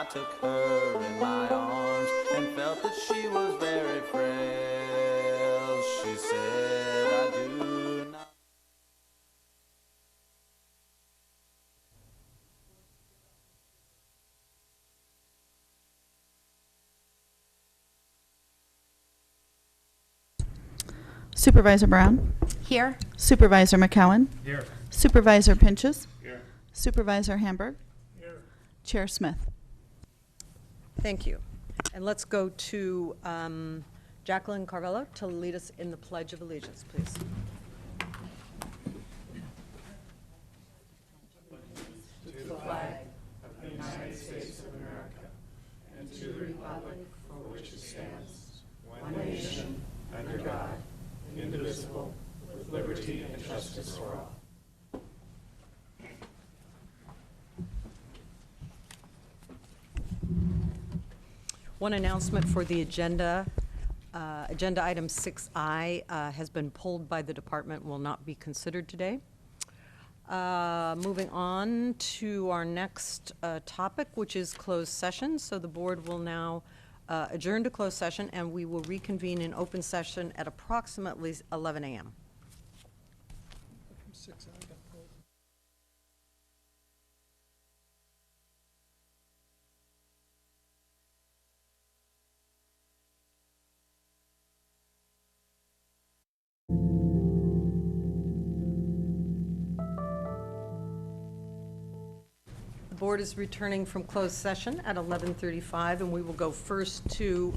I took her in my arms and felt that she was very frail. She said, I do not. Supervisor Brown? Here. Supervisor McCowan? Here. Supervisor Pinches? Here. Supervisor Hamburg? Here. Chair Smith? Thank you. And let's go to Jacqueline Carvello to lead us in the Pledge of Allegiance, please. To the flag of the United States of America and to the republic for which it stands, one nation, under God, indivisible, with liberty and justice for all. One announcement for the agenda. Agenda item 6I has been pulled by the department, will not be considered today. Moving on to our next topic, which is closed session. So the board will now adjourn to closed session, and we will reconvene in open session at approximately 11 a.m. The board is returning from closed session at 11:35, and we will go first to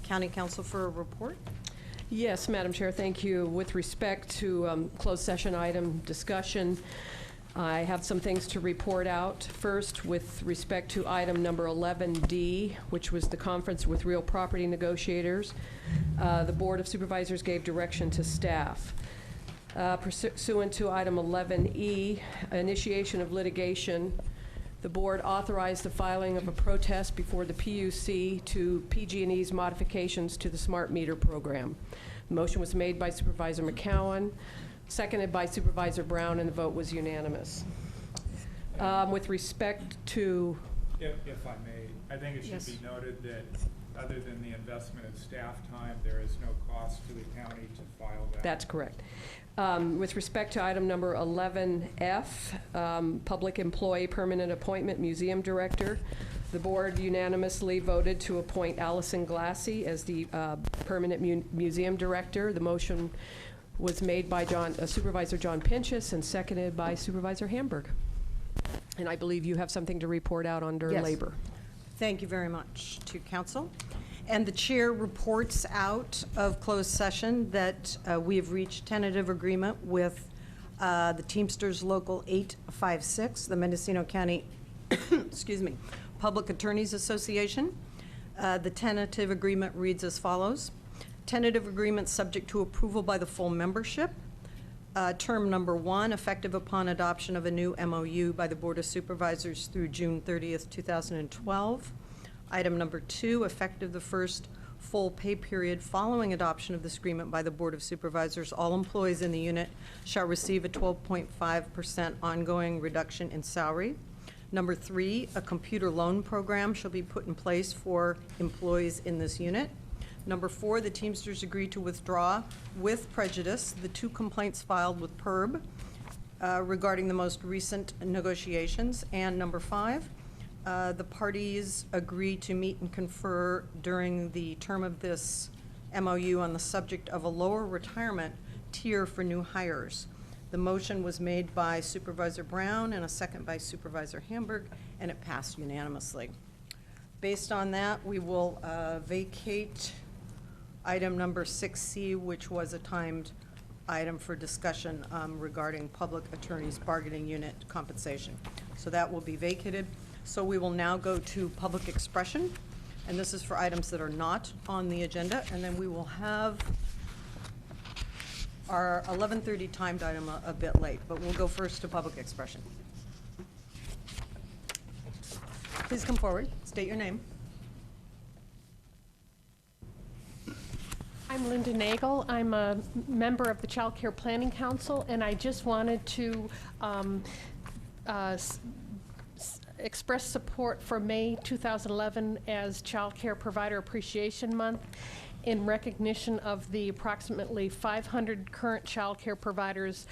County Council for a report. Yes, Madam Chair, thank you. With respect to closed session item discussion, I have some things to report out. First, with respect to item number 11D, which was the conference with real property negotiators, the Board of Supervisors gave direction to staff. Pursuant to item 11E, initiation of litigation, the board authorized the filing of a protest before the PUC to PG&E's modifications to the smart meter program. The motion was made by Supervisor McCowan, seconded by Supervisor Brown, and the vote was unanimous. With respect to... If I may, I think it should be noted that other than the investment of staff time, there is no cost to the county to file that. That's correct. With respect to item number 11F, Public Employee Permanent Appointment Museum Director, the board unanimously voted to appoint Allison Glassy as the Permanent Museum Director. The motion was made by Supervisor John Pinchus and seconded by Supervisor Hamburg. And I believe you have something to report out under labor. Thank you very much to council. And the chair reports out of closed session that we have reached tentative agreement with the Teamsters Local 856, the Mendocino County excuse me, Public Attorneys Association. The tentative agreement reads as follows. Tentative agreement subject to approval by the full membership. Term number 1, effective upon adoption of a new MOU by the Board of Supervisors through June 30th, 2012. Item number 2, effective the first full pay period following adoption of this agreement by the Board of Supervisors, all employees in the unit shall receive a 12.5% ongoing reduction in salary. Number 3, a computer loan program shall be put in place for employees in this unit. Number 4, the Teamsters agree to withdraw with prejudice the 2 complaints filed with PERB regarding the most recent negotiations. And number 5, the parties agree to meet and confer during the term of this MOU on the subject of a lower retirement tier for new hires. The motion was made by Supervisor Brown and a second by Supervisor Hamburg, and it passed unanimously. Based on that, we will vacate item number 6C, which was a timed item for discussion regarding public attorneys bargaining unit compensation. So that will be vacated. So we will now go to public expression, and this is for items that are not on the agenda, and then we will have our 11:30 timed item a bit late, but we'll go first to public expression. Please come forward, state your name. I'm Linda Nagel. I'm a member of the Child Care Planning Council, and I just wanted to express support for May 2011 as Child Care Provider Appreciation Month in recognition of the approximately 500 current child care providers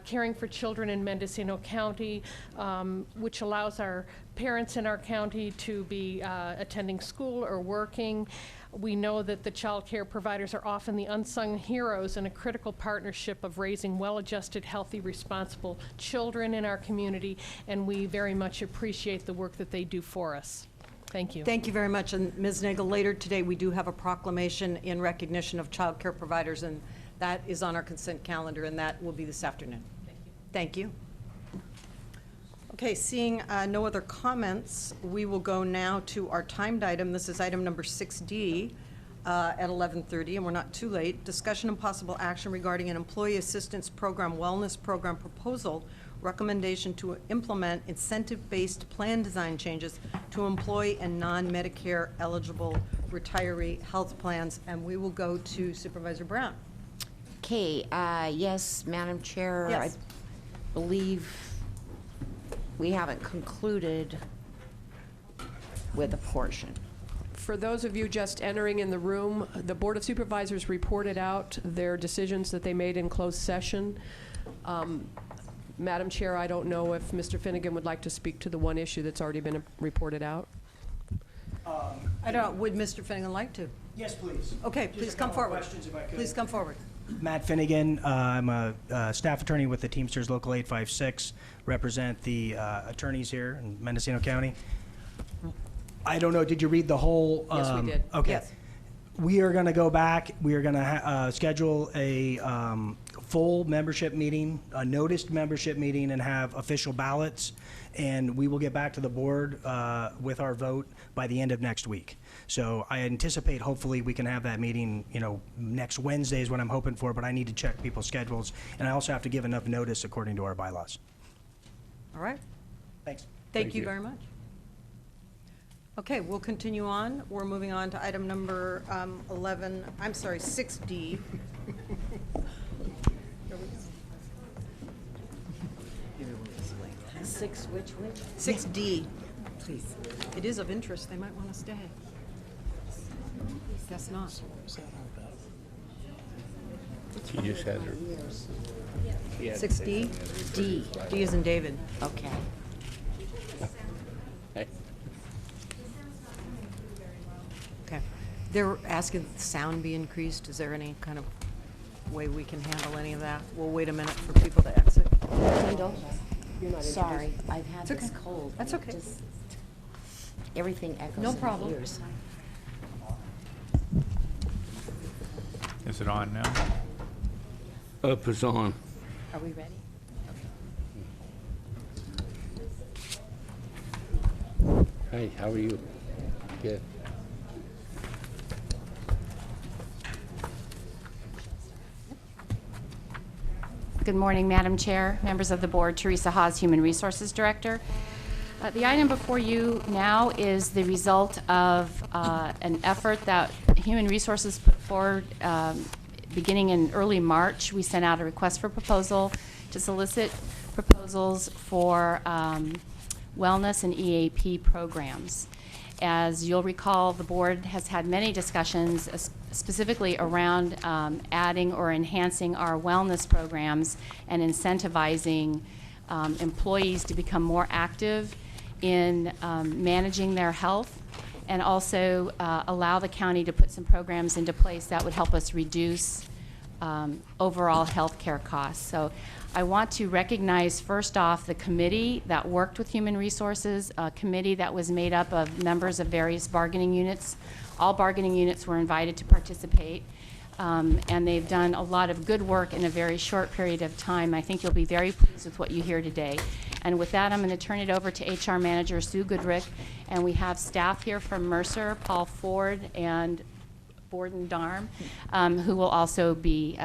caring for children in Mendocino County, which allows our parents in our county to be attending school or working. We know that the child care providers are often the unsung heroes in a critical partnership of raising well-adjusted, healthy, responsible children in our community, and we very much appreciate the work that they do for us. Thank you. Thank you very much. And Ms. Nagel, later today, we do have a proclamation in recognition of child care providers, and that is on our consent calendar, and that will be this afternoon. Thank you. Okay, seeing no other comments, we will go now to our timed item. This is item number 6D at 11:30, and we're not too late. Discussion and possible action regarding an employee assistance program, wellness program proposal, recommendation to implement incentive-based plan design changes to employee and non-Medicare eligible retiree health plans. And we will go to Supervisor Brown. Okay, yes, Madam Chair. Yes. I believe we haven't concluded with a portion. For those of you just entering in the room, the Board of Supervisors reported out their decisions that they made in closed session. Madam Chair, I don't know if Mr. Finnegan would like to speak to the one issue that's already been reported out. Would Mr. Finnegan like to? Yes, please. Okay, Just please a come couple forward. questions, if I could. Please come forward. Matt Finnegan. I'm a staff attorney with the Teamsters Local 856. Represent the attorneys here in Mendocino County. I don't know, did you read the whole? Yes, we did. Okay. Yes. We are going to go back. We are going to schedule a full membership meeting, a noticed membership meeting, and have official ballots. And we will get back to the board with our vote by the end of next week. So I anticipate hopefully we can have that meeting, next Wednesday is what I'm hoping for, but I need to check people's schedules. And I also have to give enough notice according to our bylaws. All right. Thanks. Thank you very much. Okay, we'll continue on. We're moving on to item number 6D. Six, which? 6D. Please. It is of interest. They might want to stay. Guess not. She just had her. 6D? D. D is in David. Okay. Hey. Okay. They're asking that the sound be increased. Is there any kind of way we can handle any of that? We'll wait a minute for people to exit. Kendall? Sorry, I've had It's this okay. cold. That's and okay. Everything echoes No in my problem. ears. Is it on now? Up is on. Are we ready? Hey, how are you? Good. Good morning, Madam Chair, members of the board. Teresa Haas, Human Resources Director. The item before you now is the result of an effort that Human Resources put forward beginning in early March. We sent out a request for proposal to solicit proposals for wellness and EAP programs. As you'll recall, the board has had many discussions specifically around adding or enhancing our wellness programs and incentivizing employees to become more active in managing their health, and also allow the county to put some programs into place that would help us reduce overall health care costs. So I want to recognize first off the committee that worked with Human Resources, a committee that was made up of members of various bargaining units. All bargaining units were invited to participate, and they've done a lot of good work in a very short period of time. I think you'll be very pleased with what you hear today. And with that, I'm going to turn it over to HR Manager Sue Goodrick, and we have staff here from Mercer, Paul Ford, and Borden Darm, who will also be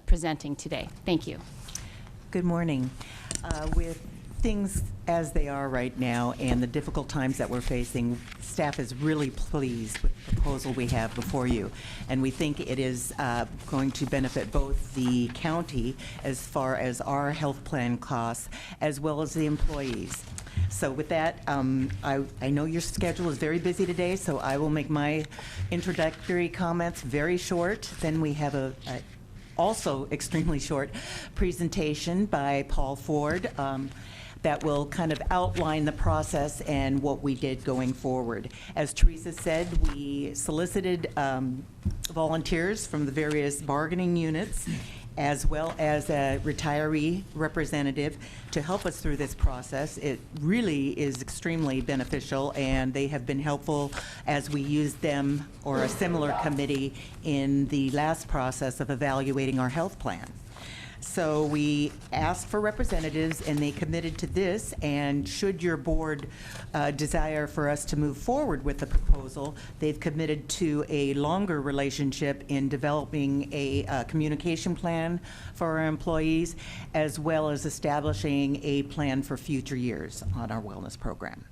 presenting today. Thank you. Good morning. With things as they are right now and the difficult times that we're facing, staff is really pleased with the proposal we have before you. And we think it is going to benefit both the county as far as our health plan costs, as well as the employees. So with that, I know your schedule is very busy today, so I will make my introductory comments very short. Then we have a also extremely short presentation by Paul Ford that will kind of outline the process and what we did going forward. As Teresa said, we solicited volunteers from the various bargaining units, as well as a retiree representative to help us through this process. It really is extremely beneficial, and they have been helpful as we used them or a similar committee in the last process of evaluating our health plan. So we asked for representatives, and they committed to this, and should your board desire for us to move forward with the proposal, they've committed to a longer relationship in developing a communication plan for our employees, as well as establishing a plan for future years on our wellness program.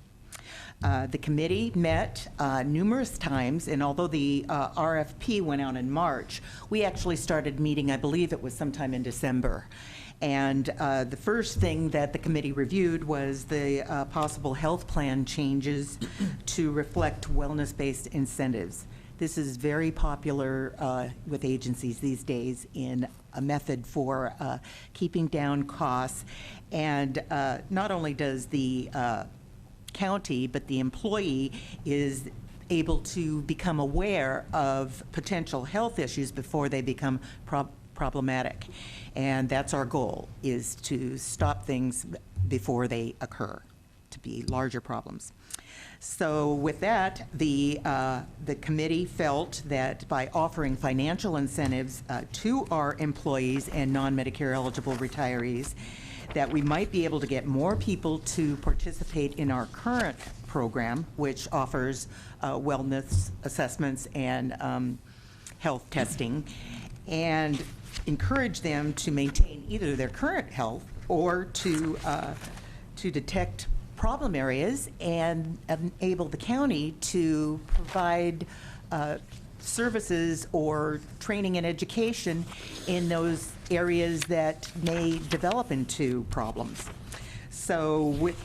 The committee met numerous times, and although the RFP went out in March, we actually started meeting, I believe it was sometime in December. And the first thing that the committee reviewed was the possible health plan changes to reflect wellness-based incentives. This is very popular with agencies these days in a method for keeping down costs. And not only does the county, but the employee is able to become aware of potential health issues before they become problematic. And that's our goal, is to stop things before they occur to be larger problems. So with that, the committee felt that by offering financial incentives to our employees and non-Medicare eligible retirees, that we might be able to get more people to participate in our current program, which offers wellness assessments and health testing, and encourage them to maintain either their current health or to detect problem areas and enable the county to provide services or training and education in those areas that may develop into problems. So with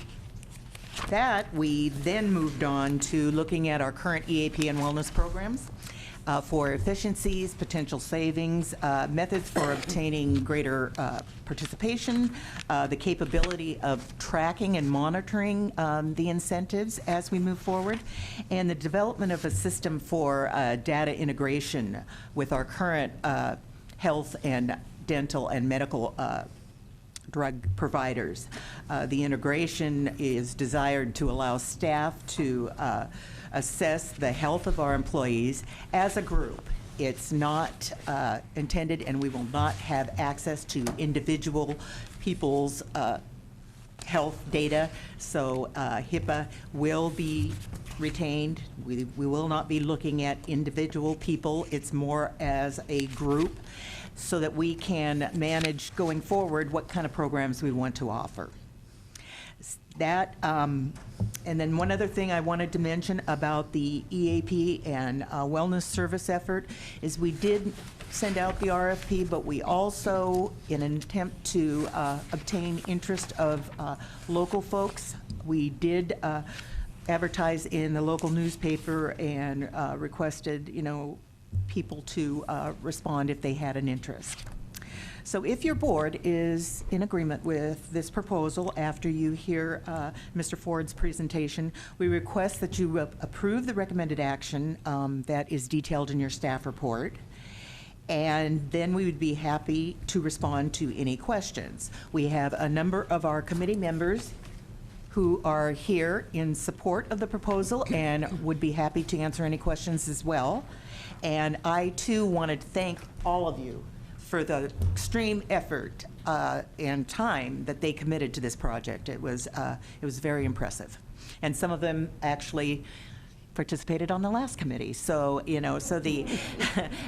that, we then moved on to looking at our current EAP and wellness programs for efficiencies, potential savings, methods for obtaining greater participation, the capability of tracking and monitoring the incentives as we move forward, and the development of a system for data integration with our current health and dental and medical drug providers. The integration is desired to allow staff to assess the health of our employees as a group. It's not intended, and we will not have access to individual people's health data, so HIPAA will be retained. We will not be looking at individual people. It's more as a group, so that we can manage going forward what kind of programs we want to offer. That, and then one other thing I wanted to mention about the EAP and wellness service effort is we did send out the RFP, but we also, in an attempt to obtain interest of local folks, we did advertise in the local newspaper and requested, people to respond if they had an interest. So if your board is in agreement with this proposal after you hear Mr. Ford's presentation, we request that you approve the recommended action that is detailed in your staff report. And then we would be happy to respond to any questions. We have a number of our committee members who are here in support of the proposal and would be happy to answer any questions as well. And I too wanted to thank all of you for the extreme effort and time that they committed to this project. It was very impressive. And some of them actually participated on the last committee. So, so the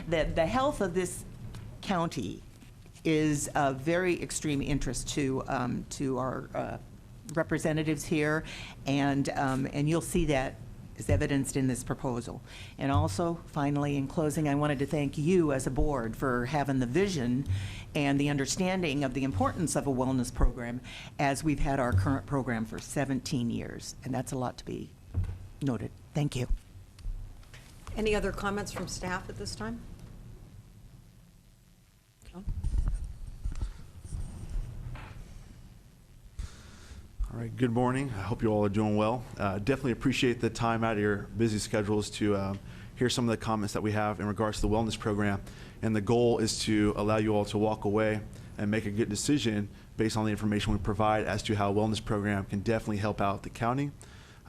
the health of this county is of very extreme interest to our representatives here, and you'll see that is evidenced in this proposal. And also, finally, in closing, I wanted to thank you as a board for having the vision and the understanding of the importance of a wellness program, as we've had our current program for 17 years, and that's a lot to be noted. Thank you. Any other comments from staff at this time? No? All right, good morning. I hope you all are doing well. Definitely appreciate the time out of your busy schedules to hear some of the comments that we have in regards to the wellness program. And the goal is to allow you all to walk away and make a good decision based on the information we provide as to how a wellness program can definitely help out the county,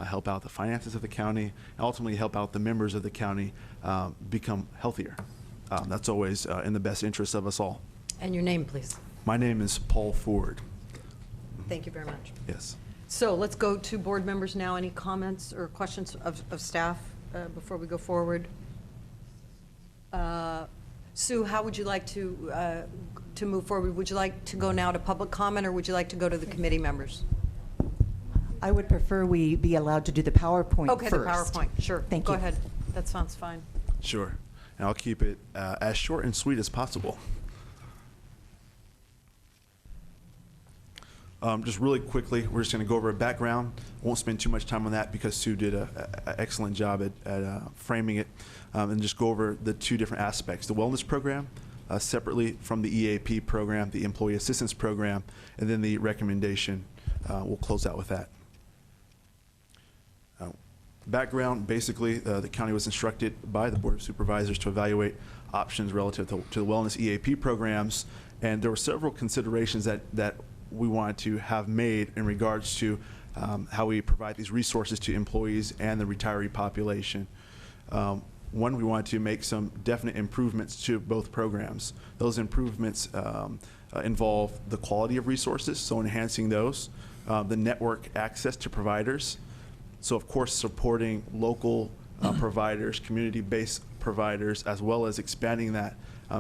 help out the finances of the county, and ultimately help out the members of the county become healthier. That's always in the best interest of us all. And your name, please. My name is Paul Ford. Thank you very much. Yes. So let's go to board members now. Any comments or questions of staff before we go forward? Sue, how would you like to move forward? Would you like to go now to public comment, or would you like to go to the committee members? I would prefer we be allowed to do the PowerPoint Okay, first. the PowerPoint, sure. Thank Go you. ahead. That sounds fine. Sure. And I'll keep it as short and sweet as possible. Just really quickly, we're just going to go over a background. Won't spend too much time on that because Sue did an excellent job at framing it, and just go over the two different aspects. The wellness program, separately from the EAP program, the Employee Assistance Program, and then the recommendation. We'll close out with that. Background, basically, the county was instructed by the Board of Supervisors to evaluate options relative to the wellness EAP programs, and there were several considerations that we wanted to have made in regards to how we provide these resources to employees and the retiree population. One, we wanted to make some definite improvements to both programs. Those improvements involve the quality of resources, so enhancing those, the network access to providers, so of course supporting local providers, community-based providers, as well as expanding that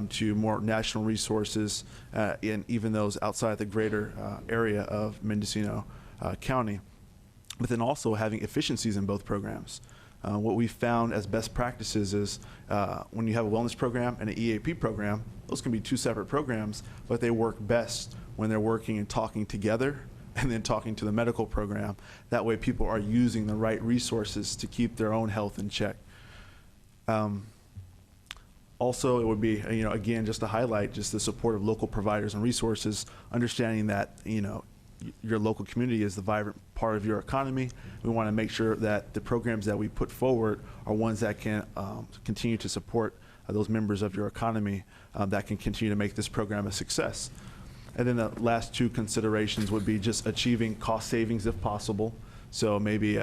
to more national resources, and even those outside the greater area of Mendocino County, but then also having efficiencies in both programs. What we found as best practices is when you have a wellness program and an EAP program, those can be two separate programs, but they work best when they're working and talking together and then talking to the medical program. That way people are using the right resources to keep their own health in check. Also, it would be, again, just to highlight just the support of local providers and resources, understanding that, your local community is the vibrant part of your economy. We want to make sure that the programs that we put forward are ones that can continue to support those members of your economy that can continue to make this program a success. And then the last two considerations would be just achieving cost savings if possible. So maybe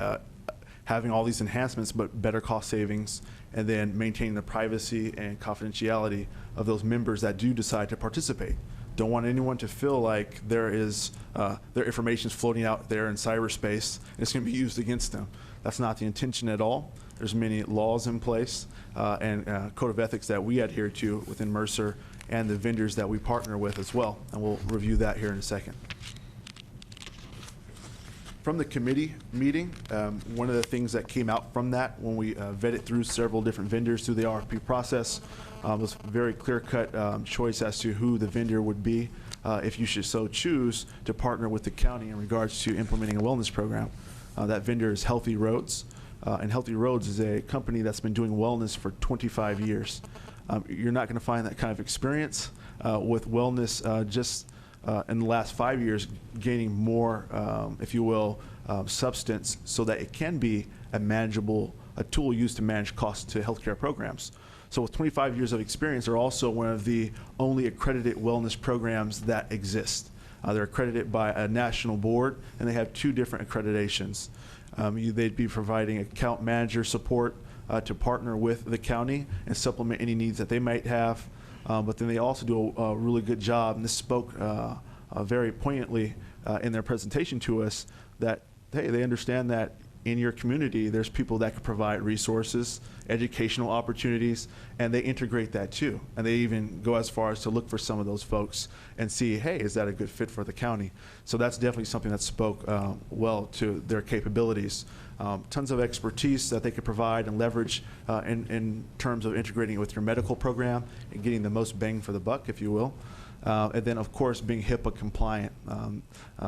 having all these enhancements, but better cost savings, and then maintaining the privacy and confidentiality of those members that do decide to participate. Don't want anyone to feel like there is their information is floating out there in cyberspace and it's going to be used against them. That's not the intention at all. There's many laws in place and code of ethics that we adhere to within Mercer and the vendors that we partner with as well. And we'll review that here in a second. From the committee meeting, one of the things that came out from that when we vetted through several different vendors through the RFP process was a very clear-cut choice as to who the vendor would be if you should so choose to partner with the county in regards to implementing a wellness program. That vendor is Healthy Roads, and Healthy Roads is a company that's been doing wellness for 25 years. You're not going to find that kind of experience with wellness just in the last 5 years gaining more, if you will, substance so that it can be a tool used to manage costs to healthcare programs. So with 25 years of experience, they're also one of the only accredited wellness programs that exist. They're accredited by a national board, and they have two different accreditations. They'd be providing account manager support to partner with the county and supplement any needs that they might have. But then they also do a really good job, and this spoke very poignantly in their presentation to us, that, hey, they understand that in your community, there's people that can provide resources, educational opportunities, and they integrate that too. And they even go as far as to look for some of those folks and see, hey, is that a good fit for the county? So that's definitely something that spoke well to their capabilities. Tons of expertise that they could provide and leverage in terms of integrating it with your medical program and getting the most bang for the buck, if you will. And then, of course, being HIPAA compliant.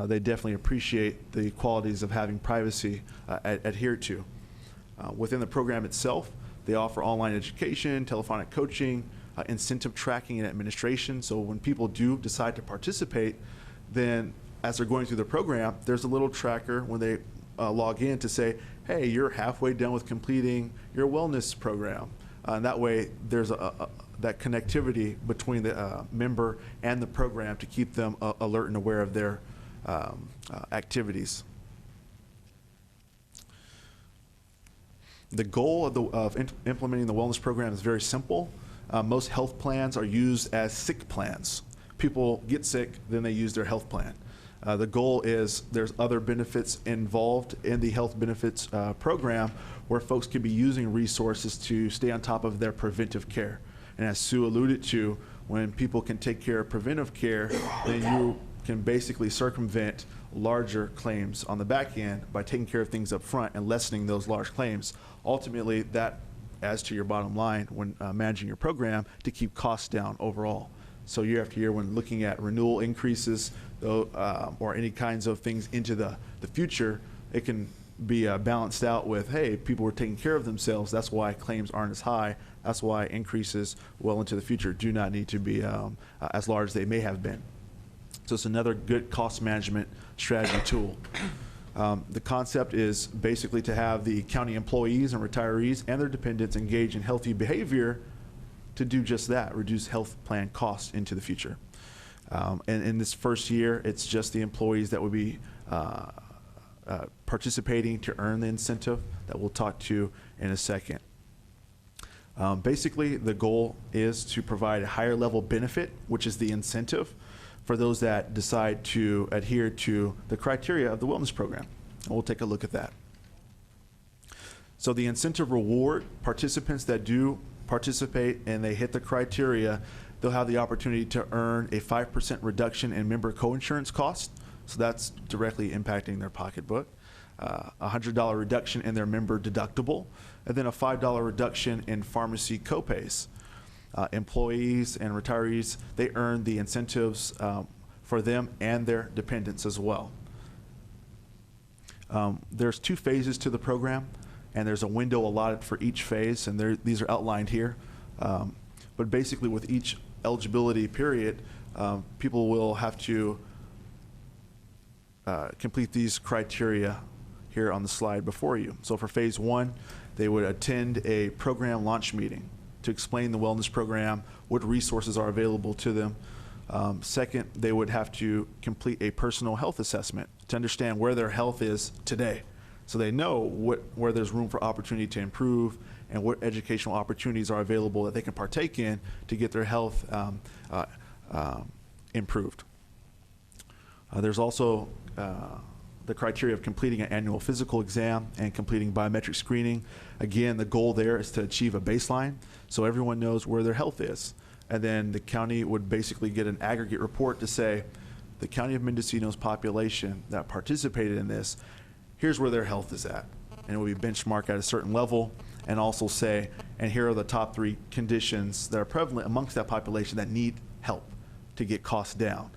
They definitely appreciate the qualities of having privacy adhered to. Within the program itself, they offer online education, telephonic coaching, incentive tracking and administration. So when people do decide to participate, then as they're going through the program, there's a little tracker when they log in to say, hey, you're halfway done with completing your wellness program. And that way, there's that connectivity between the member and the program to keep them alert and aware of their activities. The goal of implementing the wellness program is very simple. Most health plans are used as sick plans. People get sick, then they use their health plan. The goal is there's other benefits involved in the health benefits program where folks can be using resources to stay on top of their preventive care. And as Sue alluded to, when people can take care of preventive care, then you can basically circumvent larger claims on the back end by taking care of things up front and lessening those large claims. Ultimately, that adds to your bottom line when managing your program to keep costs down overall. So year after year, when looking at renewal increases or any kinds of things into the future, it can be balanced out with, hey, people were taking care of themselves. That's why claims aren't as high. That's why increases well into the future do not need to be as large as they may have been. So it's another good cost management strategy tool. The concept is basically to have the county employees and retirees and their dependents engage in healthy behavior to do just that, reduce health plan costs into the future. And in this first year, it's just the employees that would be participating to earn the incentive that we'll talk to in a second. Basically, the goal is to provide a higher level benefit, which is the incentive, for those that decide to adhere to the criteria of the wellness program. And we'll take a look at that. So the incentive reward participants that do participate and they hit the criteria, they'll have the opportunity to earn a 5% reduction in member coinsurance costs. So that's directly impacting their pocketbook. A $100 reduction in their member deductible, and then a $5 reduction in pharmacy copays. Employees and retirees, they earn the incentives for them and their dependents as well. There's 2 phases to the program, and there's a window allotted for each phase, and these are outlined here. But basically, with each eligibility period, people will have to complete these criteria here on the slide before you. So for phase 1, they would attend a program launch meeting to explain the wellness program, what resources are available to them. Second, they would have to complete a personal health assessment to understand where their health is today. So they know where there's room for opportunity to improve and what educational opportunities are available that they can partake in to get their health improved. There's also the criteria of completing an annual physical exam and completing biometric screening. Again, the goal there is to achieve a baseline so everyone knows where their health is. And then the county would basically get an aggregate report to say, the county of Mendocino's population that participated in this, here's where their health is at. And it will be benchmarked at a certain level, and also say, and here are the top 3 conditions that are prevalent amongst that population that need help to get costs down.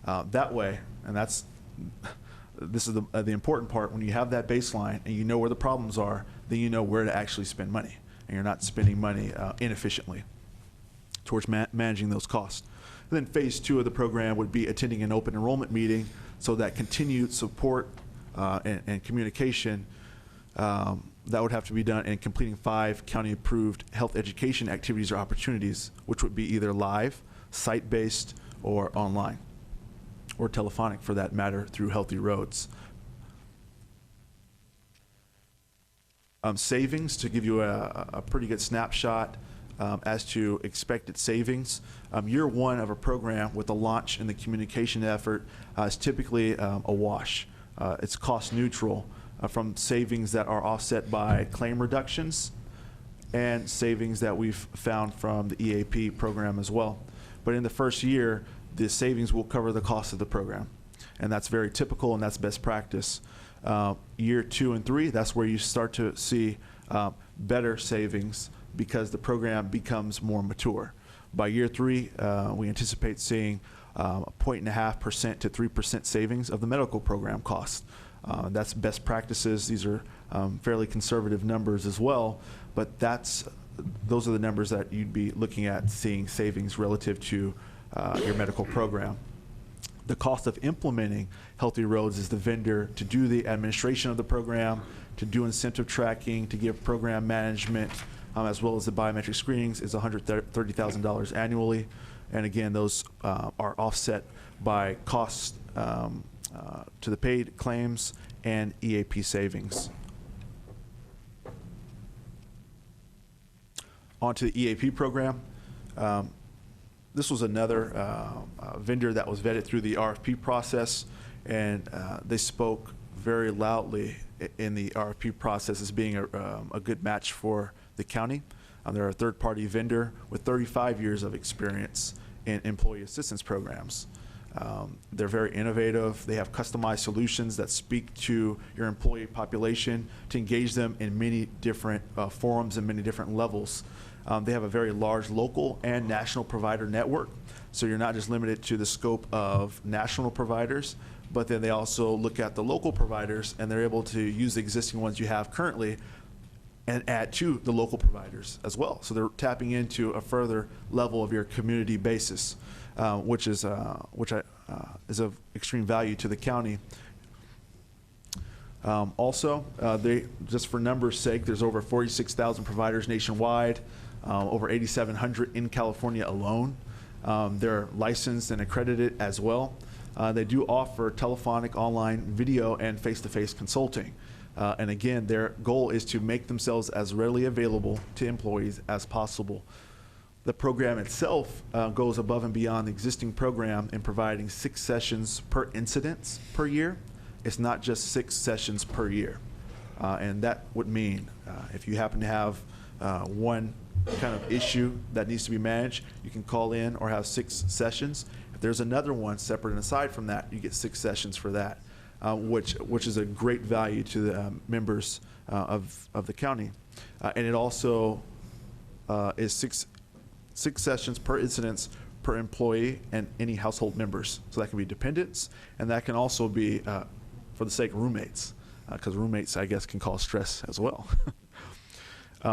That way, and this is the important part, when you have that baseline and you know where the problems are, then you know where to actually spend money, and you're not spending money inefficiently towards managing those costs. And then phase 2 of the program would be attending an open enrollment meeting, so that continued support and communication that would have to be done, and completing 5 county-approved health education activities or opportunities, which would be either live, site-based, or online, or telephonic for that matter, through Healthy Roads. Savings, to give you a pretty good snapshot as to expected savings. Year 1 of a program with the launch and the communication effort is typically a wash. It's cost neutral from savings that are offset by claim reductions and savings that we've found from the EAP program as well. But in the first year, the savings will cover the cost of the program. And that's very typical, and that's best practice. Year 2 and 3, that's where you start to see better savings because the program becomes more mature. By year 3, we anticipate seeing 0.5% to 3% savings of the medical program cost. That's best practices. These are fairly conservative numbers as well, but those are the numbers that you'd be looking at seeing savings relative to your medical program. The cost of implementing Healthy Roads is the vendor to do the administration of the program, to do incentive tracking, to give program management, as well as the biometric screenings is $130,000 annually. And again, those are offset by costs to the paid claims and EAP savings. On to the EAP program. This was another vendor that was vetted through the RFP process, and they spoke very loudly in the RFP process as being a good match for the county. They're a third-party vendor with 35 years of experience in employee assistance programs. They're very innovative. They have customized solutions that speak to your employee population to engage them in many different forums and many different levels. They have a very large local and national provider network, so you're not just limited to the scope of national providers, but then they also look at the local providers, and they're able to use the existing ones you have currently and add to the local providers as well. So they're tapping into a further level of your community basis, which is of extreme value to the county. Also, just for numbers' sake, there's over 46,000 providers nationwide, over 8,700 in California alone. They're licensed and accredited as well. They do offer telephonic, online, video, and face-to-face consulting. And again, their goal is to make themselves as readily available to employees as possible. The program itself goes above and beyond the existing program in providing 6 sessions per incident per year. It's not just 6 sessions per year. And that would mean if you happen to have one kind of issue that needs to be managed, you can call in or have 6 sessions. If there's another one separate and aside from that, you get 6 sessions for that, which is a great value to the members of the county. And it also is six sessions per incidence per employee and any household members. So that can be dependents, and that can also be, for the sake of roommates, because roommates, I guess, can cause stress as well.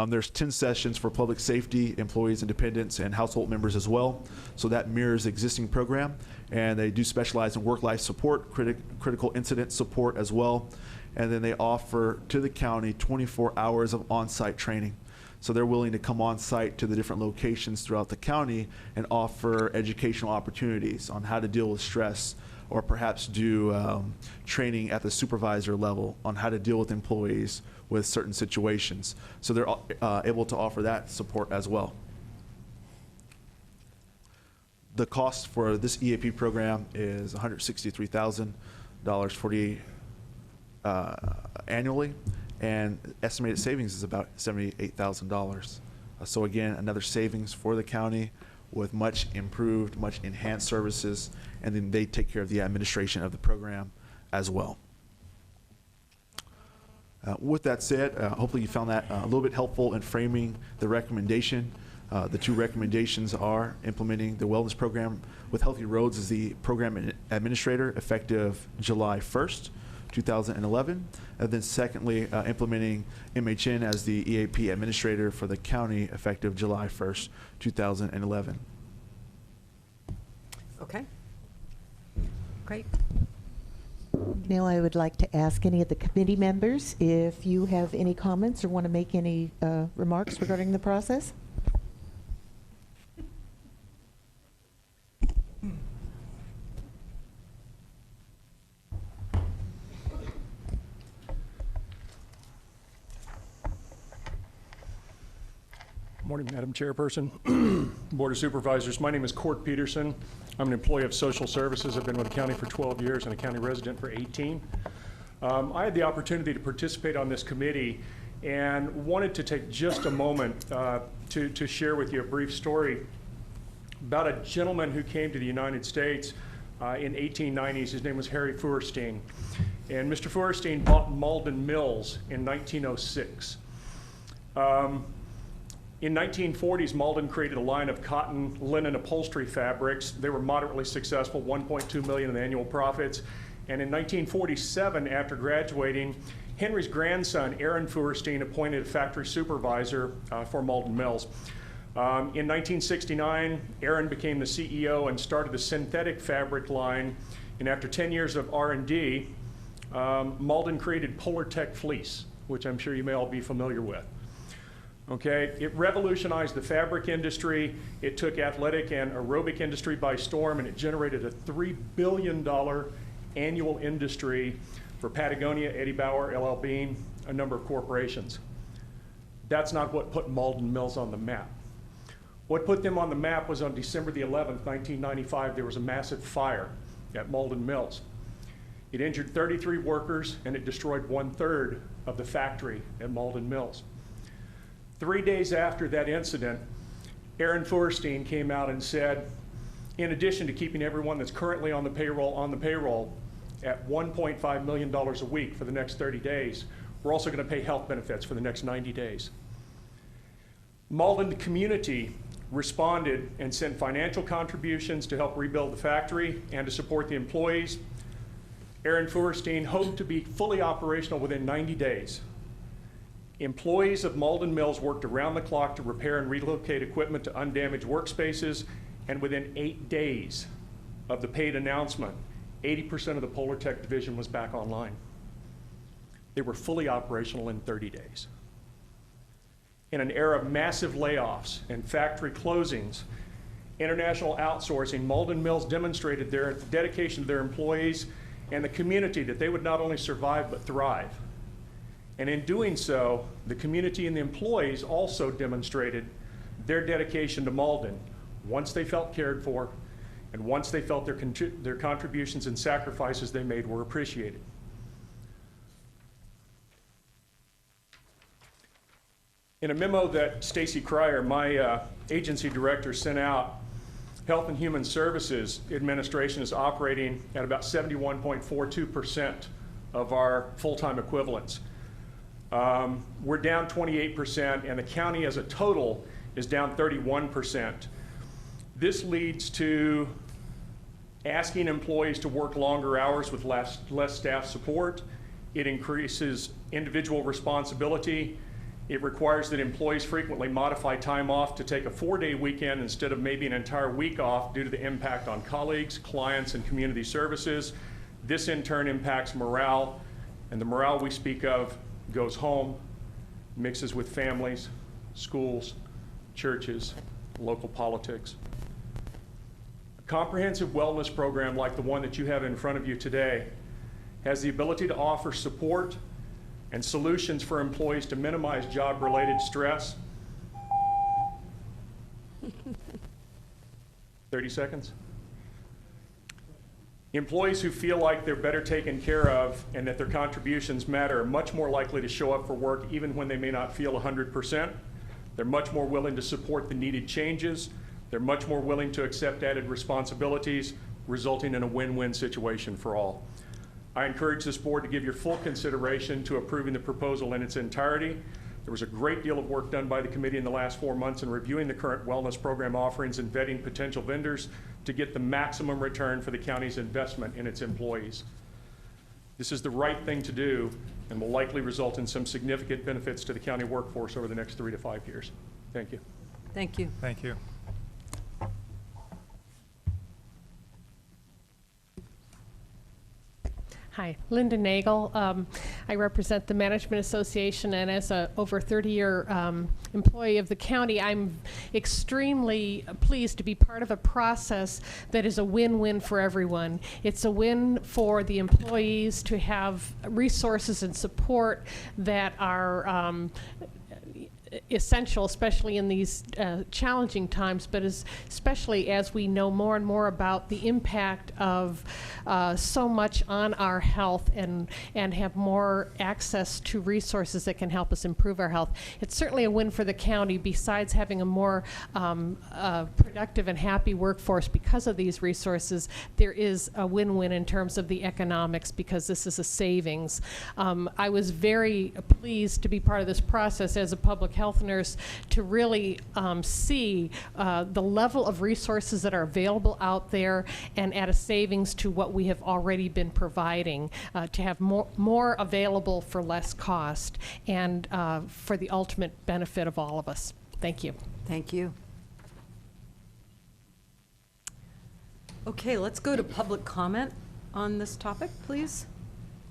There's 10 sessions for public safety, employees and dependents, and household members as well. So that mirrors the existing program, and they do specialize in work-life support, critical incident support as well. And then they offer to the county 24 hours of on-site training. So they're willing to come on site to the different locations throughout the county and offer educational opportunities on how to deal with stress, or perhaps do training at the supervisor level on how to deal with employees with certain situations. So they're able to offer that support as well. The cost for this EAP program is $163,000 annually, and estimated savings is about $78,000. So again, another savings for the county with much improved, much enhanced services, and then they take care of the administration of the program as well. With that said, hopefully you found that a little bit helpful in framing the recommendation. The 2 recommendations are implementing the wellness program with Healthy Roads as the program administrator effective July 1st, 2011. And then secondly, implementing MHN as the EAP administrator for the county effective July 1st, 2011. Okay. Great. Now I would like to ask any of the committee members if you have any comments or want to make any remarks regarding the process. Morning, Madam Chairperson, Board of Supervisors. My name is Court Peterson. I'm an employee of Social Services. I've been with the county for 12 years and a county resident for 18. I had the opportunity to participate on this committee and wanted to take just a moment to share with you a brief story about a gentleman who came to the United States in 1890s. His name was Harry Feuerstein. And Mr. Feuerstein bought Malden Mills in 1906. In 1940s, Malden created a line of cotton, linen upholstery fabrics. They were moderately successful, $1.2 million in annual profits. And in 1947, after graduating, Henry's grandson, Aaron Feuerstein, appointed a factory supervisor for Malden Mills. In 1969, Aaron became the CEO and started the synthetic fabric line. And after 10 years of R&D, Malden created Polartec Fleece, which I'm sure you may all be familiar with. Okay, it revolutionized the fabric industry. It took athletic and aerobic industry by storm, and it generated a $3 billion annual industry for Patagonia, Eddie Bauer, LL Bean, a number of corporations. That's not what put Malden Mills on the map. What put them on the map was on December the 11th, 1995, there was a massive fire at Malden Mills. It injured 33 workers, and it destroyed 1/3 of the factory at Malden Mills. 3 days after that incident, Aaron Feuerstein came out and said, in addition to keeping everyone that's currently on the payroll at $1.5 million a week for the next 30 days, we're also going to pay health benefits for the next 90 days. Malden community responded and sent financial contributions to help rebuild the factory and to support the employees. Aaron Feuerstein hoped to be fully operational within 90 days. Employees of Malden Mills worked around the clock to repair and relocate equipment to undamaged workspaces, and within 8 days of the paid announcement, 80% of the Polartec division was back online. They were fully operational in 30 days. In an era of massive layoffs and factory closings, international outsourcing, Malden Mills demonstrated their dedication to their employees and the community that they would not only survive but thrive. And in doing so, the community and the employees also demonstrated their dedication to Malden once they felt cared for and once they felt their contributions and sacrifices they made were appreciated. In a memo that Stacy Cryer, my agency director, sent out, Health and Human Services Administration is operating at about 71.42% of our full-time equivalents. We're down 28%, and the county as a total is down 31%. This leads to asking employees to work longer hours with less staff support. It increases individual responsibility. It requires that employees frequently modify time off to take a 4-day weekend instead of maybe an entire week off due to the impact on colleagues, clients, and community services. This in turn impacts morale, and the morale we speak of goes home, mixes with families, schools, churches, local politics. A comprehensive wellness program like the one that you have in front of you today has the ability to offer support and solutions for employees to minimize job-related stress. 30 seconds. Employees who feel like they're better taken care of and that their contributions matter are much more likely to show up for work even when they may not feel 100%. They're much more willing to support the needed changes. They're much more willing to accept added responsibilities, resulting in a win-win situation for all. I encourage this board to give your full consideration to approving the proposal in its entirety. There was a great deal of work done by the committee in the last 4 months in reviewing the current wellness program offerings and vetting potential vendors to get the maximum return for the county's investment in its employees. This is the right thing to do and will likely result in some significant benefits to the county workforce over the next 3 to 5 years. Thank you. Thank you. Thank you. Hi, Linda Nagel. I represent the Management Association, and as a over 30-year employee of the county, I'm extremely pleased to be part of a process that is a win-win for everyone. It's a win for the employees to have resources and support that are essential, especially in these challenging times, but especially as we know more and more about the impact of so much on our health and have more access to resources that can help us improve our health. It's certainly a win for the county, besides having a more productive and happy workforce because of these resources. There is a win-win in terms of the economics because this is a savings. I was very pleased to be part of this process as a public health nurse to really see the level of resources that are available out there and at a savings to what we have already been providing, to have more available for less cost and for the ultimate benefit of all of us. Thank you. Thank you. Okay, let's go to public comment on this topic, please.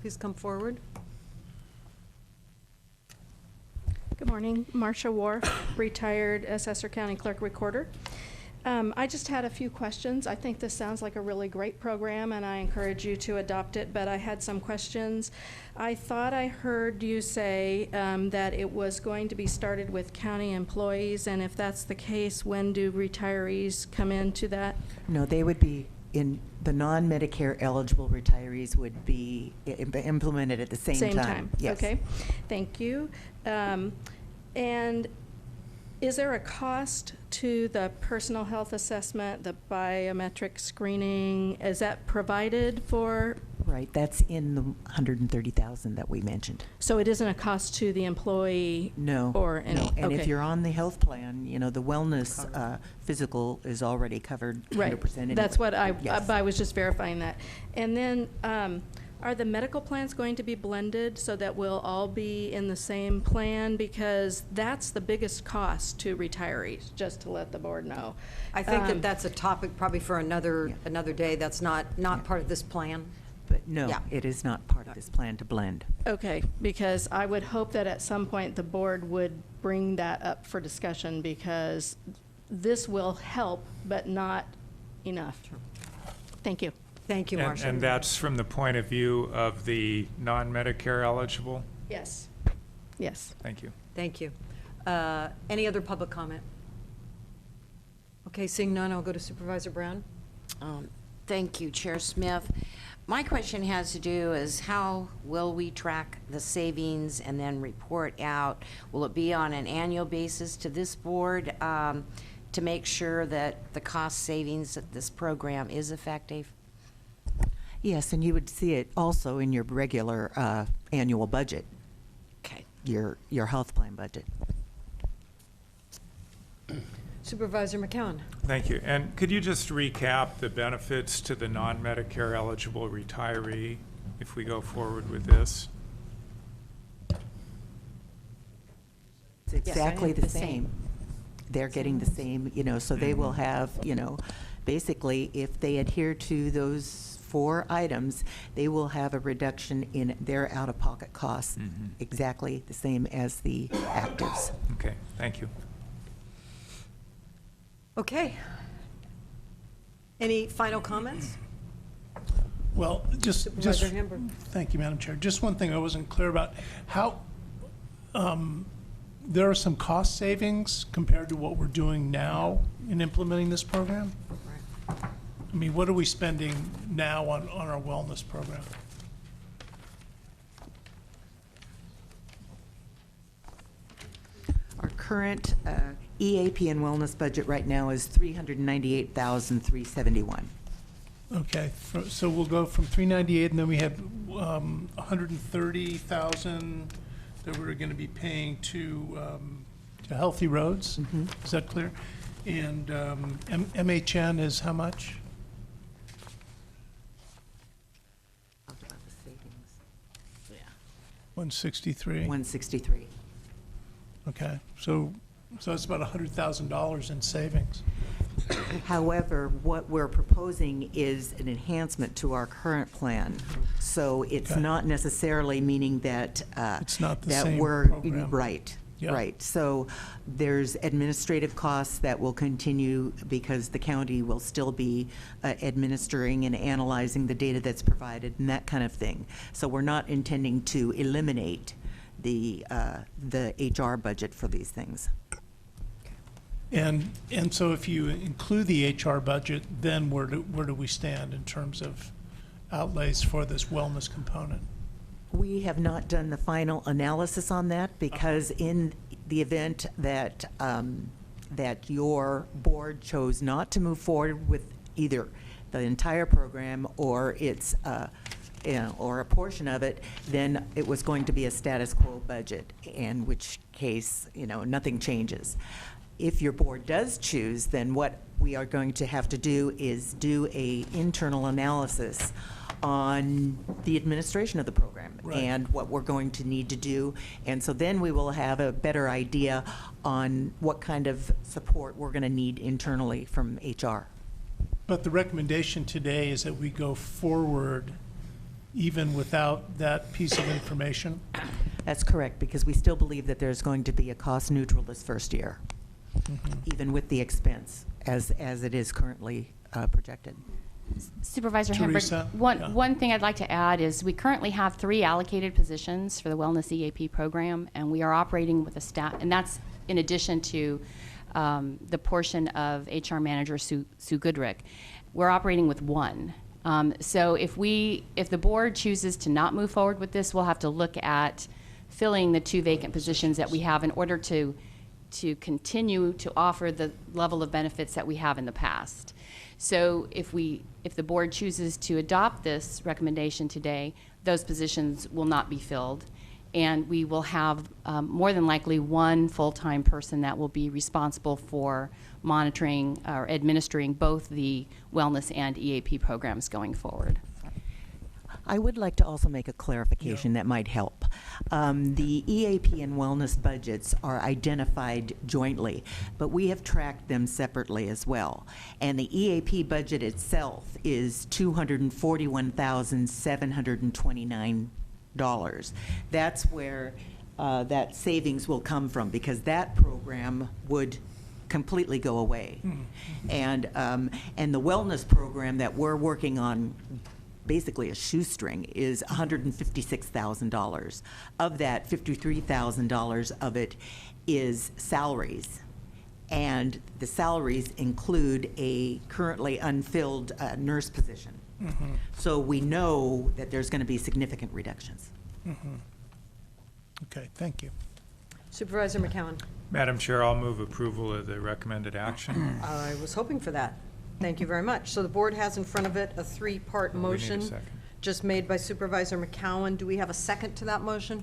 Please come forward. Good morning, Marcia Wharf, retired Assessor County Clerk Recorder. I just had a few questions. I think this sounds like a really great program and I encourage you to adopt it, but I had some questions. I thought I heard you say that it was going to be started with county employees, and if that's the case, when do retirees come into that? No, they would be in the non-Medicare eligible retirees would be implemented at the same time. Yes. Okay, thank you. And is there a cost to the personal health assessment, the biometric screening? Is that provided for? Right, that's in the 130,000 that we mentioned. So it isn't a cost to the employee? No. Or any, no. And okay. if you're on the health plan, you know, the wellness physical is already covered 100% Right, anyway. that's what Yes. I was just verifying that. And then, are the medical plans going to be blended so that we'll all be in the same plan? Because that's the biggest cost to retirees, just to let the board know. I think that that's a topic probably for another day. That's not part of this plan. But no, Yeah. it is not part of this plan to blend. Okay, because I would hope that at some point the board would bring that up for discussion, because this will help, but not enough. Thank you. Thank you, Marcia. And that's from the point of view of the non-Medicare eligible? Yes. Yes. Thank you. Thank you. Any other public comment? Okay, seeing none, I'll go to Supervisor Brown. Thank you, Chair Smith. My question has to do is how will we track the savings and then report out? Will it be on an annual basis to this board to make sure that the cost savings of this program is effective? Yes, and you would see it also in your regular annual budget. Okay. Your health plan budget. Supervisor McCowan. Thank you. And could you just recap the benefits to the non-Medicare eligible retiree if we go forward with this? It's exactly the same. They're getting the same, you know, so they will have, you know, basically if they adhere to those 4 items, they will have a reduction in their out-of-pocket costs, exactly the same as the actives. Okay, thank you. Okay. Any final comments? Well, just, Supervisor Hamburg. thank you, Madam Chair. Just one thing I wasn't clear about. How, there are some cost savings compared to what we're doing now in implementing this program? I mean, what are we spending now on our wellness program? Our current EAP and wellness budget right now is $398,371. Okay, so we'll go from 398, and then we have 130,000 that we're going to be paying to Healthy Roads. Is that clear? And MHN is how much? 163. 163. Okay, so that's about $100,000 in savings. However, what we're proposing is an enhancement to our current plan. So it's Okay. not necessarily meaning that It's not the that same we're program. right. Yeah. Right. So there's administrative costs that will continue because the county will still be administering and analyzing the data that's provided and that kind of thing. So we're not intending to eliminate the HR budget for these things. And so if you include the HR budget, then where do we stand in terms of outlays for this wellness component? We have not done the final analysis on that because in the event that, that your board chose not to move forward with either the entire program or its, or a portion of it, then it was going to be a status quo budget, in which case, nothing changes. If your board does choose, then what we are going to have to do is do a internal analysis on the administration of the program and what we're going to need to do. And so then we will have a better idea on what kind of support we're going to need internally from HR. But the recommendation today is that we go forward even without that piece of information? That's correct, because we still believe that there's going to be a cost neutral this first year, even with the expense as it is currently projected. Supervisor Teresa? Hamburg, one thing I'd like to add is we currently have 3 allocated positions for the Wellness EAP program, and we are operating with a staff, and that's in addition to the portion of HR Manager Sue Goodrick. We're operating with 1. So if the board chooses to not move forward with this, we'll have to look at filling the 2 vacant positions that we have in order to continue to offer the level of benefits that we have in the past. So if the board chooses to adopt this recommendation today, those positions will not be filled, and we will have more than likely 1 full-time person that will be responsible for monitoring or administering both the wellness and EAP programs going forward. I would like to also make a clarification that might help. The EAP and wellness budgets are identified jointly, but we have tracked them separately as well. And the EAP budget itself is $241,729. That's where that savings will come from, because that program would completely go away. And the wellness program that we're working on, basically a shoestring, is $156,000. Of that, $53,000 of it is salaries. And the salaries include a currently unfilled nurse position. So we know that there's going to be significant reductions. Okay, thank you. Supervisor McCowan. Madam Chair, I'll move approval of the recommended action. I was hoping for that. Thank you very much. So the board has in front of it a 3-part We need a motion second. just made by Supervisor McCowan. Do we have a second to that motion?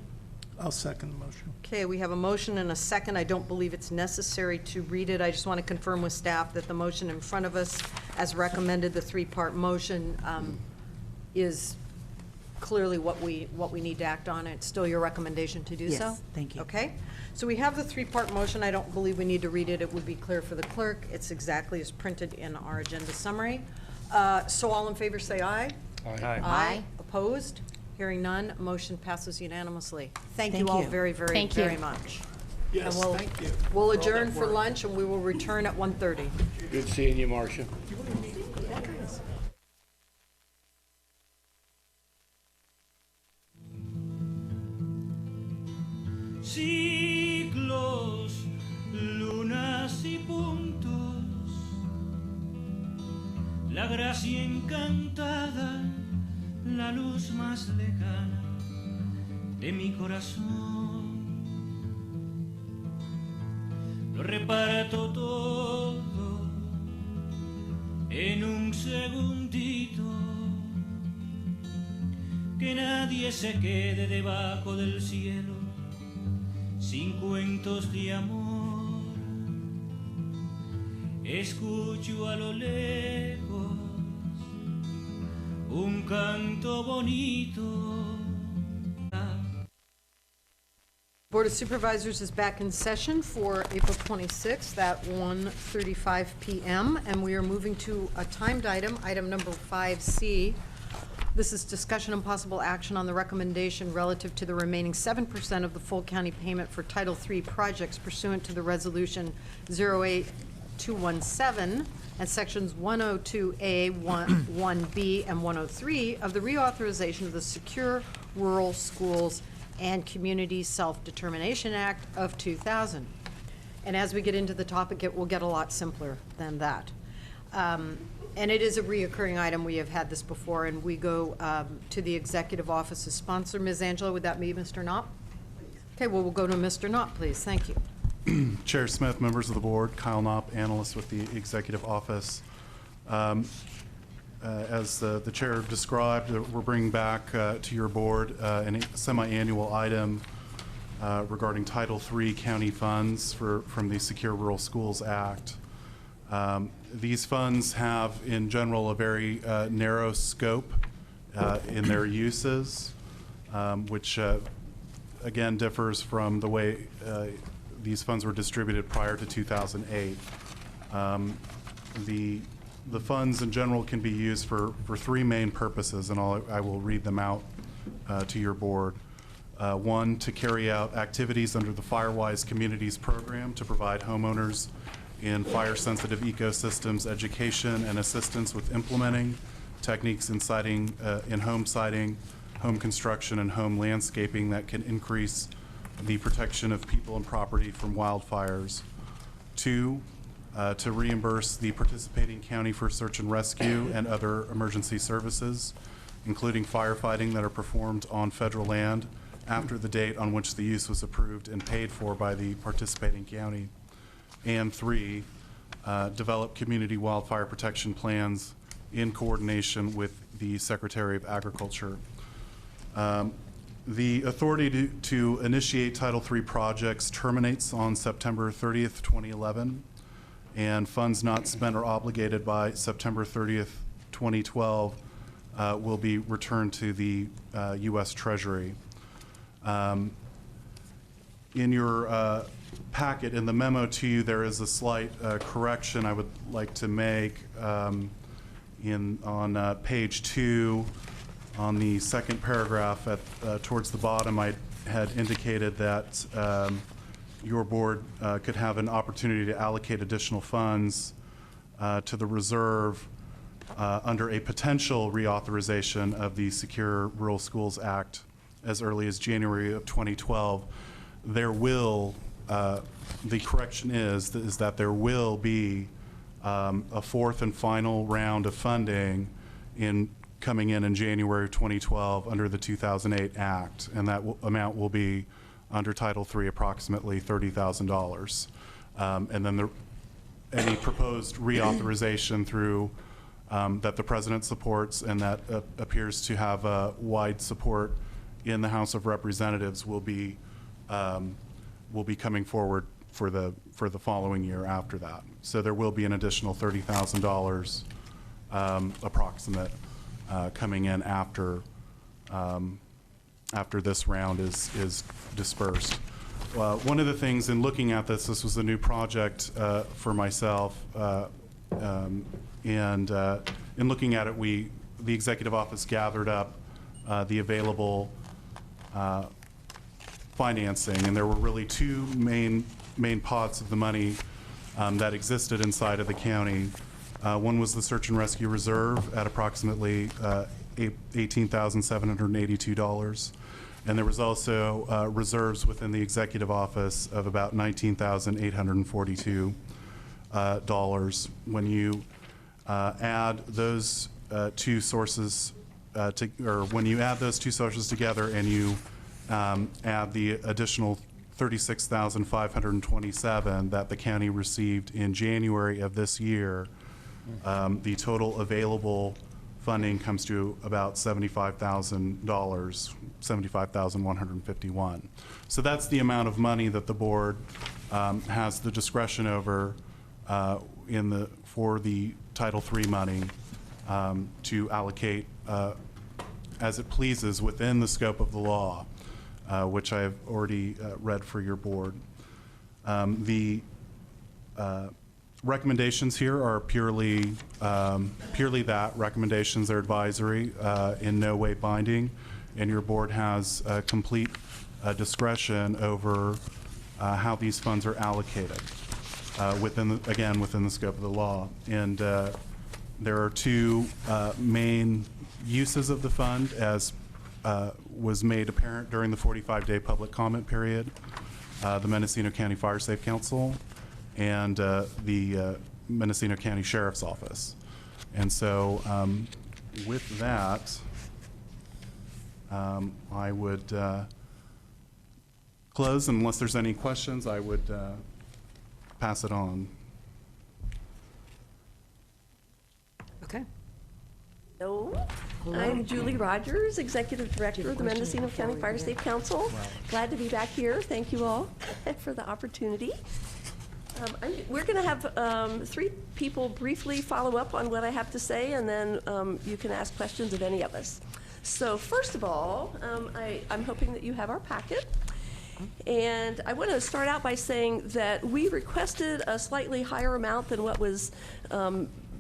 I'll second the motion. Okay, we have a motion and a second. I don't believe it's necessary to read it. I just want to confirm with staff that the motion in front of us, as recommended, the 3-part motion, is clearly what we need to act on. It's still your recommendation to do so? Yes, thank you. Okay. So we have the 3-part motion. I don't believe we need to read it. It would be clear for the clerk. It's exactly as printed in our agenda summary. So all in favor say aye. Aye. Aye. Opposed? Hearing none, motion passes unanimously. Thank you Thank all you. very, very, Thank you. very much. Yes, And thank you. We'll for all adjourn that for work. lunch, and we will return at 1:30. Good seeing you, Marcia. Siglos, lunas y puntos, la gracia encantada, la luz más lejana de mi corazón. Lo reparto todo en un segundito, que nadie se quede debajo del cielo sin cuentos de amor. Escucho a lo lejos un canto bonito. Board of Supervisors is back in session for April 26th at 1:35 p.m., and we are moving to a timed item, item number 5C. This is discussion and possible action on the recommendation relative to the remaining 7% of the full county payment for Title III projects pursuant to the Resolution 08217 and Sections 102A, 1B, and 103 of the reauthorization of the Secure Rural Schools and Community Self-Determination Act of 2000. And as we get into the topic, it will get a lot simpler than that. And it is a reoccurring item. We have had this before, and we go to the Executive Office's sponsor. Ms. Angela, would that be Mr. Knopp? Okay, well, we'll go to Mr. Knopp, please. Thank you. Chair Smith, members of the board, Kyle Knopp, analyst with the Executive Office. As the chair described, we're bringing back to your board a semi-annual item regarding Title III county funds from the Secure Rural Schools Act. These funds have, in general, a very narrow scope in their uses, which again differs from the way these funds were distributed prior to 2008. The funds in general can be used for three main purposes, and I will read them out to your board. One, to carry out activities under the FireWise Communities program to provide homeowners in fire-sensitive ecosystems education and assistance with implementing techniques in siting, in home siting, home construction, and home landscaping that can increase the protection of people and property from wildfires. Two, to reimburse the participating county for search and rescue and other emergency services, including firefighting that are performed on federal land after the date on which the use was approved and paid for by the participating county. And three, develop community wildfire protection plans in coordination with the Secretary of Agriculture. The authority to initiate Title III projects terminates on September 30th, 2011, and funds not spent or obligated by September 30th, 2012 will be returned to the U.S. Treasury. In your packet, in the memo to you, there is a slight correction I would like to make on page 2. On the second paragraph towards the bottom, I had indicated that your board could have an opportunity to allocate additional funds to the reserve under a potential reauthorization of the Secure Rural Schools Act as early as January of 2012. There will, the correction is that there will be a fourth and final round of funding coming in January of 2012 under the 2008 Act, and that amount will be under Title III approximately $30,000. And then any proposed reauthorization through that the President supports and that appears to have wide support in the House of Representatives will be coming forward for the following year after that. So there will be an additional $30,000 approximate coming in after this round is dispersed. One of the things in looking at this was a new project for myself, and in looking at it, the Executive Office gathered up the available financing, and there were really two main pots of the money that existed inside of the county. One was the Search and Rescue Reserve at approximately $18,782. And there was also reserves within the Executive Office of about $19,842. When you add those two sources when you add those two sources together and you add the additional $36,527 that the county received in January of this year, the total available funding comes to about $75,000, $75,151. So that's the amount of money that the board has the discretion over for the Title III money to allocate as it pleases within the scope of the law, which I have already read for your board. The recommendations here are purely that. Recommendations are advisory, in no way binding, and your board has complete discretion over how these funds are allocated within the scope of the law. And there are two main uses of the fund as was made apparent during the 45-day public comment period, the Mendocino County Fire Safe Council and the Mendocino County Sheriff's Office. And so with that, I would close. Unless there's any questions, I would pass it on. Okay. Hello, I'm Julie Rogers, Executive Director of the Mendocino County Fire Safe Council. Glad to be back here. Thank you all for the opportunity. We're going to have 3 people briefly follow up on what I have to say, and then you can ask questions of any of us. So first of all, I'm hoping that you have our packet. And I want to start out by saying that we requested a slightly higher amount than what was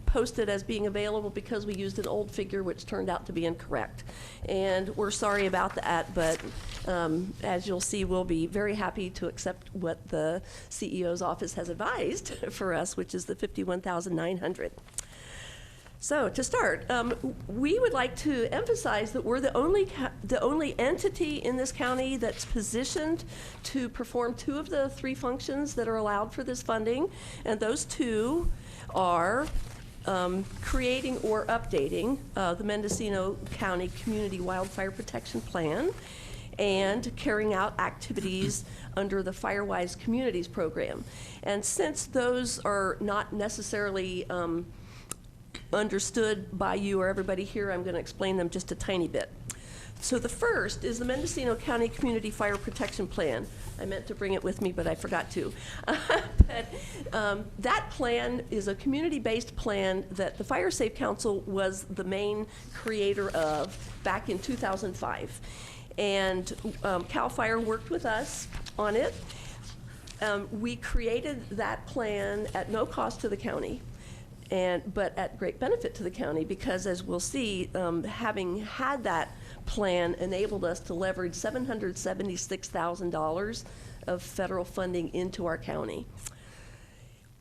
posted as being available because we used an old figure which turned out to be incorrect. And we're sorry about that, but as you'll see, we'll be very happy to accept what the CEO's office has advised for us, which is the $51,900. So to start, we would like to emphasize that we're the only entity in this county that's positioned to perform 2 of the 3 functions that are allowed for this funding, and those 2 are creating or updating the Mendocino County Community Wildfire Protection Plan and carrying out activities under the Firewise Communities program. And since those are not necessarily understood by you or everybody here, I'm going to explain them just a tiny bit. So the first is the Mendocino County Community Fire Protection Plan. I meant to bring it with me, but I forgot to. That plan is a community-based plan that the Fire Safe Council was the main creator of back in 2005. And CAL FIRE worked with us on it. We created that plan at no cost to the county, but at great benefit to the county because, as we'll see, having had that plan enabled us to leverage $776,000 of federal funding into our county.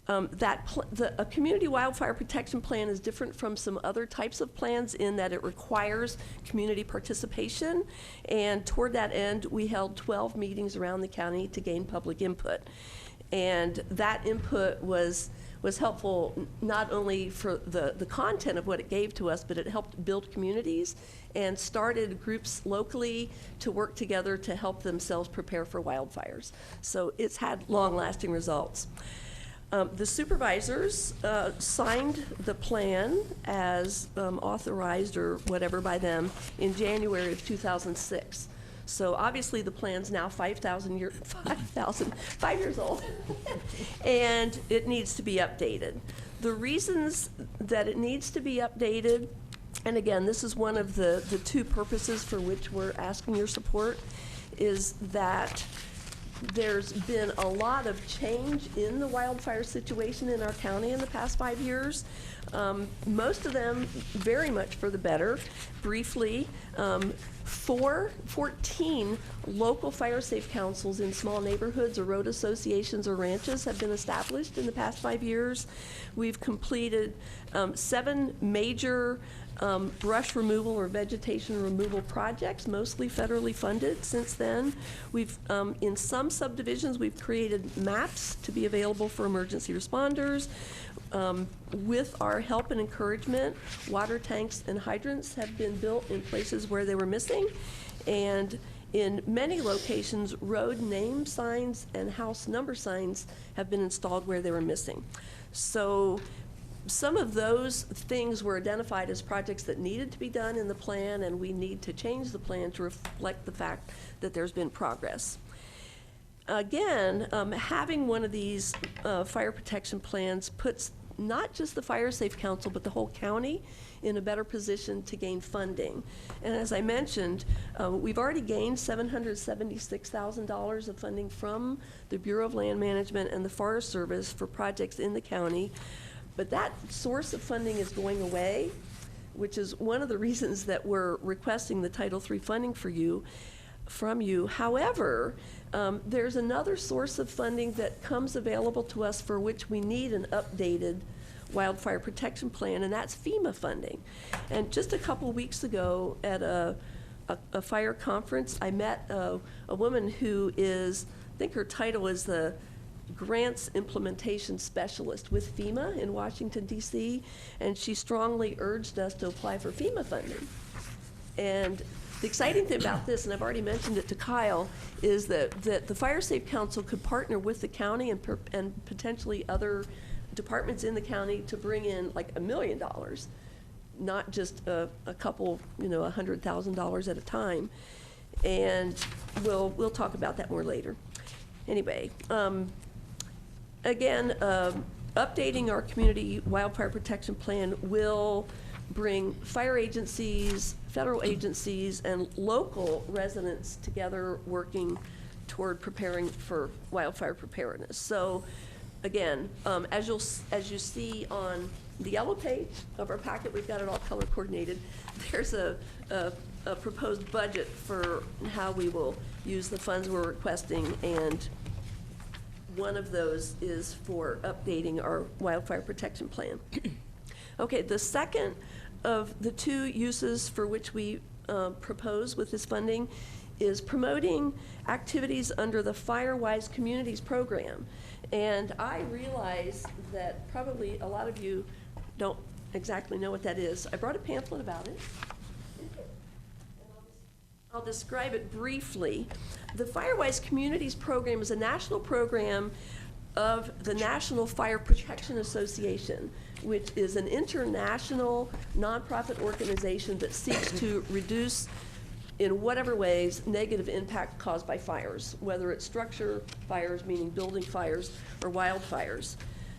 A community wildfire protection plan is different from some other types of plans in that it requires community participation, and toward that end, we held 12 meetings around the county to gain public input. And that input was helpful not only for the content of what it gave to us, but it helped build communities and started groups locally to work together to help themselves prepare for wildfires. So it's had long-lasting results. The supervisors signed the plan as authorized or whatever by them in January of 2006. So obviously the plan's now 5 years old, and it needs to be updated. The reasons that it needs to be updated, and again, this is one of the 2 purposes for which we're asking your support, is that there's been a lot of change in the wildfire situation in our county in the past 5 years. Most of them very much for the better. Briefly, 14 local fire safe councils in small neighborhoods or road associations or ranches have been established in the past 5 years. We've completed 7 major brush removal or vegetation removal projects, mostly federally funded since then. We've, in some subdivisions, we've created maps to be available for emergency responders. With our help and encouragement, water tanks and hydrants have been built in places where they were missing. And in many locations, road name signs and house number signs have been installed where they were missing. So some of those things were identified as projects that needed to be done in the plan, and we need to change the plan to reflect the fact that there's been progress. Again, having one of these fire protection plans puts not just the Fire Safe Council, but the whole county in a better position to gain funding. And as I mentioned, we've already gained $776,000 of funding from the Bureau of Land Management and the Forest Service for projects in the county. But that source of funding is going away, which is one of the reasons that we're requesting the Title III funding from you. However, there's another source of funding that comes available to us for which we need an updated wildfire protection plan, and that's FEMA funding. And just a couple weeks ago at a a fire conference. I met a woman who is, I think her title is the Grants Implementation Specialist with FEMA in Washington, D.C., and she strongly urged us to apply for FEMA funding. And the exciting thing about this, and I've already mentioned it to Kyle, is that the Fire Safe Council could partner with the county and potentially other departments in the county to bring in like $1 million, not just a couple, $100,000 at a time. And we'll talk about that more later. Anyway, again, updating our community wildfire protection plan will bring fire agencies, federal agencies, and local residents together working toward preparing for wildfire preparedness. So again, as you see on the yellow page of our packet, we've got it all color coordinated. There's a proposed budget for how we will use the funds we're requesting, and one of those is for updating our wildfire protection plan. Okay, the second of the two uses for which we propose with this funding is promoting activities under the FireWise Communities program. And I realize that probably a lot of you don't exactly know what that is. I brought a pamphlet about it. I'll describe it briefly. The FireWise Communities program is a national program of the National Fire Protection Association, which is an international nonprofit organization that seeks to reduce, in whatever ways, negative impact caused by fires, whether it's structure fires, meaning building fires, or wildfires.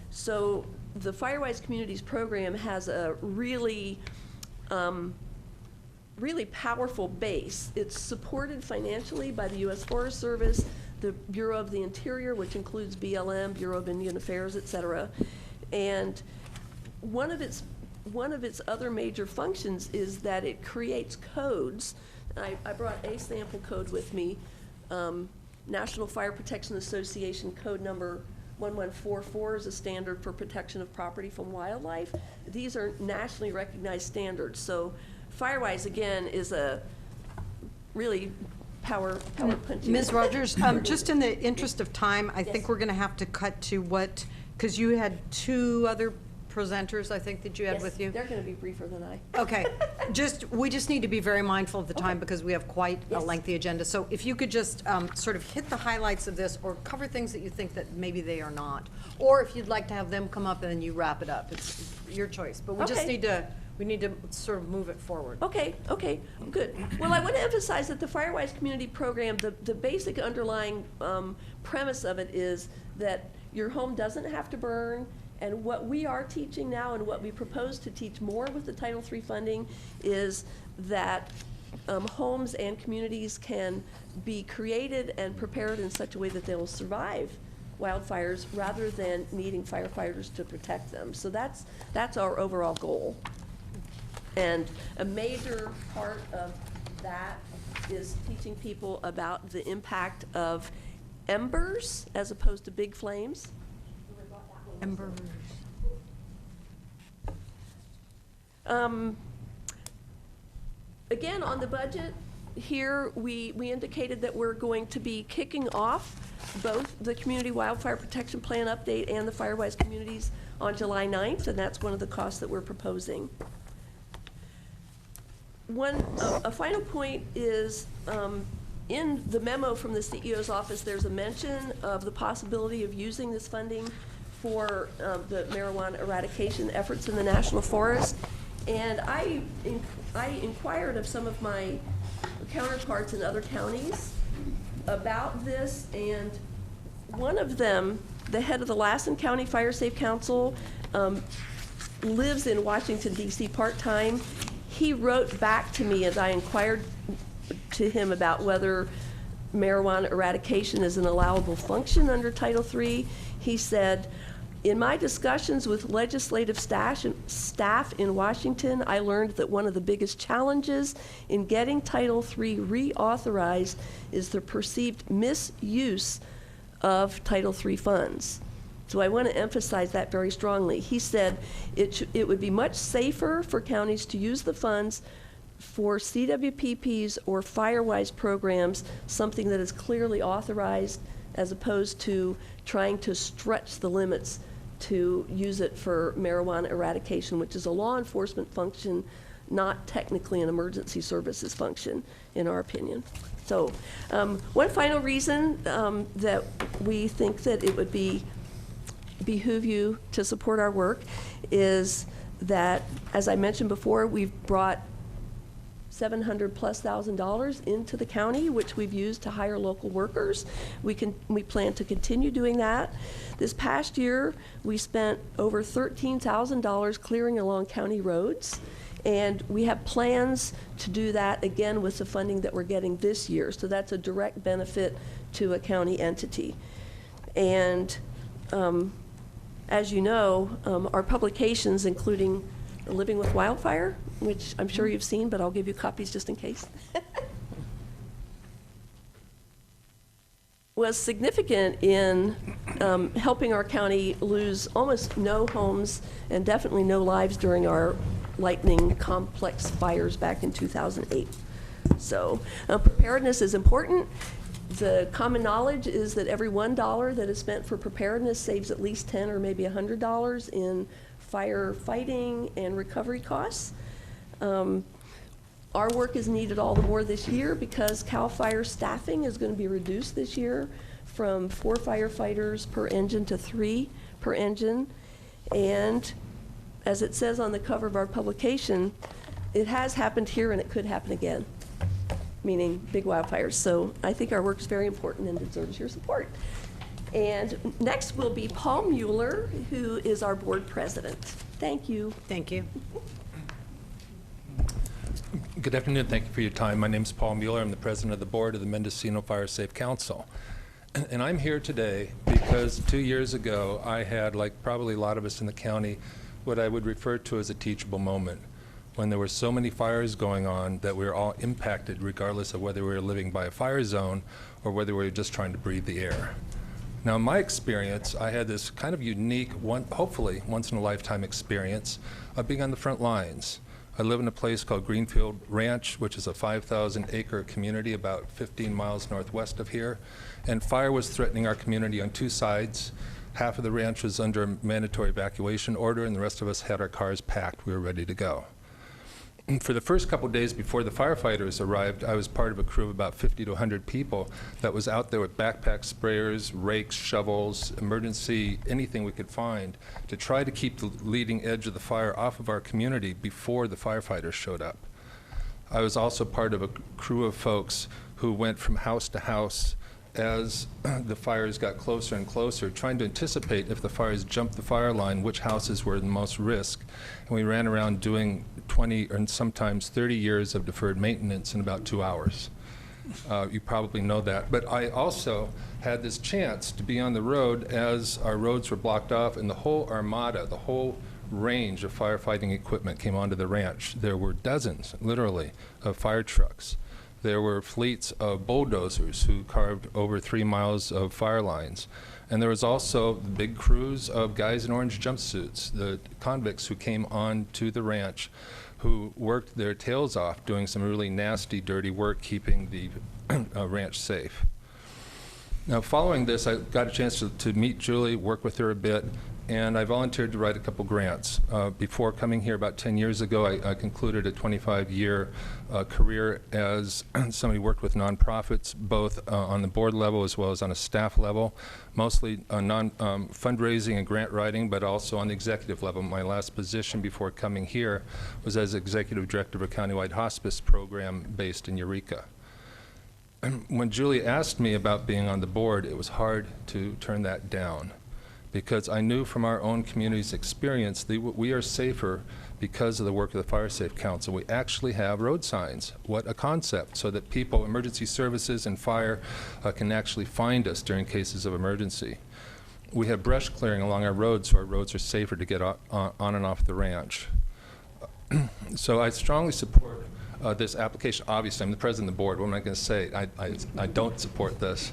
So the FireWise Communities program has a really powerful base. It's supported financially by the U.S. Forest Service, the Bureau of the Interior, which includes BLM, Bureau of Indian Affairs, et cetera. And one of its other major functions is that it creates codes. I brought a sample code with me, National Fire Protection Association code number 1144 is a standard for protection of property from wildlife. These are nationally recognized standards. So FireWise, again, is a really power punching. Ms. Rogers, just in the interest of time, I think we're going to have to cut to what, because you had two other presenters, I think, that you had with you. They're going to be briefer than I. Okay, we just need to be very mindful of the time because we have quite a lengthy agenda. So if you could just sort of hit the highlights of this or cover things that you think that maybe they are not. Or if you'd like to have them come up and then you wrap it up. It's your choice. But we just need to, sort of move it forward. Okay, good. Well, I want to emphasize that the FireWise Community Program, the basic underlying premise of it is that your home doesn't have to burn. And what we are teaching now and what we propose to teach more with the Title III funding is that homes and communities can be created and prepared in such a way that they will survive wildfires rather than needing firefighters to protect them. So that's our overall goal. And a major part of that is teaching people about the impact of embers as opposed to big flames. Embers. Again, on the budget, here we indicated that we're going to be kicking off both the Community Wildfire Protection Plan update and the FireWise Communities on July 9th, and that's one of the costs that we're proposing. A final point is, in the memo from the CEO's office, there's a mention of the possibility of using this funding for the marijuana eradication efforts in the National Forest. And I inquired of some of my counterparts in other counties about this, and one of them, the head of the Lassen County Fire Safe Council, lives in Washington, D.C. part-time. He wrote back to me as I inquired to him about whether marijuana eradication is an allowable function under Title III. He said, in my discussions with legislative staff in Washington, I learned that one of the biggest challenges in getting Title III reauthorized is the perceived misuse of Title III funds. So I want to emphasize that very strongly. He said it would be much safer for counties to use the funds for CWPPs or Firewise programs, something that is clearly authorized as opposed to trying to stretch the limits to use it for marijuana eradication, which is a law enforcement function, not technically an emergency services function, in our opinion. So one final reason that we think that it would behoove you to support our work is that, as I mentioned before, we've brought $700,000+ into the county, which we've used to hire local workers. We plan to continue doing that. This past year, we spent over $13,000 clearing along county roads, and we have plans to do that again with the funding that we're getting this year. So that's a direct benefit to a county entity. And as you know, our publications, including Living with Wildfire, which I'm sure you've seen, but I'll give you copies just in case, was significant in helping our county lose almost no homes and definitely no lives during our lightning complex fires back in 2008. So preparedness is important. The common knowledge is that every $1 that is spent for preparedness saves at least $10 or maybe $100 in firefighting and recovery costs. Our work is needed all the more this year because CAL FIRE staffing is going to be reduced this year from 4 firefighters per engine to 3 per engine. And as it says on the cover of our publication, it has happened here and it could happen again, meaning big wildfires. So I think our work is very important and deserves your support. And next will be Paul Mueller, who is our board president. Thank you. Thank you. Good afternoon. Thank you for your time. My name is Paul Mueller. I'm the president of the board of the Mendocino Fire Safe Council. And I'm here today because 2 years ago I had, like probably a lot of us in the county, what I would refer to as a teachable moment, when there were so many fires going on that we were all impacted regardless of whether we were living by a fire zone or whether we were just trying to breathe the air. Now, in my experience, I had this kind of unique, hopefully once-in-a-lifetime experience of being on the front lines. I live in a place called Greenfield Ranch, which is a 5,000-acre community about 15 miles northwest of here, and fire was threatening our community on 2 sides. Half of the ranch was under a mandatory evacuation order, and the rest of us had our cars packed. We were ready to go. For the first couple of days before the firefighters arrived, I was part of a crew of about 50 to 100 people that was out there with backpack sprayers, rakes, shovels, emergency, anything we could find to try to keep the leading edge of the fire off of our community before the firefighters showed up. I was also part of a crew of folks who went from house to house as the fires got closer and closer, trying to anticipate if the fires jumped the fire line, which houses were the most risk. And we ran around doing 20 and sometimes 30 years of deferred maintenance in about 2 hours. You probably know that. But I also had this chance to be on the road as our roads were blocked off and the whole armada, the whole range of firefighting equipment came onto the ranch. There were dozens, literally, of fire trucks. There were fleets of bulldozers who carved over 3 miles of fire lines. And there was also big crews of guys in orange jumpsuits, the convicts who came on to the ranch, who worked their tails off doing some really nasty, dirty work keeping the ranch safe. Now, following this, I got a chance to meet Julie, work with her a bit, and I volunteered to write a couple grants. Before coming here about 10 years ago, I concluded a 25-year career as somebody who worked with nonprofits, both on the board level as well as on a staff level, mostly fundraising and grant writing, but also on the executive level. My last position before coming here was as executive director of a countywide hospice program based in Eureka. When Julie asked me about being on the board, it was hard to turn that down, because I knew from our own community's experience that we are safer because of the work of the Fire Safe Council. We actually have road signs. What a concept, so that people, emergency services and fire can actually find us during cases of emergency. We have brush clearing along our roads, so our roads are safer to get on and off the ranch. So I strongly support this application. Obviously, I'm the president of the board. What am I going to say? I don't support this.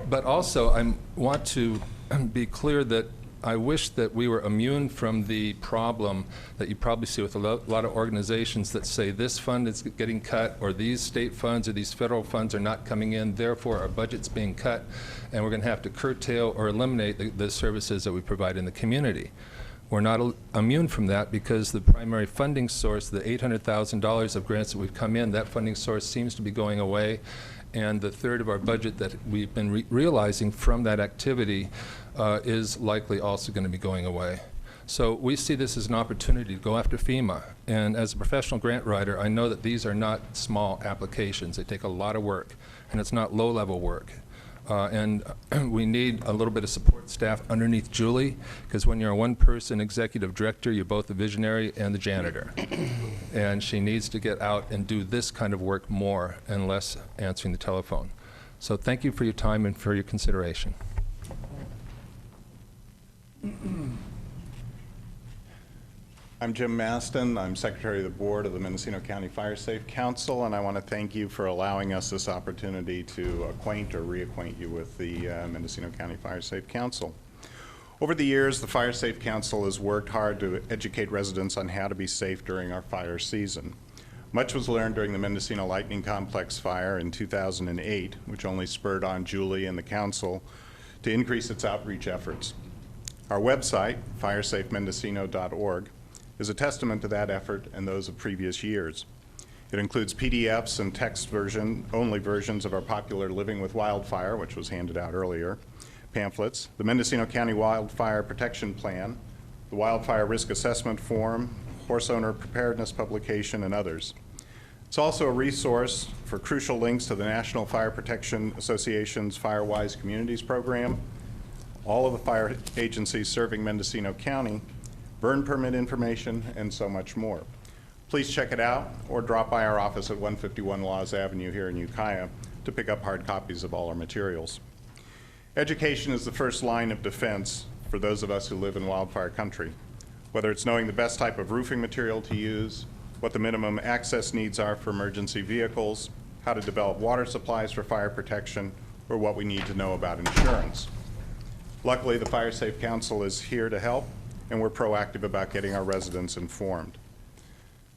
But also, I want to be clear that I wish that we were immune from the problem that you probably see with a lot of organizations that say this fund is getting cut, or these state funds or these federal funds are not coming in, therefore our budget's being cut, and we're going to have to curtail or eliminate the services that we provide in the community. We're not immune from that because the primary funding source, the $800,000 of grants that we've come in, that funding source seems to be going away, and the third of our budget that we've been realizing from that activity is likely also going to be going away. So we see this as an opportunity to go after FEMA. And as a professional grant writer, I know that these are not small applications. They take a lot of work, and it's not low-level work. And we need a little bit of support staff underneath Julie, because when you're a one-person executive director, you're both the visionary and the janitor. And she needs to get out and do this kind of work more and less answering the telephone. So thank you for your time and for your consideration. I'm Jim Maston. I'm Secretary of the Board of the Mendocino County Fire Safe Council, and I want to thank you for allowing us this opportunity to acquaint or reacquaint you with the Mendocino County Fire Safe Council. Over the years, the Fire Safe Council has worked hard to educate residents on how to be safe during our fire season. Much was learned during the Mendocino Lightning Complex fire in 2008, which only spurred on Julie and the Council to increase its outreach efforts. Our website, firesafemendocino.org, is a testament to that effort and those of previous years. It includes PDFs and text only versions of our popular Living with Wildfire, which was handed out earlier, pamphlets, the Mendocino County Wildfire Protection Plan, the Wildfire Risk Assessment Form, Horse Owner Preparedness Publication, and others. It's also a resource for crucial links to the National Fire Protection Association's FireWise Communities program, all of the fire agencies serving Mendocino County, burn permit information, and so much more. Please check it out or drop by our office at 151 Laws Avenue here in Ukiah to pick up hard copies of all our materials. Education is the first line of defense for those of us who live in wildfire country, whether it's knowing the best type of roofing material to use, what the minimum access needs are for emergency vehicles, how to develop water supplies for fire protection, or what we need to know about insurance. Luckily, the Fire Safe Council is here to help, and we're proactive about getting our residents informed.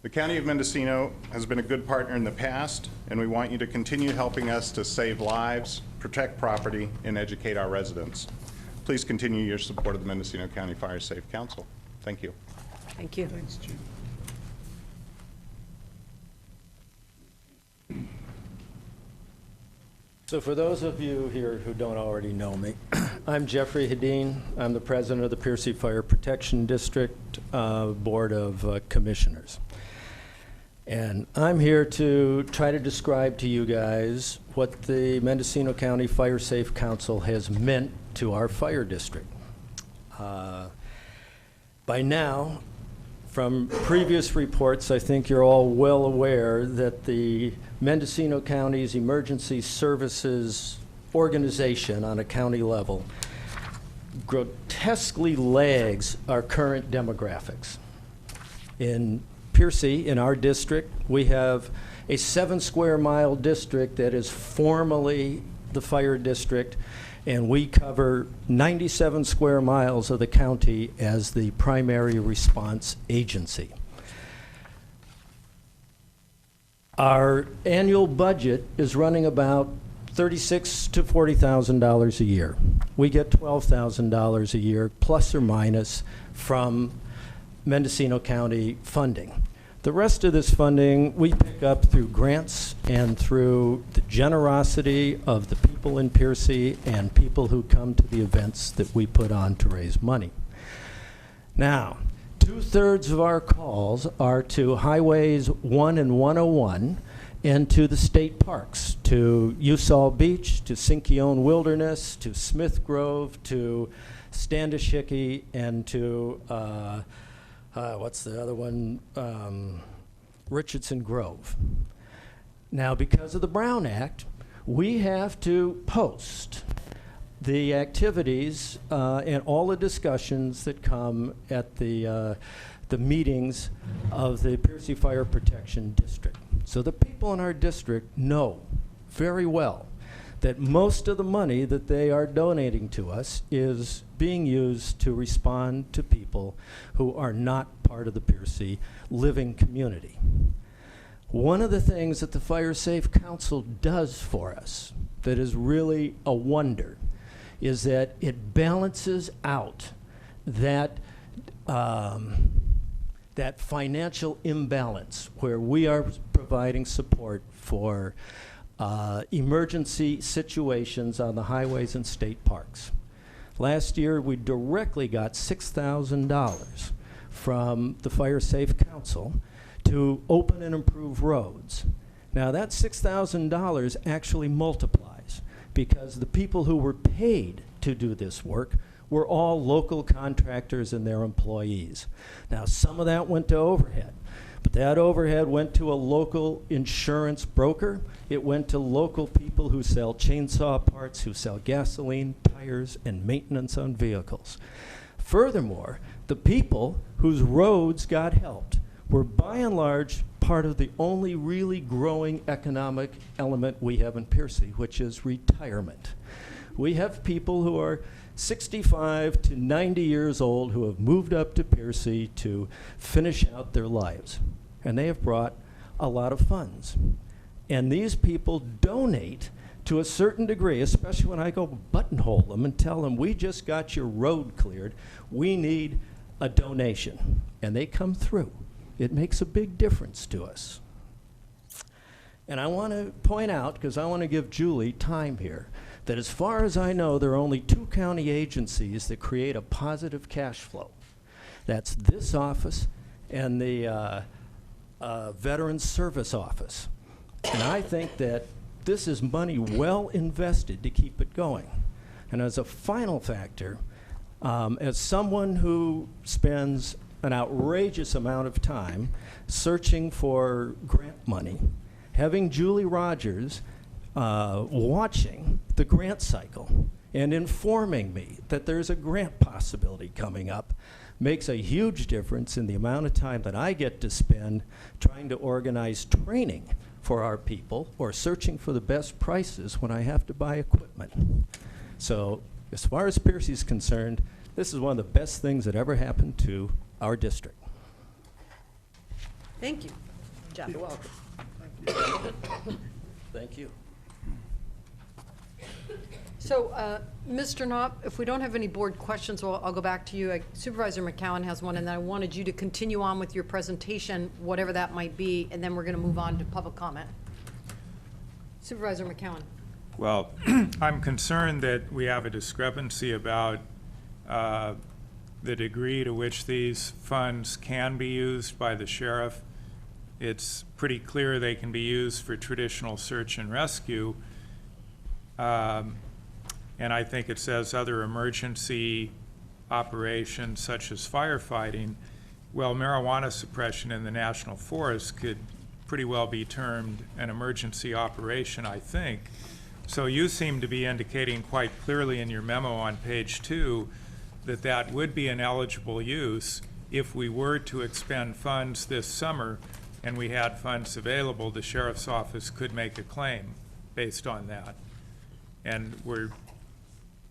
The County of Mendocino has been a good partner in the past, and we want you to continue helping us to save lives, protect property, and educate our residents. Please continue your support of the Mendocino County Fire Safe Council. Thank you. Thank you. Thanks, Jim. So for those of you here who don't already know me, I'm Jeffrey Hedin. I'm the president of the Piercy Fire Protection District Board of Commissioners. And I'm here to try to describe to you guys what the Mendocino County Fire Safe Council has meant to our fire district. By now, from previous reports, I think you're all well aware that the Mendocino County's Emergency Services Organization on a county level grotesquely lags our current demographics. In Piercy, in our district, we have a 7-square-mile district that is formally the fire district, and we cover 97 square miles of the county as the primary response agency. Our annual budget is running about $36,000 to $40,000 a year. We get $12,000 a year, plus or minus, from Mendocino County funding. The rest of this funding we pick up through grants and through the generosity of the people in Piercy and people who come to the events that we put on to raise money. Now, 2/3 of our calls are to Highways 1 and 101 and to the state parks, to Usal Beach, to Sinkyone Wilderness, to Smith Grove, to Standish Hickey, and to what's the other one? Richardson Grove. Now, because of the Brown Act, we have to post the activities and all the discussions that come at the meetings of the Piercy Fire Protection District. So the people in our district know very well that most of the money that they are donating to us is being used to respond to people who are not part of the Piercy living community. One of the things that the Fire Safe Council does for us that is really a wonder is that it balances out that that financial imbalance where we are providing support for emergency situations on the highways and state parks. Last year, we directly got $6,000 from the Fire Safe Council to open and improve roads. Now, that $6,000 actually multiplies because the people who were paid to do this work were all local contractors and their employees. Now, some of that went to overhead, but that overhead went to a local insurance broker. It went to local people who sell chainsaw parts, who sell gasoline, tires, and maintenance on vehicles. Furthermore, the people whose roads got helped were by and large part of the only really growing economic element we have in Piercy, which is retirement. We have people who are 65 to 90 years old who have moved up to Piercy to finish out their lives. And they have brought a lot of funds. And these people donate to a certain degree, especially when I go buttonhole them and tell them, we just got your road cleared, we need a donation. And they come through. It makes a big difference to us. And I want to point out, because I want to give Julie time here, that as far as I know, there are only 2 county agencies that create a positive cash flow. That's this office and the Veterans Service Office. And I think that this is money well invested to keep it going. And as a final factor, as someone who spends an outrageous amount of time searching for grant money, having Julie Rogers watching the grant cycle and informing me that there's a grant possibility coming up makes a huge difference in the amount of time that I get to spend trying to organize training for our people or searching for the best prices when I have to buy equipment. So as far as Piercy is concerned, this is one of the best things that ever happened to our district. Thank you, Jeff. You're welcome. Thank you. So, Mr. Knopp, if we don't have any board questions, I'll go back to you. Supervisor McCowan has one, and then I wanted you to continue on with your presentation, whatever that might be, and then we're going to move on to public comment. Supervisor McCowan. Well, I'm concerned that we have a discrepancy about the degree to which these funds can be used by the sheriff. It's pretty clear they can be used for traditional search and rescue. And I think it says other emergency operations such as firefighting. Well, marijuana suppression in the national forest could pretty well be termed an emergency operation, I think. So you seem to be indicating quite clearly in your memo on page 2 that that would be an eligible use if we were to expend funds this summer and we had funds available. The sheriff's office could make a claim based on that. And we're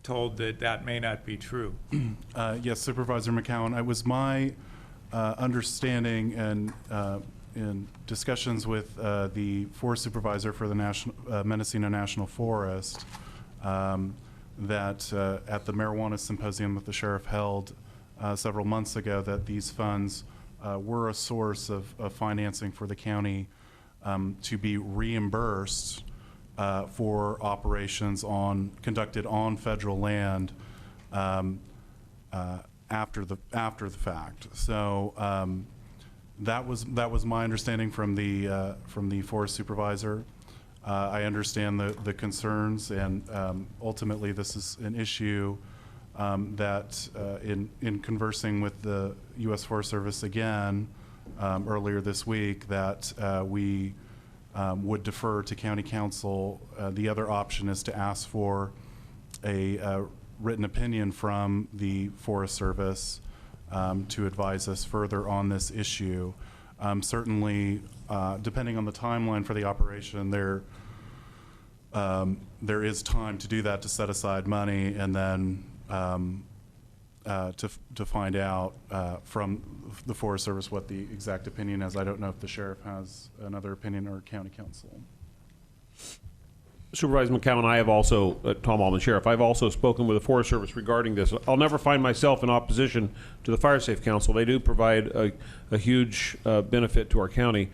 told that that may not be true. Yes, Supervisor McCowan, it was my understanding and in discussions with the forest supervisor for the Mendocino National Forest that at the marijuana symposium that the sheriff held several months ago, that these funds were a source of financing for the county to be reimbursed for operations conducted on federal land after the fact. So that was my understanding from the forest supervisor. I understand the concerns, and ultimately this is an issue that in conversing with the U.S. Forest Service again earlier this week, that we would defer to county council. The other option is to ask for a written opinion from the Forest Service to advise us further on this issue. Certainly, depending on the timeline for the operation, there there is time to do that, to set aside money, and then to find out from the Forest Service what the exact opinion is. I don't know if the sheriff has another opinion or county council. Supervisor McCowan and I have also, Tom Allman, Sheriff, I've also spoken with the Forest Service regarding this. I'll never find myself in opposition to the Fire Safe Council. They do provide a huge benefit to our county.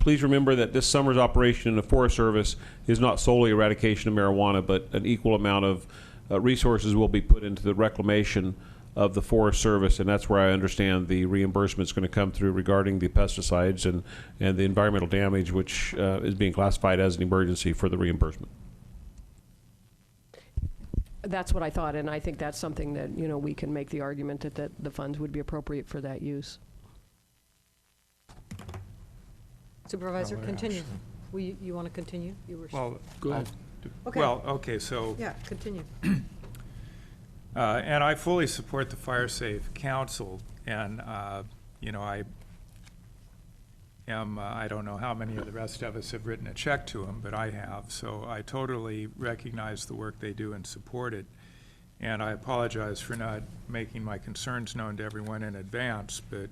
Please remember that this summer's operation in the Forest Service is not solely eradication of marijuana, but an equal amount of resources will be put into the reclamation of the Forest Service, and that's where I understand the reimbursement is going to come through regarding the pesticides and the environmental damage, which is being classified as an emergency for the reimbursement. That's what I thought, and I think that's something that, you know, we can make the argument that the funds would be appropriate for that use. Supervisor, continue. You want to continue? You were. Well, go ahead. Okay. Well, okay, so. Yeah, continue. And I fully support the Fire Safe Council, and, you know, I don't know how many of the rest of us have written a check to them, but I have, so I totally recognize the work they do and support it. And I apologize for not making my concerns known to everyone in advance, but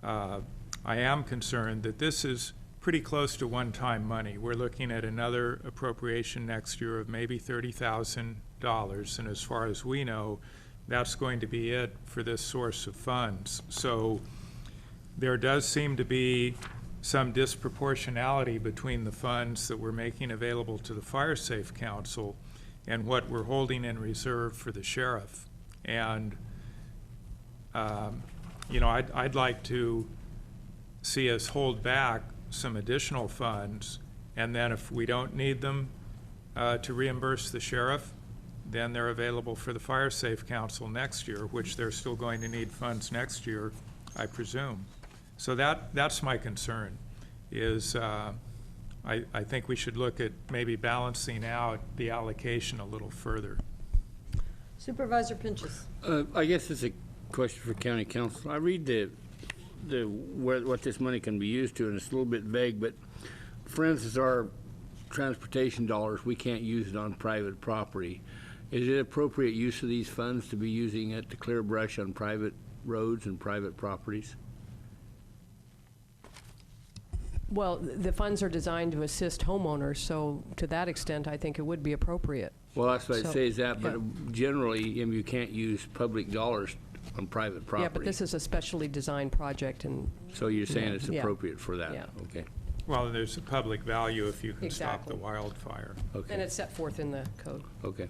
I am concerned that this is pretty close to one-time money. We're looking at another appropriation next year of maybe $30,000, and as far as we know, that's going to be it for this source of funds. So there does seem to be some disproportionality between the funds that we're making available to the Fire Safe Council and what we're holding in reserve for the sheriff. And, you know, I'd like to see us hold back some additional funds, and then if we don't need them to reimburse the sheriff, then they're available for the Fire Safe Council next year, which they're still going to need funds next year, I presume. So that's my concern, is I think we should look at maybe balancing out the allocation a little further. Supervisor Pinchas. I guess it's a question for county council. I read what this money can be used to, and it's a little bit vague, but for instance, our transportation dollars, we can't use it on private property. Is it appropriate use of these funds to be using it to clear brush on private roads and private properties? Well, the funds are designed to assist homeowners, so to that extent, I think it would be appropriate. Well, that's what I'd So, say is that, but yeah. generally, you can't use public dollars on private property. Yeah, but this is a specially designed project, and. So you're saying it's Yeah. appropriate for that? Yeah. Okay. Well, there's a public value if you can stop Exactly. the wildfire. Okay. And it's set forth in the code. Okay.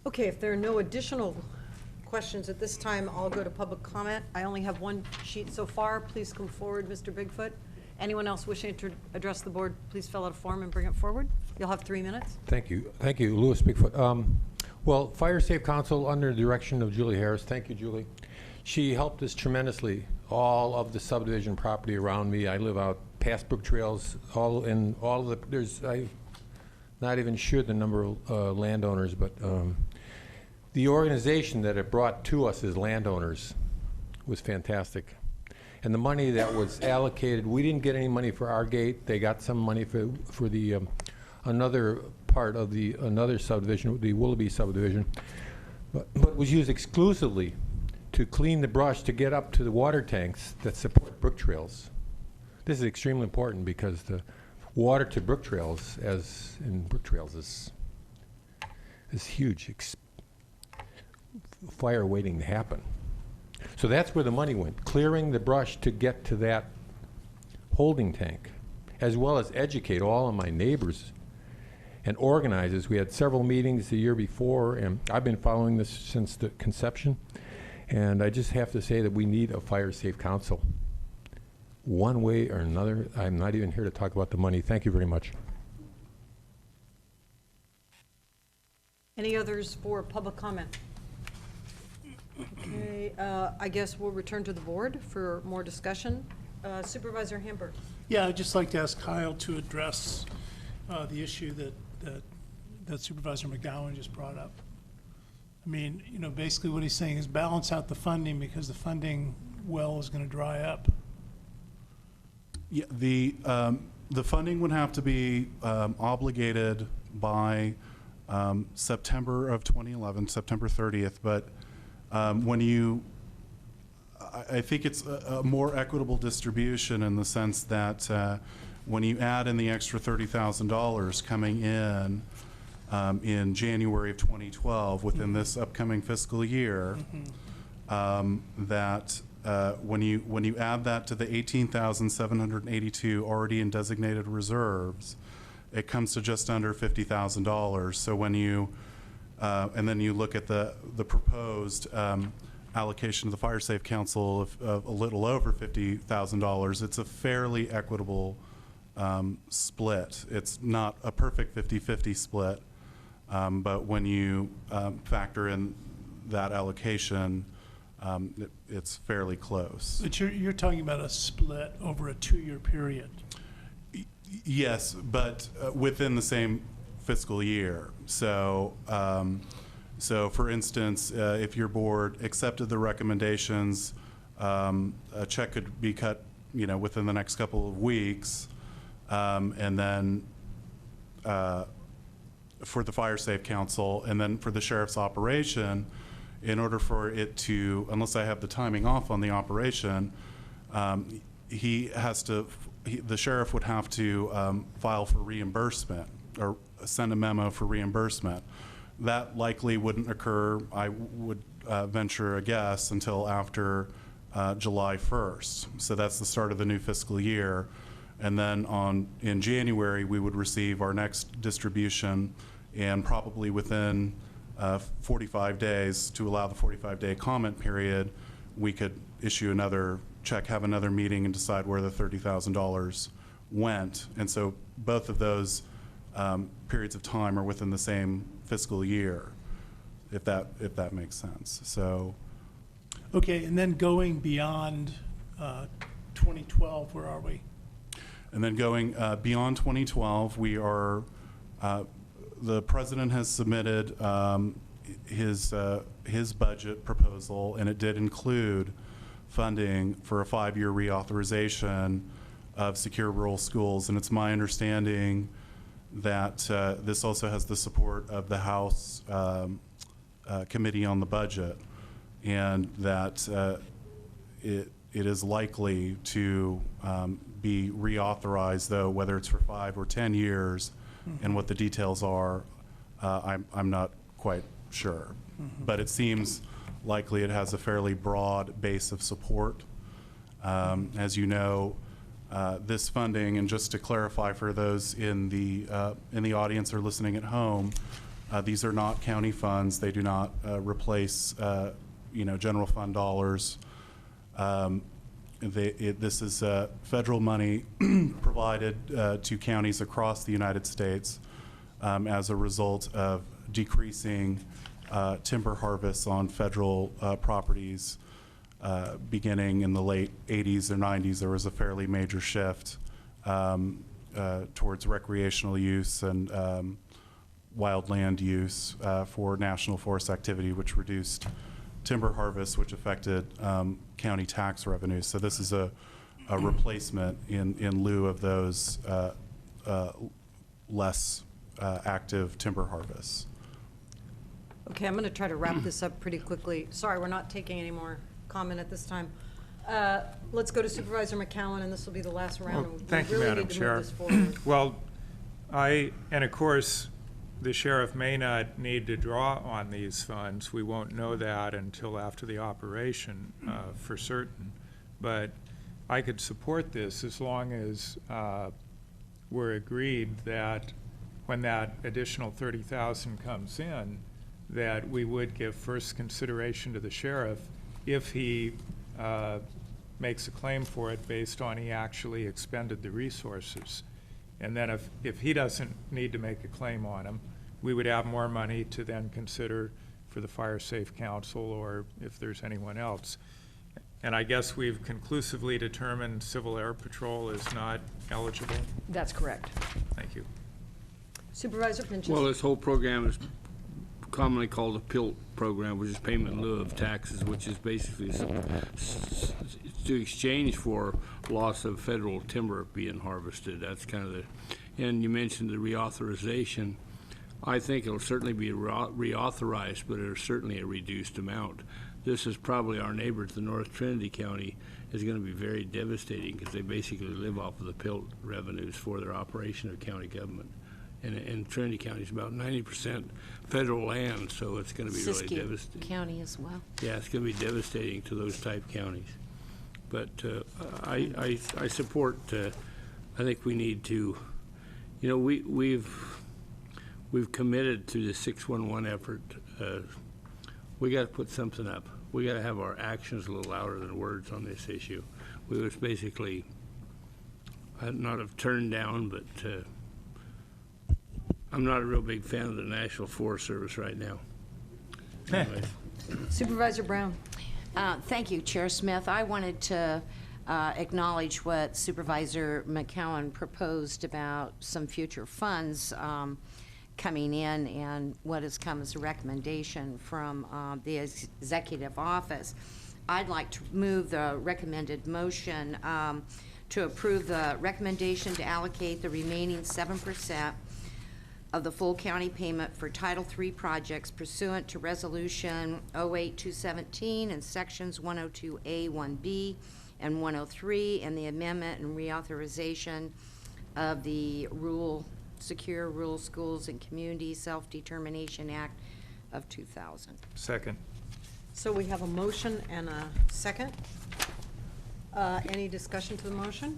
Okay, if there are no additional questions at this time, I'll go to public comment. I only have one sheet so far. Please come forward, Mr. Bigfoot. Anyone else wishing to address the board, please fill out a form and bring it forward. You'll have 3 minutes. Thank you. Thank you, Louis Bigfoot. Well, Fire Safe Council, under the direction of Julie Harris, thank you, Julie. She helped us tremendously. All of the subdivision property around me, I live out past Brook Trails, all of the, I'm not even sure the number of landowners, but the organization that it brought to us as landowners was fantastic. And the money that was allocated, we didn't get any money for our gate. They got some money for the another part of another subdivision, the Willoughby subdivision, but was used exclusively to clean the brush to get up to the water tanks that support brook trails. This is extremely important because the water to brook trails, as in brook trails, is huge. Fire waiting to happen. So that's where the money went, clearing the brush to get to that holding tank, as well as educate all of my neighbors and organizers. We had several meetings the year before, and I've been following this since the conception, and I just have to say that we need a Fire Safe Council. One way or another, I'm not even here to talk about the money. Thank you very much. Any others for public comment? Okay, I guess we'll return to the board for more discussion. Supervisor Hamburg. Yeah, I'd just like to ask Kyle to address the issue that Supervisor McGowan just brought up. I mean, you know, basically what he's saying is balance out the funding because the funding well is going to dry up. Yeah, the The funding would have to be obligated by September of 2011, September 30th. But when you, I think it's a more equitable distribution in the sense that when you add in the extra $30,000 coming in January of 2012 within this upcoming fiscal year, that when you add that to the 18,782 already in designated reserves, it comes to just under $50,000. So when you and then you look at the proposed allocation to the Fire Safe Council of a little over $50,000, it's a fairly equitable split. It's not a perfect 50-50 split, but when you factor in that allocation, it's fairly close. But you're talking about a split over a 2-year period. Yes, but within the same fiscal year. So, so for instance, if your board accepted the recommendations, a check could be cut, within the next couple of weeks, and then for the Fire Safe Council, and then for the sheriff's operation, in order for it to, unless I have the timing off on the operation, the sheriff would have to file for reimbursement or send a memo for reimbursement. That likely wouldn't occur, I would venture a guess, until after July 1st. So that's the start of the new fiscal year. And then in January, we would receive our next distribution, and probably within 45 days, to allow the 45-day comment period, we could issue another check, have another meeting, and decide where the $30,000 went. And so both of those periods of time are within the same fiscal year, if that makes sense. So, okay, and then going beyond 2012, where are we? And then going beyond 2012, we are, the president has submitted his budget proposal, and it did include funding for a 5-year reauthorization of secure rural schools. And it's my understanding that this also has the support of the House Committee on the Budget, and that it is likely to be reauthorized, though whether it's for 5 or 10 years and what the details are, I'm not quite sure. But it seems likely it has a fairly broad base of support. As you know, this funding, and just to clarify for those in the audience or listening at home, these are not county funds. They do not replace general fund dollars. This is federal money provided to counties across the United States as a result of decreasing timber harvests on federal properties. Beginning in the late 80s or 90s, there was a fairly major shift towards recreational use and wildland use for national forest activity, which reduced timber harvest, which affected county tax revenues. So this is a replacement in lieu of those less active timber harvests. Okay, I'm going to try to wrap this up pretty quickly. Sorry, we're not taking any more comment at this time. Let's go to Supervisor McCowan, and this will be the last round. Well, thank you, really Madam need to Chair. move this forward. Well, and of course, the sheriff may not need to draw on these funds. We won't know that until after the operation for certain. But I could support this as long as we're agreed that when that additional $30,000 comes in, that we would give first consideration to the sheriff if he makes a claim for it based on he actually expended the resources. And then if he doesn't need to make a claim on them, we would have more money to then consider for the Fire Safe Council, or if there's anyone else. And I guess we've conclusively determined Civil Air Patrol is not eligible? That's correct. Thank you. Supervisor Pinches. Well, this whole program is commonly called a PILT program, which is payment in lieu of taxes, which is basically to exchange for loss of federal timber being harvested. That's kind of the, and you mentioned the reauthorization. I think it'll certainly be reauthorized, but it's certainly a reduced amount. This is probably our neighbors, the North Trinity County, is going to be very devastating because they basically live off of the PILT revenues for their operation of county government. And Trinity County is about 90% federal land, so it's going to be really Siskiyou devastating. County as well. Yeah, it's going to be devastating to those type counties. But I support, I think we need to, you know, we've committed to the 611 effort. We got to put something up. We got to have our actions a little louder than words on this issue. We was basically, not have turned down, but I'm not a real big fan of the National Forest Service right now. Anyways. Supervisor Brown. Thank you, Chair Smith. I wanted to acknowledge what Supervisor McCowan proposed about some future funds coming in and what has come as a recommendation from the Executive Office. I'd like to move the recommended motion to approve the recommendation to allocate the remaining 7% of the full county payment for Title III projects pursuant to Resolution 08217 and Sections 102A, 1B, and 103, and the amendment and reauthorization of the Secure Rural Schools and Community Self-Determination Act of 2000. Second. So we have a motion and a second. Any discussion to the motion?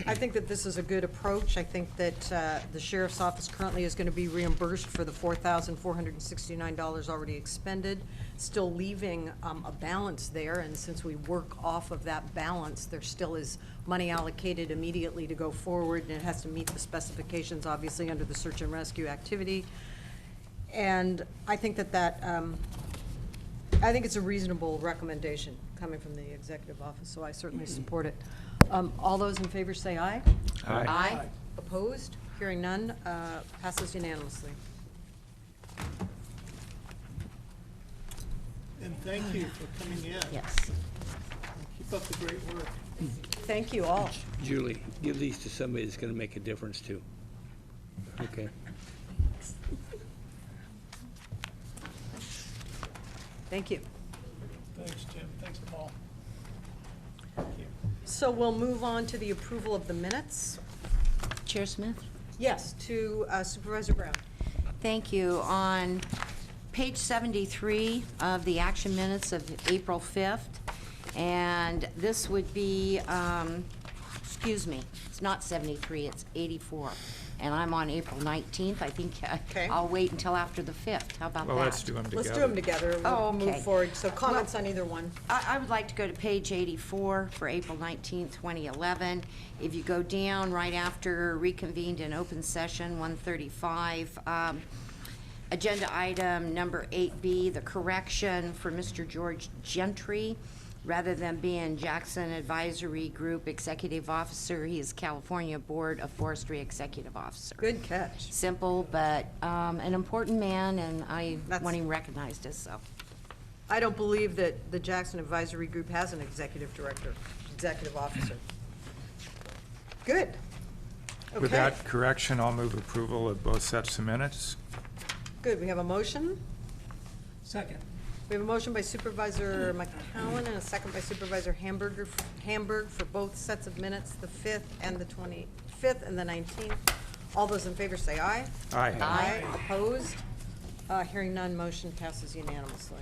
I think that this is a good approach. I think that the Sheriff's Office currently is going to be reimbursed for the $4,469 already expended, still leaving a balance there, and since we work off of that balance, there still is money allocated immediately to go forward, and it has to meet the specifications, obviously, under the search and rescue activity. And I think that I think it's a reasonable recommendation coming from the Executive Office, so I certainly support it. All those in favor say aye. Aye. Aye. Opposed? Hearing none, passes unanimously. And thank you for coming in. Yes. Keep up the great work. Thank you all. Julie, give these to somebody that's going to make a difference too. Okay. Thank you. Thanks, Jim. Thanks, Paul. So we'll move on to the approval of the minutes. Chair Smith? Yes, to Supervisor Brown. Thank you. On page 73 of the action minutes of April 5th, and this would be, excuse me, it's not 73, it's 84. And I'm on April 19th. I think I'll wait until after the 5th. How about that? Well, let's do them together. Let's do them together. We'll Oh, okay. move forward. So comments on either one. I would like to go to page 84 for April 19th, 2011. If you go down right after reconvened in open session 135, agenda item number 8B, the correction for Mr. George Gentry. Rather than being Jackson Advisory Group Executive Officer, he is California Board of Forestry Executive Officer. Good catch. Simple, but an important man, and I want him recognized as so. I don't believe that the Jackson Advisory Group has an executive director, executive officer. Good. With Okay. that correction, I'll move approval of both sets of minutes. Good. We have a motion. Second. We have a motion by Supervisor McCowan and a second by Supervisor Hamburg for both sets of minutes, the 5th and the 25th and the 19th. All those in favor say aye. Aye. Aye. Opposed? Hearing none, motion passes unanimously.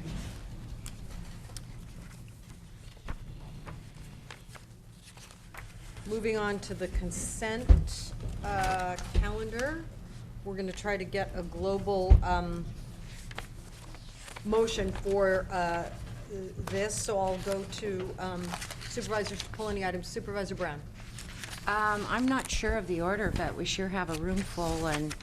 Moving on to the consent calendar, we're going to try to get a global motion for this, so I'll go to supervisors to pull any items. Supervisor Brown. I'm not sure of the order, but we sure have a room full, and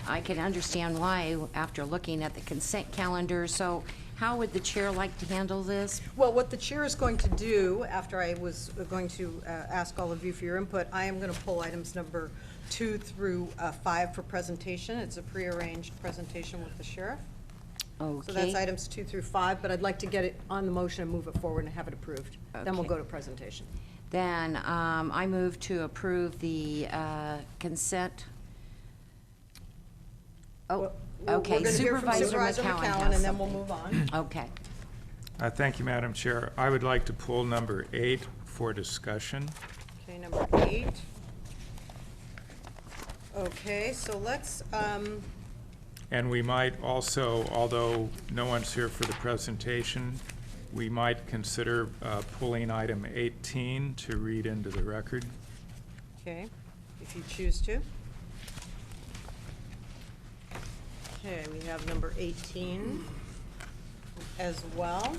I can understand why after looking at the consent calendar. So how would the chair like to handle this? Well, what the chair is going to do, after I was going to ask all of you for your input, I am going to pull items number 2 through 5 for presentation. It's a prearranged presentation with the sheriff. So that's Okay. items 2 through 5, but I'd like to get it on the motion and move it forward and have it approved. Then we'll Okay. go to presentation. Then I move to approve the consent. Oh, okay, We're gonna hear from Supervisor McCowan has and then we'll something. move on. Okay. Thank you, Madam Chair. I would like to pull number 8 for discussion. Okay, number 8. Okay, so let's, And we might also, although no one's here for the presentation, we might consider pulling item 18 to read into the record. okay, if you choose to. Okay, we have number 18 as well.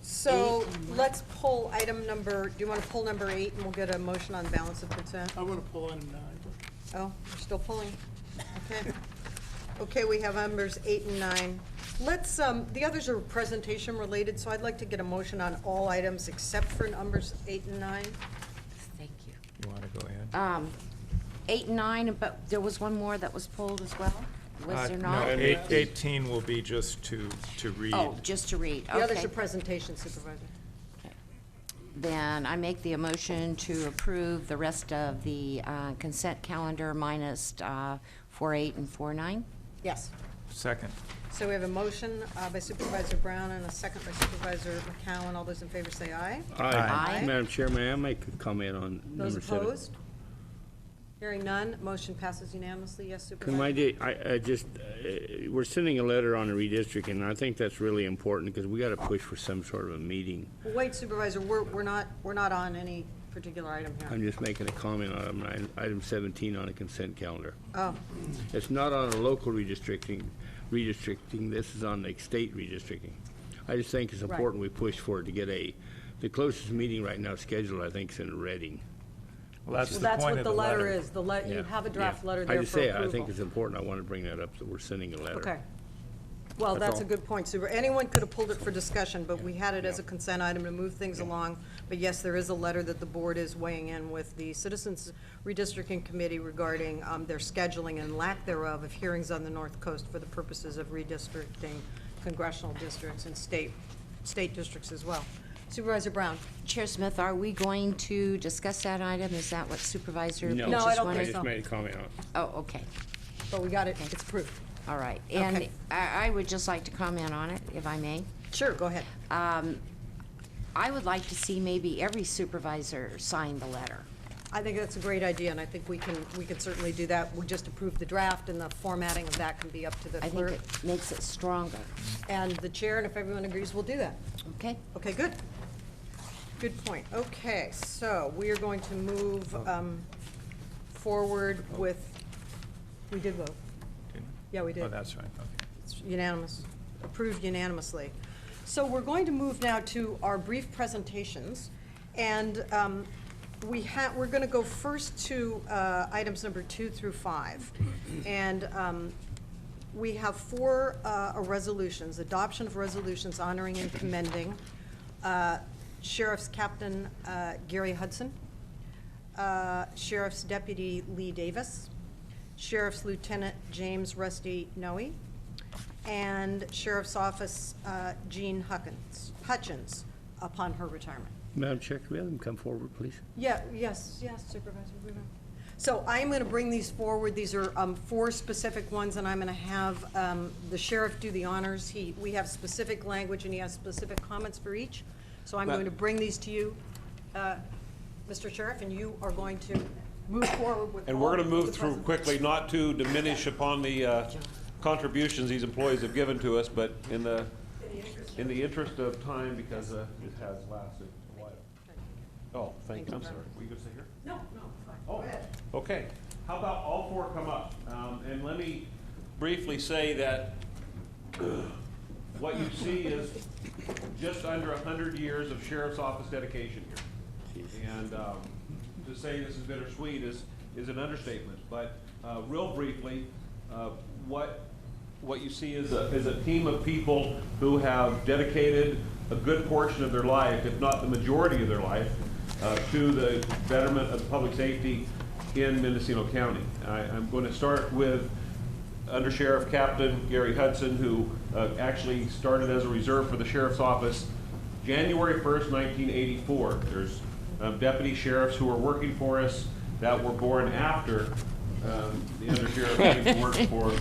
So let's pull item number, do you want to pull number 8 and we'll get a motion on balance of consent? I want to pull item 9. Oh, we're still pulling. Okay. Okay, we have numbers 8 and 9. Let's, the others are presentation related, so I'd like to get a motion on all items except for numbers 8 and 9. Thank you. You want to go ahead? 8 and 9, but there was one more that was pulled as well? Was there not? No, 18 will be just to read. Oh, just to read, The others okay. are presentation, Supervisor. Then I make the motion to approve the rest of the consent calendar minus 4.8 and 4.9. Yes. Second. So we have a motion by Supervisor Brown and a second by Supervisor McCowan. All those in favor say aye. Aye. Madam Chair, may I make a comment on Those number 7? opposed? Hearing none, motion passes unanimously. Yes, Supervisor? I just, we're sending a letter on the redistricting, and I think that's really important, because we got to push for some sort of a meeting. Wait, Supervisor, we're not on any particular item I'm here. just making a comment on item 17 on the consent calendar. Oh, It's not on the local redistricting, this is on the state redistricting. I just think it's Right. important we push for it to get the closest meeting right now scheduled, I think, is in Reading. Well, that's well, the that's point what of the the letter letter. is. You Yeah, have a draft yeah. letter I there just for say, approval. I think it's important, I want to bring that up, that we're sending a letter. Okay. Well, That's that's a all. good point, Super. Anyone could have pulled it for discussion, but we had it as a consent item to move things along. But yes, there is a letter that the board is weighing in with the Citizens Redistricting Committee regarding their scheduling and lack thereof of hearings on the North Coast for the purposes of redistricting congressional districts and state districts as well. Supervisor Brown? Chair Smith, are we going to discuss that item? Is that what Supervisor? No, No, I don't wanted- I think just so. made a comment on it. Oh, okay. But we got it, it's approved. All right. And Okay. I would just like to comment on it, if I may. Sure, go ahead. I would like to see maybe every supervisor sign the letter. I think that's a great idea, and I think we can certainly do that. We'll just approve the draft, and the formatting of that can be up to the I think clerk it makes it stronger. and the chair, and if everyone agrees, we'll do that. Okay? Okay, good. Good point. Okay, so we are going to move forward with, we did vote. Didn't- Yeah, we did. Oh, that's right, okay. It's unanimous, approved unanimously. So we're going to move now to our brief presentations, and we're going to go first to items number 2 through 5. And we have 4 resolutions, adoption of resolutions honoring and commending Sheriff's Captain Gary Hudson, Sheriff's Deputy Lee Davis, Sheriff's Lieutenant James Rusty Noe, and Sheriff's Office Jean Hutchins upon her retirement. Madam Chair, can we have them come forward, please? Yes, Supervisor Bruno. So I'm going to bring these forward. These are 4 specific ones, and I'm going to have the sheriff do the honors. We have specific language, and he has specific comments for each. So I'm going to bring these to you, Mr. Sheriff, and you are going to move forward with. And we're going to all move the through presentations. quickly, not to diminish upon the contributions these employees have given to us, but in the interest of time, because it has lasted a while. Oh, thank you, I'm sorry. Were you going to say here? No, fine. Oh, Go ahead. okay. How about all 4 come up? And let me briefly say that what you see is just under 100 years of sheriff's office dedication here. And to say this is bittersweet is an understatement. But real briefly, what you see is a team of people who have dedicated a good portion of their life, if not the majority of their life, to the betterment of public safety in Mendocino County. I'm going to start with Under Sheriff Captain Gary Hudson, who actually started as a reserve for the Sheriff's Office January 1st, 1984. There's deputy sheriffs who are working for us that were born after the undersheriff came to work for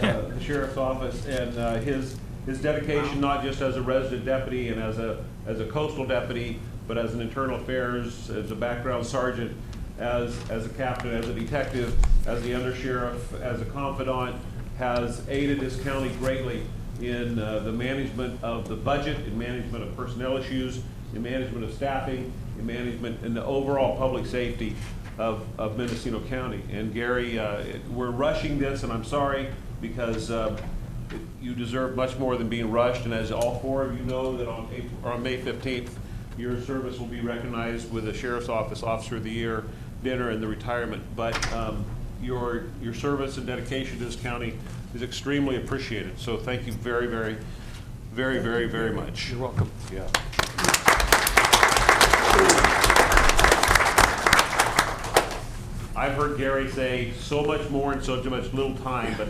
the Sheriff's Office, and his dedication, not just as a resident deputy and as a coastal deputy, but as an internal affairs, as a background sergeant, as a captain, as a detective, as the undersheriff, as a confidant, has aided this county greatly in the management of the budget, in management of personnel issues, in management of staffing, in management and the overall public safety of Mendocino County. And Gary, we're rushing this, and I'm sorry, because you deserve much more than being rushed. And as all four of you know, that on May 15th, your service will be recognized with the Sheriff's Office Officer of the Year dinner and the retirement. But your service and dedication to this county is extremely appreciated. So thank you very, very, very, very, very much. You're welcome. Yeah. I've heard Gary say so much more in so much little time, but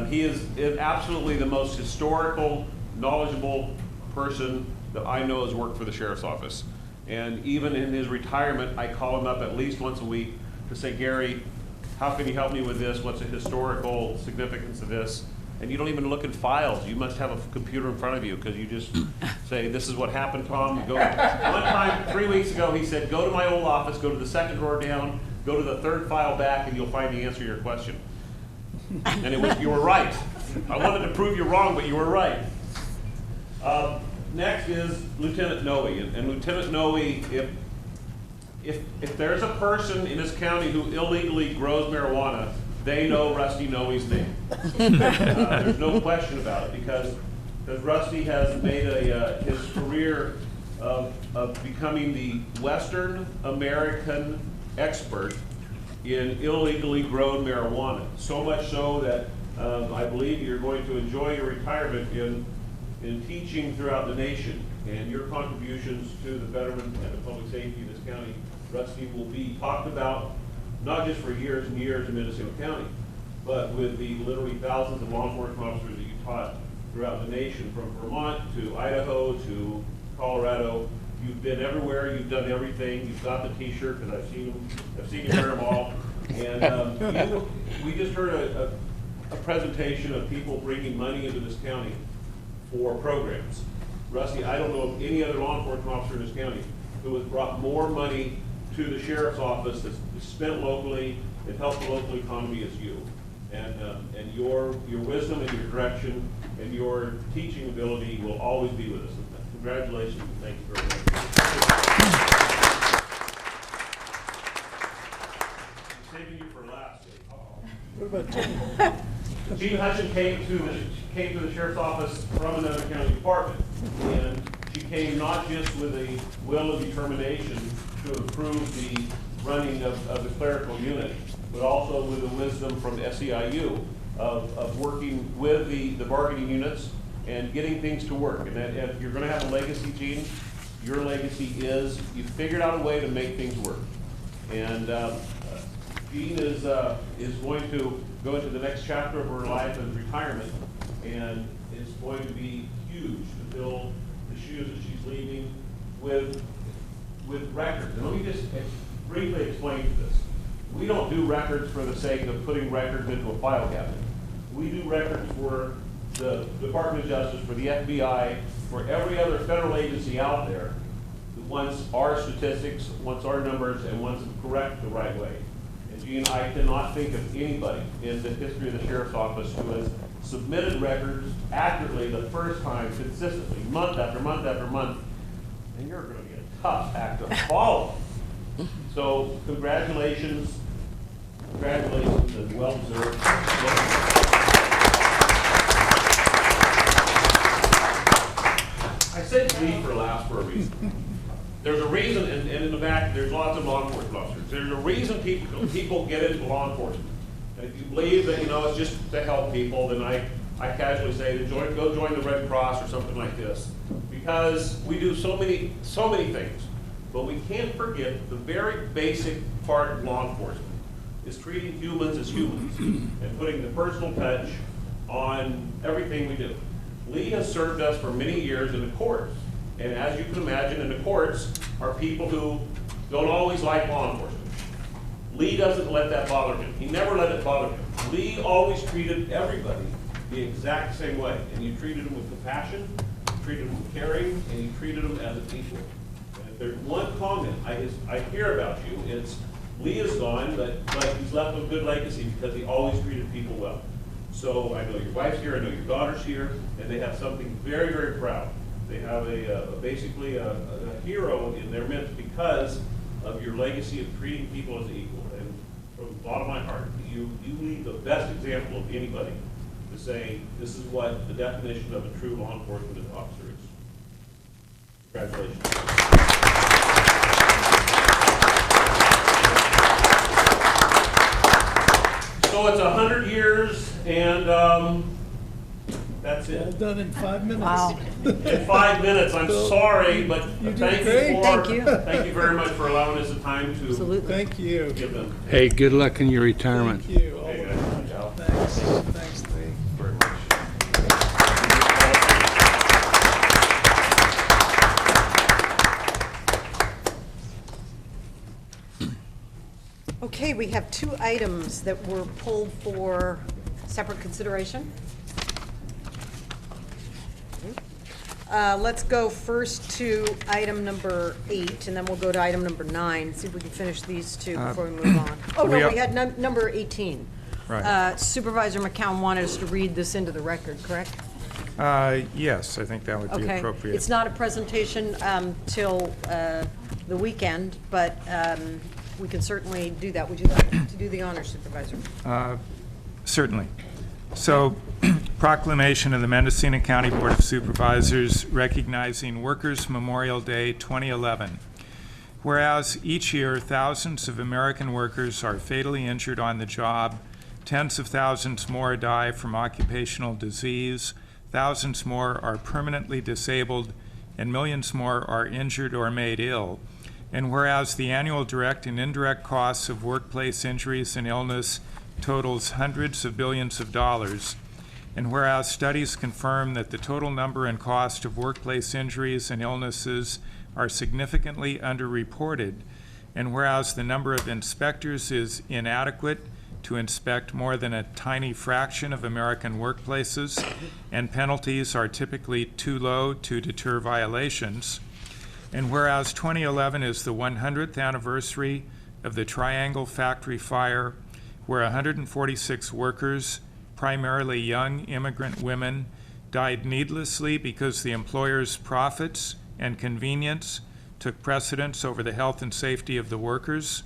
he is absolutely the most historical, knowledgeable person that I know has worked for the Sheriff's Office. And even in his retirement, I call him up at least once a week to say, Gary, how can you help me with this? What's the historical significance of this? And you don't even look at files. You must have a computer in front of you, because you just say, this is what happened, Tom. You go. One time, 3 weeks ago, he said, go to my old office, go to the second drawer down, go to the third file back, and you'll find the answer to your question. And it was, you were right. I wanted to prove you wrong, but you were right. Next is Lieutenant Noe. And Lieutenant Noe, if there's a person in this county who illegally grows marijuana, they know Rusty Noe's name. There's no question about it, because Rusty has made his career of becoming the Western American expert in illegally grown marijuana. So much so that I believe you're going to enjoy your retirement in teaching throughout the nation, and your contributions to the betterment and the public safety in this county, Rusty, will be talked about not just for years and years in Mendocino County, but with the literally thousands of law enforcement officers that you taught throughout the nation, from Vermont to Idaho to Colorado. You've been everywhere. You've done everything. You've got the T-shirt, because I've seen you wear them all. And we just heard a presentation of people bringing money into this county for programs. Rusty, I don't know of any other law enforcement officer in this county who has brought more money to the Sheriff's Office that's spent locally and helped the local economy as you. And your wisdom and your direction and your teaching ability will always be with us. Congratulations, and thank you very much. I'm saving you for last. What about Chief Hudson came to the Sheriff's Office from another county department, and she came not just with a will and determination to improve the running of the clerical unit, but also with the wisdom from SEIU of working with the bargaining units and getting things to work. And that, if you're going to have a legacy, Gene, your legacy is you figured out a way to make things work. And Jean is going to go into the next chapter of her life as retirement, and it's going to be huge to fill the shoes that she's leaving with records. And let me just briefly explain this. We don't do records for the sake of putting records into a file cabinet. We do records for the Department of Justice, for the FBI, for every other federal agency out there that wants our statistics, wants our numbers, and wants them correct the right way. And Gene, I cannot think of anybody in the history of the Sheriff's Office who has submitted records accurately the first time, consistently, month after month after month. And you're going to be a tough act to follow. So congratulations, and well deserved. I said leave for last for a reason. There's a reason, and in the back, there's lots of law enforcement officers. There's a reason people get into law enforcement. And if you believe that, it's just to help people, then I casually say, go join the Red Cross or something like this. Because we do so many things. But we can't forget the very basic part of law enforcement, is treating humans as humans and putting the personal touch on everything we do. Lee has served us for many years in the courts, and as you can imagine, in the courts are people who don't always like law enforcement. Lee doesn't let that bother him. He never let it bother him. Lee always treated everybody the exact same way, and you treated them with compassion, you treated them with caring, and you treated them as an equal. And if there's one comment I hear about you, it's Lee is gone, but he's left a good legacy because he always treated people well. So I know your wife's here, I know your daughter's here, and they have something very, very proud. They have basically a hero in their midst because of your legacy of treating people as equal. And from the bottom of my heart, you lead the best example of anybody to say this is what the definition of a true law enforcement officer is. Congratulations. So it's 100 years, and that's it. All done in 5 minutes. Wow. In 5 minutes, I'm sorry, but thank you very much for allowing us the time to Thank you. give them. Hey, good luck in your retirement. Thank you. Hey, guys. Thanks. Thanks, Lee. Very much. Okay, we have 2 items that were pulled for separate consideration. Let's go first to item number 8, and then we'll go to item number 9, see if we can finish these 2 before we move on. Oh, no, we had number 18. Right. Supervisor McCown wanted us to read this into the record, correct? Yes, I think that would be Okay. appropriate. It's not a presentation till the weekend, but we can certainly do that. Would you like to do the honor, Supervisor? Certainly. So, proclamation of the Mendocino County Board of Supervisors recognizing Workers' Memorial Day 2011. Whereas each year thousands of American workers are fatally injured on the job, tens of thousands more die from occupational disease, thousands more are permanently disabled, and millions more are injured or made ill. And whereas the annual direct and indirect costs of workplace injuries and illness totals hundreds of billions of dollars, and whereas studies confirm that the total number and cost of workplace injuries and illnesses are significantly underreported, and whereas the number of inspectors is inadequate to inspect more than a tiny fraction of American workplaces, and penalties are typically too low to deter violations, and whereas 2011 is the 100th anniversary of the Triangle Factory Fire, where 146 workers, primarily young immigrant women, died needlessly because the employer's profits and convenience took precedence over the health and safety of the workers.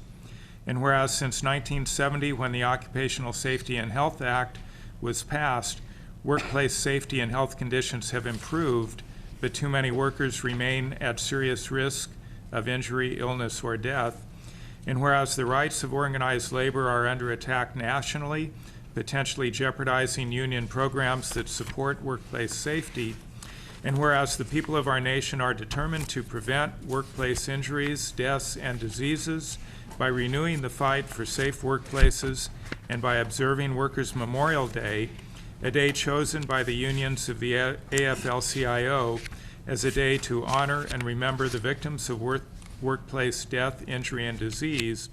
And whereas since 1970, when the Occupational Safety and Health Act was passed, workplace safety and health conditions have improved, but too many workers remain at serious risk of injury, illness, or death. And whereas the rights of organized labor are under attack nationally, potentially jeopardizing union programs that support workplace safety, and whereas the people of our nation are determined to prevent workplace injuries, deaths, and diseases by renewing the fight for safe workplaces and by observing Workers' Memorial Day, a day chosen by the unions of the AFL-CIO as a day to honor and remember the victims of workplace death, injury, and disease.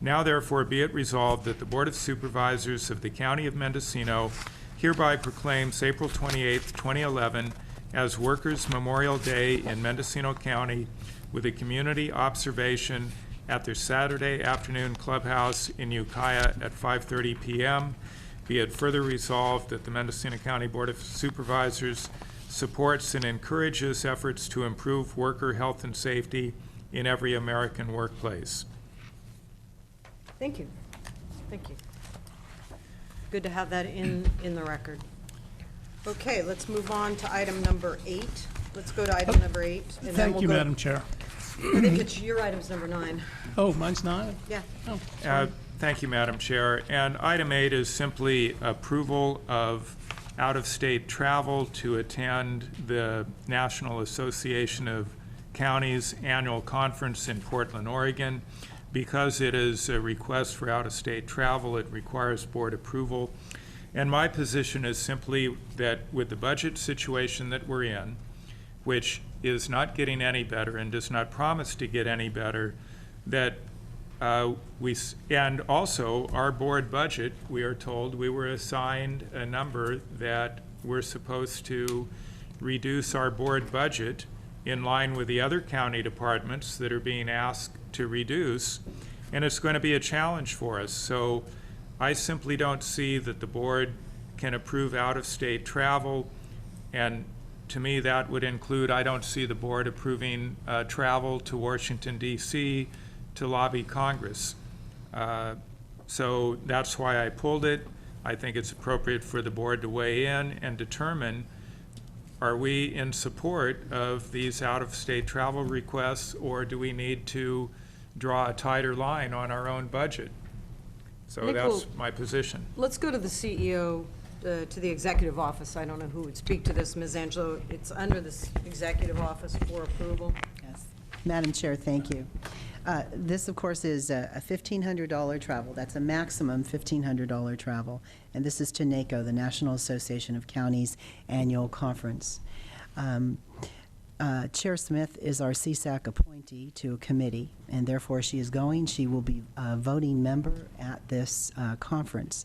Now therefore be it resolved that the Board of Supervisors of the County of Mendocino hereby proclaims April 28, 2011 as Workers' Memorial Day in Mendocino County with a community observation at their Saturday afternoon clubhouse in Ukiah at 5:30 p.m. Be it further resolved that the Mendocino County Board of Supervisors supports and encourages efforts to improve worker health and safety in every American workplace. Thank you. Thank you. Good to have that in the record. Okay, let's move on to item number 8. Let's go to item number 8. And then Thank we'll you, go, Madam Chair. I think it's your item's number 9. Oh, mine's 9? Yeah. Oh, Thank you, Madam Chair. And item 8 is simply approval of out-of-state travel to attend the National Association of Counties annual conference in Portland, Oregon. because it is a request for out-of-state travel, it requires board approval. And my position is simply that with the budget situation that we're in, which is not getting any better and does not promise to get any better, that and also our board budget, we are told we were assigned a number that we're supposed to reduce our board budget in line with the other county departments that are being asked to reduce, and it's going to be a challenge for us. So I simply don't see that the board can approve out-of-state travel, and to me that would include, I don't see the board approving travel to Washington, D.C. to lobby Congress. So that's why I pulled it. I think it's appropriate for the board to weigh in and determine, are we in support of these out-of-state travel requests, or do we need to draw a tighter line on our own budget? So Nick, that's my position. Let's go to the CEO, to the executive office. I don't know who would speak to this. Ms. Angelo, it's under this executive office for approval. Yes. Madam Chair, thank you. This, of course, is a $1,500 travel. That's a maximum $1,500 travel. And this is to NACO, the National Association of Counties Annual Conference. Chair Smith is our CSAC appointee to a committee, and therefore she is going. She will be a voting member at this conference.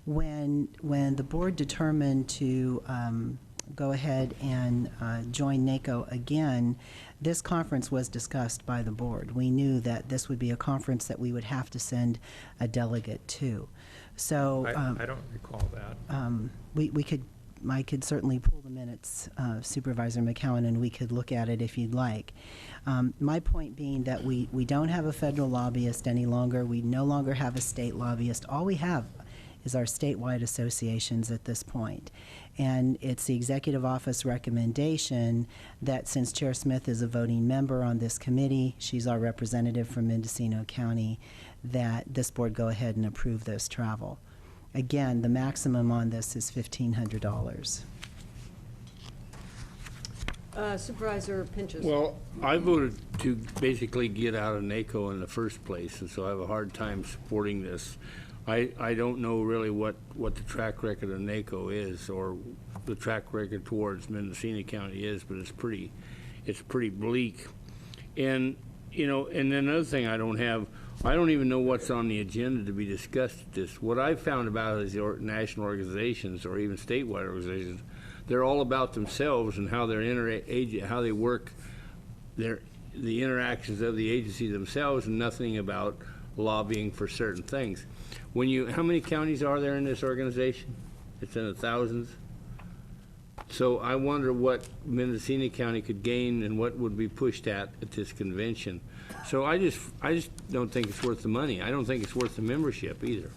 When the board determined to go ahead and join NACO again, this conference was discussed by the board. We knew that this would be a conference that we would have to send a delegate to. So I don't recall that. I could certainly pull the minutes, Supervisor McCowan, and we could look at it if you'd like. My point being that we don't have a federal lobbyist any longer. We no longer have a state lobbyist. All we have is our statewide associations at this point. And it's the executive office recommendation that since Chair Smith is a voting member on this committee, she's our representative from Mendocino County, that this board go ahead and approve this travel. Again, the maximum on this is $1,500. Supervisor Pinches. Well, I voted to basically get out of NACO in the first place, and so I have a hard time supporting this. I don't know really what the track record of NACO is, or the track record towards Mendocino County is, but it's pretty bleak. And, you know, and then another thing I don't even know what's on the agenda to be discussed at this. What I've found about is the national organizations, or even statewide organizations, they're all about themselves and how how they work, the interactions of the agency themselves, and nothing about lobbying for certain things. How many counties are there in this organization? It's in the thousands. So I wonder what Mendocino County could gain and what would be pushed at this convention. So I just don't think it's worth the money. I don't think it's worth the membership either.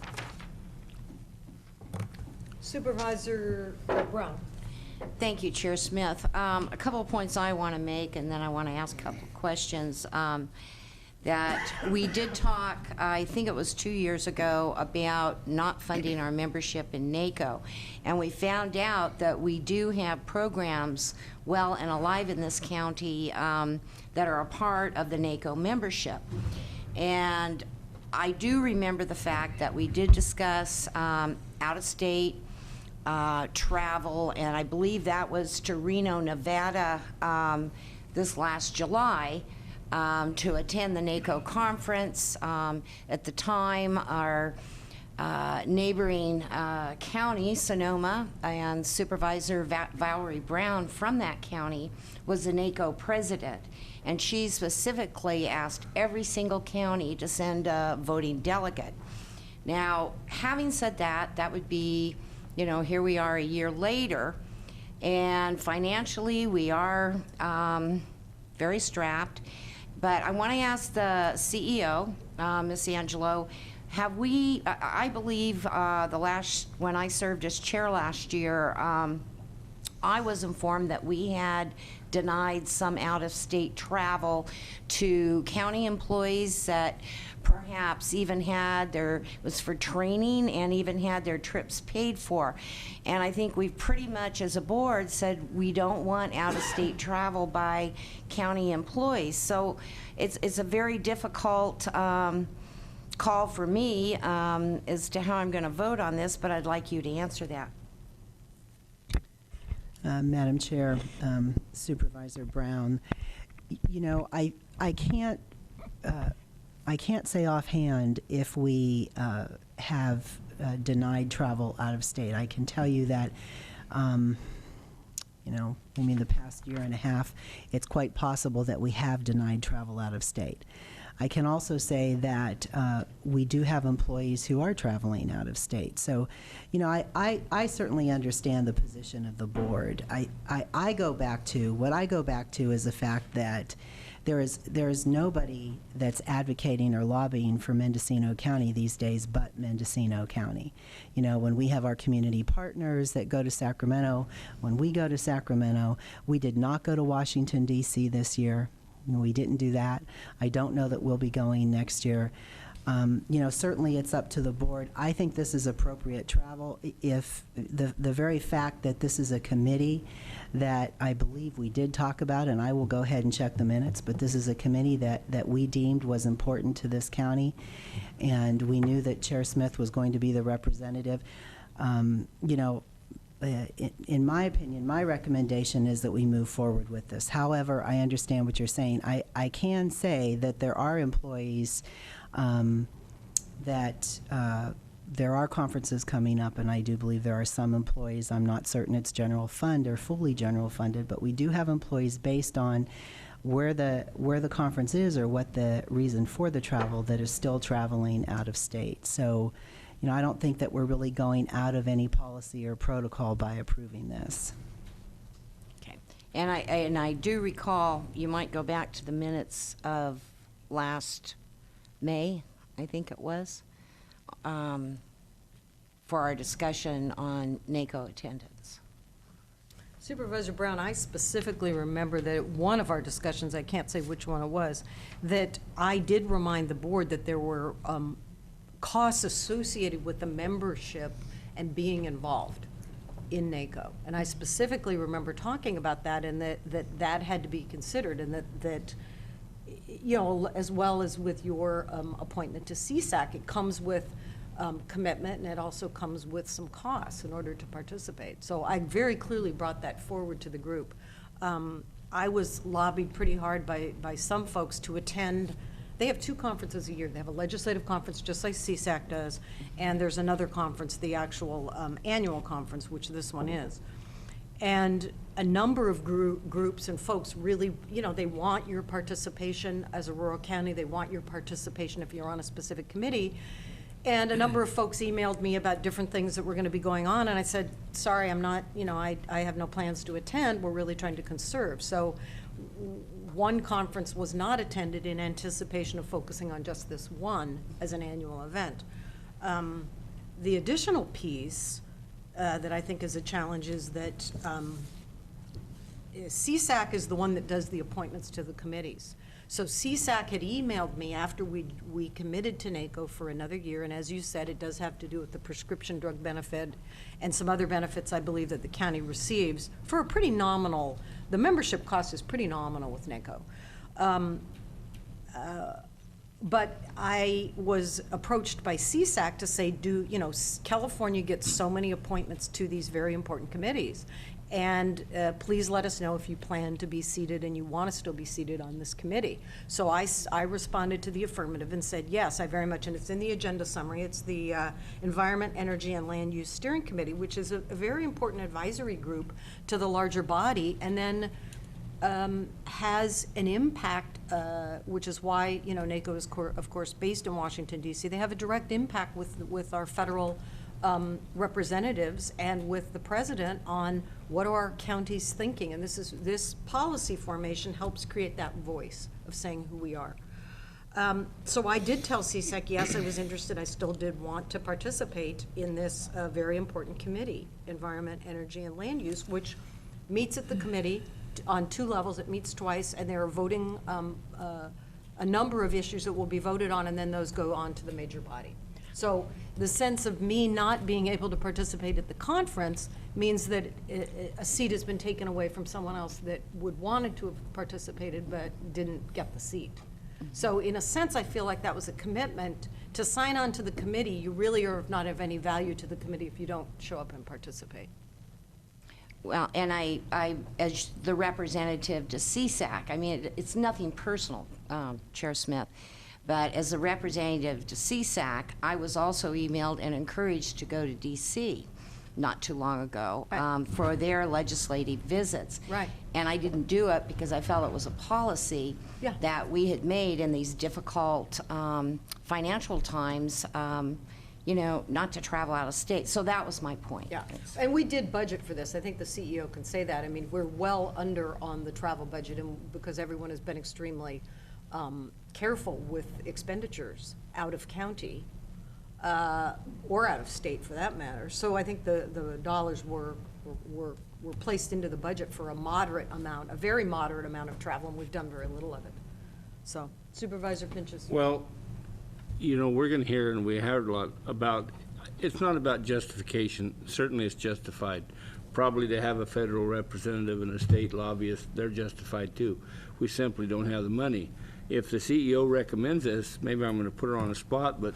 Supervisor Brown. Thank you, Chair Smith. A couple of points I want to make, and then I want to ask a couple of questions. That we did talk, I think it was 2 years ago, about not funding our membership in NACO. And we found out that we do have programs well and alive in this county that are a part of the NACO membership. And I do remember the fact that we did discuss out-of-state travel, and I believe that was to Reno, Nevada this last July. To attend the NACO conference. At the time, our neighboring county, Sonoma, and Supervisor Valerie Brown from that county was the NACO president. And she specifically asked every single county to send a voting delegate. Now, having said that, that would be, you know, here we are a year later, and financially we are very strapped. But I want to ask the CEO, Ms. Angelo, have we, I believe when I served as chair last year, I was informed that we had denied some out-of-state travel to county employees that perhaps even had their, was for training and even had their trips paid for. And I think we've pretty much, as a board, said we don't want out-of-state travel by county employees. So it's a very difficult call for me as to how I'm going to vote on this, but I'd like you to answer that. Madam Chair, Supervisor Brown, you know, I can't say offhand if we have denied travel out of state. I can tell you that, you know, maybe in the past year and a half, it's quite possible that we have denied travel out of state. I can also say that we do have employees who are traveling out of state. So, you know, I certainly understand the position of the board. I go back to, what I go back to is the fact that there is nobody that's advocating or lobbying for Mendocino County these days but Mendocino County. You know, when we have our community partners that go to Sacramento, when we go to Sacramento, we did not go to Washington, D.C. this year. We didn't do that. I don't know that we'll be going next year. You know, certainly it's up to the board. I think this is appropriate travel. If the very fact that this is a committee that I believe we did talk about, and I will go ahead and check the minutes, but this is a committee that we deemed was important to this county, and we knew that Chair Smith was going to be the representative. You know, in my opinion, my recommendation is that we move forward with this. However, I understand what you're saying. I can say that there are employees that there are conferences coming up, and I do believe there are some employees, I'm not certain it's general fund or fully general funded, but we do have employees based on where the conference is or what the reason for the travel that is still traveling out of state. So, you know, I don't think that we're really going out of any policy or protocol by approving this. Okay. And I do recall, you might go back to the minutes of last May, I think it was, for our discussion on NACO attendance. Supervisor Brown, I specifically remember that at one of our discussions, I can't say which one it was, that I did remind the board that there were costs associated with the membership and being involved in NACO. And I specifically remember talking about that, and that had to be considered, and that you know, as well as with your appointment to CSAC, it comes with commitment, and it also comes with some costs in order to participate. So I very clearly brought that forward to the group. I was lobbied pretty hard by some folks to attend. They have two conferences a year. They have a legislative conference, just like CSAC does, and there's another conference, the actual annual conference, which this one is. And a number of groups and folks really, you know, they want your participation as a rural county. They want your participation if you're on a specific committee. And a number of folks emailed me about different things that were going to be going on, and I said, sorry, I'm not, you know, I have no plans to attend. We're really trying to conserve. So one conference was not attended in anticipation of focusing on just this one as an annual event. The additional piece that I think is a challenge is that CSAC is the one that does the appointments to the committees. So CSAC had emailed me after we committed to NACO for another year, and as you said, it does have to do with the prescription drug benefit and some other benefits I believe that the county receives for a pretty nominal, the membership cost is pretty nominal with NACO. But I was approached by CSAC to say, you know, California gets so many appointments to these very important committees, and please let us know if you plan to be seated and you want to still be seated on this committee. So I responded to the affirmative and said, yes, I very much, and it's in the agenda summary, it's the Environment, Energy, and Land Use Steering Committee, which is a very important advisory group to the larger body, and then has an impact, which is why, you know, NACO is, of course, based in Washington, D.C. They have a direct impact with our federal representatives and with the president on what are our counties thinking, and this policy formation helps create that voice of saying who we are. So I did tell CSAC, yes, I was interested. I still did want to participate in this very important committee, Environment, Energy, and Land Use, which meets at the committee on 2 levels. It meets twice, and they're voting a number of issues that will be voted on, and then those go on to the major body. So the sense of me not being able to participate at the conference means that a seat has been taken away from someone else that would wanted to have participated but didn't get the seat. So in a sense, I feel like that was a commitment. To sign on to the committee, you really are not of any value to the committee if you don't show up and participate. Well, and I as the representative to CSAC, I mean, it's nothing personal, Chair Smith, but as a representative to CSAC, I was also emailed and encouraged to go to DC not too long ago for their legislative visits. Right. And I didn't do it because I felt it was a policy that we had made in these difficult financial times, you know, not to travel out of state. So that was my point. Yeah, and we did budget for this. I think the CEO can say that. I mean, we're well under on the travel budget, and because everyone has been extremely careful with expenditures out of county or out of state for that matter. So I think the dollars were placed into the budget for a moderate amount, a very moderate amount of travel, and we've done very little of it. So Supervisor Pinches. Well, you know, we're going to hear, and we heard a lot about, it's not about justification. Certainly it's justified. Probably to have a federal representative and a state lobbyist, they're justified too. We simply don't have the money. If the CEO recommends this, maybe I'm going to put her on the spot, but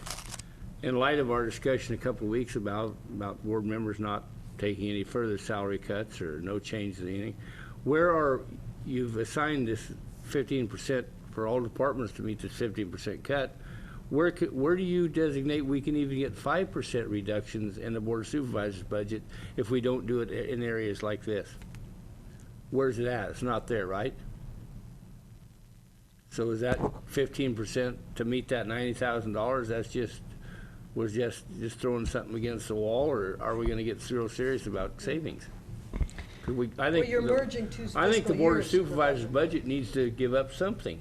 in light of our discussion a couple of weeks about board members not taking any further salary cuts or no changes in anything, you've assigned this 15% for all departments to meet this 15% cut. Where do you designate we can even get 5% reductions in the Board of Supervisors budget if we don't do it in areas like this? Where's it at? It's not there, right? So is that 15% to meet that $90,000? That's we're just throwing something against the wall, or are we going to get real serious about savings? I think you're merging two I think the fiscal Board of years, Supervisors budget needs to give up something.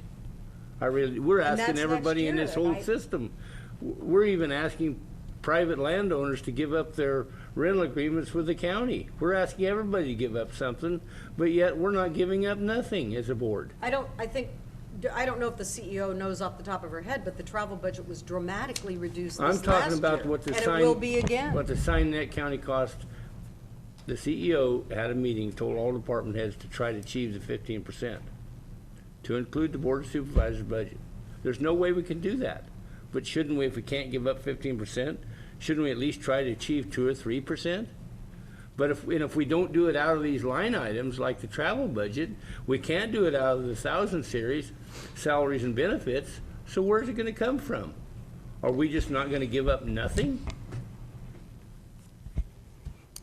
We're And asking that's everybody next in year, this whole right? system. We're even asking private landowners to give up their rental agreements with the county. We're asking everybody to give up something, but yet we're not giving up nothing as a board. I don't know if the CEO knows off the top of her head, but the travel budget was dramatically reduced this I'm talking last about year, what the and sign. it will be again. What the sign net county cost. The CEO had a meeting, told all department heads to try to achieve the 15%, to include the Board of Supervisors budget. There's no way we can do that. But shouldn't we, if we can't give up 15%, shouldn't we at least try to achieve 2 or 3%? But if we don't do it out of these line items like the travel budget, we can't do it out of the 1,000 series, salaries and benefits, so where's it going to come from? Are we just not going to give up nothing?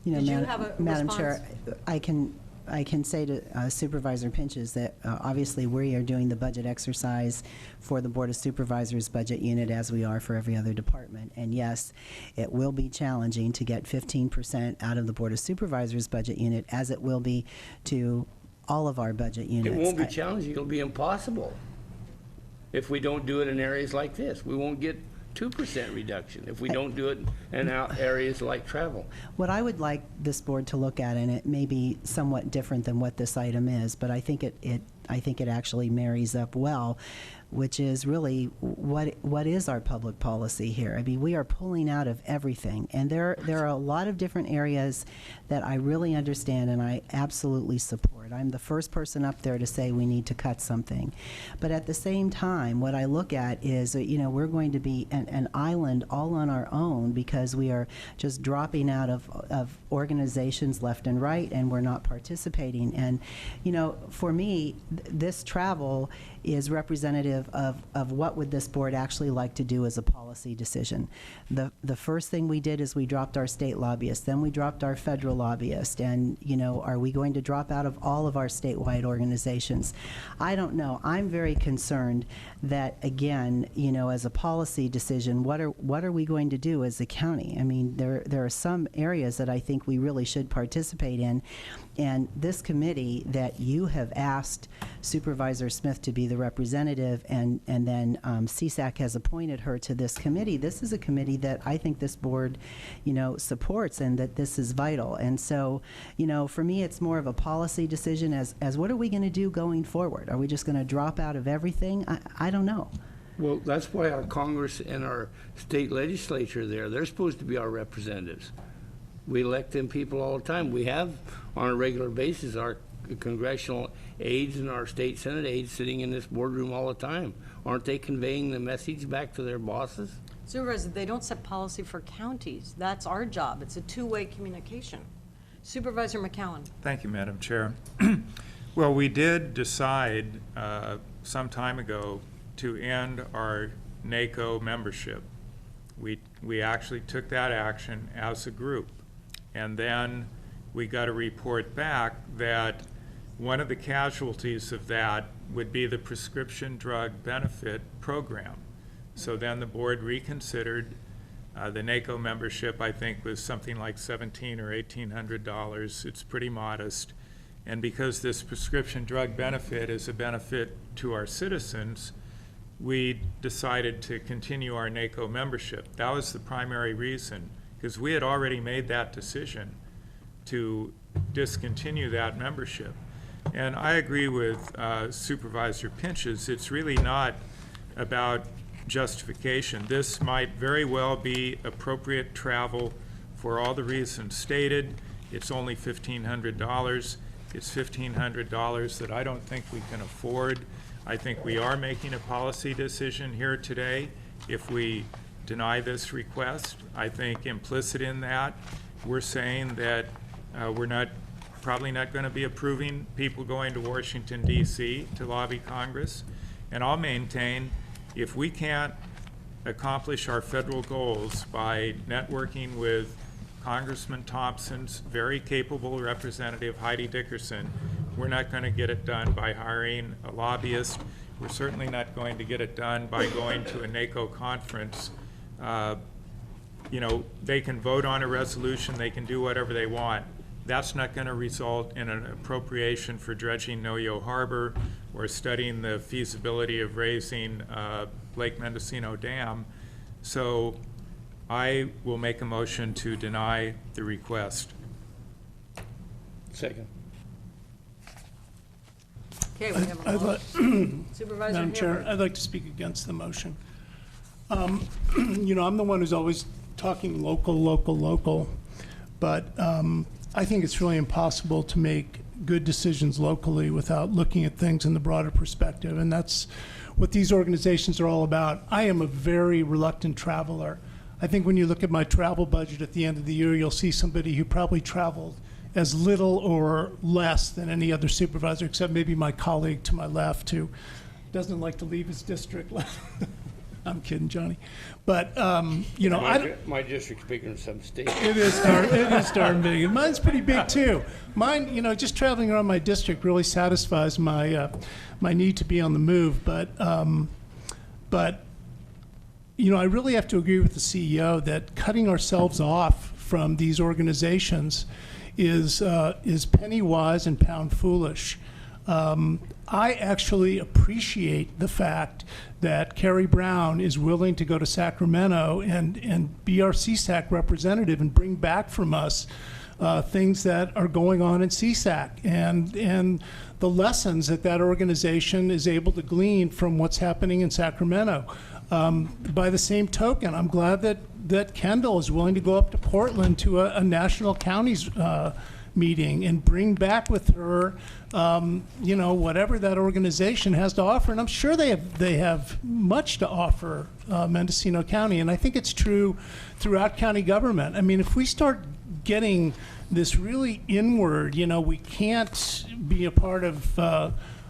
You know, Did you have a Madam response? Chair, I can say to Supervisor Pinches that obviously we are doing the budget exercise for the Board of Supervisors budget unit as we are for every other department. And yes, it will be challenging to get 15% out of the Board of Supervisors budget unit, as it will be to all of our budget units. It won't be challenging, it'll be impossible. If we don't do it in areas like this, we won't get 2% reduction if we don't do it in areas like travel. What I would like this board to look at, and it may be somewhat different than what this item is, but I think it actually marries up well, which is really what is our public policy here. I mean, we are pulling out of everything, and there are a lot of different areas that I really understand and I absolutely support. I'm the first person up there to say we need to cut something. But at the same time, what I look at is, you know, we're going to be an island all on our own because we are just dropping out of organizations left and right, and we're not participating. And, you know, for me, this travel is representative of what would this board actually like to do as a policy decision. The first thing we did is we dropped our state lobbyist, then we dropped our federal lobbyist, and, you know, are we going to drop out of all of our statewide organizations? I don't know. I'm very concerned that, again, you know, as a policy decision, what are we going to do as a county? I mean, there are some areas that I think we really should participate in, and this committee that you have asked Supervisor Smith to be the representative, and then CSAC has appointed her to this committee. This is a committee that I think this board, supports, and that this is vital. And so, for me, it's more of a policy decision as what are we going to do going forward? Are we just going to drop out of everything? I don't know. Well, that's why our Congress and our state legislature they're supposed to be our representatives. We elect them people all the time. We have, on a regular basis, our congressional aides and our state senate aides sitting in this boardroom all the time. Aren't they conveying the message back to their bosses? Supervisor, they don't set policy for counties. That's our job. It's a two-way communication. Supervisor McCowan. Thank you, Madam Chair. Well, we did decide some time ago to end our NACO membership. We actually took that action as a group. And then we got a report back that one of the casualties of that would be the prescription drug benefit program. So then the board reconsidered. The NACO membership, I think, was something like $1,700 or $1,800. It's pretty modest. And because this prescription drug benefit is a benefit to our citizens, we decided to continue our NACO membership. That was the primary reason, because we had already made that decision to discontinue that membership. And I agree with Supervisor Pinches. It's really not about justification. This might very well be appropriate travel for all the reasons stated. It's only $1,500. It's $1,500 that I don't think we can afford. I think we are making a policy decision here today if we deny this request. I think implicit in that, we're saying that we're probably not going to be approving people going to Washington, D.C. to lobby Congress. And I'll maintain, if we can't accomplish our federal goals by networking with Congressman Thompson's very capable representative, Heidi Dickerson, we're not going to get it done by hiring a lobbyist. We're certainly not going to get it done by going to a NACO conference. They can vote on a resolution, they can do whatever they want. That's not going to result in an appropriation for dredging Noyo Harbor or studying the feasibility of raising Lake Mendocino Dam. So I will make a motion to deny the request. Second. Okay, we have a motion. Supervisor Madam Chair, Hammer. I'd like to speak against the motion. I'm the one who's always talking local, but I think it's really impossible to make good decisions locally without looking at things in the broader perspective, and that's what these organizations are all about. I am a very reluctant traveler. I think when you look at my travel budget at the end of the year, you'll see somebody who probably traveled as little or less than any other supervisor, except maybe my colleague to my left who doesn't like to leave his district. I'm kidding, Johnny. But, my district's bigger than some states. It is darn big. And mine's pretty big, too. Mine, just traveling around my district really satisfies my my need to be on the move. But I really have to agree with the CEO that cutting ourselves off from these organizations is penny wise and pound foolish. I actually appreciate the fact that Carrie Brown is willing to go to Sacramento and be our CSAC representative and bring back from us things that are going on in CSAC and the lessons that organization is able to glean from what's happening in Sacramento. By the same token, I'm glad that Kendall is willing to go up to Portland to a national counties meeting and bring back with her, whatever that organization has to offer. And I'm sure they have much to offer Mendocino County. And I think it's true throughout county government. I mean, if we start getting this really inward, we can't be a part of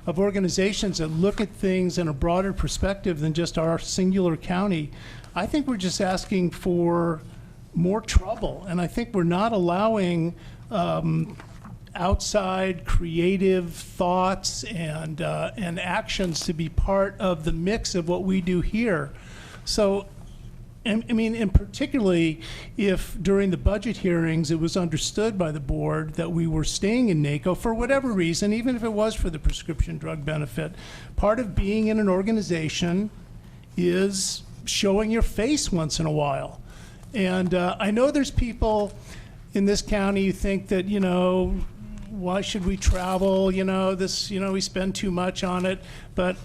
organizations that look at things in a broader perspective than just our singular county. I think we're just asking for more trouble. And I think we're not allowing outside creative thoughts and actions to be part of the mix of what we do here. So I mean, and particularly if during the budget hearings, it was understood by the board that we were staying in NACO for whatever reason, even if it was for the prescription drug benefit. Part of being in an organization is showing your face once in a while. And I know there's people in this county who think that, you know, why should we travel? You know, this, you know, we spend too much on it. But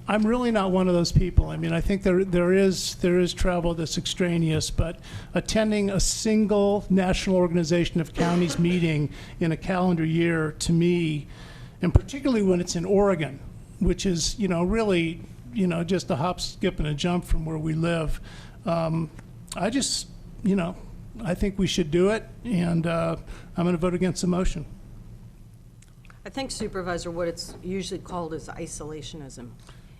I'm really not one of those people. I mean, I think there is travel that's extraneous, but attending a single national organization of counties meeting in a calendar year, to me, and particularly when it's in Oregon, which is, you know, really, you know, just a hop, skip, and a jump from where we live. I just, you know, I think we should do it, and I'm going to vote against the motion. I think, Supervisor, what it's usually called is isolationism.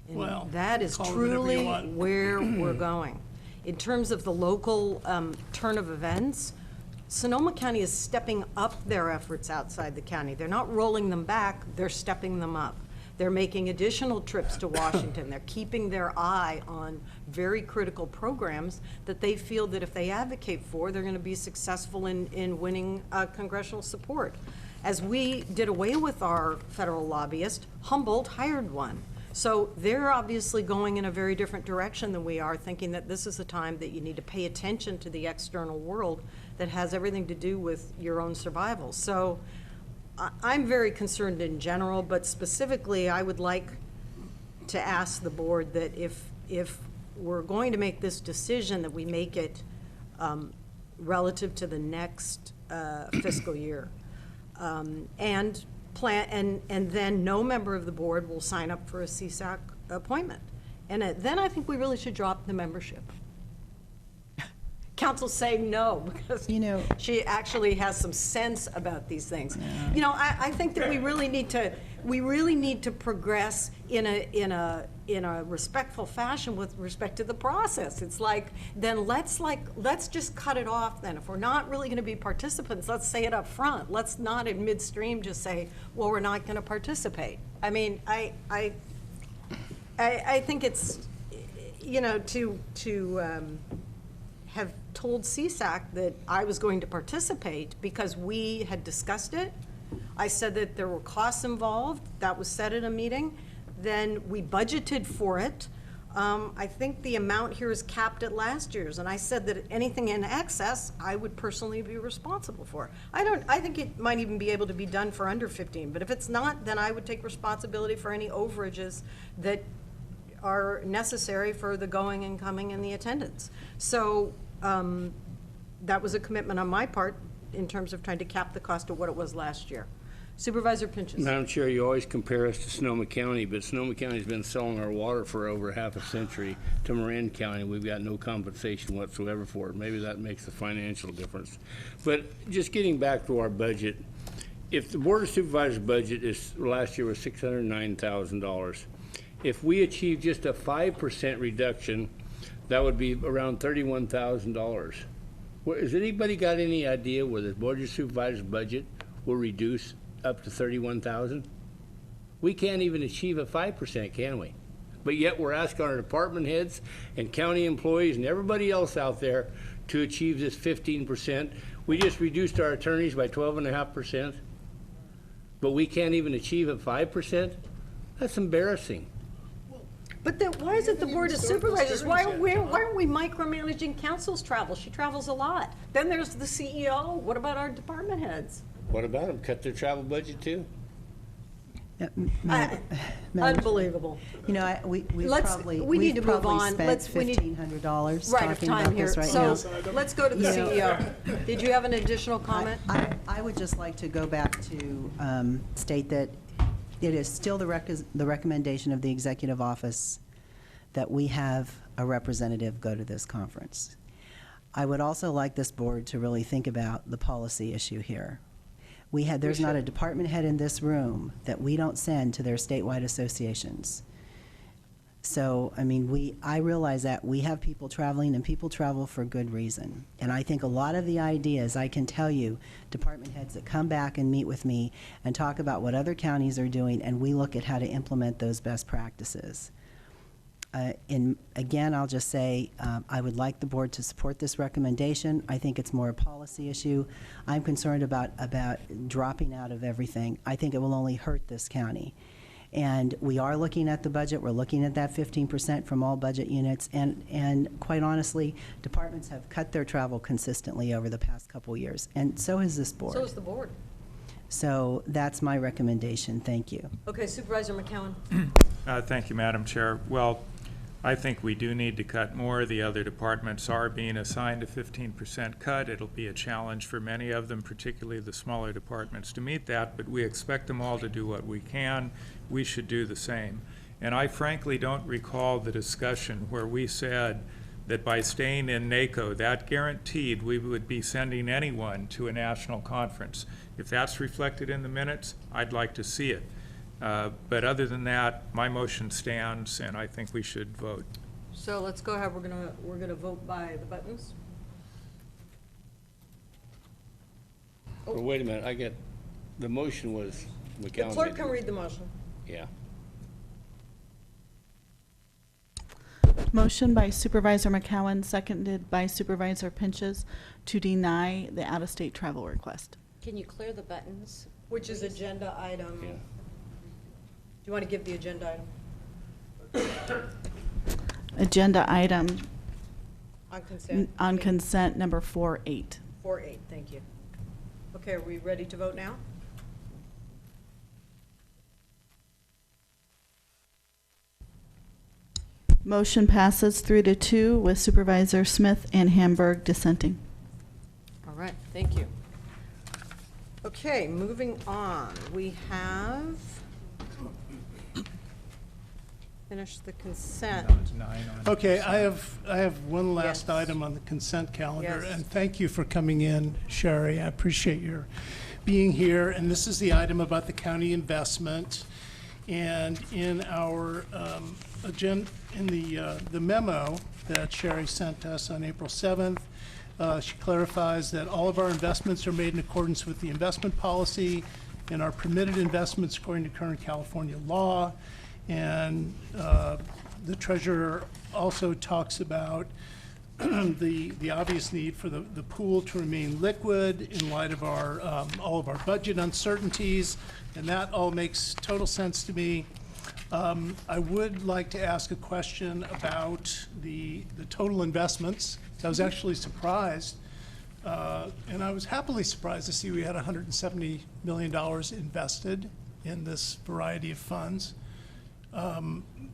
And Well, that is call it whatever you truly want. where we're going. In terms of the local turn of events, Sonoma County is stepping up their efforts outside the county. They're not rolling them back, they're stepping them up. They're making additional trips to Washington. They're keeping their eye on very critical programs that they feel that if they advocate for, they're going to be successful in winning congressional support. As we did away with our federal lobbyist, Humboldt hired one. So they're obviously going in a very different direction than we are, thinking that this is a time that you need to pay attention to the external world that has everything to do with your own survival. So I'm very concerned in general, but specifically I would like to ask the board that if we're going to make this decision, that we make it relative to the next fiscal year. And then no member of the board will sign up for a CSAC appointment. And then I think we really should drop the membership. Council's saying no, because, you know, she actually has some sense about these things. Yeah. You know, I think that we really need to progress in a respectful fashion with respect to the process. It's like, then let's just cut it off then. If we're not really going to be participants, let's say it up front. Let's not in midstream just say, well, we're not going to participate. I mean, I think it's, you know, to have told CSAC that I was going to participate because we had discussed it. I said that there were costs involved. That was said at a meeting. Then we budgeted for it. I think the amount here is capped at last year's, and I said that anything in excess, I would personally be responsible for. I think it might even be able to be done for under 15, but if it's not, then I would take responsibility for any overages that are necessary for the going and coming and the attendance. So that was a commitment on my part in terms of trying to cap the cost of what it was last year. Supervisor Pinches. Madam Chair, you always compare us to Sonoma County, but Sonoma County's been selling our water for over half a century to Marin County. We've got no compensation whatsoever for it. Maybe that makes a financial difference. But just getting back to our budget, if the Board of Supervisors budget last year was $609,000, if we achieve just a 5% reduction, that would be around $31,000. Has anybody got any idea where the Board of Supervisors budget will reduce up to $31,000? We can't even achieve a 5%, can we? But yet we're asking our department heads and county employees and everybody else out there to achieve this 15%. We just reduced our attorneys by 12.5%, but we can't even achieve a 5%? That's embarrassing. But then why is it the Board of Supervisors? Why aren't we micromanaging council's travel? She travels a lot. Then there's the CEO. What about our department heads? What about them? Cut their travel budget too? Unbelievable. You know, we've need to move on. Spent $1,500 right talking of time about here. this right so now. Let's go to the CEO. Did you have an additional comment? I would just like to go back to state that it is still the recommendation of the executive office that we have a representative go to this conference. I would also like this board to really think about the policy issue here. There's not a department head in this room that we don't send to their statewide associations. So, I mean, I realize that we have people traveling, and people travel for good reason. And I think a lot of the ideas, I can tell you, department heads that come back and meet with me and talk about what other counties are doing, and we look at how to implement those best practices. Again, I'll just say, I would like the board to support this recommendation. I think it's more a policy issue. I'm concerned about dropping out of everything. I think it will only hurt this county. And we are looking at the budget. We're looking at that 15% from all budget units. And quite honestly, departments have cut their travel consistently over the past couple years. And so has this board. So is the board. So that's my recommendation. Thank you. Okay, Supervisor McCowan. Thank you, Madam Chair. Well, I think we do need to cut more. The other departments are being assigned a 15% cut. It'll be a challenge for many of them, particularly the smaller departments, to meet that, but we expect them all to do what we can. We should do the same. And I frankly don't recall the discussion where we said that by staying in NACO, that guaranteed we would be sending anyone to a national conference. If that's reflected in the minutes, I'd like to see it. But other than that, my motion stands, and I think we should vote. So let's go ahead. We're gonna vote by the buttons. Well, wait a minute, the motion was McCowan. The clerk can read the motion. Yeah. Motion by Supervisor McCowan, seconded by Supervisor Pinches, to deny the out-of-state travel request. Can you clear the buttons? Which is agenda item. Yeah. Do you want to give the agenda item? Agenda item On consent. on consent number 4-8. 4-8, thank you. Okay, are we ready to vote now? Motion passes 3-2 with Supervisor Smith and Hamburg dissenting. All right, thank you. Okay, moving on. We have finished the consent. Okay, I have one last item on the consent calendar, Yes. and thank you for coming in, Sherry. I appreciate your being here, and this is the item about the county investment. And in our agenda, in the memo that Sherry sent us on April 7th, she clarifies that all of our investments are made in accordance with the investment policy and are permitted investments according to current California law. And the treasurer also talks about the obvious need for the pool to remain liquid in light of our all of our budget uncertainties, and that all makes total sense to me. I would like to ask a question about the total investments. I was actually surprised, and I was happily surprised to see we had $170 million invested in this variety of funds.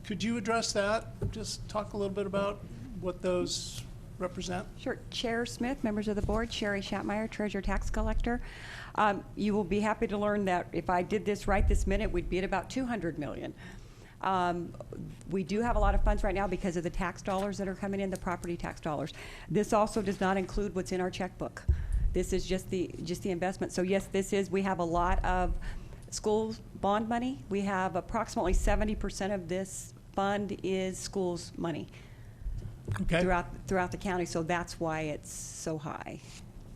Could you address that? Just talk a little bit about what those represent. Sure. Chair Smith, members of the board, Sherry Schattmeyer, Treasurer Tax Collector. You will be happy to learn that if I did this right this minute, we'd be at about $200 million. We do have a lot of funds right now because of the tax dollars that are coming in, the property tax dollars. This also does not include what's in our checkbook. This is just the investment. So yes, we have a lot of schools bond money. We have approximately 70% of this fund is schools money. Okay. Throughout the county, so that's why it's so high.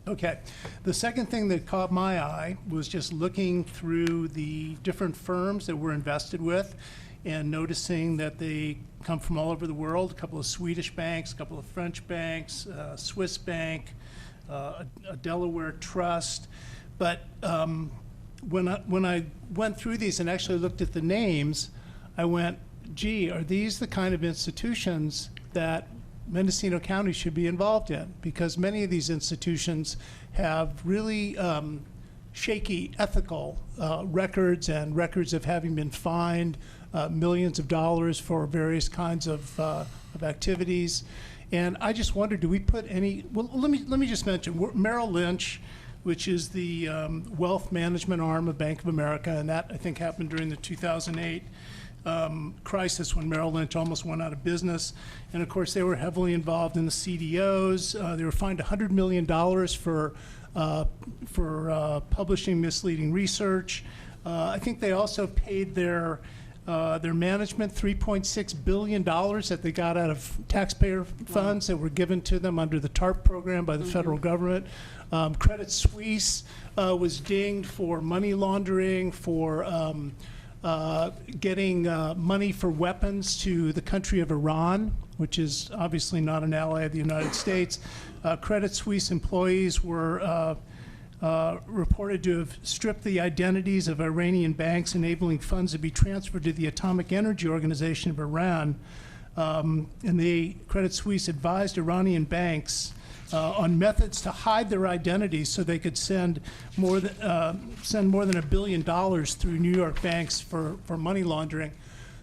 Okay. The second thing that caught my eye was just looking through the different firms that we're invested with and noticing that they come from all over the world, a couple of Swedish banks, a couple of French banks, a Swiss bank, a Delaware trust. But when I went through these and actually looked at the names, I went, gee, are these the kind of institutions that Mendocino County should be involved in? Because many of these institutions have really shaky ethical records and records of having been fined millions of dollars for various kinds of activities. And I just wondered, do we put any, well, let me just mention, Merrill Lynch, which is the wealth management arm of Bank of America, and that I think happened during the 2008 crisis when Merrill Lynch almost went out of business. And of course, they were heavily involved in the CDOs. They were fined $100 million for publishing misleading research. I think they also paid their management $3.6 billion that they got out of taxpayer funds that were given to them under the TARP program by the federal government. Credit Suisse was dinged for money laundering, for getting money for weapons to the country of Iran, which is obviously not an ally of the United States. Credit Suisse employees were reported to have stripped the identities of Iranian banks, enabling funds to be transferred to the Atomic Energy Organization of Iran. And Credit Suisse advised Iranian banks on methods to hide their identities so they could send more than $1 billion through New York banks for money laundering.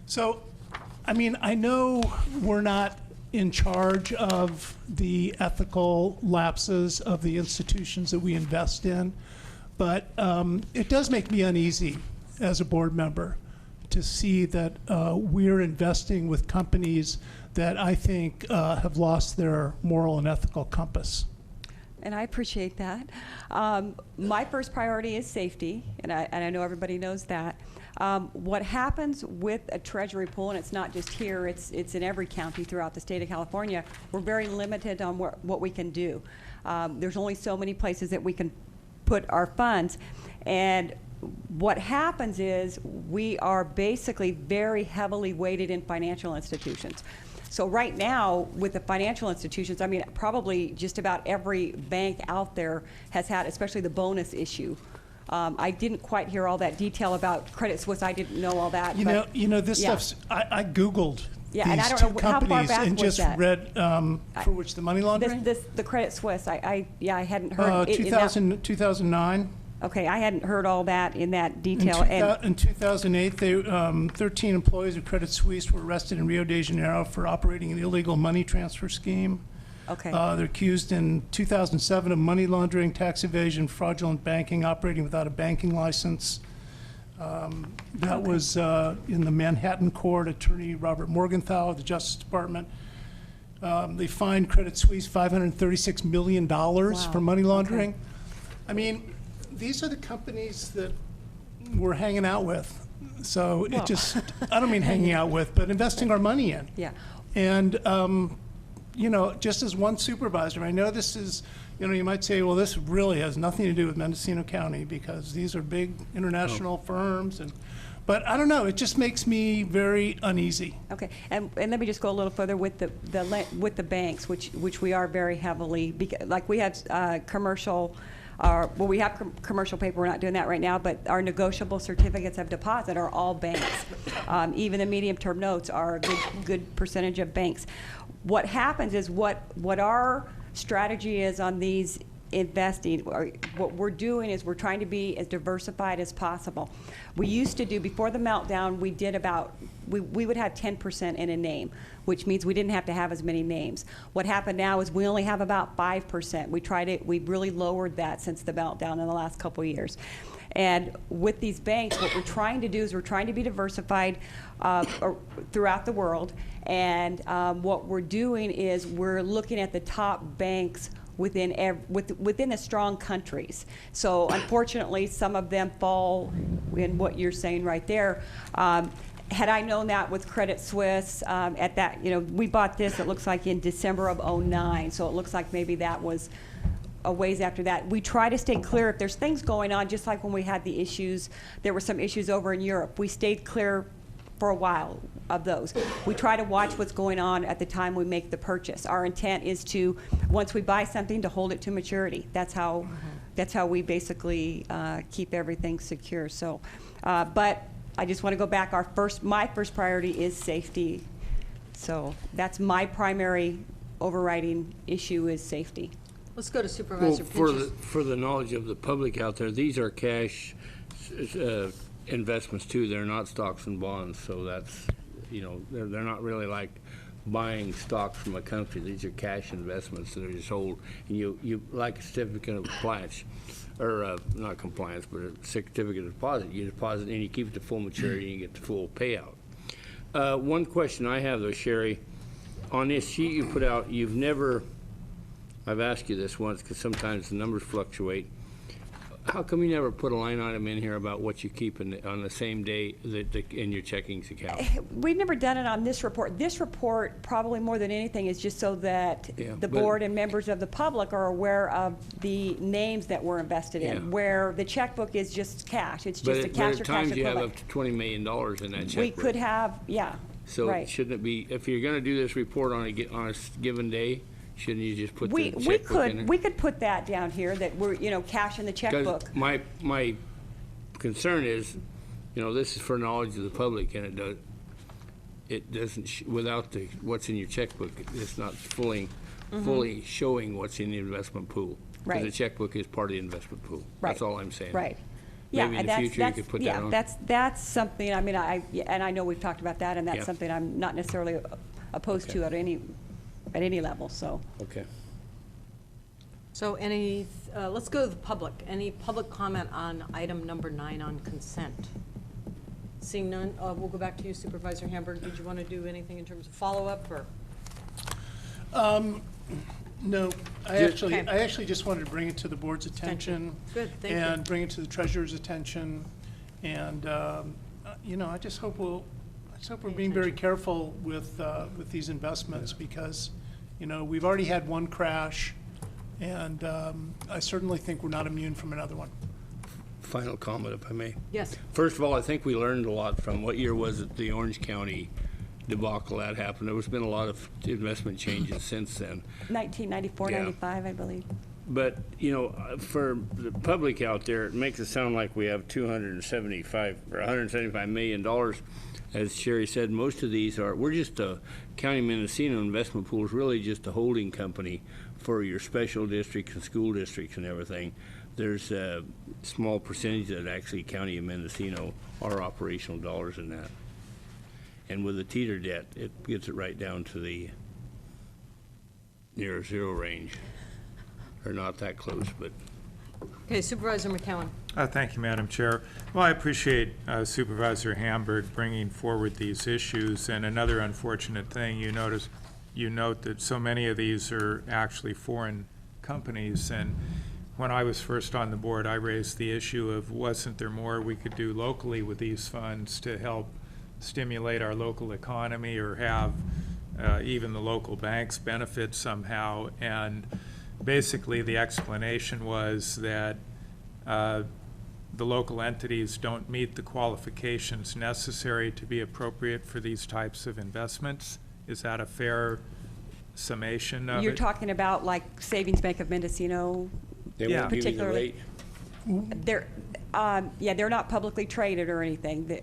So, I mean, I know we're not in charge of the ethical lapses of the institutions that we invest in, but it does make me uneasy as a board member to see that we're investing with companies that I think have lost their moral and ethical compass. And I appreciate that. My first priority is safety, and I know everybody knows that. What happens with a treasury pool, and it's not just here, it's in every county throughout the state of California, we're very limited on what we can do. There's only so many places that we can put our funds. And what happens is we are basically very heavily weighted in financial institutions. So right now, with the financial institutions, I mean, probably just about every bank out there has had, especially the bonus issue. I didn't quite hear all that detail about Credit Suisse. I didn't know all that. You know, this stuff's, I Googled yeah, and I these don't two know how far companies back and was just that? read, for which, the money laundering? The Credit Suisse, I hadn't heard. 2009. Okay, I hadn't heard all that in that detail. In 2008, 13 employees of Credit Suisse were arrested in Rio de Janeiro for operating an illegal money transfer scheme. Okay. They're accused in 2007 of money laundering, tax evasion, fraudulent banking, operating without a banking license. That was in the Manhattan court. Attorney Robert Morgenthau of the Justice Department. They fined Credit Suisse $536 million for money laundering. Okay. I mean, these are the companies that we're hanging out with. So it just, I don't mean hanging out with, but investing our money in. Yeah. And, you know, just as one supervisor, I know this is, you know, you might say, well, this really has nothing to do with Mendocino County because these are big international firms. But I don't know, it just makes me very uneasy. Okay, and let me just go a little further with the banks, which we are very heavily, like we have commercial. Well, we have commercial paper. We're not doing that right now, but our negotiable certificates of deposit are all banks. Even the medium-term notes are a good percentage of banks. What happens is what our strategy is on these investing, what we're doing is we're trying to be as diversified as possible. We used to do, before the meltdown, we did about, we would have 10% in a name, which means we didn't have to have as many names. What happened now is we only have about 5%. We've really lowered that since the meltdown in the last couple of years. And with these banks, what we're trying to do is we're trying to be diversified throughout the world. And what we're doing is we're looking at the top banks within the strong countries. So unfortunately, some of them fall in what you're saying right there. Had I known that with Credit Suisse, at that, you know, we bought this, it looks like in December of '09, so it looks like maybe that was a ways after that. We try to stay clear if there's things going on, just like when we had the issues, there were some issues over in Europe. We stayed clear for a while of those. We try to watch what's going on at the time we make the purchase. Our intent is to, once we buy something, to hold it to maturity. That's how we basically keep everything secure. So, but I just want to go back. My first priority is safety. So that's my primary overriding issue is safety. Let's go to Supervisor Pinches. For the knowledge of the public out there, these are cash investments too. They're not stocks and bonds. So that's, you know, they're not really like buying stocks from a country. These are cash investments that are just hold. And you like a certificate of compliance, or not compliance, but a certificate of deposit. You deposit and you keep it to full maturity and you get the full payout. One question I have though, Sherry, on this sheet you put out, I've asked you this once because sometimes the numbers fluctuate. How come you never put a line item in here about what you keep on the same day in your checkings account? We've never done it on this report. This report, probably more than anything, is just so that Yeah, the but- board and members of the public are aware of the names that we're invested Yeah. in, where the checkbook is just cash. It's But just a at cash or cash times you have equivalent. up to $20 million in that checkbook. We could have, yeah, So right. shouldn't it be, if you're gonna do this report on a given day, shouldn't you just put the checkbook in there? We could put that down here, that we're, cash in the checkbook. Because my concern is, this is for knowledge of the public, and it doesn't, without what's in your checkbook, it's not fully showing what's in the investment pool. Right. Because the checkbook is part of the investment pool. That's Right. all I'm saying. Right. Yeah, Maybe in and the future you could put that on. that's something, I mean, and I know we've talked about that, and that's Yeah. something I'm not necessarily opposed to at any level, so. Okay. So let's go to the public. Any public comment on item number 9 on consent? Seeing none, we'll go back to you, Supervisor Hamburg. Did you want to do anything in terms of follow-up, or? No, I Okay. actually just wanted to bring it to the board's attention. Good, thank you. And bring it to the treasurer's attention. And, I just hope we're being very careful with these investments, because, we've already had one crash, and I certainly think we're not immune from another one. Final comment, if I may. Yes. First of all, I think we learned a lot from, what year was it, the Orange County debacle that happened? There's been a lot of investment changes since then. 1994, Yeah. 95, I believe. But, for the public out there, it makes it sound like we have $175 million. As Sherry said, most of these we're just County Mendocino Investment Pool is really just a holding company for your special districts and school districts and everything. There's a small percentage that actually County of Mendocino are operational dollars in that. And with the teeter debt, it gets it right down to the near zero range. Or not that close, but. Okay, Supervisor McCowan. Thank you, Madam Chair. Well, I appreciate Supervisor Hamburg bringing forward these issues. And another unfortunate thing, you note that so many of these are actually foreign companies. And when I was first on the board, I raised the issue of, wasn't there more we could do locally with these funds to help stimulate our local economy, or have even the local banks benefit somehow? And basically, the explanation was that the local entities don't meet the qualifications necessary to be appropriate for these types of investments. Is that a fair summation of it? You're talking about like Savings Bank of Mendocino, They won't give you the particularly? rate? They're not publicly traded or anything,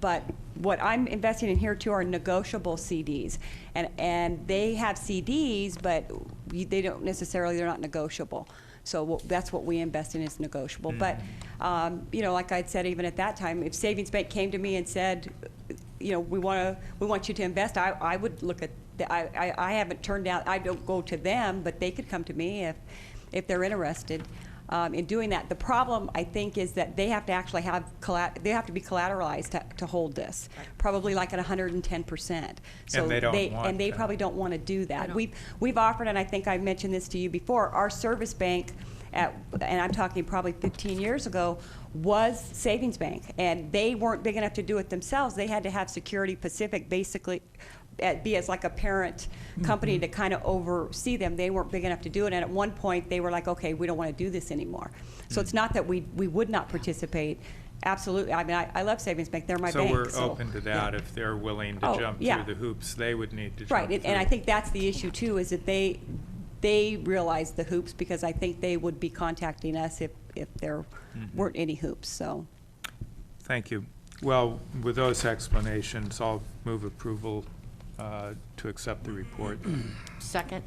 but what I'm investing in here too are negotiable CDs. And they have CDs, but they're not negotiable. So that's what we invest in, is negotiable. But, like I'd said, even at that time, if Savings Bank came to me and said, we want you to invest, I would look at, I haven't turned down, I don't go to them, but they could come to me if they're interested in doing that. The problem, I think, is that they have to actually they have to be collateralized to hold this, probably like at 110%. So And they don't want and they that. probably don't want to do that. We've offered, and I think I mentioned this to you before, our service bank, and I'm talking probably 15 years ago, was Savings Bank, and they weren't big enough to do it themselves. They had to have Security Pacific basically be as like a parent company to kind of oversee them. They weren't big enough to do it, and at one point they were like, okay, we don't want to do this anymore. So it's not that we would not participate. Absolutely. I mean, I love Savings Bank. They're my bank. So we're open to that. Yeah. If they're willing to jump yeah. through the hoops they would need to jump Right, through. and I think that's the issue too, is that they realize the hoops, because I think they would be contacting us if there weren't any hoops, so. Thank you. Well, with those explanations, I'll move approval to accept the report. Second.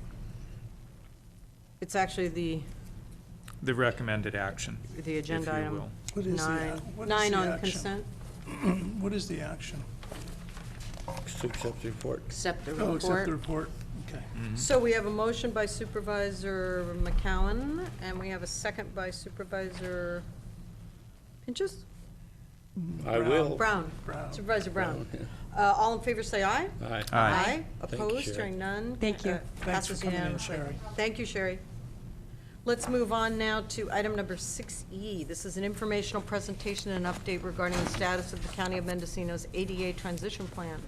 It's actually The recommended action, the agenda if you item will. What is the 9. what is 9 the on action? consent. What is the action? To accept the report. Accept the Oh, accept the report. report. Okay. So we have a motion by Supervisor McCowan, and we have a second by Supervisor Pinches? I will. Brown. Supervisor Brown. All in favor, say aye. Aye. Aye. Thank you, Opposed, Sherry. hearing none. Thank you. Thanks for Passes coming in, unanimously. Sherry. Thank you, Sherry. Let's move on now to item number 6E. This is an informational presentation and update regarding the status of the County of Mendocino's ADA transition plan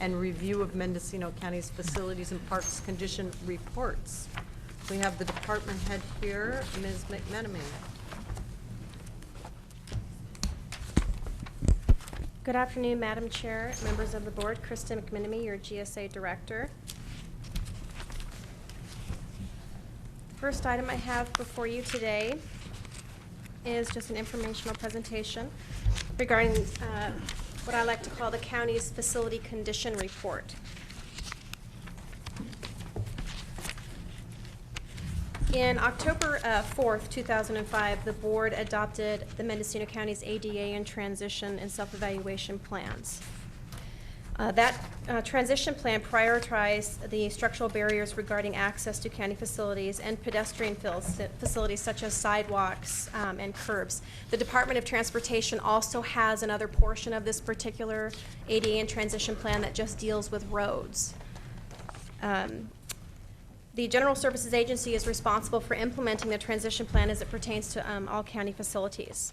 and review of Mendocino County's facilities and parks condition reports. We have the department head here, Ms. McMenamy. Good afternoon, Madam Chair, members of the board. Kristen McMenamy, your GSA Director. First item I have before you today is just an informational presentation regarding what I like to call the county's facility condition report. In October 4th, 2005, the board adopted the Mendocino County's ADA and transition and self-evaluation plans. That transition plan prioritized the structural barriers regarding access to county facilities and pedestrian facilities such as sidewalks and curbs. The Department of Transportation also has another portion of this particular ADA and transition plan that just deals with roads. The General Services Agency is responsible for implementing the transition plan as it pertains to all county facilities.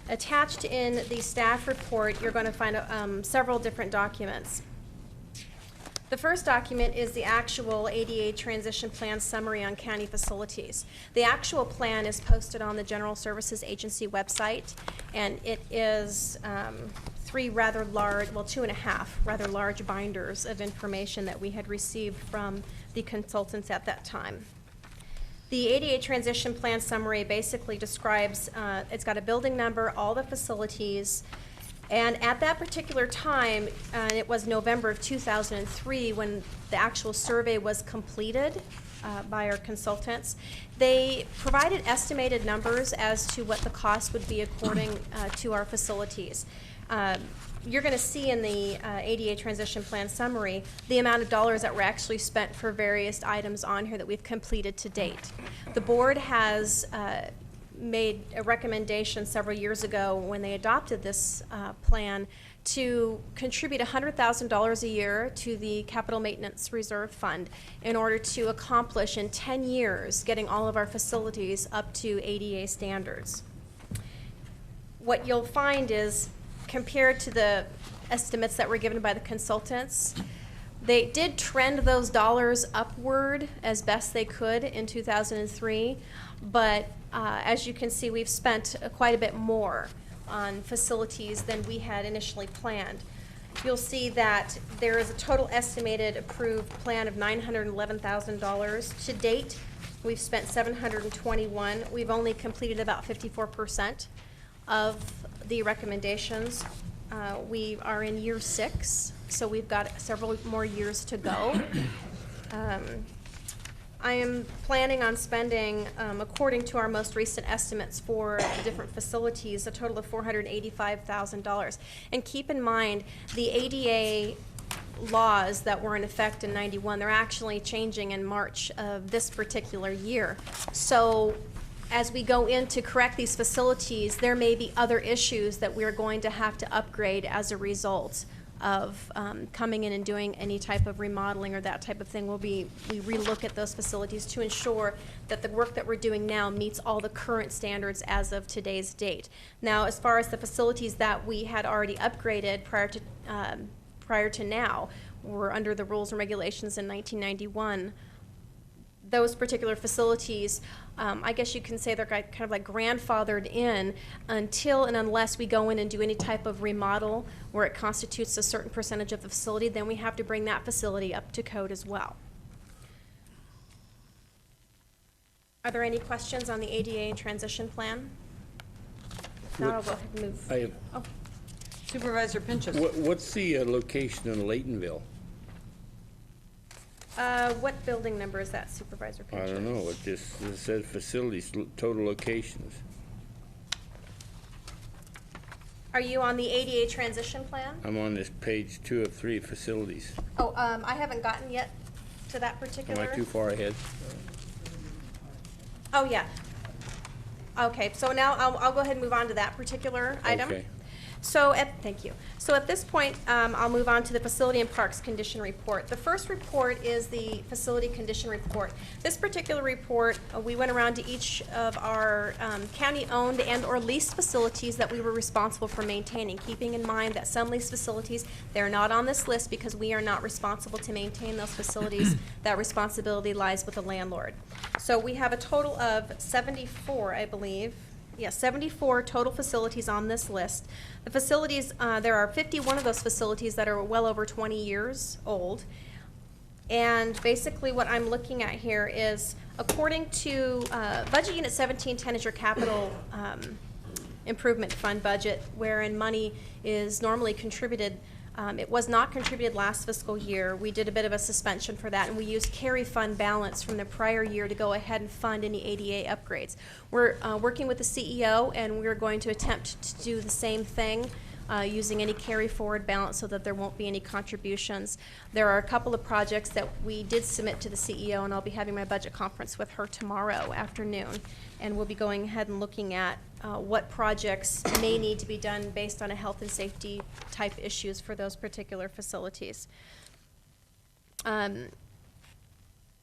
Attached in the staff report, you're going to find several different documents. The first document is the actual ADA transition plan summary on county facilities. The actual plan is posted on the General Services Agency website, and it is 2.5 rather large binders of information that we had received from the consultants at that time. The ADA transition plan summary basically describes, it's got a building number, all the facilities, and at that particular time, it was November of 2003 when the actual survey was completed by our consultants. They provided estimated numbers as to what the cost would be according to our facilities. You're going to see in the ADA transition plan summary the amount of dollars that were actually spent for various items on here that we've completed to date. The board has made a recommendation several years ago when they adopted this plan to contribute $100,000 a year to the Capital Maintenance Reserve Fund in order to accomplish in 10 years getting all of our facilities up to ADA standards. What you'll find is, compared to the estimates that were given by the consultants, they did trend those dollars upward as best they could in 2003, but as you can see, we've spent quite a bit more on facilities than we had initially planned. You'll see that there is a total estimated approved plan of $911,000. To date, we've spent $721,000. We've only completed about 54% of the recommendations. We are in year 6, so we've got several more years to go. I am planning on spending, according to our most recent estimates for the different facilities, a total of $485,000. And keep in mind, the ADA laws that were in effect in '91, they're actually changing in March of this particular year. So as we go in to correct these facilities, there may be other issues that we're going to have to upgrade as a result of coming in and doing any type of remodeling or that type of thing. We relook at those facilities to ensure that the work that we're doing now meets all the current standards as of today's date. Now, as far as the facilities that we had already upgraded prior to now, were under the rules and regulations in 1991, those particular facilities, I guess you can say they're kind of like grandfathered in until and unless we go in and do any type of remodel where it constitutes a certain percentage of the facility, then we have to bring that facility up to code as well. Are there any questions on the ADA and transition plan? Now I'll go ahead and move. Supervisor Pinchas. What's the location in Laytonville? What building number is that, Supervisor Pinchas? I don't know. It says facilities, total locations. Are you on the ADA transition plan? I'm on this page 2 of 3, facilities. Oh, I haven't gotten yet to that particular. Am I too far ahead? Oh, yeah. Okay, so now I'll go ahead and move on to that particular item. Okay. Thank you. So at this point, I'll move on to the Facility and Parks Condition Report. The first report is the Facility Condition Report. This particular report, we went around to each of our county-owned and/or leased facilities that we were responsible for maintaining, keeping in mind that some leased facilities, they're not on this list because we are not responsible to maintain those facilities. That responsibility lies with the landlord. So we have a total of 74, I believe. Yes, 74 total facilities on this list. The facilities, there are 51 of those facilities that are well over 20 years old. And basically what I'm looking at here is, according to Budget Unit 1710 is your capital improvement fund budget, wherein money is normally contributed. It was not contributed last fiscal year. We did a bit of a suspension for that, and we used carry fund balance from the prior year to go ahead and fund any ADA upgrades. We're working with the CEO, and we're going to attempt to do the same thing using any carry forward balance so that there won't be any contributions. There are a couple of projects that we did submit to the CEO, and I'll be having my budget conference with her tomorrow afternoon, and we'll be going ahead and looking at what projects may need to be done based on a health and safety type issues for those particular facilities.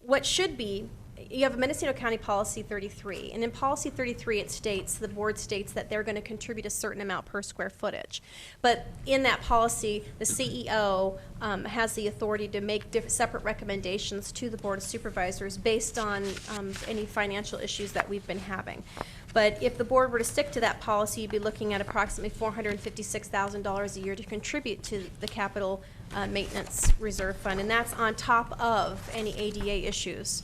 What should be, you have a Mendocino County Policy 33, and in Policy 33 it states, the board states that they're going to contribute a certain amount per square footage. But in that policy, the CEO has the authority to make separate recommendations to the Board of Supervisors based on any financial issues that we've been having. But if the board were to stick to that policy, you'd be looking at approximately $456,000 a year to contribute to the capital maintenance reserve fund, and that's on top of any ADA issues.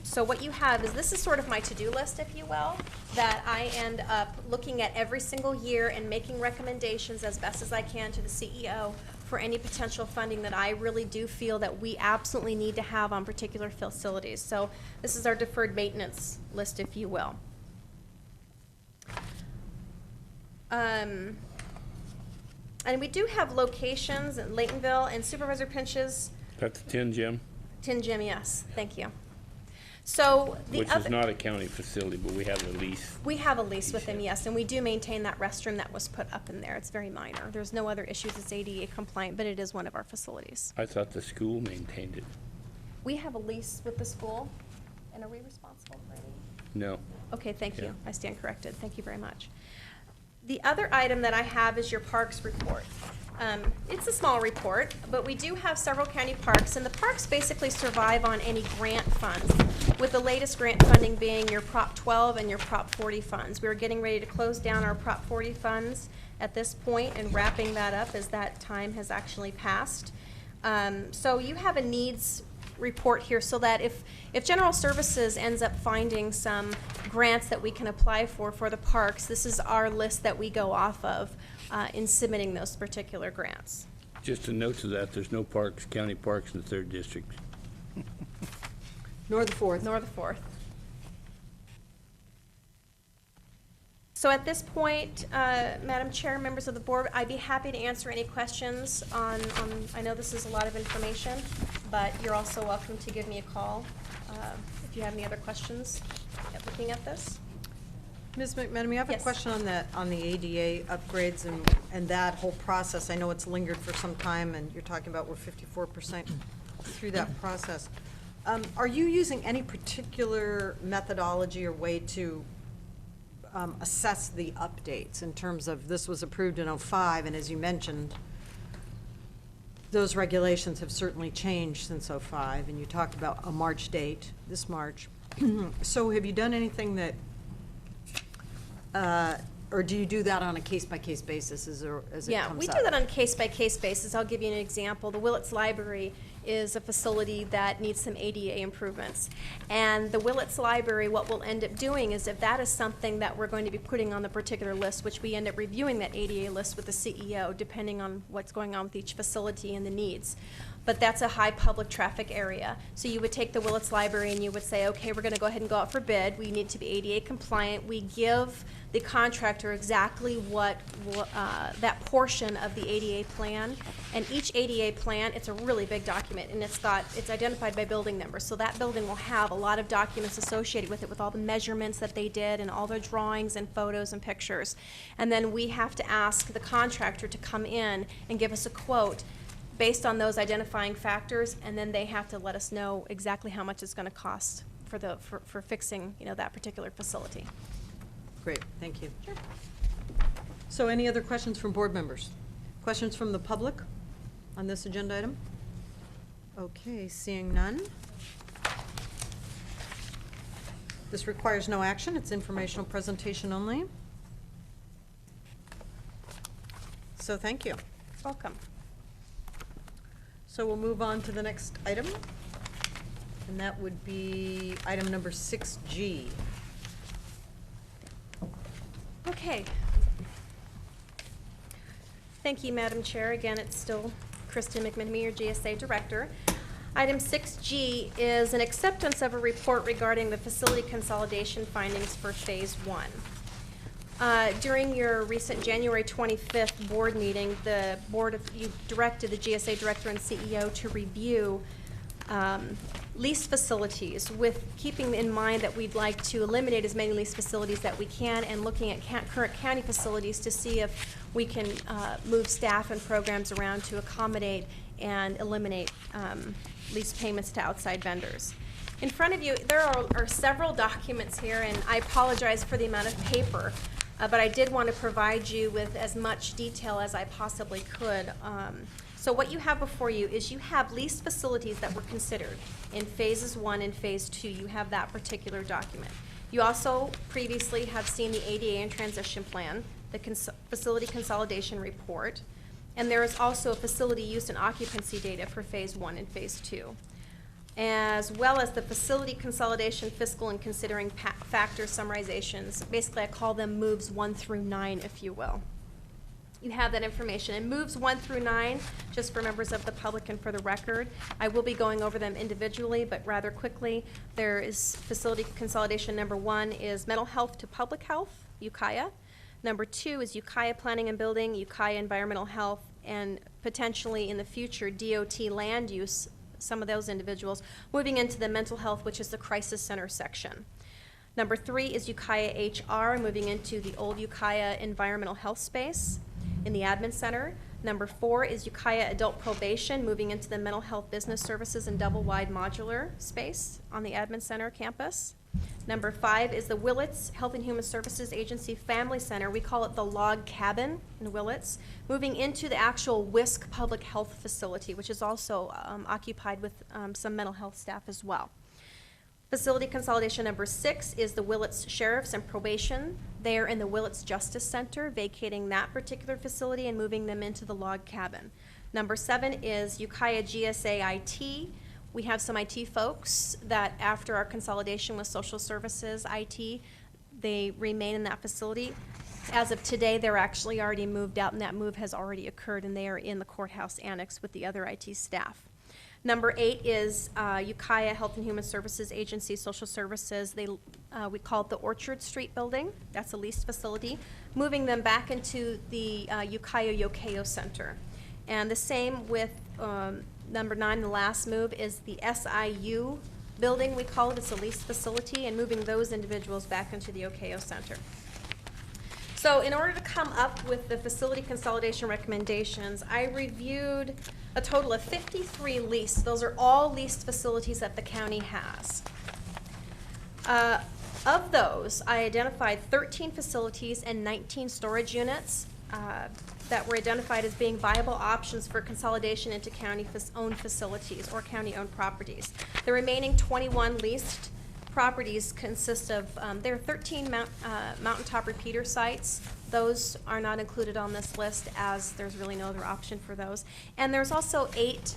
So what you have is, this is sort of my to-do list, if you will, that I end up looking at every single year and making recommendations as best as I can to the CEO for any potential funding that I really do feel that we absolutely need to have on particular facilities. So this is our deferred maintenance list, if you will. And we do have locations in Laytonville and Supervisor Pinches. That's Tin Gym. Tin Gym, yes, thank you. So the Which other, is not a county facility, but we have a lease. we have a lease with them, yes, and we do maintain that restroom that was put up in there. It's very minor. There's no other issues. It's ADA compliant, but it is one of our facilities. I thought the school maintained it. We have a lease with the school, and are we responsible for any? No. Okay, thank you. Yeah. I stand corrected. Thank you very much. The other item that I have is your parks report. It's a small report, but we do have several county parks, and the parks basically survive on any grant funds, with the latest grant funding being your Prop 12 and your Prop 40 funds. We're getting ready to close down our Prop 40 funds at this point and wrapping that up as that time has actually passed. So you have a needs report here, so that if General Services ends up finding some grants that we can apply for the parks, this is our list that we go off of in submitting those particular grants. Just a note to that, there's no parks, county parks in the 3rd District. Nor the 4th. Nor the 4th. So at this point, Madam Chair, members of the board, I'd be happy to answer any questions on I know this is a lot of information, but you're also welcome to give me a call if you have any other questions looking at this. Ms. McMenamin, I have a question on that, on the ADA upgrades and that whole process. I know it's lingered for some time, and you're talking about we're 54% through that process. Are you using any particular methodology or way to assess the updates in terms of, this was approved in '05, and as you mentioned, those regulations have certainly changed since '05, and you talked about a March date, this March. So have you done anything that, or do you do that on a case-by-case basis as it comes up? Yeah, we do that on a case-by-case basis. I'll give you an example. The Willits Library is a facility that needs some ADA improvements. And the Willits Library, what we'll end up doing is, if that is something that we're going to be putting on the particular list, which we end up reviewing that ADA list with the CEO, depending on what's going on with each facility and the needs. but that's a high public traffic area. So you would take the Willits Library and you would say, okay, we're going to go ahead and go out for bid. We need to be ADA compliant. We give the contractor exactly what that portion of the ADA plan, and each ADA plan, it's a really big document, and it's identified by building number. So that building will have a lot of documents associated with it, with all the measurements that they did and all their drawings and photos and pictures. And then we have to ask the contractor to come in and give us a quote based on those identifying factors, and then they have to let us know exactly how much it's going to cost for fixing, you know, that particular facility. Great, thank you. Sure. So any other questions from board members? Questions from the public on this agenda item? Okay, seeing none. This requires no action. It's informational presentation only. So thank you. Welcome. So we'll move on to the next item, and that would be item number 6G. Okay. Thank you, Madam Chair. Again, it's still Kristen McMenemy, your GSA Director. Item 6G is an acceptance of a report regarding the facility consolidation findings for Phase 1. During your recent January 25th board meeting, you directed the GSA Director and CEO to review leased facilities, with keeping in mind that we'd like to eliminate as many leased facilities that we can, and looking at current county facilities to see if we can move staff and programs around to accommodate and eliminate lease payments to outside vendors. In front of you, there are several documents here, and I apologize for the amount of paper, but I did want to provide you with as much detail as I possibly could. So what you have before you is you have leased facilities that were considered in Phases 1 and Phase 2. You have that particular document. You also previously have seen the ADA and transition plan, the facility consolidation report, and there is also a facility use and occupancy data for Phase 1 and Phase 2, as well as the facility consolidation fiscal and considering factor summarizations. Basically, I call them moves 1 through 9, if you will. You have that information. And moves 1 through 9, just for members of the public and for the record, I will be going over them individually, but rather quickly. There is facility consolidation. Number 1 is mental health to public health, UKIA. Number 2 is UKIA planning and building, UKIA environmental health, and potentially in the future DOT land use, some of those individuals, moving into the mental health, which is the crisis center section. Number 3 is UKIA HR, moving into the old UKIA environmental health space in the admin center. Number 4 is UKIA adult probation, moving into the mental health business services and double-wide modular space on the admin center campus. Number 5 is the Willits Health and Human Services Agency Family Center. We call it the log cabin in Willits, moving into the actual WISC public health facility, which is also occupied with some mental health staff as well. Facility consolidation number 6 is the Willits Sheriffs and Probation. They are in the Willits Justice Center, vacating that particular facility and moving them into the log cabin. Number 7 is UKIA GSA IT. We have some IT folks that after our consolidation with social services IT, they remain in that facility. As of today, they're actually already moved out, and that move has already occurred, and they are in the courthouse annex with the other IT staff. Number 8 is UKIA Health and Human Services Agency Social Services. We call it the Orchard Street Building. That's a leased facility. Moving them back into the UKIA Yokayo Center. And the same with number 9, the last move, is the SIU building, we call it. It's a leased facility, and moving those individuals back into the Yokayo Center. So in order to come up with the facility consolidation recommendations, I reviewed a total of 53 leased. Those are all leased facilities that the county has. Of those, I identified 13 facilities and 19 storage units that were identified as being viable options for consolidation into county-owned facilities or county-owned properties. The remaining 21 leased properties consist of, there are 13 mountaintop repeater sites. Those are not included on this list, as there's really no other option for those. And there's also 8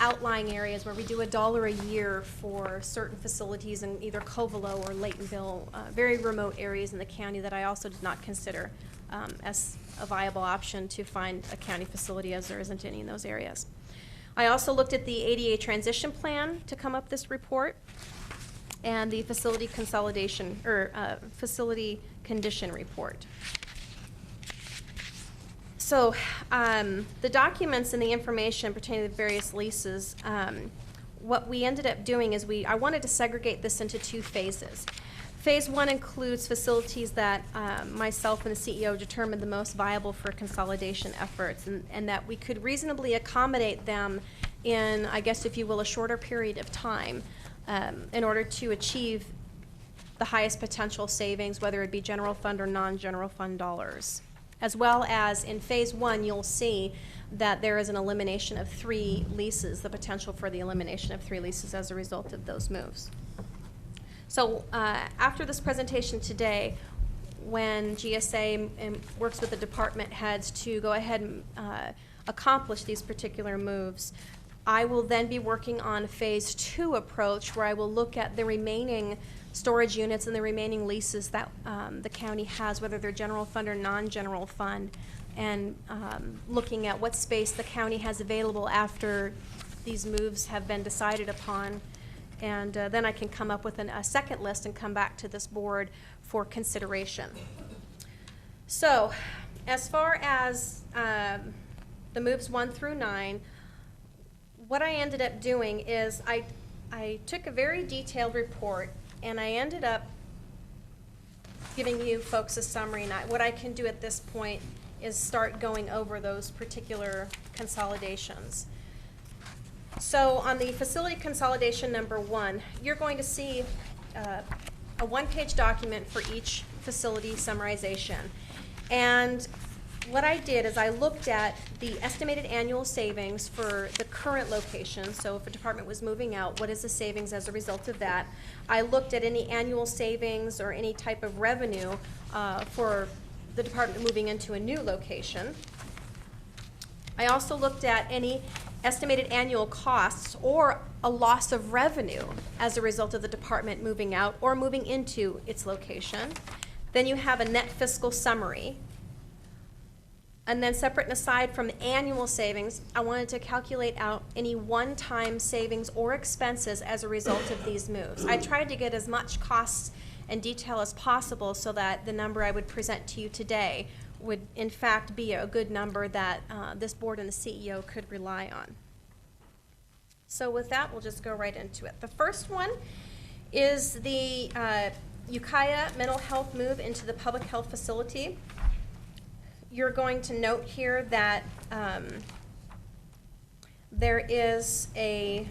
outlying areas where we do $1 a year for certain facilities in either Covelo or Laytonville, very remote areas in the county that I also did not consider as a viable option to find a county facility, as there isn't any in those areas. I also looked at the ADA transition plan to come up this report, and the facility consolidation, or facility condition report. So the documents and the information pertaining to the various leases, what we ended up doing is I wanted to segregate this into 2 phases. Phase 1 includes facilities that myself and the CEO determined the most viable for consolidation efforts, and that we could reasonably accommodate them in, I guess if you will, a shorter period of time in order to achieve the highest potential savings, whether it be general fund or non-general fund dollars. As well as in phase 1, you'll see that there is an elimination of 3 leases, the potential for the elimination of 3 leases as a result of those moves. So after this presentation today, when GSA works with the department heads to go ahead and accomplish these particular moves, I will then be working on phase 2 approach, where I will look at the remaining storage units and the remaining leases that the county has, whether they're general fund or non-general fund, and looking at what space the county has available after these moves have been decided upon. And then I can come up with a second list and come back to this board for consideration. So as far as the moves 1 through 9, what I ended up doing is I took a very detailed report, and I ended up giving you folks a summary. And what I can do at this point is start going over those particular consolidations. So on the facility consolidation number 1, you're going to see a 1-page document for each facility summarization. And what I did is I looked at the estimated annual savings for the current location. So if a department was moving out, what is the savings as a result of that? I looked at any annual savings or any type of revenue for the department moving into a new location. I also looked at any estimated annual costs or a loss of revenue as a result of the department moving out or moving into its location. Then you have a net fiscal summary. And then separate and aside from the annual savings, I wanted to calculate out any one-time savings or expenses as a result of these moves. I tried to get as much costs and detail as possible so that the number I would present to you today would in fact be a good number that this board and the CEO could rely on. So with that, we'll just go right into it. The first one is the Ukiah mental health move into the public health facility. You're going to note here that there is a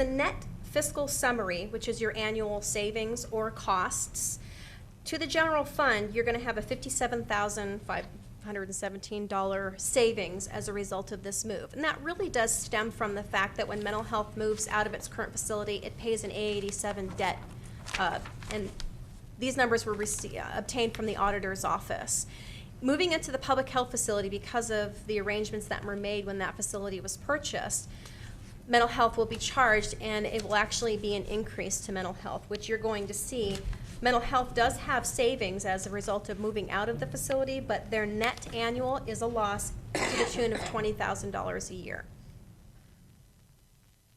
net fiscal summary, which is your annual savings or costs. To the general fund, you're going to have a $57,517 savings as a result of this move. And that really does stem from the fact that when mental health moves out of its current facility, it pays an A87 debt. And these numbers were obtained from the auditor's office. Moving into the public health facility, because of the arrangements that were made when that facility was purchased, mental health will be charged, and it will actually be an increase to mental health, which you're going to see. Mental health does have savings as a result of moving out of the facility, but their net annual is a loss to the tune of $20,000 a year.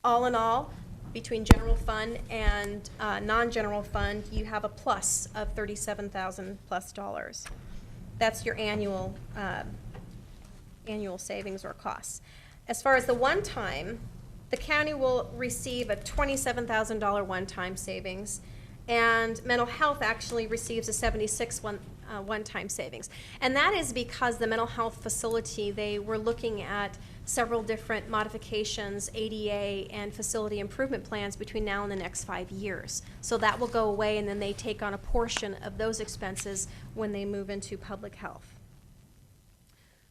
All in all, between general fund and non-general fund, you have a plus of $37,000 plus dollars. That's your annual savings or costs. As far as the one-time, the county will receive a $27,000 one-time savings, and mental health actually receives a $76,000 one-time savings. And that is because the mental health facility, they were looking at several different modifications, ADA and facility improvement plans between now and the next 5 years. So that will go away, and then they take on a portion of those expenses when they move into public health.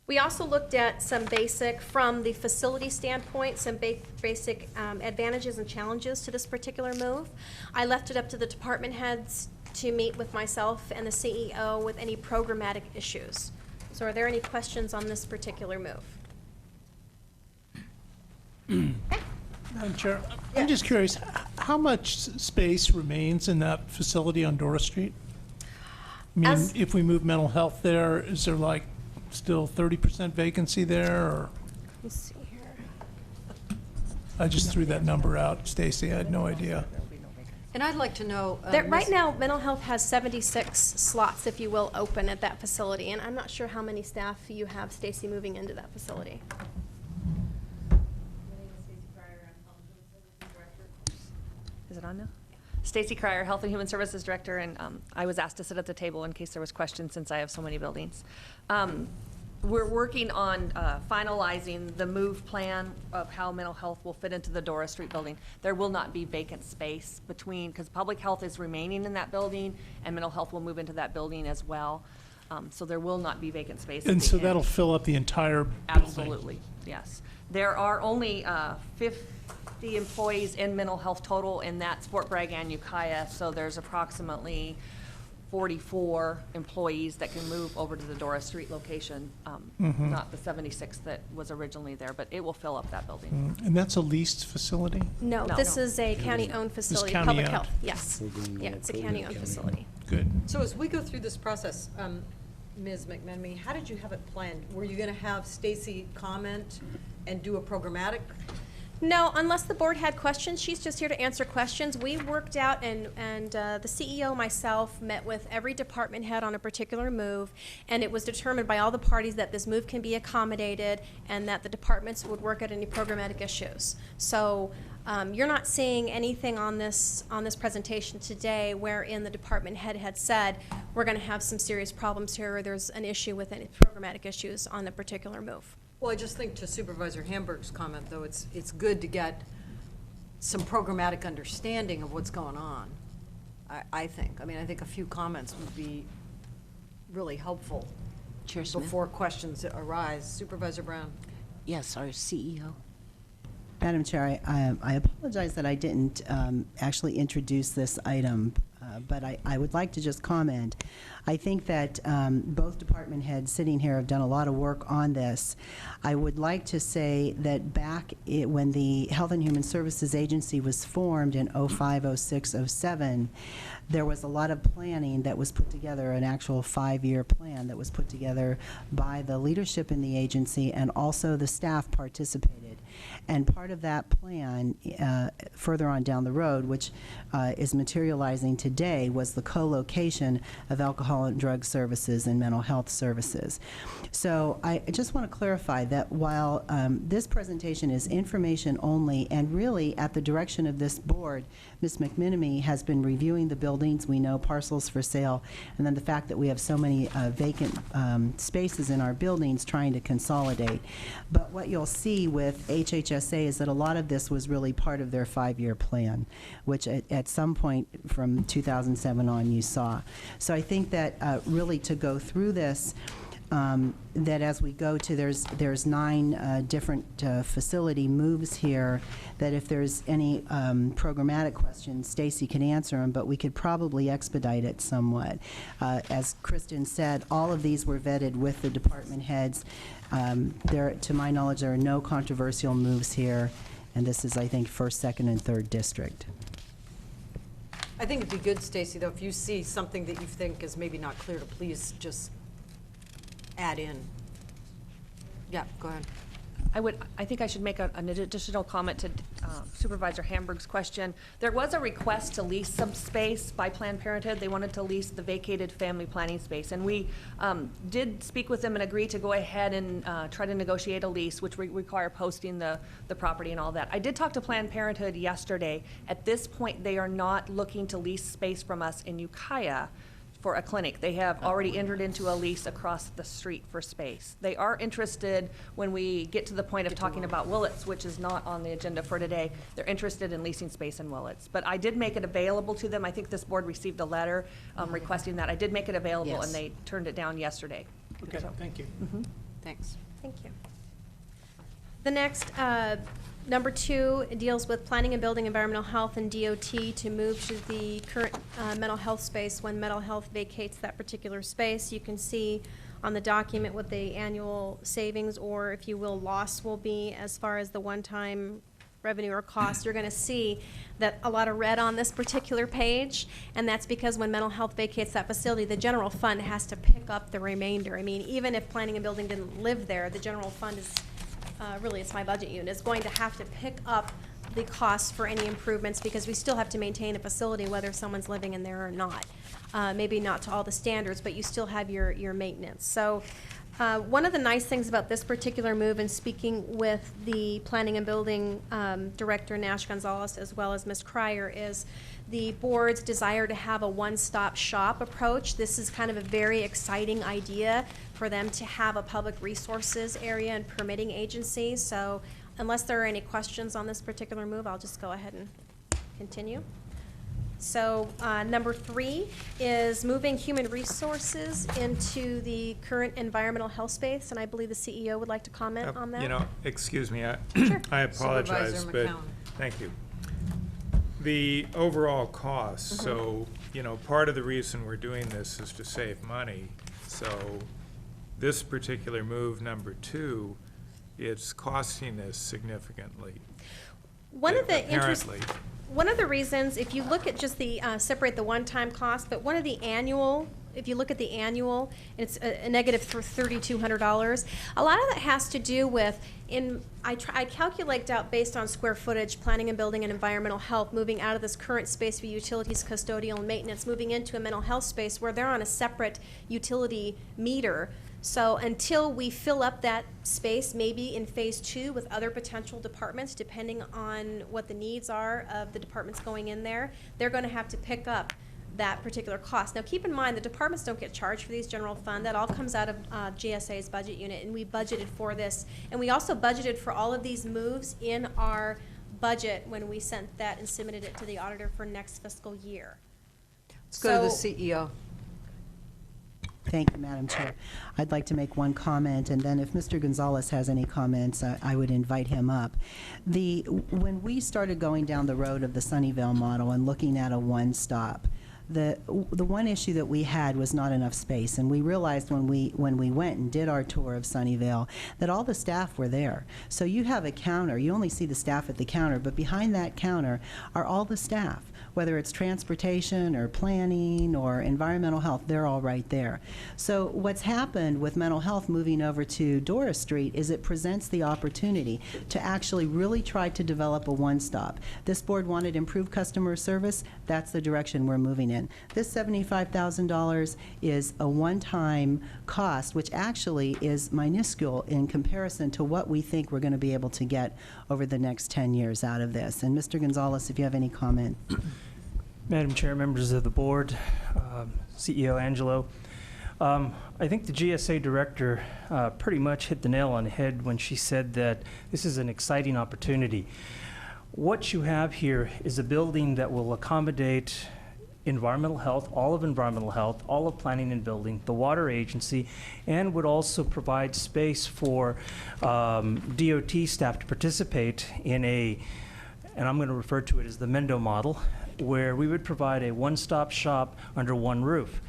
We also looked at some basic, from the facility standpoint, some basic advantages and challenges to this particular move. I left it up to the department heads to meet with myself and the CEO with any programmatic issues. So are there any questions on this particular move? Okay. Madam Chair, I'm just curious, how much space remains in that facility on Dora Street? I mean, if we move mental health there, is there like still 30% vacancy there, or? Let's see here. I just threw that number out, Stacy, I had no idea. And I'd like to know. Right now, mental health has 76 slots, if you will, open at that facility, and I'm not sure how many staff you have, Stacy, moving into that facility. Is it on now? Stacy Cryer, Health and Human Services Director, and I was asked to sit at the table in case there was questions since I have so many buildings. We're working on finalizing the move plan of how mental health will fit into the Dora Street building. There will not be vacant space between, because public health is remaining in that building, and mental health will move into that building as well. So there will not be vacant space. And so that'll fill up the entire building? Absolutely, yes. There are only 50 employees in mental health total, and that's Fort Bragg and Ukiah, so there's approximately 44 employees that can move over to the Dora Street location, not the 76 that was originally there, but it will fill up that building. And that's a leased facility? No, this is a county-owned facility, public county-owned. health, yes. Yeah, it's a county-owned facility. Good. So as we go through this process, Ms. McMenemy, how did you have it planned? Were you going to have Stacy comment and do a programmatic? No, unless the board had questions, she's just here to answer questions. We worked out, and the CEO, myself, met with every department head on a particular move, and it was determined by all the parties that this move can be accommodated and that the departments would work at any programmatic issues. So you're not seeing anything on this presentation today wherein the department head had said, we're going to have some serious problems here, or there's an issue with any programmatic issues on a particular move. Well, I just think to Supervisor Hamburg's comment, though, it's good to get some programmatic understanding of what's going on, I think. I mean, I think a few comments would be really helpful Chair Smith? before questions arise. Supervisor Brown? Yes, our CEO. Madam Chair, I apologize that I didn't actually introduce this item, but I would like to just comment. I think that both department heads sitting here have done a lot of work on this. I would like to say that back when the Health and Human Services Agency was formed in 05, 06, 07, there was a lot of planning that was put together, an actual 5-year plan that was put together by the leadership in the agency, and also the staff participated. And part of that plan, further on down the road, which is materializing today, was the co-location of alcohol and drug services and mental health services. So I just want to clarify that while this presentation is information only, and really at the direction of this board, Ms. McMenemy has been reviewing the buildings. We know parcels for sale, and then the fact that we have so many vacant spaces in our buildings trying to consolidate. But what you'll see with HHSA is that a lot of this was really part of their 5-year plan, which at some point from 2007 on you saw. So I think that really to go through this, that as we go to, there's 9 different facility moves here, that if there's any programmatic questions, Stacy can answer them, but we could probably expedite it somewhat. As Kristen said, all of these were vetted with the department heads. To my knowledge, there are no controversial moves here, and this is, I think, 1st, 2nd, and 3rd district. I think it'd be good, Stacy, though, if you see something that you think is maybe not clear, to please just add in. Yeah, go ahead. I think I should make an additional comment to Supervisor Hamburg's question. There was a request to lease some space by Planned Parenthood. They wanted to lease the vacated family planning space, and we did speak with them and agree to go ahead and try to negotiate a lease, which would require posting the property and all that. I did talk to Planned Parenthood yesterday. At this point, they are not looking to lease space from us in Ukiah for a clinic. They have already entered into a lease across the street for space. They are interested, when we get to the point of talking about Willits, which is not on the agenda for today, they're interested in leasing space in Willits. But I did make it available to them. I think this board received a letter requesting that. I did make it available, Yes. and they turned it down yesterday. Okay, thank you. Thanks. Thank you. The next, number 2, deals with planning and building environmental health and DOT to move to the current mental health space when mental health vacates that particular space. You can see on the document what the annual savings, or if you will, loss will be as far as the one-time revenue or cost, you're going to see that a lot of red on this particular page, and that's because when mental health vacates that facility, the general fund has to pick up the remainder. I mean, even if planning and building didn't live there, the general fund is, really it's my budget unit, is going to have to pick up the costs for any improvements because we still have to maintain a facility whether someone's living in there or not. Maybe not to all the standards, but you still have your maintenance. So one of the nice things about this particular move, and speaking with the Planning and Building Director, Nash Gonzalez, as well as Ms. Cryer, is the board's desire to have a one-stop shop approach. This is kind of a very exciting idea for them to have a public resources area and permitting agency. So unless there are any questions on this particular move, I'll just go ahead and continue. So number 3 is moving human resources into the current environmental health space, and I believe the CEO would like to comment on that. You know, excuse me, Sure. I apologize, Supervisor but McCowan. thank you. The overall cost, so, you know, part of the reason we're doing this is to save money. So this particular move, number 2, it's costing us significantly. One of the apparently. One of the reasons, if you look at just the, separate the one-time cost, but one of the annual, if you look at the annual, it's a negative for $3,200. A lot of that has to do with, I calculate out based on square footage, planning and building and environmental health, moving out of this current space for utilities, custodial, and maintenance, moving into a mental health space where they're on a separate utility meter. So until we fill up that space, maybe in phase 2 with other potential departments, depending on what the needs are of the departments going in there, they're going to have to pick up that particular cost. Now keep in mind, the departments don't get charged for these general fund. That all comes out of GSA's budget unit, and we budgeted for this. And we also budgeted for all of these moves in our budget when we sent that and submitted it to the auditor for next fiscal year. Let's go to the CEO. Thank you, Madam Chair. I'd like to make one comment, and then if Mr. Gonzalez has any comments, I would invite him up. When we started going down the road of the Sunnyvale model and looking at a one-stop, the one issue that we had was not enough space, and we realized when we went and did our tour of Sunnyvale that all the staff were there. So you have a counter, you only see the staff at the counter, but behind that counter are all the staff. Whether it's transportation or planning or environmental health, they're all right there. So what's happened with mental health moving over to Doris Street is it presents the opportunity to actually really try to develop a one-stop. This board wanted improved customer service. That's the direction we're moving in. This $75,000 is a one-time cost, which actually is minuscule in comparison to what we think we're going to be able to get over the next 10 years out of this. And Mr. Gonzalez, if you have any comment. Madam Chair, members of the board, CEO Angelo, I think the GSA director pretty much hit the nail on the head when she said that this is an exciting opportunity. What you have here is a building that will accommodate environmental health, all of planning and building, the water agency, and would also provide space for DOT staff to participate in and I'm going to refer to it as the Mendo model, where we would provide a one-stop shop under one roof.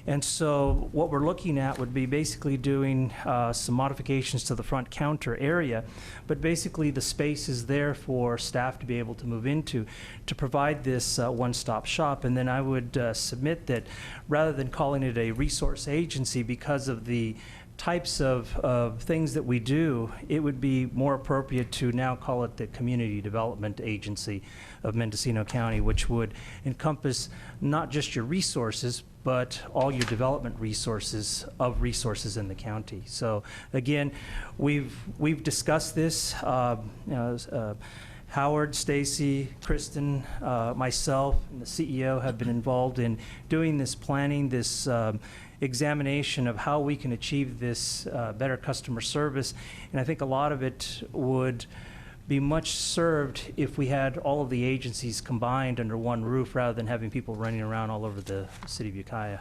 And so what we're looking at would be basically doing some modifications to the front counter area, but basically the space is there for staff to be able to move into to provide this one-stop shop. And then I would submit that rather than calling it a resource agency because of the types of things that we do, it would be more appropriate to now call it the Community Development Agency of Mendocino County, which would encompass not just your resources, but all your development resources in the county. So again, we've discussed this. Howard, Stacy, Kristen, myself, and the CEO have been involved in doing this planning, this examination of how we can achieve this better customer service. And I think a lot of it would be much served if we had all of the agencies combined under one roof rather than having people running around all over the city of Ukiah.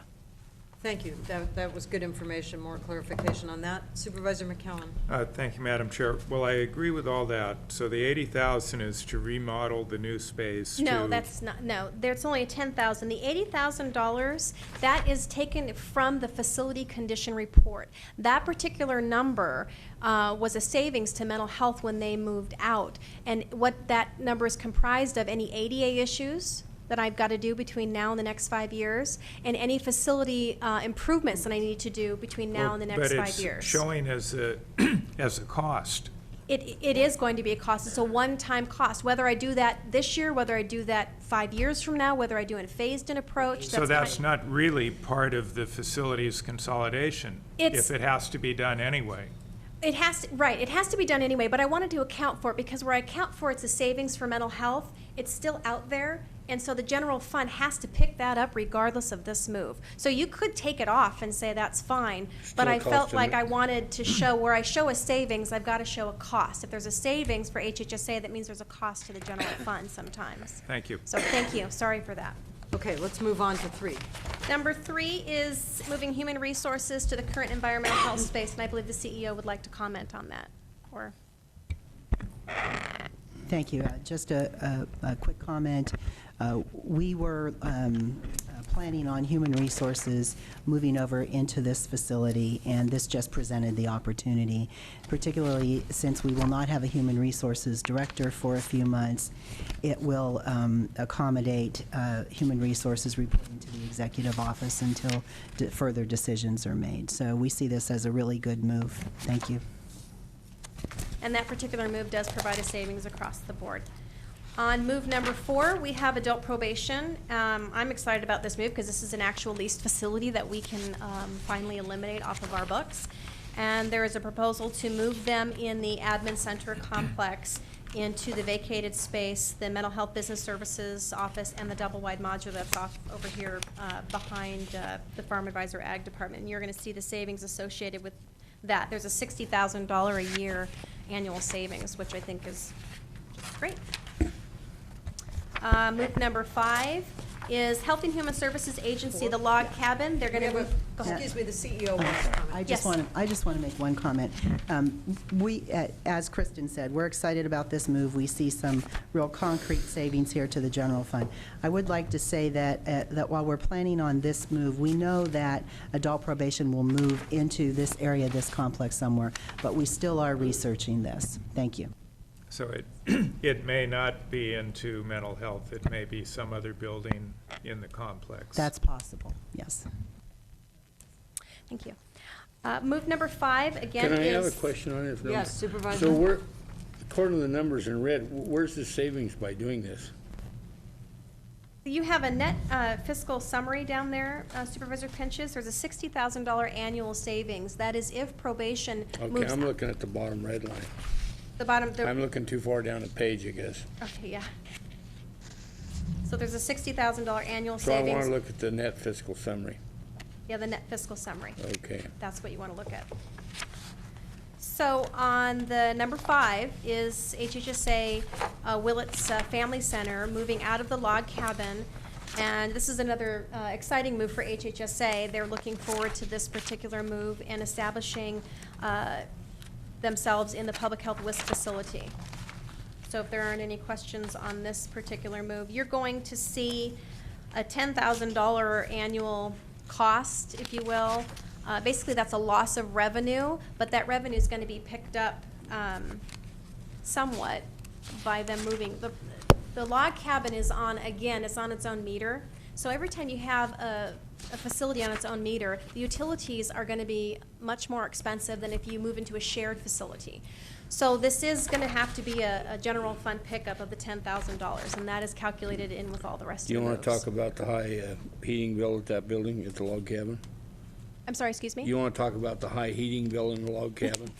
Thank you. That was good information, more clarification on that. Supervisor McCowan. Thank you, Madam Chair. Well, I agree with all that. So the 80,000 is to remodel the new space. No, that's not, no, there's only $10,000. The $80,000, that is taken from the facility condition report. That particular number was a savings to mental health when they moved out. And what that number is comprised of, any ADA issues that I've got to do between now and the next 5 years, and any facility improvements that I need to do between now and the next 5 years. But it's showing as a, as a cost. It is going to be a cost. It's a one-time cost. Whether I do that this year, whether I do that 5 years from now, whether I do a phased-in approach. So that's not really part of the facilities consolidation, if it has to be done anyway. It has to, right, it has to be done anyway, but I wanted to account for it because where I account for it's a savings for mental health, it's still out there, and so the general fund has to pick that up regardless of this move. So you could take it off and say that's fine, but I felt like I wanted to show where I show a savings, I've got to show a cost. If there's a savings for HHSA, that means there's a cost to the general fund sometimes. Thank you. So thank you, sorry for that. Okay, let's move on to 3. Number 3 is moving human resources to the current environmental health space, and I believe the CEO would like to comment on that. Or Thank you. Just a quick comment. We were planning on human resources moving over into this facility, and this just presented the opportunity, particularly since we will not have a human resources director for a few months. It will accommodate human resources reporting to the executive office until further decisions are made. So we see this as a really good move. Thank you. And that particular move does provide a savings across the board. On move number 4, we have adult probation. I'm excited about this move because this is an actual leased facility that we can finally eliminate off of our books. And there is a proposal to move them in the admin center complex into the vacated space, the mental health business services office, and the double-wide modular that's off over here behind the Farm Advisor Ag Department. And you're going to see the savings associated with that. There's a $60,000 a year annual savings, which I think is just great. Move number 5 is Health and Human Services Agency, the log cabin. They're going to move. Excuse me, the CEO wants to comment. I just want to make one comment. We, as Kristen said, we're excited about this move. We see some real concrete savings here to the general fund. I would like to say that that while we're planning on this move, we know that adult probation will move into this area, this complex somewhere, but we still are researching this. Thank you. So it may not be into mental health. It may be some other building in the complex. That's possible, yes. Thank you. Move number 5, again, is... Can I have a question on this? Yes, Supervisor. So we're, according to the numbers in red, where's the savings by doing this? You have a net fiscal summary down there, Supervisor Pinches. There's a $60,000 annual savings. That is if probation moves... Okay, I'm looking at the bottom red line. The bottom... I'm looking too far down the page, I guess. Okay, yeah. So there's a $60,000 annual So I savings. want to look at the net fiscal summary. Yeah, the net fiscal summary. Okay. That's what you want to look at. So on the number 5 is HHSA Willett's Family Center moving out of the log cabin. And this is another exciting move for HHSA. They're looking forward to this particular move and establishing themselves in the public health WISC facility. So if there aren't any questions on this particular move, you're going to see a $10,000 annual cost, if you will. Basically, that's a loss of revenue, but that revenue is going to be picked up somewhat by them moving. The log cabin is on, again, it's on its own meter. So every time you have a facility on its own meter, the utilities are going to be much more expensive than if you move into a shared facility. So this is going to have to be a general fund pickup of the $10,000, and that is calculated in with all the rest of the You want moves. to talk about the high heating bill at that building, at the log cabin? I'm sorry, excuse me? You want to talk about the high heating bill in the log cabin?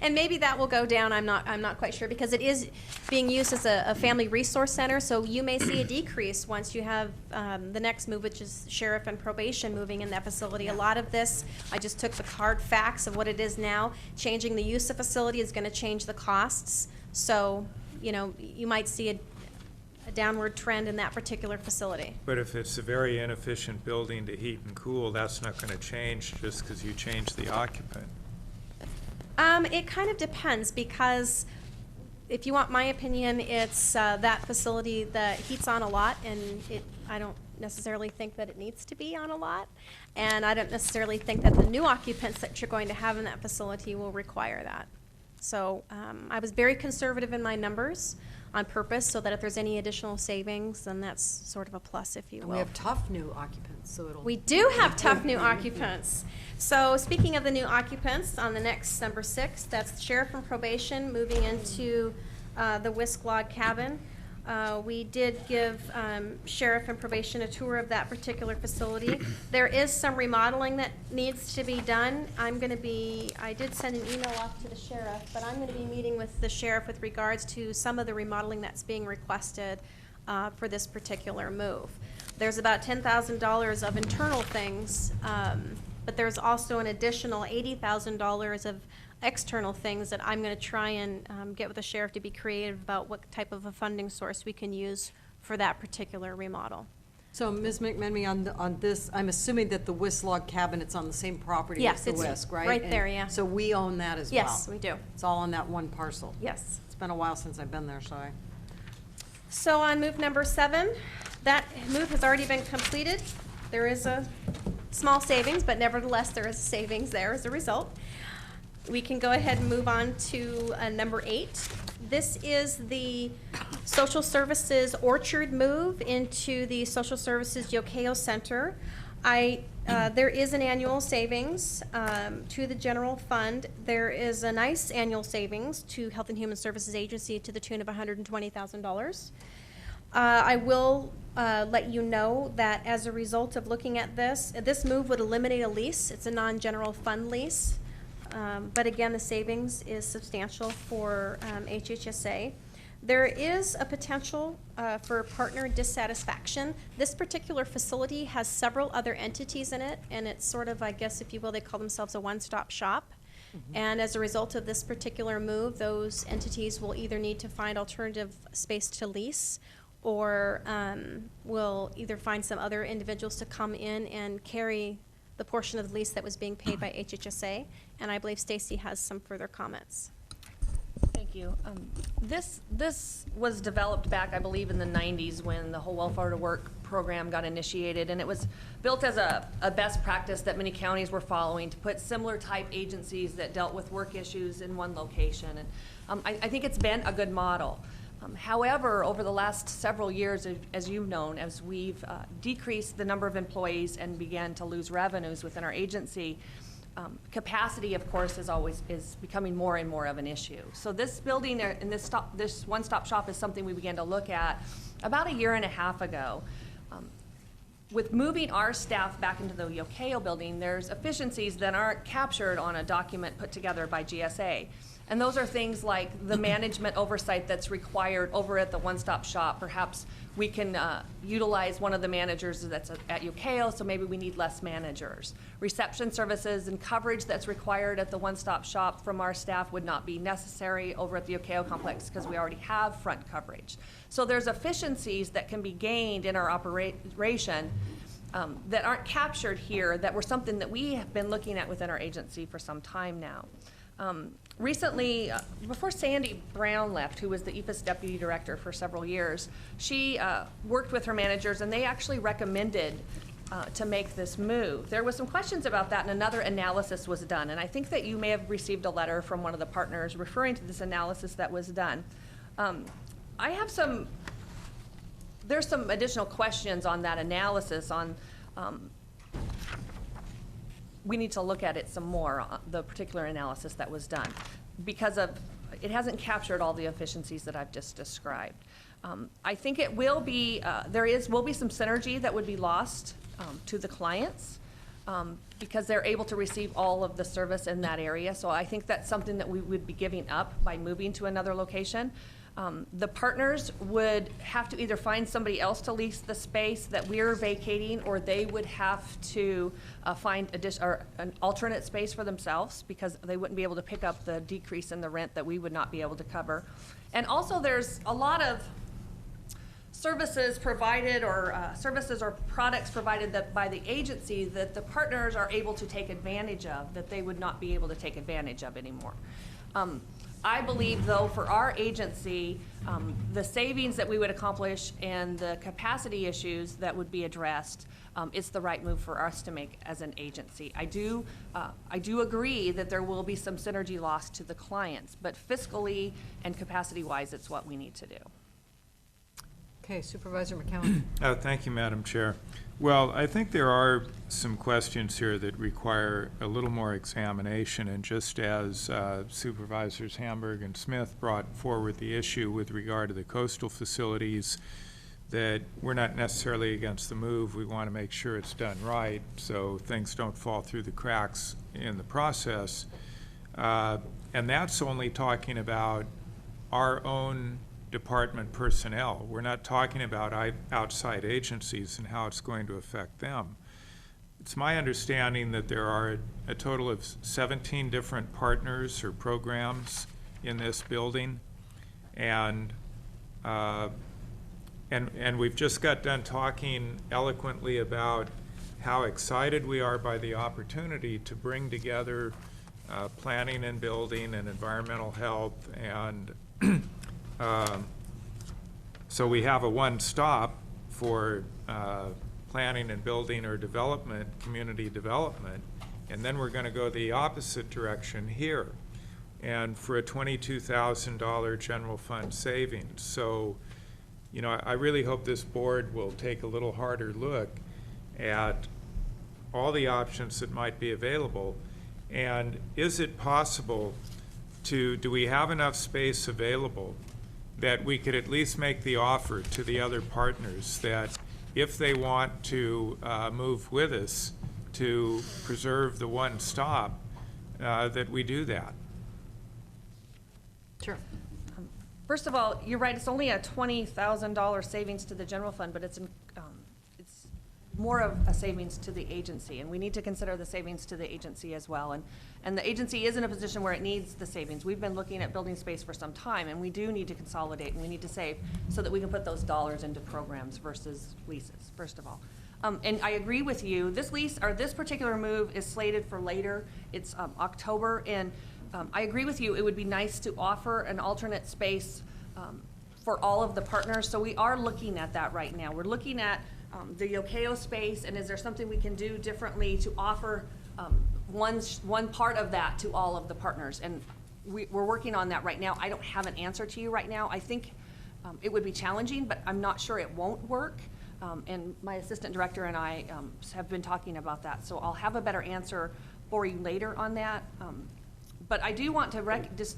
And maybe that will go down, I'm not quite sure, because it is being used as a family resource center, so you may see a decrease once you have the next move, which is sheriff and probation moving in that facility. A lot of this, I just took the hard facts of what it is now. Changing the use of facility is going to change the costs, so, you know, you might see a downward trend in that particular facility. But if it's a very inefficient building to heat and cool, that's not going to change just because you change the occupant. It kind of depends, because if you want my opinion, it's that facility that heats on a lot, and I don't necessarily think that it needs to be on a lot, and I don't necessarily think that the new occupants that you're going to have in that facility will require that. So I was very conservative in my numbers on purpose, so that if there's any additional savings, then that's sort of a plus, if you will. And we have tough new occupants, so it'll. We do have tough new occupants. So speaking of the new occupants, on the next number 6, that's sheriff and probation moving into the Whisk Log Cabin. We did give sheriff and probation a tour of that particular facility. There is some remodeling that needs to be done. I did send an email off to the sheriff, but I'm going to be meeting with the sheriff with regards to some of the remodeling that's being requested for this particular move. There's about $10,000 of internal things, but there's also an additional $80,000 of external things that I'm going to try and get with the sheriff to be creative about what type of a funding source we can use for that particular remodel. So, Ms. McMenemy, on this, I'm assuming that the Whisk Log Cabin, it's on the same property Yes, as the it's Whisk, right? right there, yeah. So we own that as well? Yes, we do. It's all on that one parcel? Yes. It's been a while since I've been there, so I. So on move number 7, that move has already been completed. There is a small savings, but nevertheless, there is a savings there as a result. We can go ahead and move on to number 8. This is the Social Services Orchard move into the Social Services Yokayo Center. There is an annual savings to the general fund. There is a nice annual savings to Health and Human Services Agency to the tune of $120,000. I will let you know that as a result of looking at this move would eliminate a lease. It's a non-general fund lease. But again, the savings is substantial for HHSA. There is a potential for partner dissatisfaction. This particular facility has several other entities in it, and it's sort of, I guess, if you will, they call themselves a one-stop shop. And as a result of this particular move, those entities will either need to find alternative space to lease, or will either find some other individuals to come in and carry the portion of the lease that was being paid by HHSA, and I believe Stacy has some further comments. Thank you. This was developed back, I believe, in the 90s when the whole Welfare to Work program got initiated, and it was built as a best practice that many counties were following to put similar type agencies that dealt with work issues in one location. And I think it's been a good model. However, over the last several years, as you've known, as we've decreased the number of employees and began to lose revenues within our agency, capacity, of course, is becoming more and more of an issue. So this building and this one-stop shop is something we began to look at about a year and a half ago. With moving our staff back into the Yokayo building, there's efficiencies that aren't captured on a document put together by GSA. And those are things like the management oversight that's required over at the one-stop shop. Perhaps we can utilize one of the managers that's at Yokayo, so maybe we need less managers. Reception services and coverage that's required at the one-stop shop from our staff would not be necessary over at the Yokayo complex because we already have front coverage. So there's efficiencies that can be gained in our operation that aren't captured here, that were something that we have been looking at within our agency for some time now. Recently, before Sandy Brown left, who was the EPAS deputy director for several years, she worked with her managers, and they actually recommended to make this move. There was some questions about that, and another analysis was done. And I think that you may have received a letter from one of the partners referring to this analysis that was done. I have there's some additional questions on that analysis on we need to look at it some more, the particular analysis that was done, because it hasn't captured all the efficiencies that I've just described. I think it will be, will be some synergy that would be lost to the clients because they're able to receive all of the service in that area. So I think that's something that we would be giving up by moving to another location. The partners would have to either find somebody else to lease the space that we're vacating, or they would have to find an alternate space for themselves because they wouldn't be able to pick up the decrease in the rent that we would not be able to cover. And also there's a lot of services provided or services or products provided by the agency that the partners are able to take advantage of that they would not be able to take advantage of anymore. I believe, though, for our agency, the savings that we would accomplish and the capacity issues that would be addressed, it's the right move for us to make as an agency. I do agree that there will be some synergy loss to the clients, but fiscally and capacity-wise, it's what we need to do. Okay, Supervisor McCowan. Thank you, Madam Chair. Well, I think there are some questions here that require a little more examination, and just as Supervisors Hamburg and Smith brought forward the issue with regard to the coastal facilities, that we're not necessarily against the move. We want to make sure it's done right so things don't fall through the cracks in the process. And that's only talking about our own department personnel. We're not talking about outside agencies and how it's going to affect them. It's my understanding that there are a total of 17 different partners or programs in this building, and we've just got done talking eloquently about how excited we are by the opportunity to bring together planning and building and environmental health, and so we have a one-stop for planning and building or development, community development, and then we're going to go the opposite direction here, and for a $22,000 general fund savings. So, you know, I really hope this board will take a little harder look at all the options that might be available, and is it possible do we have enough space available that we could at least make the offer to the other partners that if they want to move with us to preserve the one stop, that we do that. Sure. First of all, you're right, it's only a $20,000 savings to the general fund, but it's more of a savings to the agency, and we need to consider the savings to the agency as well. And the agency is in a position where it needs the savings. We've been looking at building space for some time, and we do need to consolidate, and we need to save so that we can put those dollars into programs versus leases, first of all. And I agree with you, this lease, or this particular move is slated for later. It's October, and I agree with you, it would be nice to offer an alternate space for all of the partners. So we are looking at that right now. We're looking at the Yokeo space, and is there something we can do differently to offer one part of that to all of the partners? And we're working on that right now. I don't have an answer to you right now. I think it would be challenging, but I'm not sure it won't work. And my assistant director and I have been talking about that, so I'll have a better answer for you later on that. But I do want to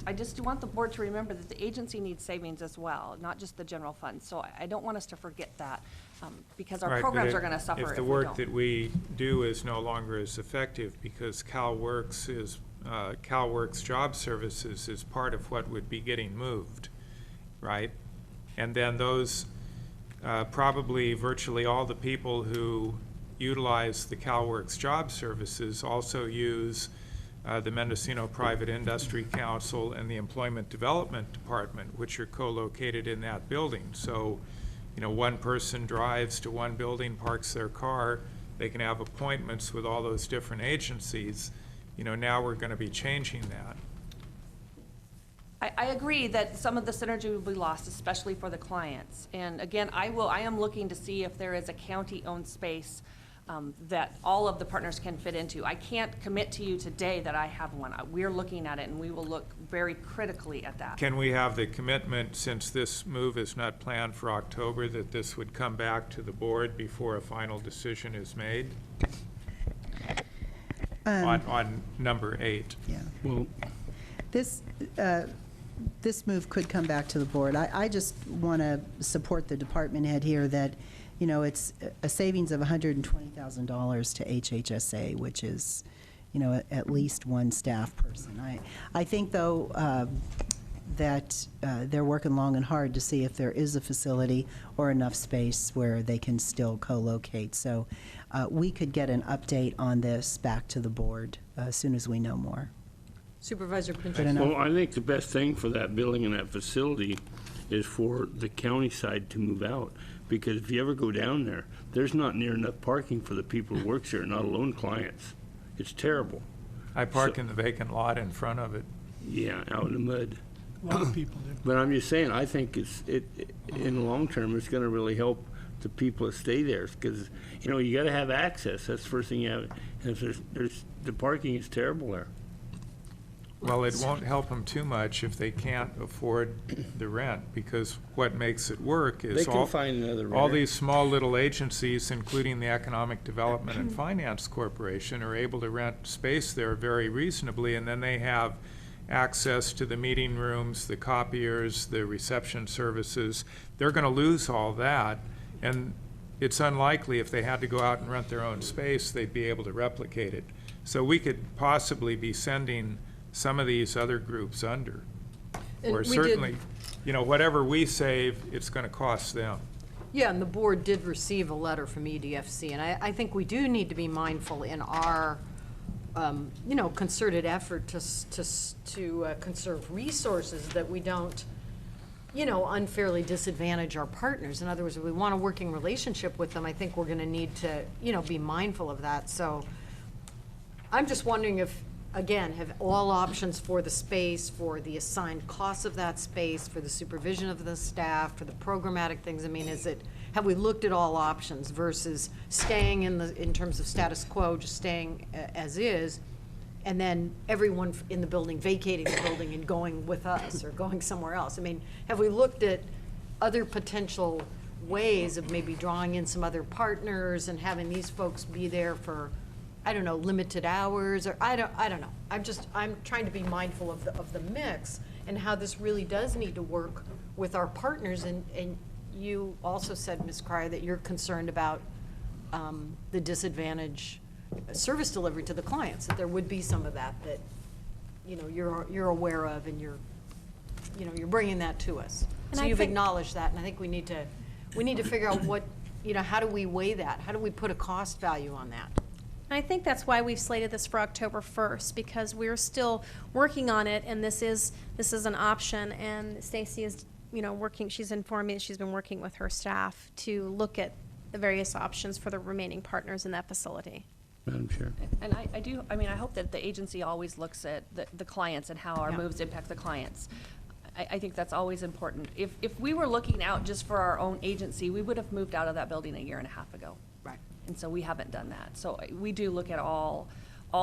I just want the board to remember that the agency needs savings as well, not just the general fund. So I don't want us to forget that, because our programs are going to suffer if if the we work don't. that we do is no longer as effective, because CalWorks Job Services is part of what would be getting moved, right? And then those probably virtually all the people who utilize the CalWorks Job Services also use the Mendocino Private Industry Council and the Employment Development Department, which are co-located in that building. So, you know, one person drives to one building, parks their car, they can have appointments with all those different agencies. You know, now we're going to be changing that. I agree that some of the synergy will be lost, especially for the clients. And again, I am looking to see if there is a county-owned space that all of the partners can fit into. I can't commit to you today that I have one. We're looking at it, and we will look very critically at that. Can we have the commitment, since this move is not planned for October, that this would come back to the board before a final decision is made? On number 8. Yeah. Well, This move could come back to the board. I just want to support the department head here that, you know, it's a savings of $120,000 to HHSA, which is, you know, at least one staff person. I think, though, that they're working long and hard to see if there is a facility or enough space where they can still co-locate. So we could get an update on this back to the board as soon as we know more. Supervisor Pinchot. well, I think the best thing for that building and that facility is for the county side to move out. Because if you ever go down there, there's not near enough parking for the people who works there, not alone clients. It's terrible. I park in the vacant lot in front of it. Yeah, out in the mud. A lot of people do. But I'm just saying, I think in the long term, it's gonna really help the people that stay there, because, you know, you gotta have access, that's the first thing you have. And if the parking is terrible there. Well, it won't help them too much if they can't afford the rent, because what makes it work is They can find another all renter. these small little agencies, including the Economic Development and Finance Corporation, are able to rent space there very reasonably, and then they have access to the meeting rooms, the copiers, the reception services. They're going to lose all that, and it's unlikely if they had to go out and rent their own space, they'd be able to replicate it. So we could possibly be sending some of these other groups under. And Or we did- certainly, you know, whatever we save, it's going to cost them. Yeah, and the board did receive a letter from EDFC, and I think we do need to be mindful in our, you know, concerted effort to conserve resources, that we don't, you know, unfairly disadvantage our partners. In other words, if we want a working relationship with them, I think we're gonna need to, you know, be mindful of that. So I'm just wondering if, again, have all options for the space, for the assigned costs of that space, for the supervision of the staff, for the programmatic things, I mean, have we looked at all options versus staying in terms of status quo, just staying as is, and then everyone in the building vacating the building and going with us or going somewhere else? I mean, have we looked at other potential ways of maybe drawing in some other partners and having these folks be there for, I don't know, limited hours, or I don't know. I'm trying to be mindful of the mix and how this really does need to work with our partners. And you also said, Ms. Cryer, that you're concerned about the disadvantage service delivery to the clients, that there would be some of that, you know, you're aware of, and you're bringing that to us. And So I you've think- acknowledged that, and I think we need to figure out what, you know, how do we weigh that? How do we put a cost value on that? And I think that's why we've slated this for October 1st, because we're still working on it, and this is an option, and Stacy is, you know, she's informed me that she's been working with her staff to look at the various options for the remaining partners in that facility. Madam Chair. And I hope that the agency always looks at the clients and how our Yeah. moves impact the clients. I think that's always important. If we were looking out just for our own agency, we would have moved out of that building a year and a half ago. Right. And so we haven't done that. So we do look at all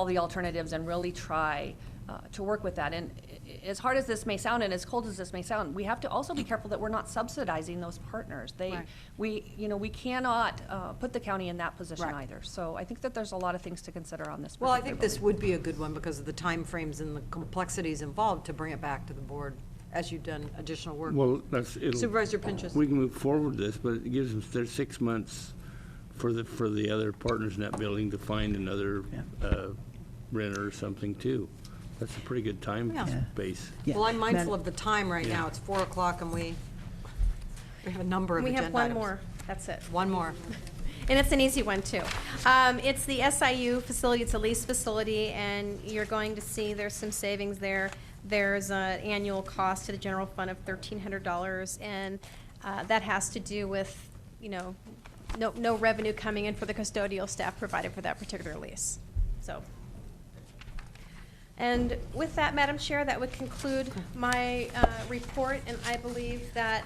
the alternatives and really try to work with that. And as hard as this may sound and as cold as this may sound, we have to also be careful that we're not subsidizing those partners. Right. We cannot put the county in that position Right. either. So I think that there's a lot of things to consider on this. Well, I particular think this building. would be a good one because of the timeframes and the complexities involved to bring it back to the board as you've done additional work. Well, Supervisor Pinchas. We can move forward with this, but it gives them, there's 6 months for the other partners in that building to find another renter or something too. That's a pretty good time Yeah. base. Well, I'm mindful of the time right now. It's 4 o'clock and we have a number of We agenda have one items. more, that's it. One more. And it's an easy one, too. It's the SIU facility, it's a lease facility, and you're going to see there's some savings there. There's an annual cost to the general fund of $1,300, and that has to do with, you know, no revenue coming in for the custodial staff provided for that particular lease. So, and with that, Madam Chair, that would conclude my report, and I believe that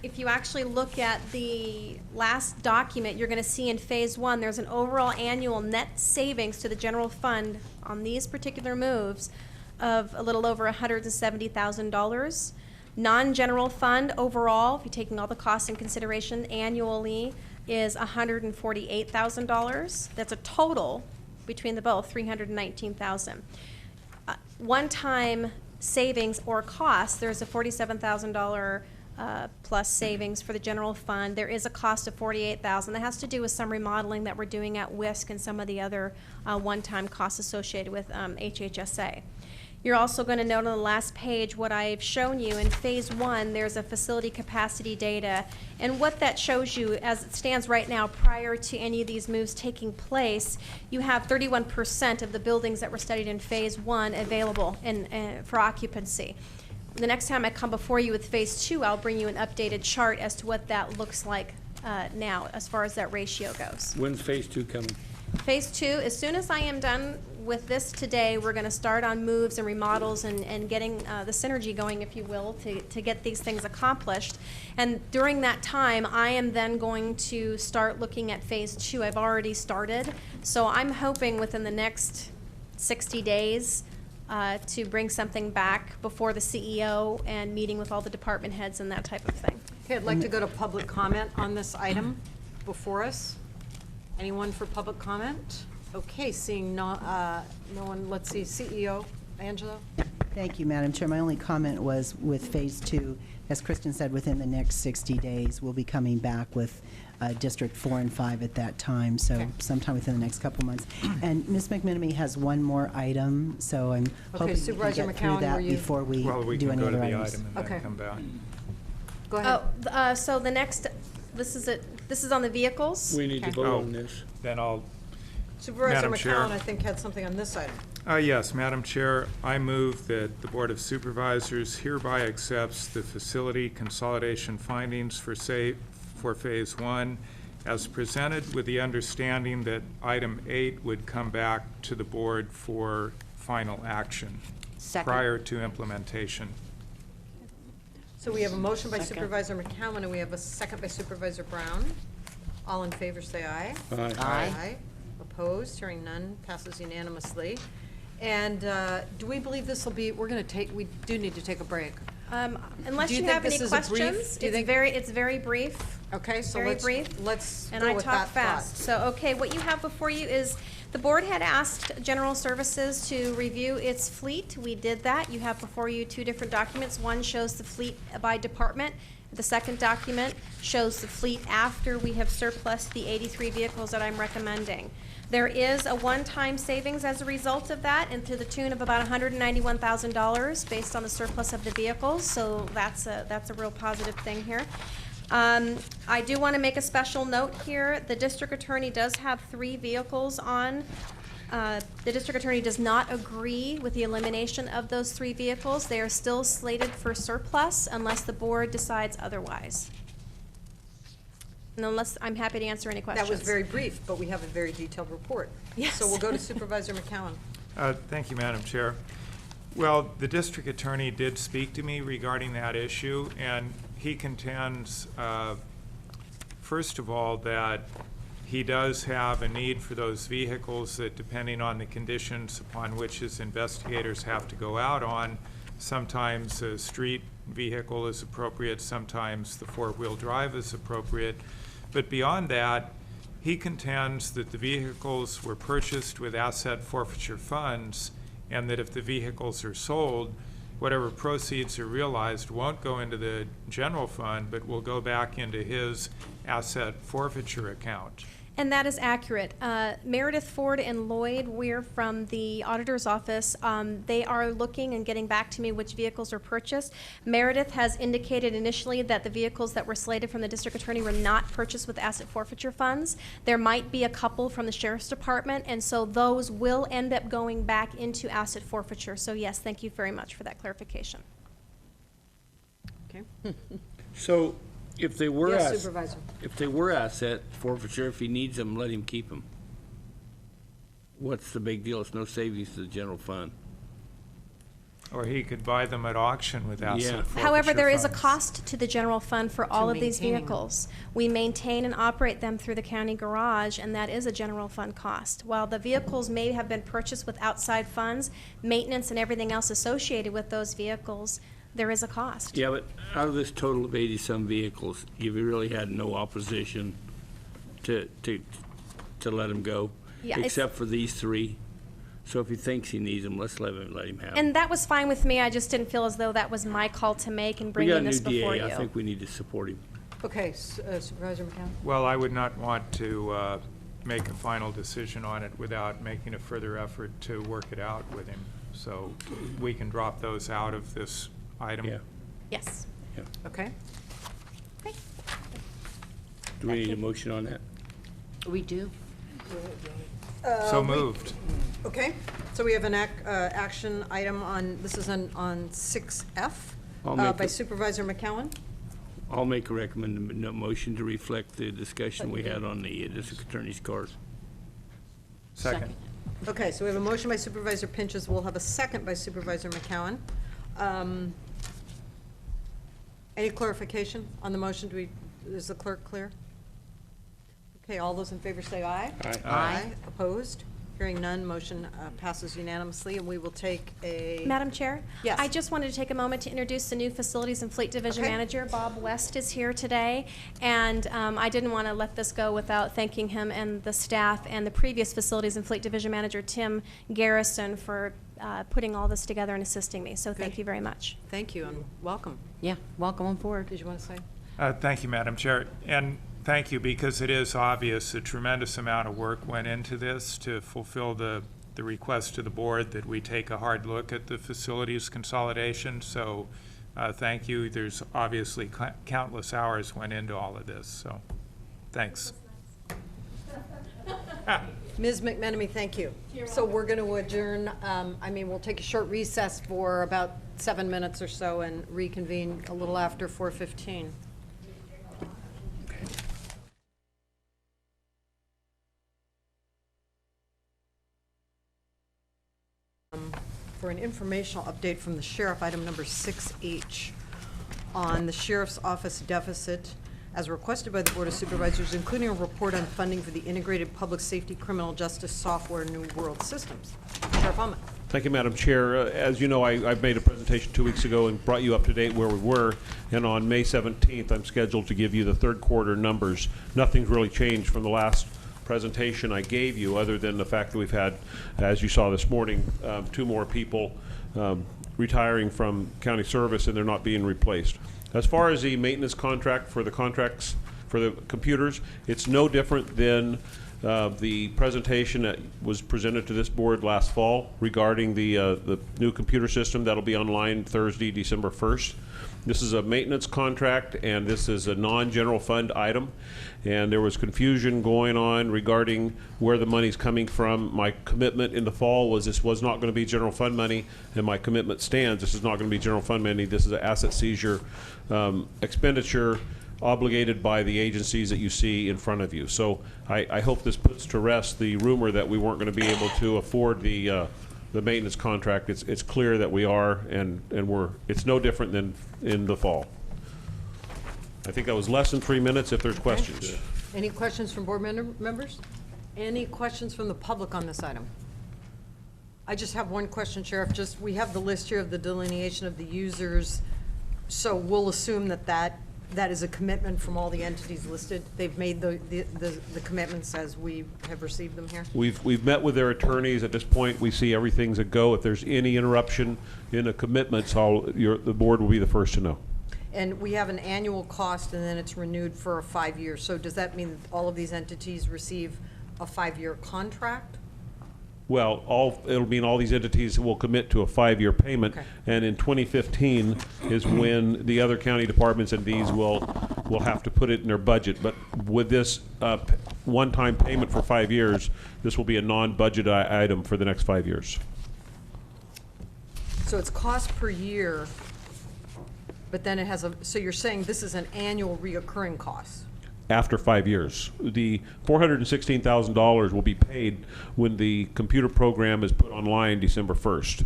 if you actually look at the last document, you're going to see in Phase 1, there's an overall annual net savings to the general fund on these particular moves of a little over $170,000. Non-general fund overall, if you're taking all the costs in consideration annually, is $148,000. That's a total between the both, $319,000. One-time savings or costs, there's a $47,000 plus savings for the general fund. There is a cost of $48,000. That has to do with some remodeling that we're doing at WISC and some of the other one-time costs associated with HHSA. You're also going to note on the last page what I've shown you. In Phase 1, there's a facility capacity data. And what that shows you, as it stands right now, prior to any of these moves taking place, you have 31% of the buildings that were studied in Phase 1 available for occupancy. the next time I come before you with Phase 2, I'll bring you an updated chart as to what that looks like now, as far as that ratio goes. When's Phase 2 coming? Phase 2, as soon as I am done with this today, we're going to start on moves and remodels and getting the synergy going, if you will, to get these things accomplished. And during that time, I am then going to start looking at Phase 2. I've already started. So I'm hoping within the next 60 days to bring something back before the CEO and meeting with all the department heads and that type of thing. Okay, I'd like to go to public comment on this item before us. Anyone for public comment? Okay, seeing no one, let's see, CEO Angelo? Thank you, Madam Chair. My only comment was with Phase 2, as Kristen said, within the next 60 days, we'll be coming back with District 4 and 5 at that time, so Okay. sometime within the next couple months. And Ms. McMenamy has one more item, so I'm hoping we can Supervisor get through McCowan, that were you- before we Well, we do can any go to other the items. item and Okay. then come back. Go ahead. So the next, this is on the vehicles. We need to Okay. vote Oh. on this. Then I'll Supervisor Madam Chair. McCowan, I think, had something on this item. Yes, Madam Chair, I move that the Board of Supervisors hereby accepts the facility consolidation findings for Phase 1 as presented, with the understanding that item 8 would come back to the board for final action Second. prior to implementation. So we have a motion by Second. Supervisor McCowan, and we have a second by Supervisor Brown. All in favor, say aye. Aye. Aye. Opposed, hearing none, passes unanimously. And do we believe this will be, we do need to take a break. Unless Do you you think have any this is a brief- questions, do you think- it's very brief. Okay, so Very let's, brief. let's And go I with talk that fast. thought. So, okay, what you have before you is, the board had asked General Services to review its fleet. We did that. You have before you two different documents. One shows the fleet by department. The second document shows the fleet after we have surplus the 83 vehicles that I'm recommending. There is a one-time savings as a result of that, and to the tune of about $191,000 based on the surplus of the vehicles, so that's a real positive thing here. I do want to make a special note here. The district attorney does have 3 vehicles on. The district attorney does not agree with the elimination of those 3 vehicles. They are still slated for surplus unless the board decides otherwise. And unless, I'm happy to answer any questions. That was very brief, but we have a very detailed report. Yes. So we'll go to Supervisor McCowan. Thank you, Madam Chair. Well, the district attorney did speak to me regarding that issue, and he contends, first of all, that he does have a need for those vehicles that, depending on the conditions upon which his investigators have to go out on, sometimes a street vehicle is appropriate, sometimes the four-wheel drive is appropriate. But beyond that, he contends that the vehicles were purchased with asset forfeiture funds, and that if the vehicles are sold, whatever proceeds are realized won't go into the general fund, but will go back into his asset forfeiture account. And that is accurate. Meredith Ford and Lloyd Weir from the auditor's office, they are looking and getting back to me which vehicles are purchased. Meredith has indicated initially that the vehicles that were slated from the district attorney were not purchased with asset forfeiture funds. There might be a couple from the sheriff's department, and so those will end up going back into asset forfeiture. So yes, thank you very much for that clarification. Okay. So if they were Yes, Supervisor. if they were asset forfeiture, if he needs them, let him keep them. What's the big deal? It's no savings to the general fund. Or he could buy them at auction with asset Yeah. forfeiture However, there is a funds. cost to the general fund for all of these maintaining them. vehicles. We maintain and operate them through the county garage, and that is a general fund cost. While the vehicles may have been purchased with outside funds, maintenance and everything else associated with those vehicles, there is a cost. Yeah, but out of this total of 80-some vehicles, you really had no opposition to let him go? Yeah, it's- Except for these 3? So if he thinks he needs them, let's let him have them. And that was fine with me. I just didn't feel as though that was my call to make in We bringing got a this new before DA. you. I think we need to support him. Okay, Supervisor McCowan. Well, I would not want to make a final decision on it without making a further effort to work it out with him. So we can drop those out of this item. Yeah. Yes. Okay. Do we need a motion on that? We do. So moved. Okay, so we have an action item on, this is on 6F. By Supervisor McCowan? I'll make a motion to reflect the discussion we had on the district attorney's cars. Second. Okay, so we have a motion by Supervisor Pinches. We'll have a second by Supervisor McCowan. Any clarification on the motion? Is the clerk clear? Okay, all those in favor say aye. Aye. Aye. Opposed? Hearing none, motion passes unanimously, and we will take a... Madam Chair? Yes. I just wanted to take a moment to introduce the new Facilities and Fleet Division Okay. Manager. Bob West is here today, and I didn't want to let this go without thanking him and the staff and the previous Facilities and Fleet Division Manager, Tim Garrison, for putting all this together and assisting me. So thank you very much. Thank you, and welcome. Yeah, welcome on board. Did you want to say? Thank you, Madam Chair. And thank you, because it is obvious a tremendous amount of work went into this to fulfill the request to the board that we take a hard look at the facilities consolidation. So thank you. There's obviously countless hours went into all of this. So thanks. Ms. McMenamy, thank you. So we're going to adjourn, we'll take a short recess for about 7 minutes or so and reconvene a little after 4:15. For an informational update from the sheriff, item number 6H on the sheriff's office deficit as requested by the Board of Supervisors, including a report on funding for the integrated public safety criminal justice software New World Systems. Sheriff Allman. Thank you, Madam Chair. As you know, I've made a presentation 2 weeks ago and brought you up to date where we were, and on May 17th, I'm scheduled to give you the third quarter numbers. Nothing's really changed from the last presentation I gave you, other than the fact that we've had, as you saw this morning, 2 more people retiring from county service, and they're not being replaced. As far as the maintenance contract for the contracts for the computers, it's no different than the presentation that was presented to this board last fall regarding the new computer system that'll be online Thursday, December 1st. This is a maintenance contract, and this is a non-general fund item, and there was confusion going on regarding where the money's coming from. My commitment in the fall was this was not going to be general fund money, and my commitment stands. This is not going to be general fund money. This is an asset seizure expenditure obligated by the agencies that you see in front of you. So I hope this puts to rest the rumor that we weren't going to be able to afford the maintenance contract. It's clear that we are, and it's no different than in the fall. I think that was less than 3 minutes. If there's questions. Any questions from board members? Any questions from the public on this item? I just have one question, Sheriff. We have the list here of the delineation of the users, so we'll assume that is a commitment from all the entities listed. They've made the commitments as we have received them here. We've met with their attorneys. At this point, we see everything's a go. If there's any interruption in the commitments, the board will be the first to know. And we have an annual cost, and then it's renewed for a 5 years. So does that mean that all of these entities receive a 5-year contract? Well, it'll mean all these entities will commit to a 5-year payment, Okay. and in 2015 is when the other county departments and these will have to put it in their budget. But with this one-time payment for 5 years, this will be a non-budget item for the next 5 years. So it's cost per year, but then it has so you're saying this is an annual reoccurring cost? After 5 years. The $416,000 will be paid when the computer program is put online December 1st.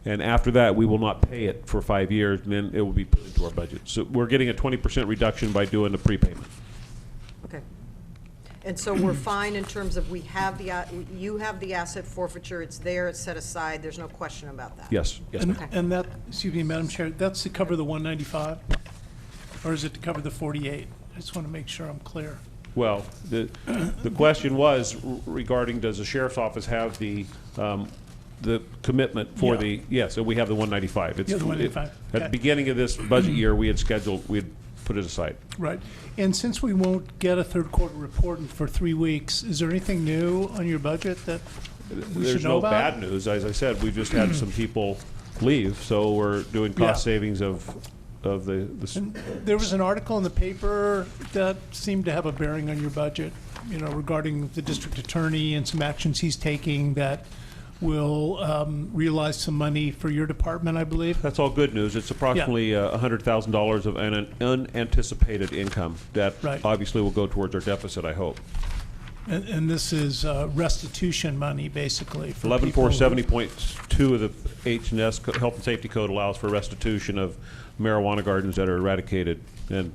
And after that, we will not pay it for 5 years, and then it will be put into our budget. So we're getting a 20% reduction by doing the prepayment. Okay. And so we're fine in terms of you have the asset forfeiture, it's there, it's set aside, there's no question about that? Yes. Yes, ma'am. And that, excuse me, Madam Chair, that's to cover the 195? Or is it to cover the 48? I just want to make sure I'm clear. Well, the question was regarding, does the sheriff's office have the commitment for yes, so we have the 195. Yeah, the 195. At the beginning of this budget year, we had put it aside. Right. And since we won't get a third quarter report for 3 weeks, is there anything new on your budget that we should know about? There's no bad news. As I said, we've just had some people leave, so we're doing cost savings of the And there was an article in the paper that seemed to have a bearing on your budget, regarding the district attorney and some actions he's taking that will realize some money for your department, I believe. That's all good news. It's approximately $100,000 of unanticipated income that Right. obviously will go towards our deficit, I hope. And this is restitution money, basically. for 11470.2 of the H&S Health and Safety Code allows for restitution of marijuana gardens that are eradicated. And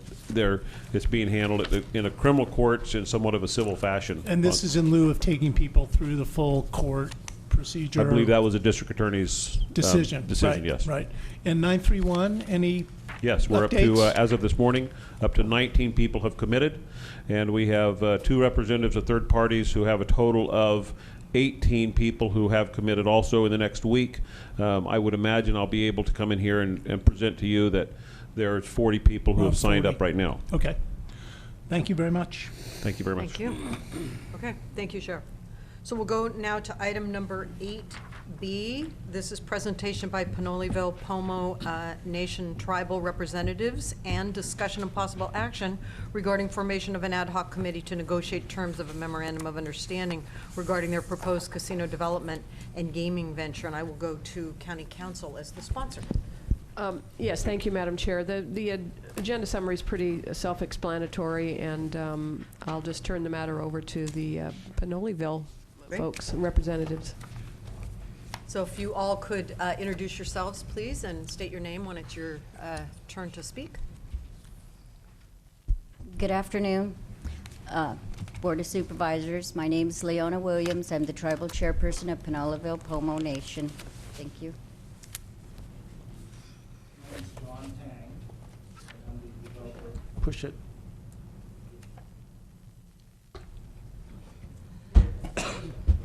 it's being handled in a criminal courts in somewhat of a civil fashion. And this is in lieu of taking people through the full court procedure. I believe that was a district attorney's decision. Decision, Right, yes. Right. And 931, any Yes, we're up to, updates? as of this morning, up to 19 people have committed, and we have 2 representatives of third parties who have a total of 18 people who have committed also in the next week. I would imagine I'll be able to come in here and present to you that there's 40 people who Around have signed 40. up right now. Okay. Thank you very much. Thank you very much. Thank you. Okay, thank you, Sheriff. So we'll go now to item number 8B. This is presentation by Pinoleville Pomo Nation tribal representatives and discussion and possible action regarding formation of an ad hoc committee to negotiate terms of a memorandum of understanding regarding their proposed casino development and gaming venture. And I will go to County Council as the sponsor. Yes, thank you, Madam Chair. The agenda summary is pretty self-explanatory, and I'll just turn the matter over to the Pinoleville Great. folks and representatives. So if you all could introduce yourselves, please, and state your name when it's your turn to speak. Good afternoon, Board of Supervisors. My name is Leona Williams. I'm the tribal chairperson of Pinoleville Pomo Nation. Thank you. Push it.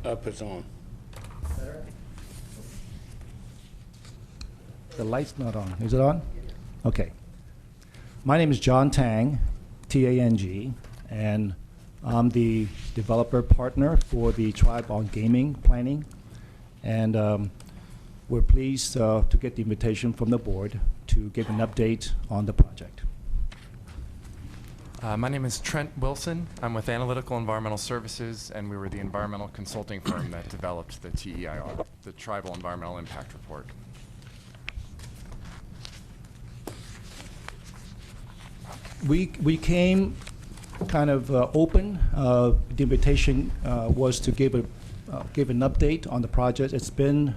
Up is on. The light's not on. Is it on? Okay. My name is John Tang, T-A-N-G, and I'm the developer partner for the Tribe on Gaming Planning. And we're pleased to get the invitation from the board to give an update on the project. My name is Trent Wilson. I'm with Analytical Environmental Services, and we were the environmental consulting firm that developed the TEIR, the Tribal Environmental Impact Report. We came kind of open. The invitation was to give an update on the project. It's been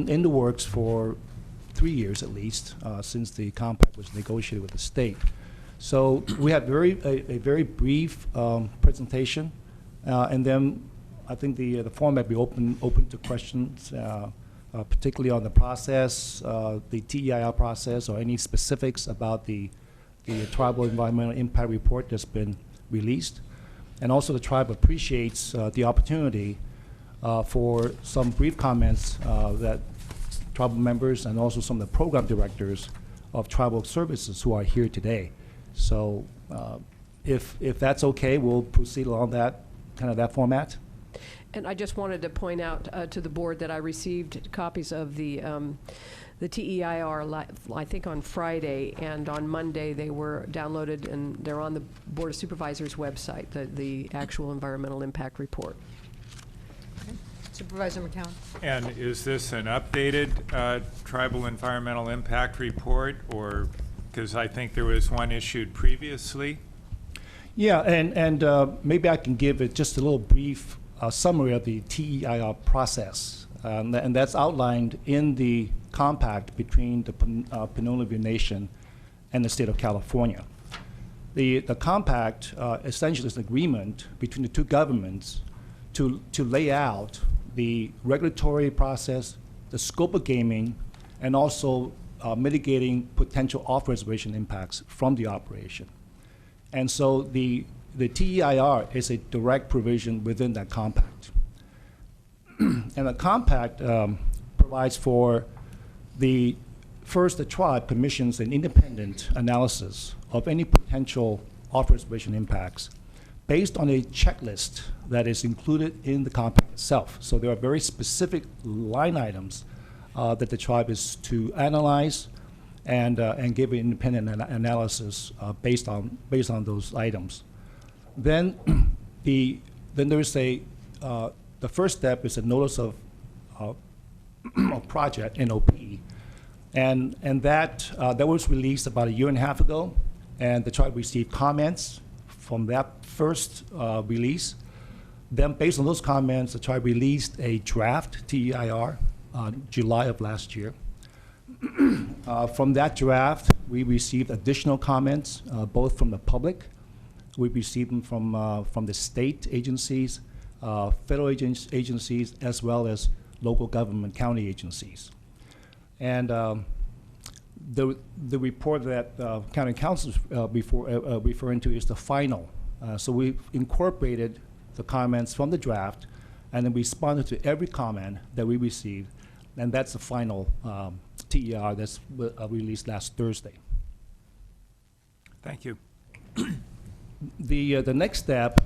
in the works for 3 years at least, since the compact was negotiated with the state. So we had a very brief presentation, and then I think the format be open to questions, particularly on the process, the TEIR process, or any specifics about the Tribal Environmental Impact Report that's been released. And also the tribe appreciates the opportunity for some brief comments that tribal members and also some of the program directors of tribal services who are here today. So if that's okay, we'll proceed along that format. And I just wanted to point out to the board that I received copies of the TEIR, I think on Friday, and on Monday they were downloaded and they're on the Board of Supervisors website, the actual environmental impact report. Supervisor McCowan. And is this an updated tribal environmental impact report, or, because I think there was one issued previously? Yeah, and maybe I can give it just a little brief summary of the TEIR process. And that's outlined in the compact between the Pinoleville Nation and the state of California. The compact essentially is an agreement between the two governments to lay out the regulatory process, the scope of gaming, and also mitigating potential off-reservation impacts from the operation. And so the TEIR is a direct provision within that compact. And the compact provides for the tribe commissions an independent analysis of any potential off-reservation impacts based on a checklist that is included in the compact itself. So there are very specific line items that the tribe is to analyze and give an independent analysis based on those items. Then there's the first step is a notice of project, NOP. And that was released about a year and a half ago, and the tribe received comments from that first release. Then, based on those comments, the tribe released a draft TEIR July of last year. From that draft, we received additional comments, both from the public. We received them from the state agencies, federal agencies, as well as local government, county agencies. And the report that county council is referring to is the final. So we incorporated the comments from the draft and then responded to every comment that we received, and that's the final TER that's released last Thursday. Thank you. The next step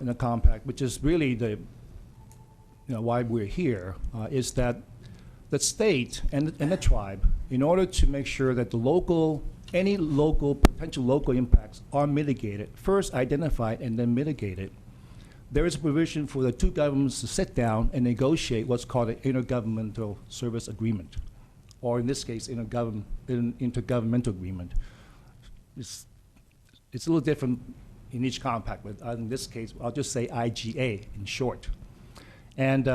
in the compact, which is really why we're here, is that the state and the tribe, in order to make sure that any potential local impacts are mitigated, first identified and then mitigated, there is a provision for the two governments to sit down and negotiate what's called an intergovernmental service agreement, or in this case, intergovernmental agreement. It's a little different in each compact, but in this case, I'll just say IGA in short. And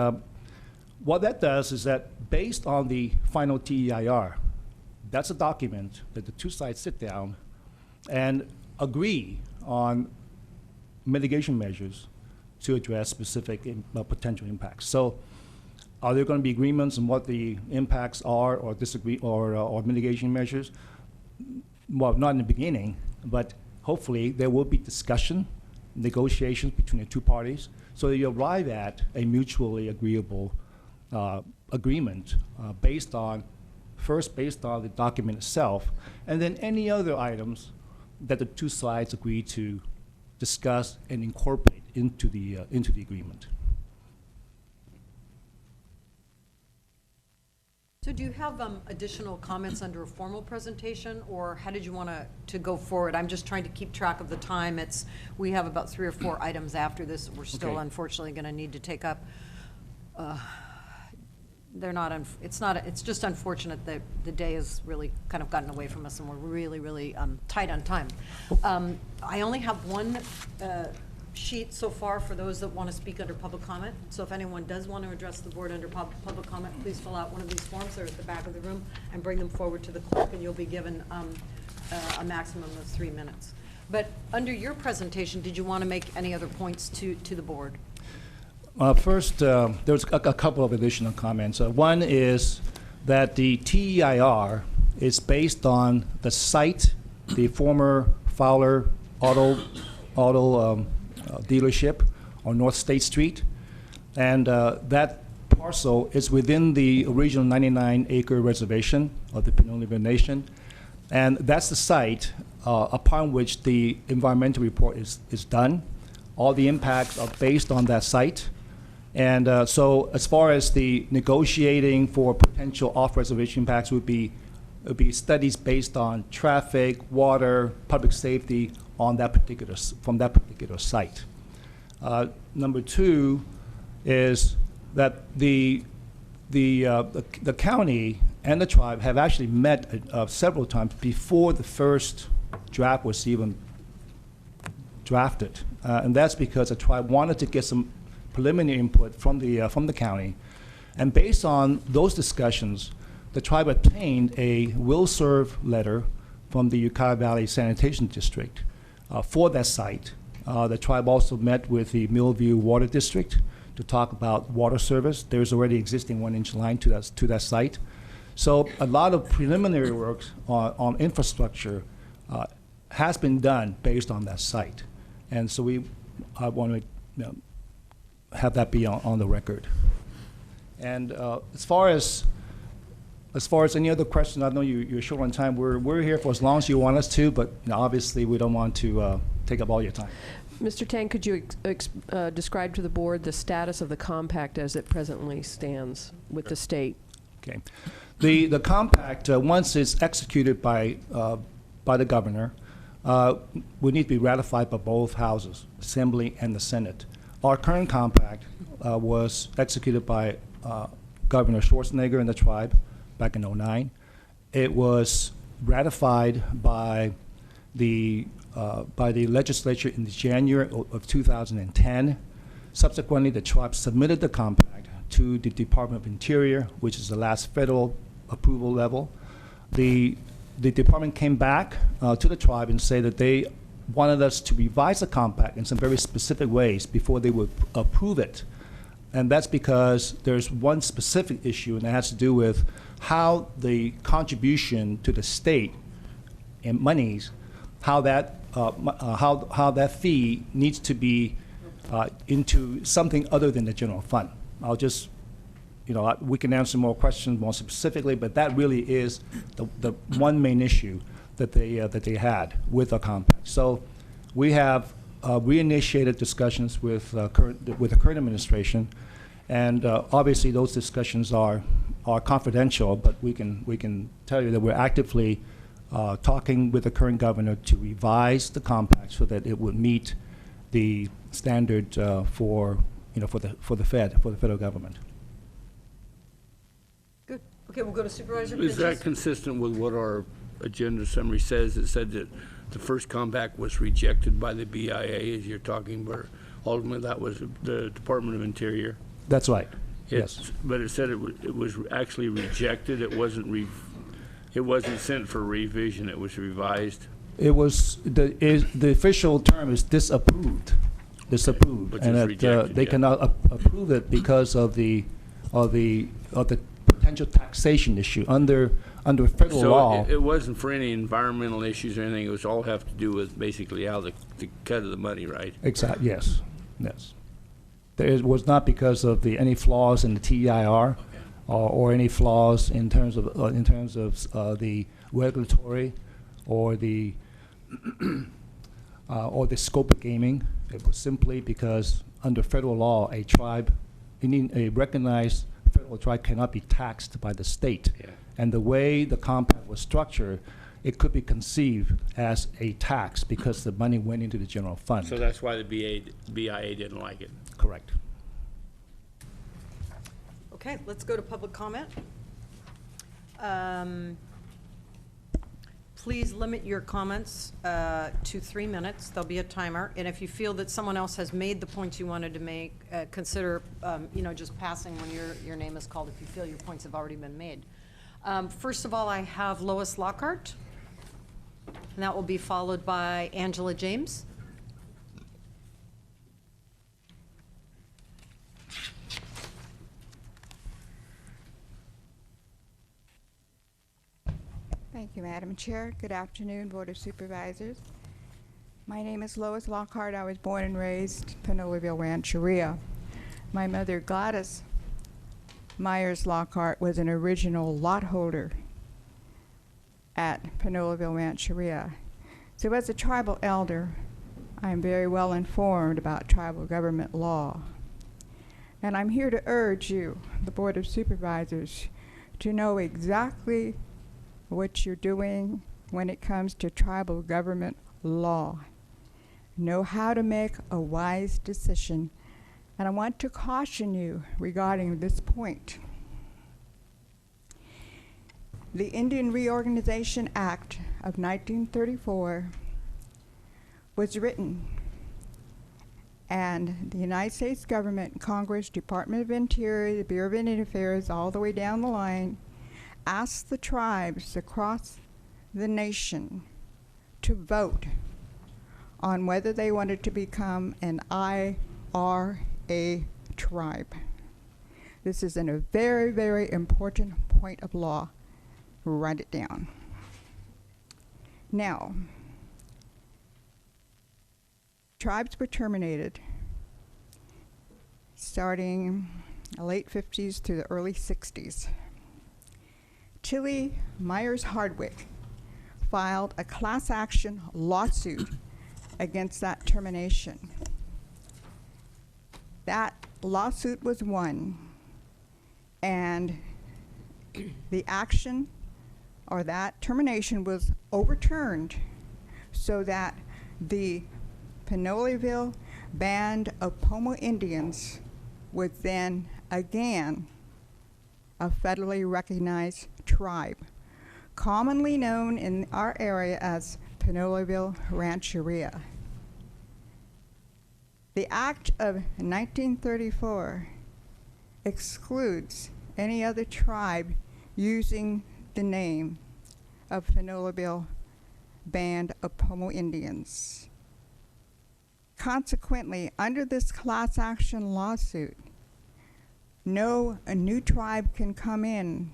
what that does is that based on the final TEIR, that's a document that the two sides sit down and agree on mitigation measures to address specific potential impacts. So are there going to be agreements on what the impacts are or mitigation measures? Well, not in the beginning, but hopefully there will be discussion, negotiations between the two parties, so that you arrive at a mutually agreeable agreement based on the document itself, and then any other items that the two sides agree to discuss and incorporate into the agreement. So do you have additional comments under a formal presentation, or how did you want to go forward? I'm just trying to keep track of the time. We have about 3 or 4 items after this we're still unfortunately going to need to take up. It's just unfortunate that the day has really kind of gotten away from us and we're really, really tight on time. I only have one sheet so far for those that want to speak under public comment. So if anyone does want to address the board under public comment, please fill out one of these forms. They're at the back of the room, and bring them forward to the clerk, and you'll be given a maximum of 3 minutes. But under your presentation, did you want to make any other points to the board? First, there's a couple of additional comments. One is that the TEIR is based on the site, the former Fowler Auto dealership on North State Street, and that parcel is within the original 99-acre reservation of the Pinole River Nation, and that's the site upon which the environmental report is done. All the impacts are based on that site. And so as far as the negotiating for potential off-reservation impacts would be studies based on traffic, water, public safety from that particular site. Number 2 is that the county and the tribe have actually met several times before the first draft was even drafted. And that's because the tribe wanted to get some preliminary input from the county, and based on those discussions, the tribe obtained a will serve letter from the Ukiah Valley Sanitation District for that site. The tribe also met with the Millview Water District to talk about water service. There's already existing 1-inch line to that site. So a lot of preliminary work on infrastructure has been done based on that site, and so we want to have that be on the record. And as far as any other questions, I know you're short on time. We're here for as long as you want us to, but obviously we don't want to take up all your time. Mr. Tang, could you describe to the board the status of the compact as it presently stands with the state? Okay. The compact, once it's executed by the governor, would need to be ratified by both houses, Assembly and the Senate. Our current compact was executed by Governor Schwarzenegger and the tribe back in '09. It was ratified by the legislature in January of 2010. Subsequently, the tribe submitted the compact to the Department of Interior, which is the last federal approval level. The department came back to the tribe and said that they wanted us to revise the compact in some very specific ways before they would approve it. And that's because there's one specific issue, and that has to do with how the contribution to the state in monies, how that fee needs to be into something other than the general fund. I'll just, we can answer more questions more specifically, but that really is the one main issue that they had with the compact. So we have reinitiated discussions with the current administration, and obviously those discussions are confidential, but we can tell you that we're actively talking with the current governor to revise the compact so that it would meet the standard for the federal government. Good. Okay, we'll go to Supervisor Is that Pinches. consistent with what our agenda summary says? It said that the first compact was rejected by the BIA, as you're talking about. Ultimately, that was the Department of Interior. That's right. Yes. But it said it was actually rejected. It wasn't sent for revision. It was revised. It was the official term is disapproved, Which and is that rejected, they yeah. cannot approve it because of the potential taxation issue under federal law. So it wasn't for any environmental issues or anything. It was all have to do with basically how the cut of the money, right? Exactly. Yes. Yes. It was not because of any flaws in the TEIR, or any flaws in terms of the regulatory or the scope of gaming. It was simply because under federal law, a recognized federal tribe cannot be taxed by the state. Yeah. And the way the compact was structured, it could be conceived as a tax because the money went into the general fund. So that's why the BIA didn't like it. Correct. Okay, let's go to public comment. Please limit your comments to 3 minutes. There'll be a timer. And if you feel that someone else has made the points you wanted to make, consider, just passing when your name is called if you feel your points have already been made. First of all, I have Lois Lockhart, and that will be followed by Angela James. Thank you, Madam Chair. Good afternoon, Board of Supervisors. My name is Lois Lockhart. I was born and raised in Pinoleville, Rancheria. My mother, Gladys Myers Lockhart, was an original lot holder at Pinoleville, Rancheria. So as a tribal elder, I am very well informed about tribal government law. And I'm here to urge you, the Board of Supervisors, to know exactly what you're doing when it comes to tribal government law. Know how to make a wise decision. And I want to caution you regarding this point. The Indian Reorganization Act of 1934 was written, and the United States government, Congress, Department of Interior, the Bureau of Indian Affairs, all the way down the line, asked the tribes across the nation to vote on whether they wanted to become an IRA tribe. This is a very, very important point of law. Write it down. Now, tribes were terminated starting the late 50s through the early 60s. Tilly Myers Hardwick filed a class action lawsuit against that termination. That lawsuit was won, and the action or that termination was overturned so that the Pinoleville Band of Pomo Indians would then again a federally recognized tribe, commonly known in our area as Pinoleville Rancheria. The Act of 1934 excludes any other tribe using the name of Pinoleville Band of Pomo Indians. Consequently, under this class action lawsuit, no new tribe can come in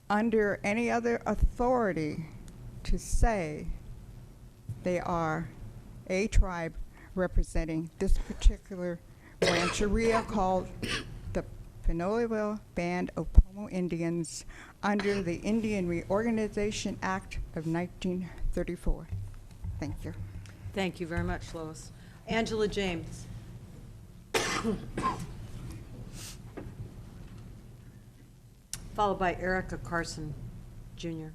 under any other authority to say they are a tribe representing this particular rancheria called the Pinoleville Band of Pomo Indians under the Indian Reorganization Act of 1934. Thank you. Thank you very much, Lois. Angela James. Followed by Erica Carson, Jr.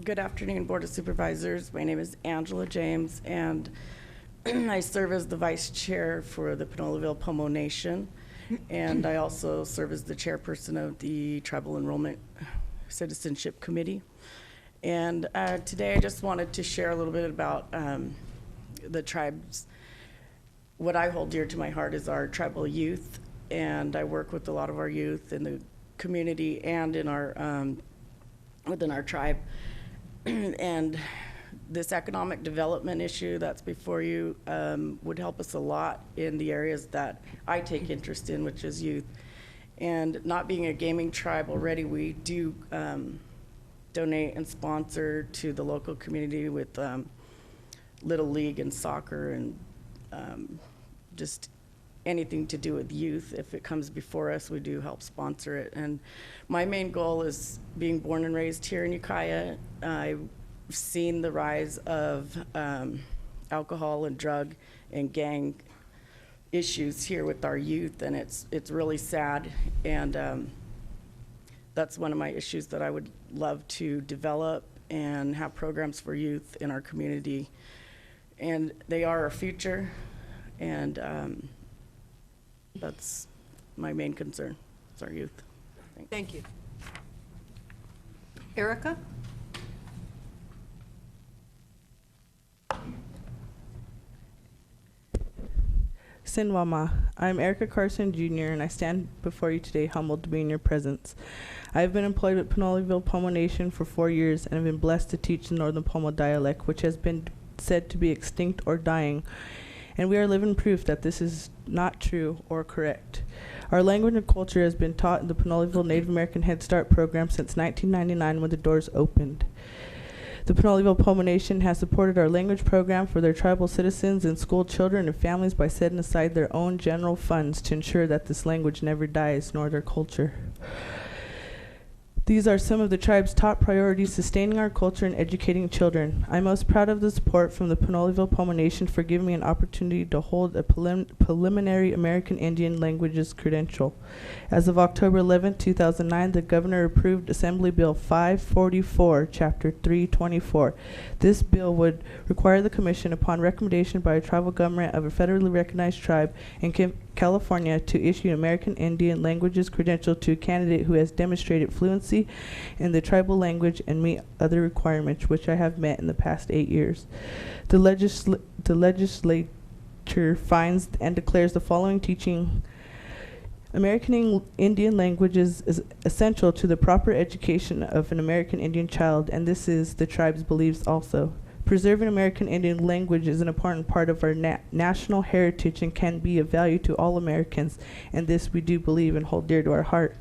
Good afternoon, Board of Supervisors. My name is Angela James, and I serve as the Vice Chair for the Pinoleville Pomo Nation, and I also serve as the Chairperson of the Tribal Enrollment Citizenship Committee. And today I just wanted to share a little bit about the tribes. What I hold dear to my heart is our tribal youth, and I work with a lot of our youth in the community and in our within our tribe. And this economic development issue that's before you would help us a lot in the areas that I take interest in, which is youth. And not being a gaming tribe already, we do donate and sponsor to the local community with Little League and soccer and just anything to do with youth. If it comes before us, we do help sponsor it. And my main goal is being born and raised here in Ukiah. I've seen the rise of alcohol and drug and gang issues here with our youth, and it's really sad. And that's one of my issues that I would love to develop and have programs for youth in our community. And they are our future, and that's my main concern, is our youth. Thank you. Erica? Sinwama. I'm Erica Carson Jr., and I stand before you today humbled to be in your presence. I have been employed with Pinoleville Pomo Nation for 4 years and have been blessed to teach the Northern Pomo dialect, which has been said to be extinct or dying. And we are living proof that this is not true or correct. Our language and culture has been taught in the Pinoleville Native American Head Start program since 1999 when the doors opened. The Pinoleville Pomo Nation has supported our language program for their tribal citizens and school children and families by setting aside their own general funds to ensure that this language never dies, nor their culture. These are some of the tribe's top priorities: sustaining our culture and educating children. I'm most proud of the support from the Pinoleville Pomo Nation for giving me an opportunity to hold a preliminary American Indian languages credential. As of October 11, 2009, the governor approved Assembly Bill 544, Chapter 324. This bill would require the commission, upon recommendation by a tribal government of a federally recognized tribe in California, to issue an American Indian languages credential to a candidate who has demonstrated fluency in the tribal language and meet other requirements, which I have met in the past 8 years. The legislature finds and declares the following teaching: American Indian languages is essential to the proper education of an American Indian child, and this is the tribe's beliefs also. Preserving American Indian language is an important part of our national heritage and can be of value to all Americans, and this we do believe and hold dear to our heart.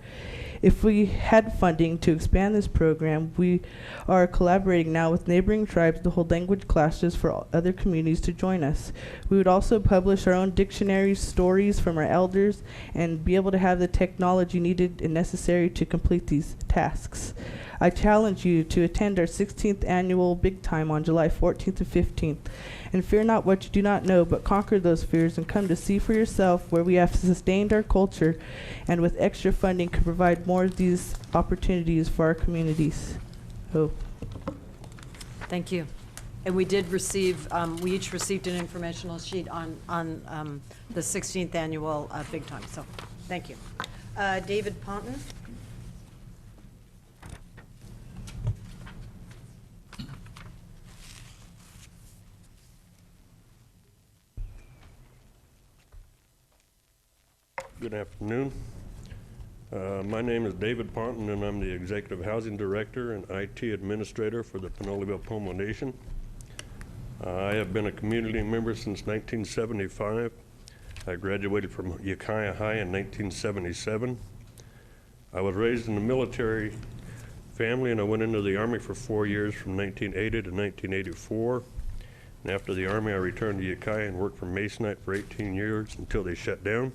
If we had funding to expand this program, we are collaborating now with neighboring tribes to hold language classes for other communities to join us. We would also publish our own dictionaries, stories from our elders, and be able to have the technology needed and necessary to complete these tasks. I challenge you to attend our 16th annual Big Time on July 14th to 15th. And fear not what you do not know, but conquer those fears and come to see for yourself where we have sustained our culture and with extra funding can provide more of these opportunities for our communities. Oh. Thank you. And we did receive, we each received an informational sheet on the 16th annual Big Time, so thank you. David Ponton. Good afternoon. My name is David Ponton, and I'm the Executive Housing Director and IT Administrator for the Pinoleville-Pomo Nation. I have been a community member since 1975. I graduated from Ukiah High in 1977. I was raised in a military family, and I went into the Army for 4 years from 1980 to 1984. And after the Army, I returned to Ukiah and worked for Masonite for 18 years until they shut down.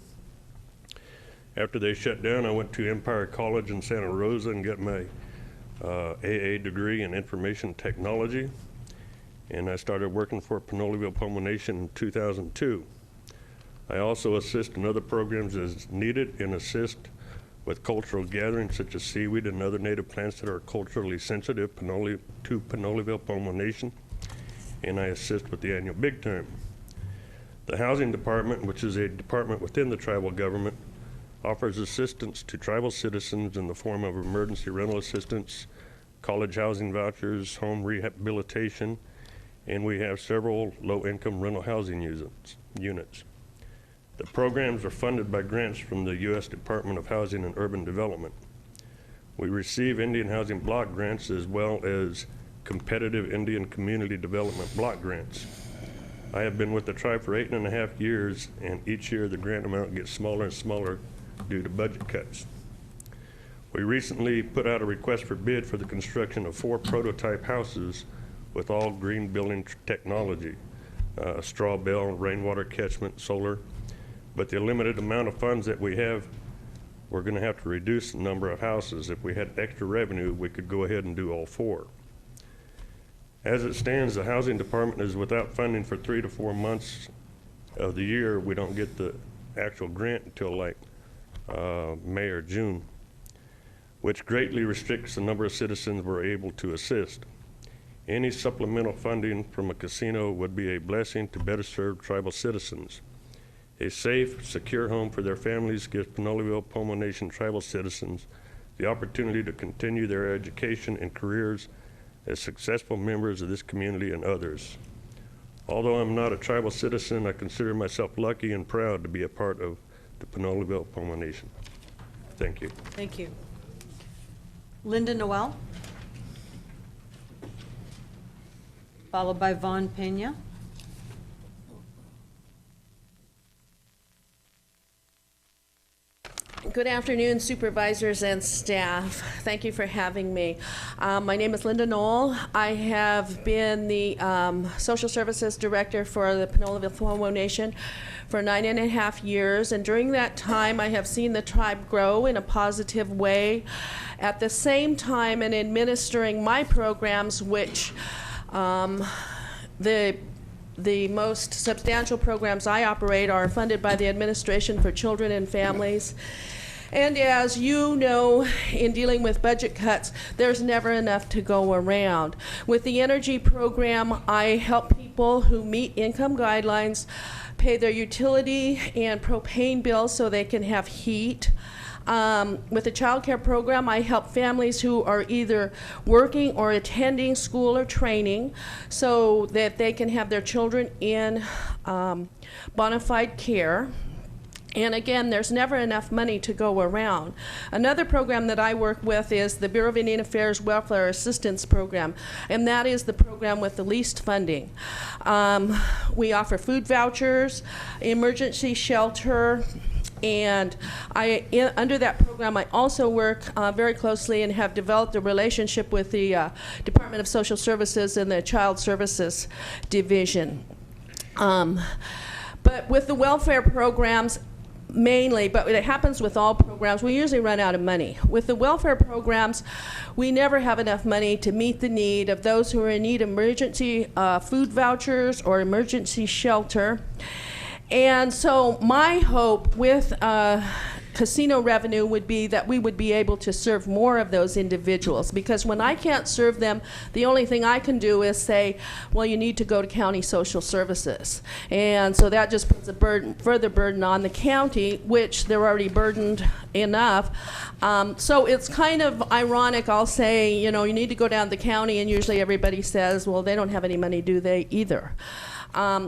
After they shut down, I went to Empire College in Santa Rosa and got my AA degree in information technology. And I started working for Pinoleville-Pomo Nation in 2002. I also assist in other programs as needed and assist with cultural gatherings such as seaweed and other native plants that are culturally sensitive to Pinoleville-Pomo Nation. And I assist with the annual Big Time. The Housing Department, which is a department within the tribal government, offers assistance to tribal citizens in the form of emergency rental assistance, college housing vouchers, home rehabilitation, and we have several low-income rental housing units. The programs are funded by grants from the U.S. Department of Housing and Urban Development. We receive Indian Housing Block Grants as well as competitive Indian Community Development Block Grants. I have been with the tribe for 8.5 years, and each year the grant amount gets smaller and smaller due to budget cuts. We recently put out a request for bid for the construction of 4 prototype houses with all green building technology, straw bale, rainwater catchment, solar. But the limited amount of funds that we have, we're going to have to reduce the number of houses. If we had extra revenue, we could go ahead and do all 4. As it stands, the Housing Department is without funding for 3 to 4 months of the year. We don't get the actual grant until like May or June, which greatly restricts the number of citizens we're able to assist. Any supplemental funding from a casino would be a blessing to better serve tribal citizens. A safe, secure home for their families gives Pinoleville-Pomo Nation tribal citizens the opportunity to continue their education and careers as successful members of this community and others. Although I'm not a tribal citizen, I consider myself lucky and proud to be a part of the Pinoleville-Pomo Nation. Thank you. Thank you. Linda Noel, followed by Vaughn Pena. Good afternoon, supervisors and staff. Thank you for having me. My name is Linda Knoll. I have been the Social Services Director for the Pinoleville-Pomo Nation for 9.5 years, and during that time I have seen the tribe grow in a positive way. At the same time, in administering my programs, which the most substantial programs I operate are funded by the Administration for Children and Families. And as you know, in dealing with budget cuts, there's never enough to go around. With the energy program, I help people who meet income guidelines pay their utility and propane bills so they can have heat. With the child care program, I help families who are either working or attending school or training so that they can have their children in bona fide care. And again, there's never enough money to go around. Another program that I work with is the Bureau of Indian Affairs Welfare Assistance Program, and that is the program with the least funding. We offer food vouchers, emergency shelter, and under that program, I also work very closely and have developed a relationship with the Department of Social Services and the Child Services Division. But with the welfare programs, mainly, but it happens with all programs, we usually run out of money. With the welfare programs, we never have enough money to meet the need of those who are in need of emergency food vouchers or emergency shelter. And so my hope with casino revenue would be that we would be able to serve more of those individuals. Because when I can't serve them, the only thing I can do is say, well, you need to go to county social services. And so that just puts a further burden on the county, which they're already burdened enough. So it's kind of ironic. I'll say, you know, you need to go down to the county, and usually everybody says, well, they don't have any money, do they, either?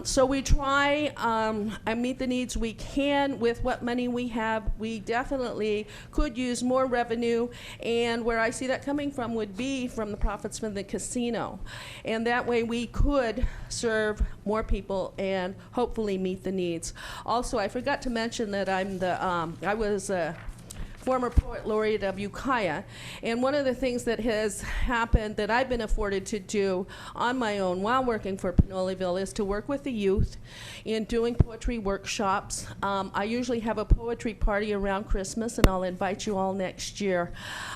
So we try and meet the needs we can with what money we have. We definitely could use more revenue, and where I see that coming from would be from the profits from the casino. And that way we could serve more people and hopefully meet the needs. Also, I forgot to mention that I was former poet laureate of Ukiah, and one of the things that has happened that I've been afforded to do on my own while working for Pinoleville is to work with the youth in doing poetry workshops. I usually have a poetry party around Christmas, and I'll invite you all next year.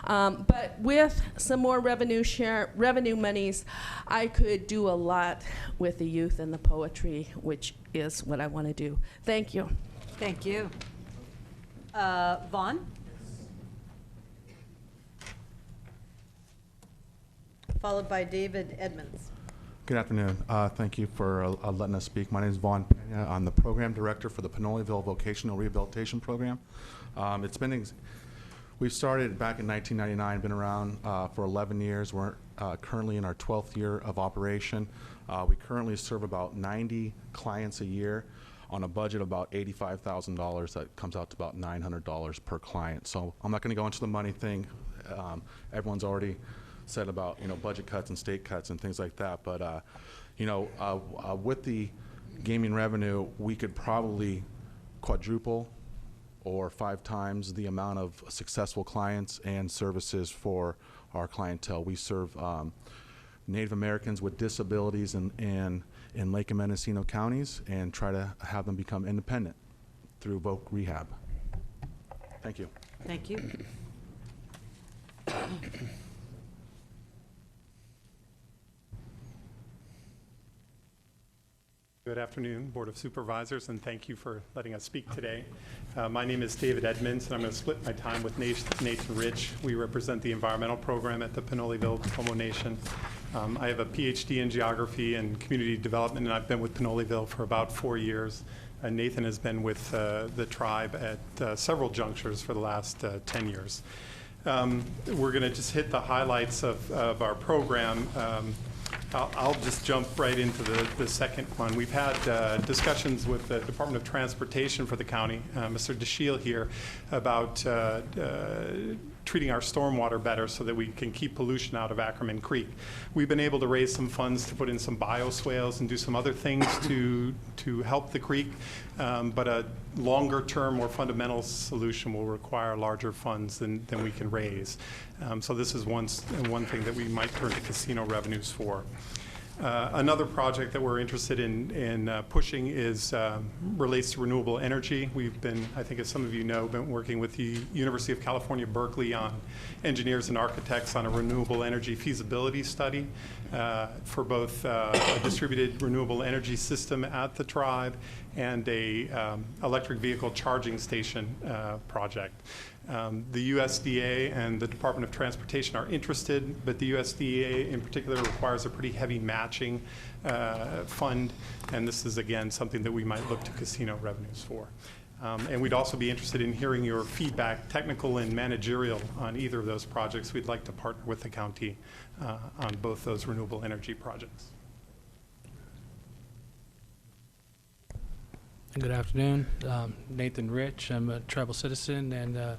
But with some more revenue monies, I could do a lot with the youth and the poetry, which is what I want to do. Thank you. Thank you. Vaughn? Followed by David Edmonds. Good afternoon. Thank you for letting us speak. My name is Vaughn Pena. I'm the program director for the Pinoleville Vocational Rehabilitation Program. We started back in 1999, been around for 11 years. We're currently in our 12th year of operation. We currently serve about 90 clients a year on a budget of about $85,000. That comes out to about $900 per client. So I'm not going to go into the money thing. Everyone's already said about, you know, budget cuts and state cuts and things like that, but you know, with the gaming revenue, we could probably quadruple or 5 times the amount of successful clients and services for our clientele. We serve Native Americans with disabilities in Lake and Mendocino counties, and try to have them become independent through voc rehab. Thank you. Thank you. Good afternoon, Board of Supervisors, and thank you for letting us speak today. My name is David Edmonds, and I'm going to split my time with Nathan Rich. We represent the environmental program at the Pinoleville Pomo Nation. I have a PhD in geography and community development, and I've been with Pinoleville for about 4 years. Nathan has been with the tribe at several junctures for the last 10 years. We're going to just hit the highlights of our program. I'll just jump right into the second one. We've had discussions with the Department of Transportation for the county, Mr. DeShiel here, about treating our stormwater better so that we can keep pollution out of Ackerman Creek. We've been able to raise some funds to put in some bioswales and do some other things to help the creek, but a longer term, more fundamental solution will require larger funds than we can raise. So this is one thing that we might turn to casino revenues for. Another project that we're interested in pushing relates to renewable energy. We've been, I think as some of you know, been working with the University of California, Berkeley on engineers and architects on a renewable energy feasibility study for both a distributed renewable energy system at the tribe and a electric vehicle charging station project. The USDA and the Department of Transportation are interested, but the USDA in particular requires a pretty heavy matching fund, and this is again something that we might look to casino revenues for. And we'd also be interested in hearing your feedback, technical and managerial, on either of those projects. We'd like to partner with the county on both those renewable energy projects. Good afternoon. Nathan Rich. I'm a tribal citizen and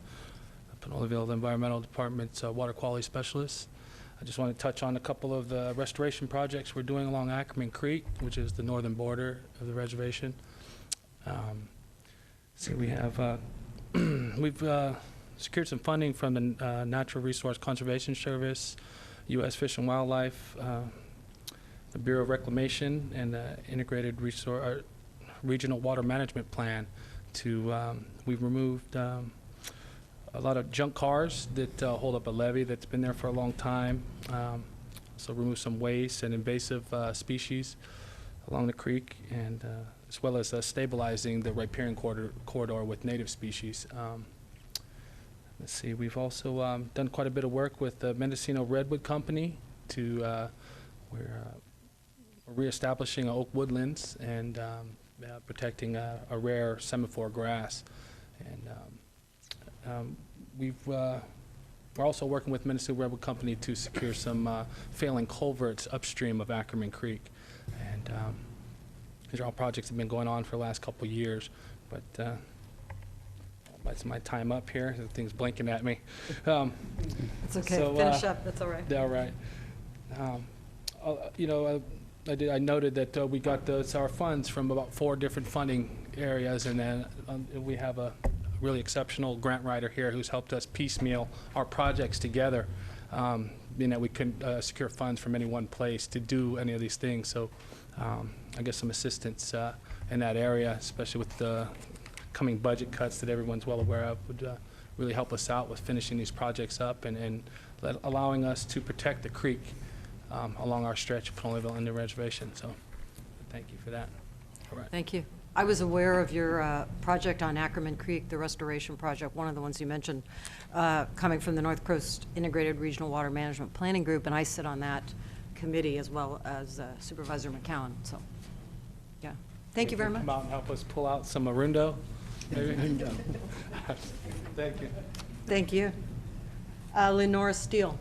Pinoleville Environmental Department's water quality specialist. I just want to touch on a couple of the restoration projects we're doing along Ackerman Creek, which is the northern border of the reservation. So we have we've secured some funding from the Natural Resource Conservation Service, U.S. Fish and Wildlife, the Bureau of Reclamation, and the Integrated Regional Water Management Plan. We've removed a lot of junk cars that hold up a levee that's been there for a long time. So remove some waste and invasive species along the creek, and as well as stabilizing the riparian corridor with native species. let's see, we've also done quite a bit of work with the Mendocino Redwood Company to, we're reestablishing oak woodlands and protecting a rare semaphore grass. And we're also working with Mendocino Redwood Company to secure some failing culverts upstream of Ackerman Creek. And these are all projects that have been going on for the last couple of years. But that's my time up here. The thing's blinking at me. It's okay. So, Finish up. That's all right. All right. You know, I noted that we got our funds from about 4 different funding areas, and then we have a really exceptional grant writer here who's helped us piecemeal our projects together, being that we couldn't secure funds from any one place to do any of these things. So I guess some assistance in that area, especially with the coming budget cuts that everyone's well aware of, would really help us out with finishing these projects up and allowing us to protect the creek along our stretch of Pinoleville Indian Reservation. So thank you for that. All right. Thank you. I was aware of your project on Ackerman Creek, the restoration project, one of the ones you mentioned, coming from the North Coast Integrated Regional Water Management Planning Group, and I sit on that committee as well as Supervisor McCowan. So, yeah. Thank you very much. Come out and help us pull out some Arundo. Thank you. Thank you. Lenora Steele.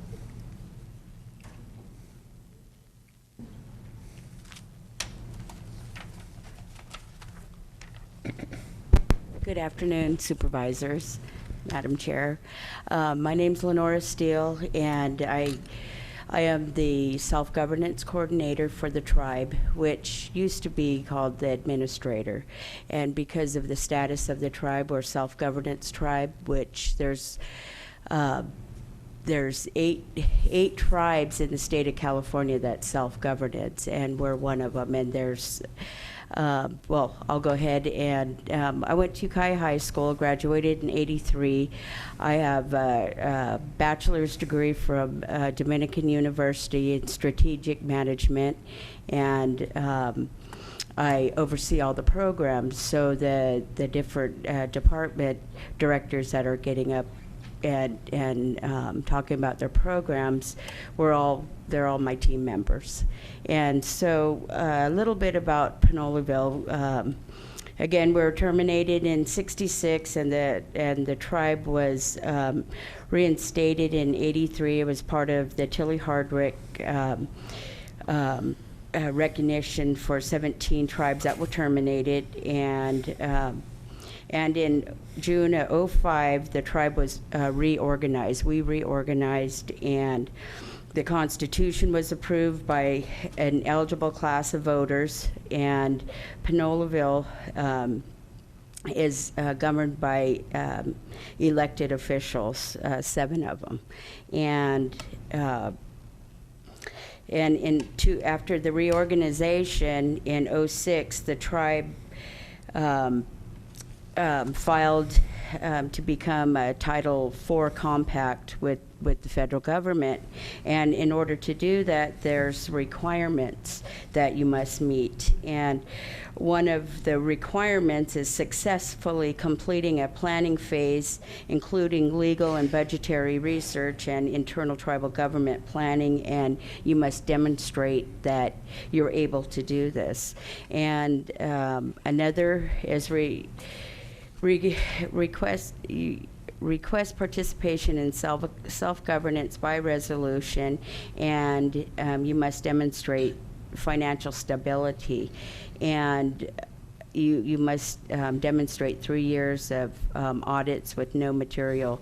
Good afternoon, Supervisors, Madam Chair. My name's Lenora Steele, and I am the Self-Governance Coordinator for the tribe, which used to be called the Administrator. And because of the status of the tribe, we're Self-Governance Tribe, which there's 8 tribes in the state of California that's self-governance, and we're one of them. And there's well, I'll go ahead and I went to Ukiah High School, graduated in '83. I have a bachelor's degree from Dominican University in strategic management, and I oversee all the programs. So the different department directors that are getting up and talking about their programs, they're all my team members. And so a little bit about Pinoleville. Again, we were terminated in '66, and the tribe was reinstated in '83. It was part of the Tilly Hardwick recognition for 17 tribes that were terminated, and in June of '05, the tribe was reorganized. We reorganized, and the Constitution was approved by an eligible class of voters, and Pinoleville is governed by elected officials, 7 of them. And after the reorganization in '06, the tribe filed to become a Title IV compact with the federal government. And in order to do that, there's requirements that you must meet. And one of the requirements is successfully completing a planning phase, including legal and budgetary research and internal tribal government planning, and you must demonstrate that you're able to do this. And another is request participation in self-governance by resolution, and you must demonstrate financial stability, and you must demonstrate 3 years of audits with no material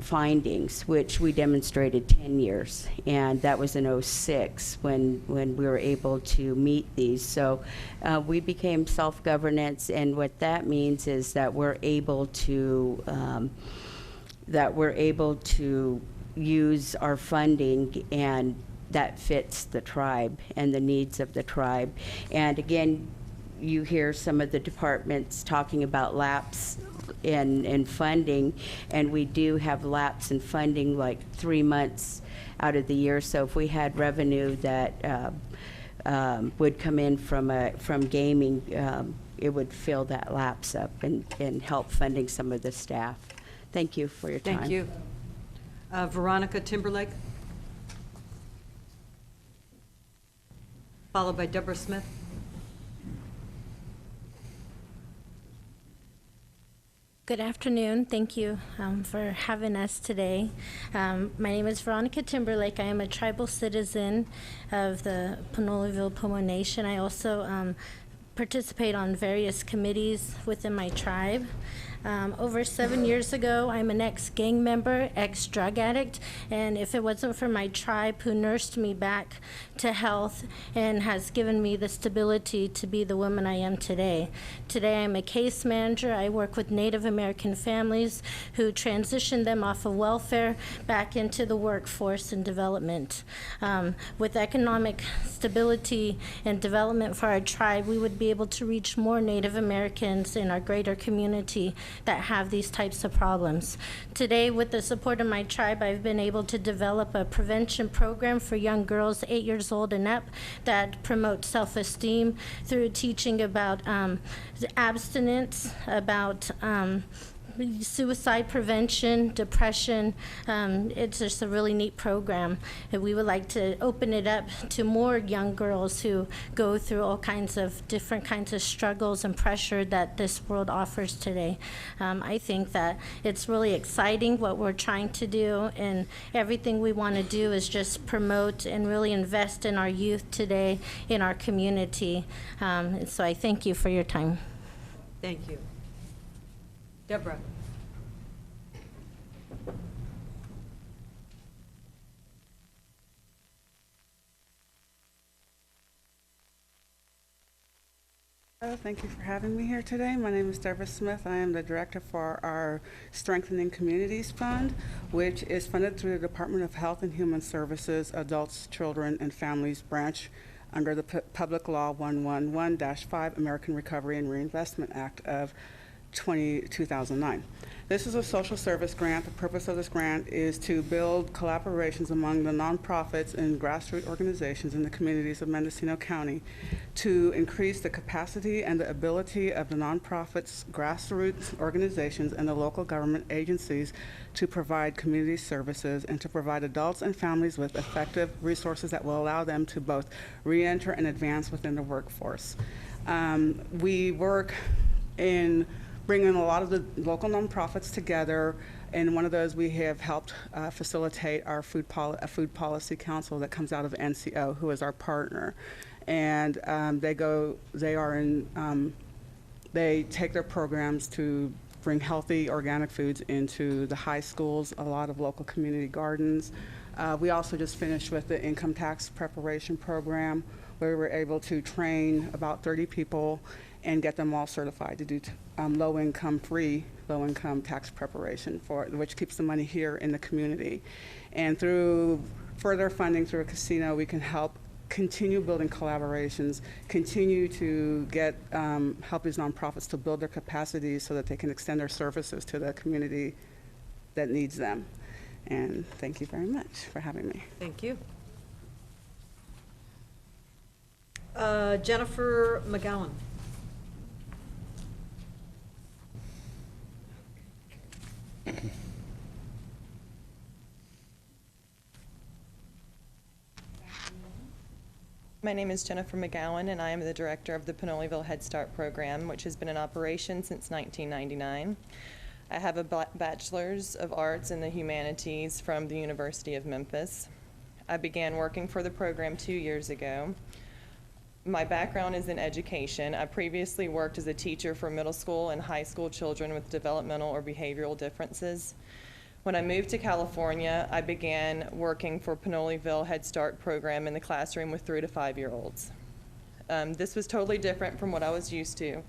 findings, which we demonstrated 10 years, and that was in '06 when we were able to meet these. So we became self-governance, and what that means is that we're able to use our funding, and that fits the tribe and the needs of the tribe. And again, you hear some of the departments talking about lapse in funding, and we do have lapse in funding like 3 months out of the year. So if we had revenue that would come in from gaming, it would fill that lapse up and help funding some of the staff. Thank you for your time. Thank you. Veronica Timberlake, followed by Deborah Smith. Good afternoon. Thank you for having us today. My name is Veronica Timberlake. I am a tribal citizen of the Pinoleville Pomo Nation. I also participate on various committees within my tribe. Over 7 years ago, I'm an ex-gang member, ex-drug addict, and if it wasn't for my tribe who nursed me back to health and has given me the stability to be the woman I am today. Today, I'm a case manager. I work with Native American families who transition them off of welfare back into the workforce and development. With economic stability and development for our tribe, we would be able to reach more Native Americans in our greater community that have these types of problems. Today, with the support of my tribe, I've been able to develop a prevention program for young girls 8 years old and up that promotes self-esteem through teaching about abstinence, about suicide prevention, depression. It's just a really neat program. And we would like to open it up to more young girls who go through all kinds of different kinds of struggles and pressure that this world offers today. I think that it's really exciting what we're trying to do, and everything we want to do is just promote and really invest in our youth today, in our community. So I thank you for your time. Thank you. Deborah. Thank you for having me here today. My name is Deborah Smith. I am the director for our Strengthening Communities Fund, which is funded through the Department of Health and Human Services, Adults, Children, and Families branch under the Public Law 111-5 American Recovery and Reinvestment Act of 2009. This is a social service grant. The purpose of this grant is to build collaborations among the nonprofits and grassroots organizations in the communities of Mendocino County to increase the capacity and the ability of the nonprofits, grassroots organizations, and the local government agencies to provide community services and to provide adults and families with effective resources that will allow them to both re-enter and advance within the workforce. We work in bringing a lot of the local nonprofits together. And one of those, we have helped facilitate our food policy council that comes out of NCO, who is our partner. And they take their programs to bring healthy organic foods into the high schools, a lot of local community gardens. We also just finished with the income tax preparation program, where we were able to train about 30 people and get them all certified to do low-income tax preparation, which keeps the money here in the community. And through further funding through a casino, we can help continue building collaborations, continue to get help these nonprofits to build their capacities so that they can extend their services to the community that needs them. And thank you very much for having me. Thank you. Jennifer McGowan. My name is Jennifer McGowan, and I am the director of the Pinoleville Head Start program, which has been in operation since 1999. I have a bachelor's of arts in the humanities from the University of Memphis. I began working for the program 2 years ago. My background is in education. I previously worked as a teacher for middle school and high school children with developmental or behavioral differences. When I moved to California, I began working for Pinoleville Head Start program in the classroom with 3 to 5 year olds. This was totally different from what I was used to.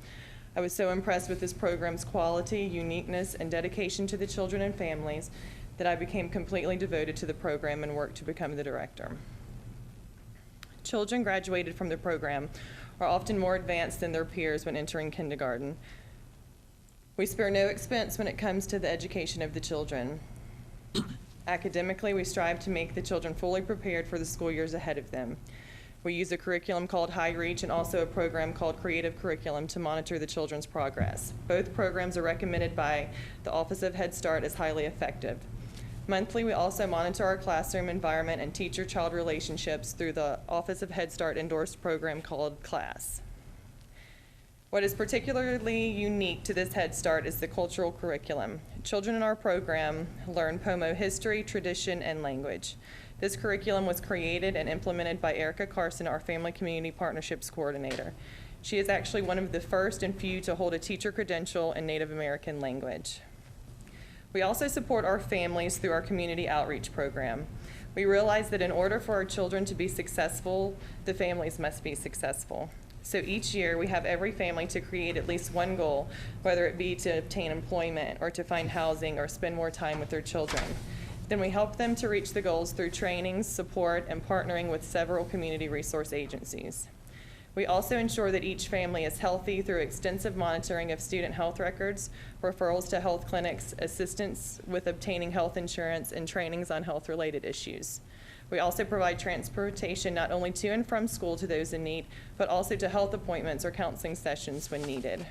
I was so impressed with this program's quality, uniqueness, and dedication to the children and families that I became completely devoted to the program and worked to become the director. Children graduated from the program are often more advanced than their peers when entering kindergarten. We spare no expense when it comes to the education of the children. Academically, we strive to make the children fully prepared for the school years ahead of them. We use a curriculum called High Reach and also a program called Creative Curriculum to monitor the children's progress. Both programs are recommended by the Office of Head Start as highly effective. Monthly, we also monitor our classroom environment and teacher-child relationships through the Office of Head Start endorsed program called CLASS. What is particularly unique to this Head Start is the cultural curriculum. Children in our program learn Pomo history, tradition, and language. This curriculum was created and implemented by Erica Carson, our Family Community Partnerships Coordinator. She is actually one of the first and few to hold a teacher credential in Native American language. We also support our families through our community outreach program. We realize that in order for our children to be successful, the families must be successful. So each year we have every family to create at least one goal, whether it be to obtain employment or to find housing or spend more time with their children. Then we help them to reach the goals through trainings, support, and partnering with several community resource agencies. We also ensure that each family is healthy through extensive monitoring of student health records, referrals to health clinics, assistance with obtaining health insurance, and trainings on health-related issues. We also provide transportation not only to and from school to those in need, but also to health appointments or counseling sessions when needed.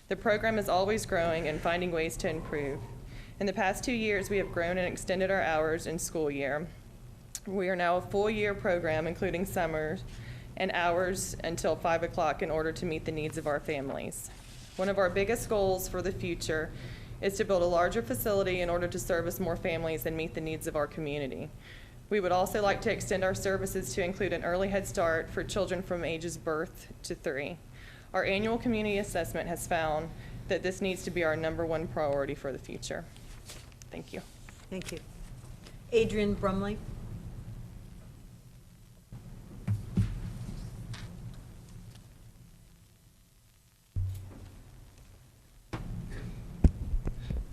The program is always growing and finding ways to improve. In the past 2 years, we have grown and extended our hours in school year. We are now a full-year program, including summers, and hours until 5 o'clock in order to meet the needs of our families. One of our biggest goals for the future is to build a larger facility in order to service more families and meet the needs of our community. We would also like to extend our services to include an early Head Start for children from ages birth to 3. Our annual community assessment has found that this needs to be our #1 priority for the future. Thank you. Thank you. Adrian Brumley.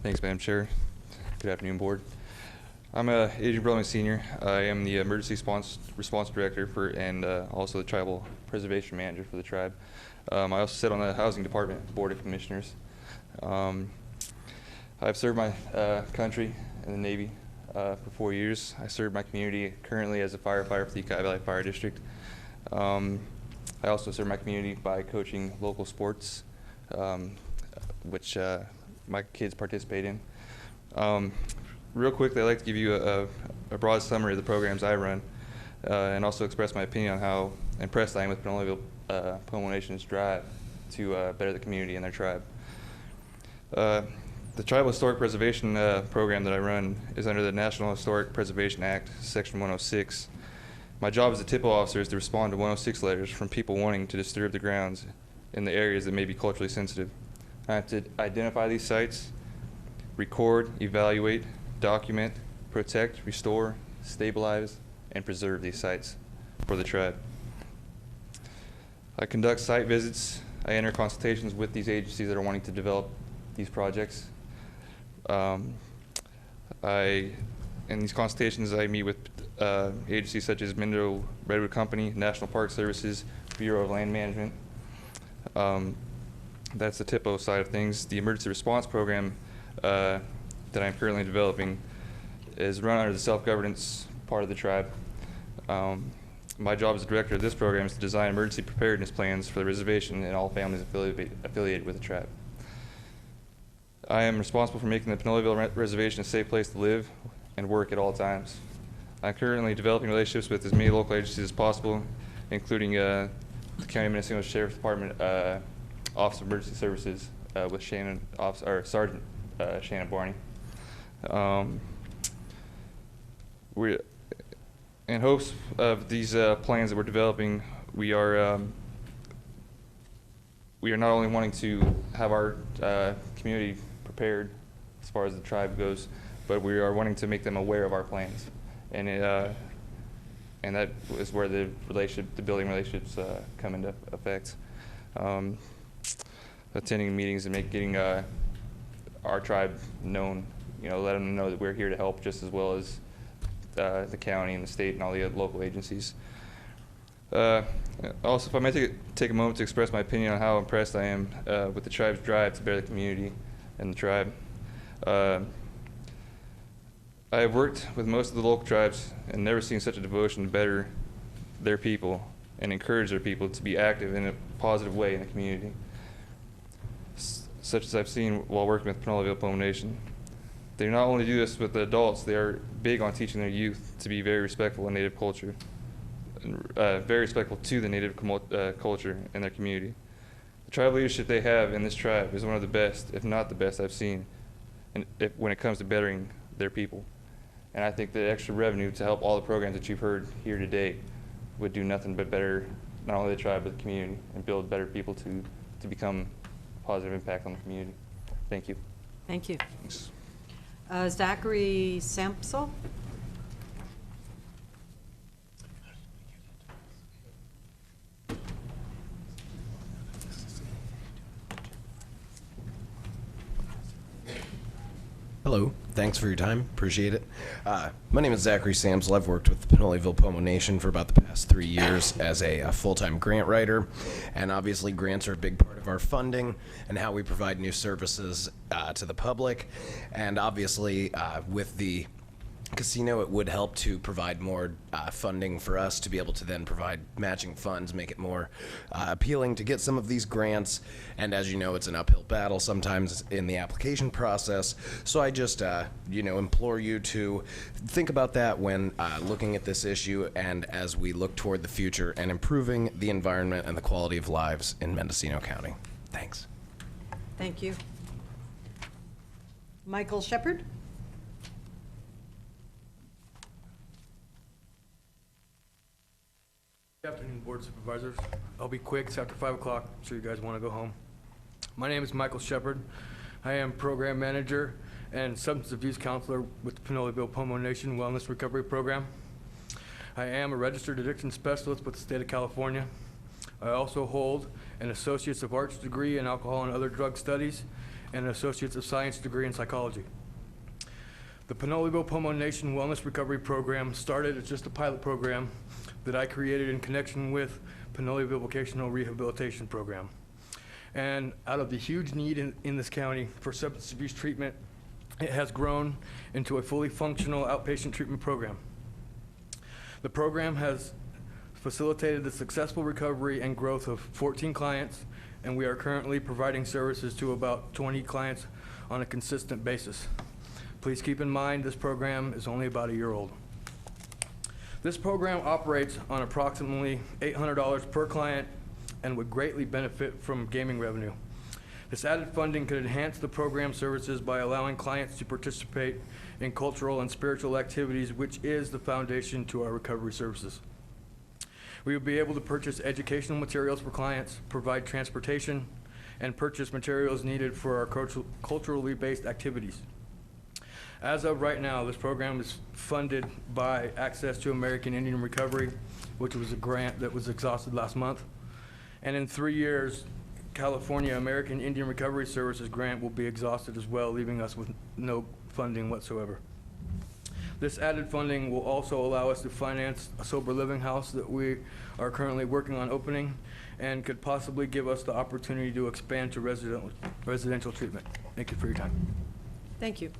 Thanks, Madam Chair. Good afternoon, Board. I'm Adrian Brumley Sr. I am the Emergency Response Director and also the Tribal Preservation Manager for the tribe. I also sit on the Housing Department Board of Commissioners. I've served my country in the Navy for 4 years. I serve my community currently as a firefighter for the Ukiah Valley Fire District. I also serve my community by coaching local sports, which my kids participate in. Real quickly, I'd like to give you a broad summary of the programs I run and also express my opinion on how impressed I am with Pinoleville Pomo Nation's drive to better the community and their tribe. The Tribal Historic Preservation program that I run is under the National Historic Preservation Act, Section 106. My job as a TIPO officer is to respond to 106 letters from people wanting to disturb the grounds in the areas that may be culturally sensitive. I have to identify these sites, record, evaluate, document, protect, restore, stabilize, and preserve these sites for the tribe. I conduct site visits. I enter consultations with these agencies that are wanting to develop these projects. In these consultations, I meet with agencies such as Mendocino Redwood Company, National Park Services, Bureau of Land Management. That's the TIPO side of things. The emergency response program that I'm currently developing is run under the self-governance part of the tribe. My job as the director of this program is to design emergency preparedness plans for the reservation and all families affiliated with the tribe. I am responsible for making the Pinoleville Reservation a safe place to live and work at all times. I'm currently developing relationships with as many local agencies as possible, including the County of Mendocino Sheriff's Department Office of Emergency Services with Sergeant Shannon Barney. We, in hopes of these plans that we're developing, we are not only wanting to have our community prepared as far as the tribe goes, but we are wanting to make them aware of our plans, and that is where the building relationships come into effect. Attending meetings and getting our tribe known, let them know that we're here to help just as well as the county and the state and all the local agencies. Also, if I may take a moment to express my opinion on how impressed I am with the tribe's drive to better the community and the tribe. I have worked with most of the local tribes and never seen such a devotion to better their people and encourage their people to be active in a positive way in the community, such as I've seen while working with Pinoleville Pomo Nation. They not only do this with the adults, they are big on teaching their youth to be very respectful of Native culture, and very respectful to the Native culture in their community. The tribal leadership they have in this tribe is one of the best, if not the best, I've seen when it comes to bettering their people. And I think the extra revenue to help all the programs that you've heard here today would do nothing but better not only the tribe but the community and build better people to become a positive impact on the community. Thank you. Thank you. Thanks. Zachary Sampsel? Hello, thanks for your time, appreciate it. My name is Zachary Samsel. I've worked with the Pinoleville Pomo Nation for about the past 3 years as a full-time grant writer, and obviously grants are a big part of our funding and how we provide new services to the public. And obviously with the casino, it would help to provide more funding for us to be able to then provide matching funds, make it more appealing to get some of these grants. And as you know, it's an uphill battle sometimes in the application process. So I just, implore you to think about that when looking at this issue and as we look toward the future and improving the environment and the quality of lives in Mendocino County. Thanks. Thank you. Michael Shepard? Good afternoon, Board of Supervisors. I'll be quick. It's after 5 o'clock. I'm sure you guys want to go home. My name is Michael Shepard. I am Program Manager and Substance Abuse Counselor with the Pinoleville Pomo Nation Wellness Recovery Program. I am a Registered Addiction Specialist with the State of California. I also hold an Associates of Arts degree in Alcohol and Other Drug Studies and an Associates of Science degree in Psychology. The Pinoleville Pomo Nation Wellness Recovery Program started as just a pilot program that I created in connection with Pinoleville Vocational Rehabilitation Program. And out of the huge need in this county for substance abuse treatment, it has grown into a fully functional outpatient treatment program. The program has facilitated the successful recovery and growth of 14 clients, and we are currently providing services to about 20 clients on a consistent basis. Please keep in mind this program is only about a year old. This program operates on approximately $800 per client and would greatly benefit from gaming revenue. This added funding could enhance the program services by allowing clients to participate in cultural and spiritual activities, which is the foundation to our recovery services. We will be able to purchase educational materials for clients, provide transportation, and purchase materials needed for our culturally based activities. As of right now, this program is funded by Access to American Indian Recovery, which was a grant that was exhausted last month. And in 3 years, California American Indian Recovery Services grant will be exhausted as well, leaving us with no funding whatsoever. This added funding will also allow us to finance a sober living house that we are currently working on opening and could possibly give us the opportunity to expand to residential treatment. Thank you for your time. Thank you.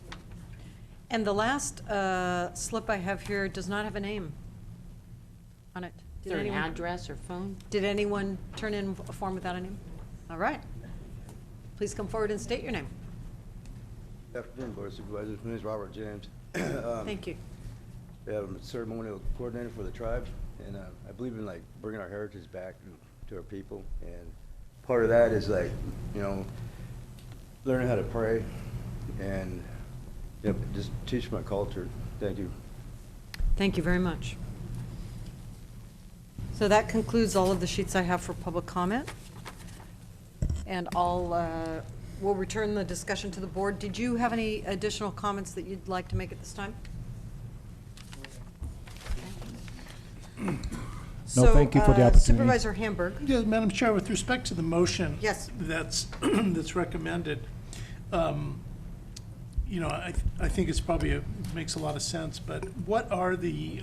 And the last slip I have here does not have a name on it. Is there an address or phone? Did anyone turn in a form without a name? All right. Please come forward and state your name. Good afternoon, Board of Supervisors. My name is Robert James. Thank you. I'm a ceremonial coordinator for the tribe, and I believe in bringing our heritage back to our people. And part of that is learning how to pray and just teach my culture. Thank you. Thank you very much. So that concludes all of the sheets I have for public comment. And we'll return the discussion to the board. Did you have any additional comments that you'd like to make at this time? No, thank you for the opportunity. Supervisor Hamburg. Yeah, Madam Chair, with respect to the motion yes. that's recommended, I think it's probably makes a lot of sense. But what are the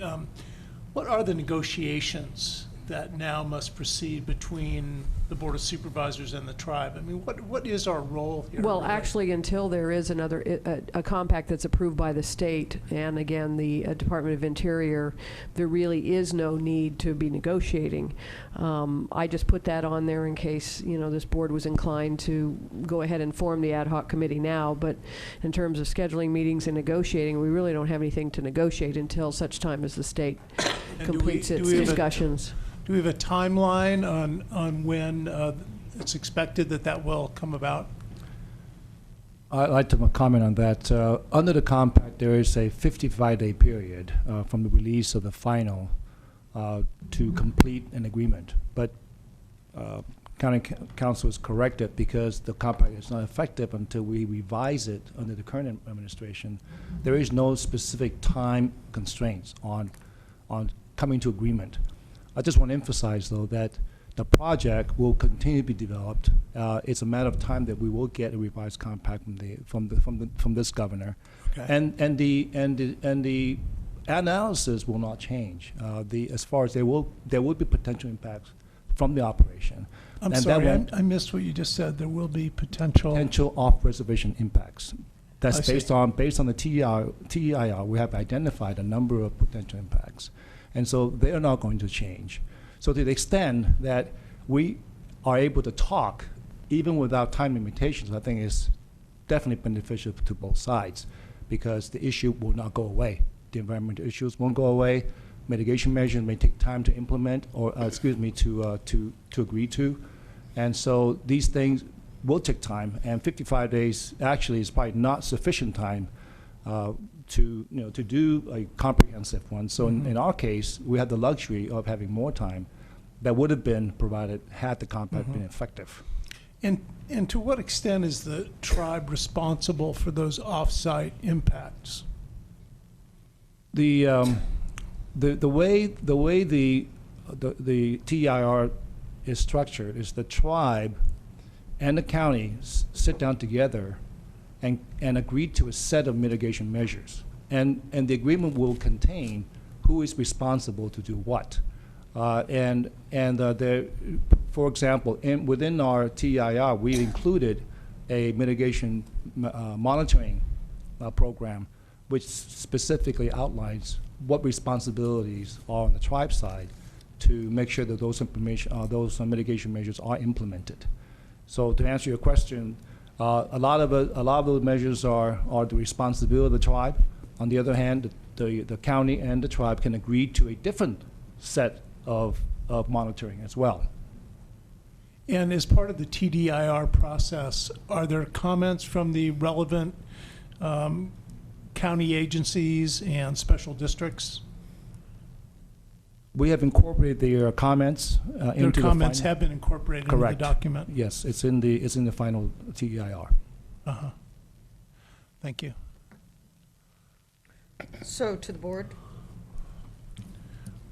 negotiations that now must proceed between the Board of Supervisors and the tribe? I mean, what is our role here? Well, really? actually, until there is another, a compact that's approved by the state, and again, the Department of Interior, there really is no need to be negotiating. I just put that on there in case, you know, this board was inclined to go ahead and form the ad hoc committee now, but in terms of scheduling meetings and negotiating, we really don't have anything to negotiate until such time as the state completes its discussions. Do we have a timeline on when it's expected that will come about? I'd like to comment on that. Under the compact, there is a 55-day period from the release of the final to complete an agreement. But County Council is corrected because the compact is not effective until we revise it under the current administration. There is no specific time constraints on coming to agreement. I just want to emphasize, though, that the project will continue to be developed. It's a matter of time that we will get a revised compact from this governor, Okay. and the analysis will not change. As far as there will be potential impacts from the operation. I'm and sorry, that I missed what you just said. There will be potential off-reservation impacts. That's I see. based on the TEIR. We have identified a number of potential impacts. And so they are not going to change. So to the extent that we are able to talk, even without time limitations, I think is definitely beneficial to both sides, because the issue will not go away. The environmental issues won't go away. Mitigation measures may take time to implement, or to agree to. And so these things will take time, and 55 days actually is probably not sufficient time to do a comprehensive one. So in our case, we had the luxury of having more time that would have been provided had the compact been effective. And to what extent is the tribe responsible for those off-site impacts? The way the TEIR is structured is the tribe and the county sit down together and agreed to a set of mitigation measures. And the agreement will contain who is responsible to do what. For example, within our TEIR, we included a mitigation monitoring program, which specifically outlines what responsibilities are on the tribe side to make sure that those mitigation measures are implemented. So to answer your question, a lot of those measures are the responsibility of the tribe. On the other hand, the county and the tribe can agree to a different set of monitoring as well. And as part of the TDIR process, are there comments from the relevant county agencies and special districts? We have incorporated their comments into the Their comments final. have been incorporated Correct. into the document? Yes, it's in the final TEIR. Uh-huh. Thank you. So, to the board?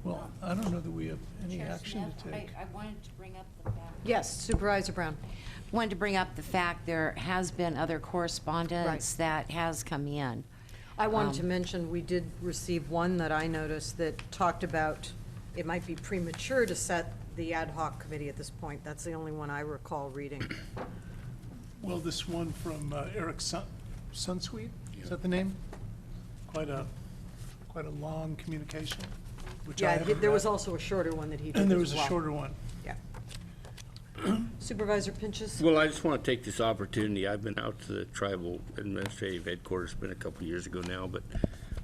Well, I don't know that we have any Chair action Smith, to take. I wanted to bring up the fact. Yes, Supervisor Brown. Wanted to bring up the fact there has been other correspondence that has come in. I wanted to mention, we did receive one that I noticed that talked about it might be premature to set the ad hoc committee at this point. That's the only one I recall reading. Well, this one from Eric Sunsweet, is that the name? Quite a long communication, which I Yeah, haven't there was read. also a shorter one that he did And there as was a well. shorter one. Yeah. Supervisor Pinches? Well, I just want to take this opportunity. I've been out to the tribal administrative headquarters, it's been a couple of years ago now, but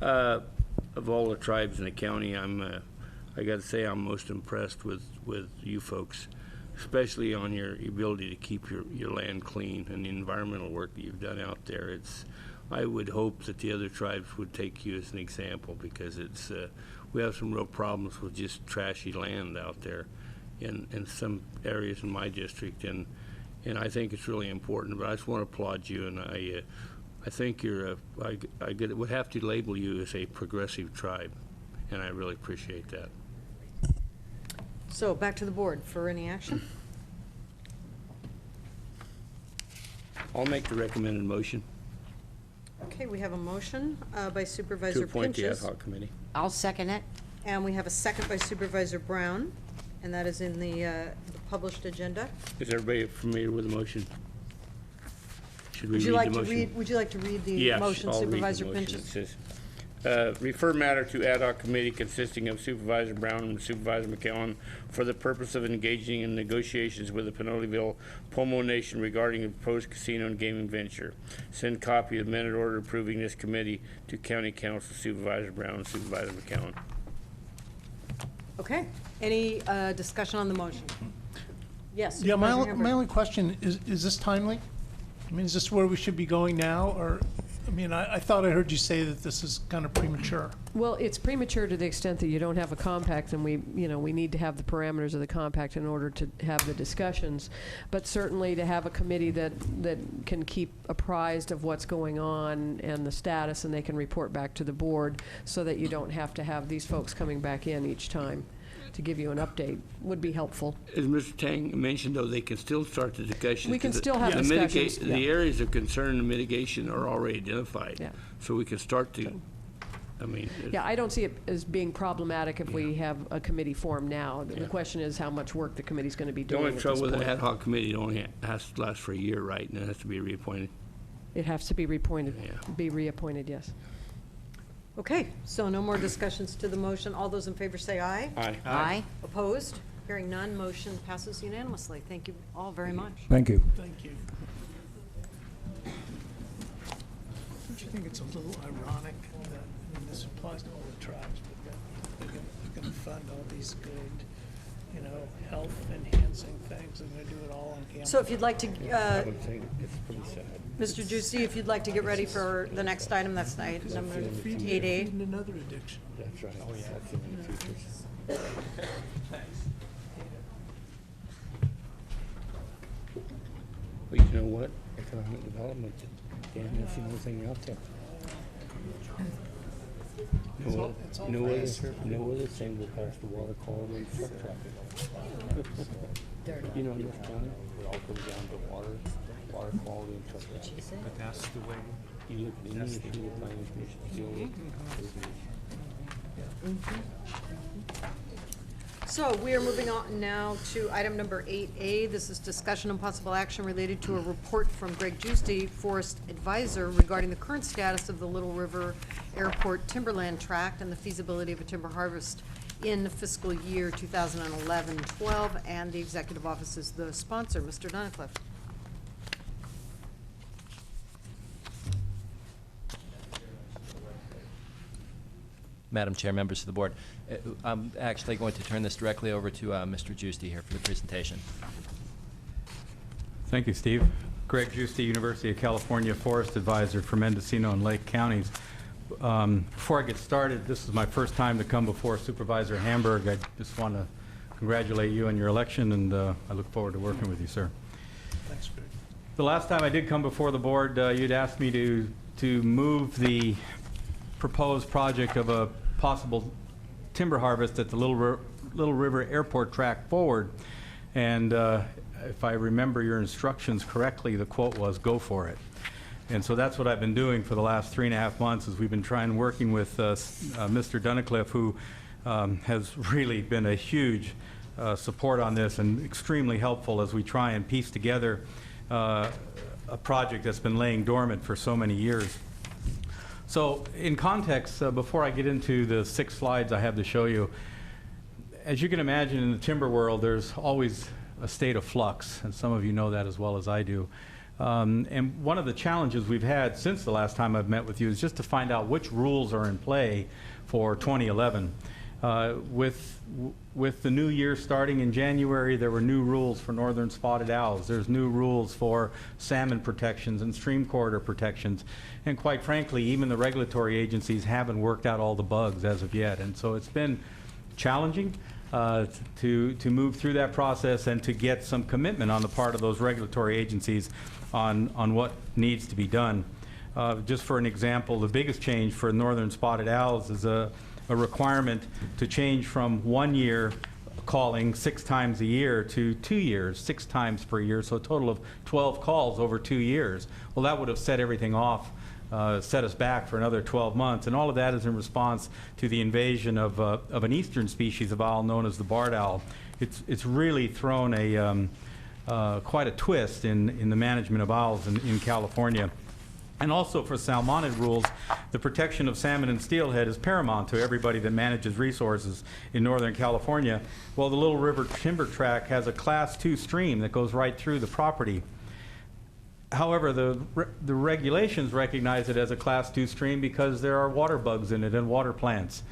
of all the tribes in the county, I got to say I'm most impressed with you folks, especially on your ability to keep your land clean and the environmental work that you've done out there. I would hope that the other tribes would take you as an example, because we have some real problems with just trashy land out there in some areas in my district, and I think it's really important. But I just want to applaud you, and I think I would have to label you as a progressive tribe, and I really appreciate that. So, back to the board for any action. I'll make the recommended motion Okay, we have a motion by to Supervisor appoint the ad Pinches. hoc committee. I'll second it. And we have a second by Supervisor Brown. and that is in the published agenda. Is everybody familiar with the motion? Should we Would you read like the to motion? read, would you like to read the Yes, motion, I'll read the Supervisor motion. Pinches? It says, refer matter to ad hoc committee consisting of Supervisor Brown and Supervisor McCowan for the purpose of engaging in negotiations with the Pinoleville Pomo Nation regarding a proposed casino and gaming venture. Send copy of minute order approving this committee to County Council Supervisor Brown and Supervisor McCowan. Okay, any discussion on the motion? Yes. Yeah, Supervisor Hamburg. my only question, is this timely? I mean, is this where we should be going now, or, I mean, I thought I heard you say that this is kind of premature. Well, it's premature to the extent that you don't have a compact, and we need to have the parameters of the compact in order to have the discussions. But certainly to have a committee that can keep apprised of what's going on and the status, and they can report back to the board so that you don't have to have these folks coming back in each time to give you an update would be helpful. As Mr. Tang mentioned, though, they can still start the discussion. We can 'cause still have the discussions, The yeah. areas of concern and mitigation are already identified. Yeah. So we can start to, I mean. Yeah, I don't see it as being problematic if we have a committee formed now. The question is how much work the committee's going to be The doing only at this trouble with point. an ad hoc committee, it only has to last for a year, right? And it has to be reappointed. It has to be reappointed, Yeah. be reappointed, yes. Okay, so no more discussions to the motion. All those in favor say aye. Aye. Aye. Opposed? Hearing none, motion passes unanimously. Thank you all very much. Thank you. Thank you. Don't you think it's a little ironic that, I mean, this applies to all the tribes, but that they're gonna fund all these good, health-enhancing things, they're gonna do it all on campus? So if you'd like to, I would say it's pretty sad. Mr. Juicy, if you'd like to get ready for the next item, that's item number 8A. Feeding another addiction. That's right. Oh, yeah. That's in the future. Well, you know what? Economic development, Dan, that's the only thing out there. No other thing will pass the water quality and truck traffic. You know, in this county, it all comes down to water quality and truck traffic. But that's the way. You look at any issue the planning commission deal with. So we are moving on now to item number 8A. This is discussion and possible action related to a report from Greg Giusti, Forest Advisor, regarding the current status of the Little River Airport Timberland Tract and the feasibility of a timber harvest in fiscal year 2011-12, and the Executive Office is the sponsor. Mr. Dunicliff. Madam Chair, members of the board, I'm actually going to turn this directly over to Mr. Giusti here for the presentation. Thank you, Steve. Greg Giusti, University of California Forest Advisor for Mendocino and Lake Counties. Before I get started, this is my first time to come before Supervisor Hamburg. I just want to congratulate you on your election, and I look forward to working with you, sir. Thanks, Greg. The last time I did come before the board, you'd asked me to move the proposed project of a possible timber harvest at the Little River Airport tract forward. And if I remember your instructions correctly, the quote was, "Go for it." And so that's what I've been doing for the last 3.5 months, is we've been working with Mr. Dunicliff, who has really been a huge support on this and extremely helpful as we try and piece together a project that's been laying dormant for so many years. So in context, before I get into the 6 slides I have to show you, as you can imagine, in the timber world, there's always a state of flux, and some of you know that as well as I do. And one of the challenges we've had since the last time I've met with you is just to find out which rules are in play for 2011. With the new year starting in January, there were new rules for northern spotted owls. There's new rules for salmon protections and stream corridor protections. And quite frankly, even the regulatory agencies haven't worked out all the bugs as of yet. And so it's been challenging to move through that process and to get some commitment on the part of those regulatory agencies on what needs to be done. Just for an example, the biggest change for northern spotted owls is a requirement to change from 1 year calling 6 times a year to 2 years, 6 times per year, so a total of 12 calls over 2 years. Well, that would have set everything off set us back for another 12 months. And all of that is in response to the invasion of an eastern species of owl known as the barred owl. It's really thrown quite a twist in the management of owls in California. And also for salmonid rules, the protection of salmon and steelhead is paramount to everybody that manages resources in Northern California. Well, the Little River Timber Tract has a Class 2 stream that goes right through the property. However, the regulations recognize it as a Class 2 stream because there are water bugs in it and water plants.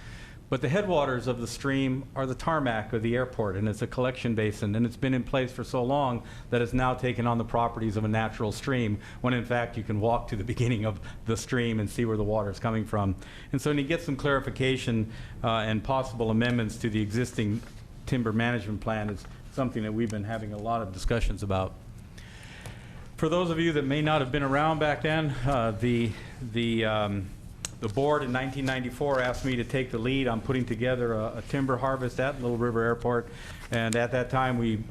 But the headwaters of the stream are the tarmac of the airport, and it's a collection basin, and it's been in place for so long that it's now taken on the properties of a natural stream, when in fact you can walk to the beginning of the stream and see where the water is coming from. And so when you get some clarification and possible amendments to the existing timber management plan, is something that we've been having a lot of discussions about. For those of you that may not have been around back then, the board in 1994 asked me to take the lead on putting together a timber harvest at Little River Airport, and at that time we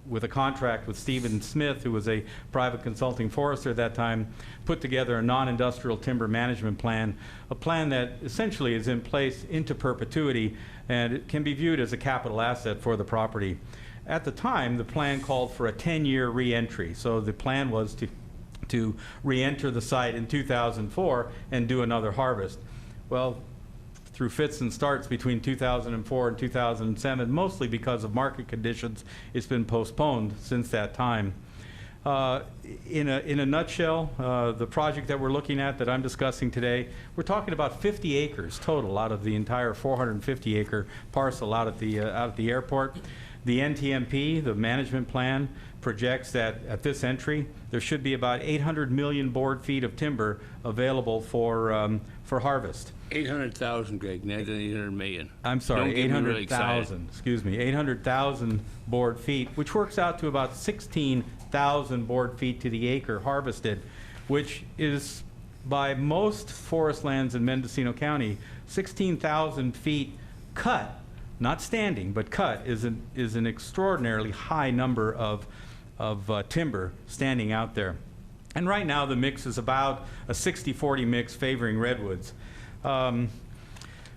with a contract with Stephen Smith, who was a private consulting forester at that time, put together a non-industrial timber management plan, a plan that essentially is in place into perpetuity, and it can be viewed as a capital asset for the property. At the time, the plan called for a 10-year re-entry, so the plan was to re-enter the site in 2004 and do another harvest. Well, through fits and starts between 2004 and 2007, mostly because of market conditions, it's been postponed since that time. In a nutshell, the project that we're looking at, that I'm discussing today, we're talking about 50 acres total out of the entire 450-acre parcel out at the airport. The NTMP, the management plan, projects that at this entry there should be about 800 million board feet of timber available for harvest. 800,000, Greg, not 800 million. I'm sorry, 800,000. Really, excuse me, 800,000 board feet, which works out to about 16,000 board feet to the acre harvested, which is, by most forest lands in Mendocino County, 16,000 feet cut. Not standing, but cut is an extraordinarily high number of timber standing out there. And right now the mix is about a 60-40 mix favoring redwoods. All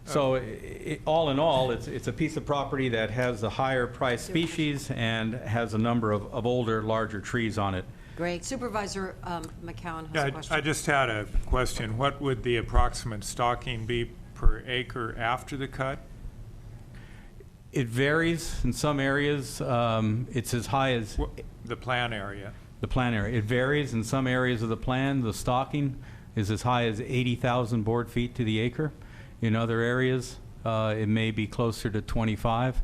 in all, it's a piece of property that has a higher price species and has a number of older, larger trees on it. Great. Supervisor McCowan has a question. I just had a question. What would the approximate stocking be per acre after the cut? It varies. In some areas, it's as high as... The plan area. The plan area. It varies. In some areas of the plan, the stocking is as high as 80,000 board feet to the acre. In other areas, it may be closer to 25.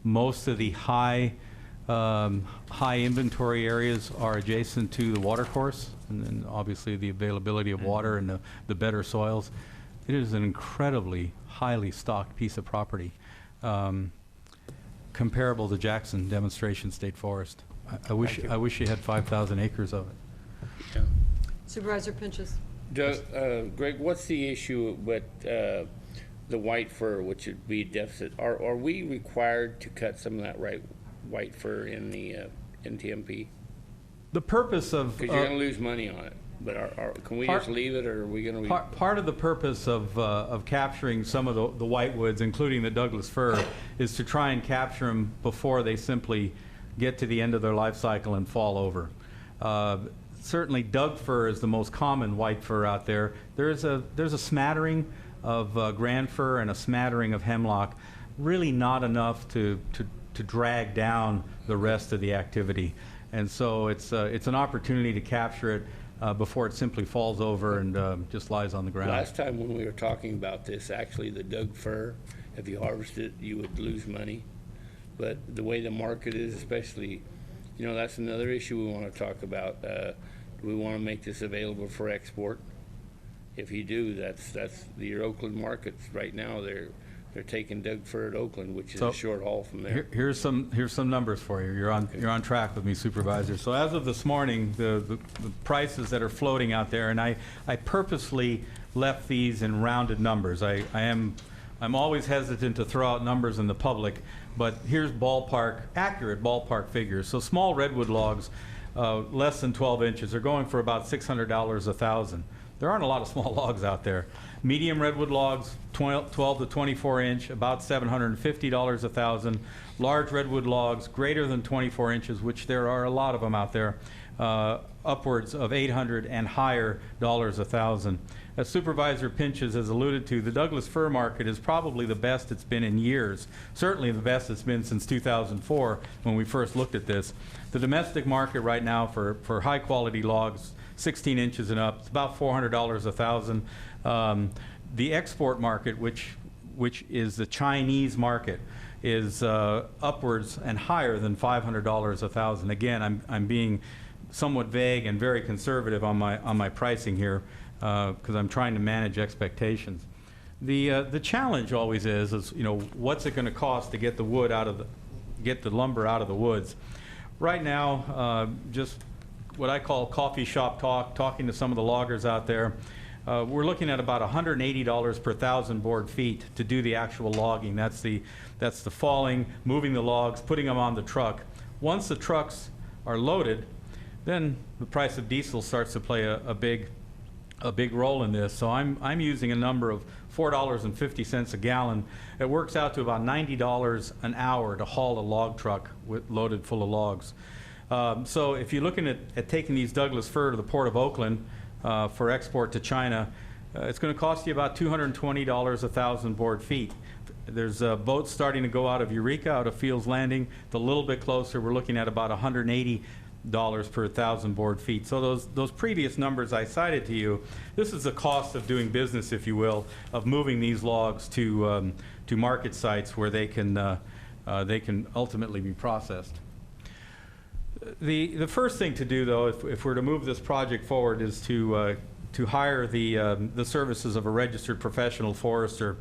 Most of the high inventory areas are adjacent to the watercourse, and then obviously the availability of water and the better soils. It is an incredibly highly stocked piece of property. Comparable to Jackson Demonstration State Forest. I wish you had 5,000 acres of it. Yeah. Supervisor Pinches. Greg, what's the issue with the white fir, which would be a deficit? Are we required to cut some of that white fir in the NTMP? The purpose of... Because you're going to lose money on it. But can we just leave it, or are we going to... Part of the purpose of capturing some of the whitewoods, including the Douglas fir, is to try and capture them before they simply get to the end of their life cycle and fall over. Certainly Doug fir is the most common white fir out there. There's a smattering of grand fir and a smattering of hemlock, really not enough to drag down the rest of the activity. And so it's an opportunity to capture it before it simply falls over and just lies on the ground. Last time when we were talking about this, actually the Doug fir, if you harvest it, you would lose money. But the way the market is, especially, that's another issue we want to talk about. Do we want to make this available for export? If you do, that's your Oakland markets right now. They're taking Doug fir at Oakland, which is a short haul from there. Here's some numbers for you. You're on track with me, Supervisor. So as of this morning, the prices that are floating out there, and I purposely left these in rounded numbers. I'm always hesitant to throw out numbers in the public, but here's accurate ballpark figures. So small redwood logs less than 12 inches. They're going for about $600 a thousand. There aren't a lot of small logs out there. Medium redwood logs, 12 to 24 inch, about $750 a thousand. Large redwood logs, greater than 24 inches, which there are a lot of them out there, upwards of $800 and higher dollars a thousand. As Supervisor Pinches has alluded to, the Douglas fir market is probably the best it's been in years, certainly the best it's been since 2004 when we first looked at this. The domestic market right now for high quality logs, 16 inches and up, it's about $400 a thousand. The export market, which is the Chinese market, is upwards and higher than $500 a thousand. Again, I'm being somewhat vague and very conservative on my pricing here because I'm trying to manage expectations. The challenge always is you know, what's it going to cost to get the wood out of get the lumber out of the woods. Right now, just what I call coffee shop talk, talking to some of the loggers out there, we're looking at about $180 per thousand board feet to do the actual logging. That's the falling, moving the logs, putting them on the truck. Once the trucks are loaded, then the price of diesel starts to play a big role in this. So I'm using a number of $4.50 a gallon. It works out to about $90 an hour to haul a log truck loaded full of logs. So if you're looking at taking these Douglas fir to the Port of Oakland for export to China, it's going to cost you about $220 a thousand board feet. There's boats starting to go out of Eureka, out of Fields Landing. The little bit closer, we're looking at about $180 per thousand board feet. So those previous numbers I cited to you, this is the cost of doing business, if you will, of moving these logs to market sites where they can ultimately be processed. The first thing to do, though, if we're to move this project forward, is to hire the services of a registered professional forester.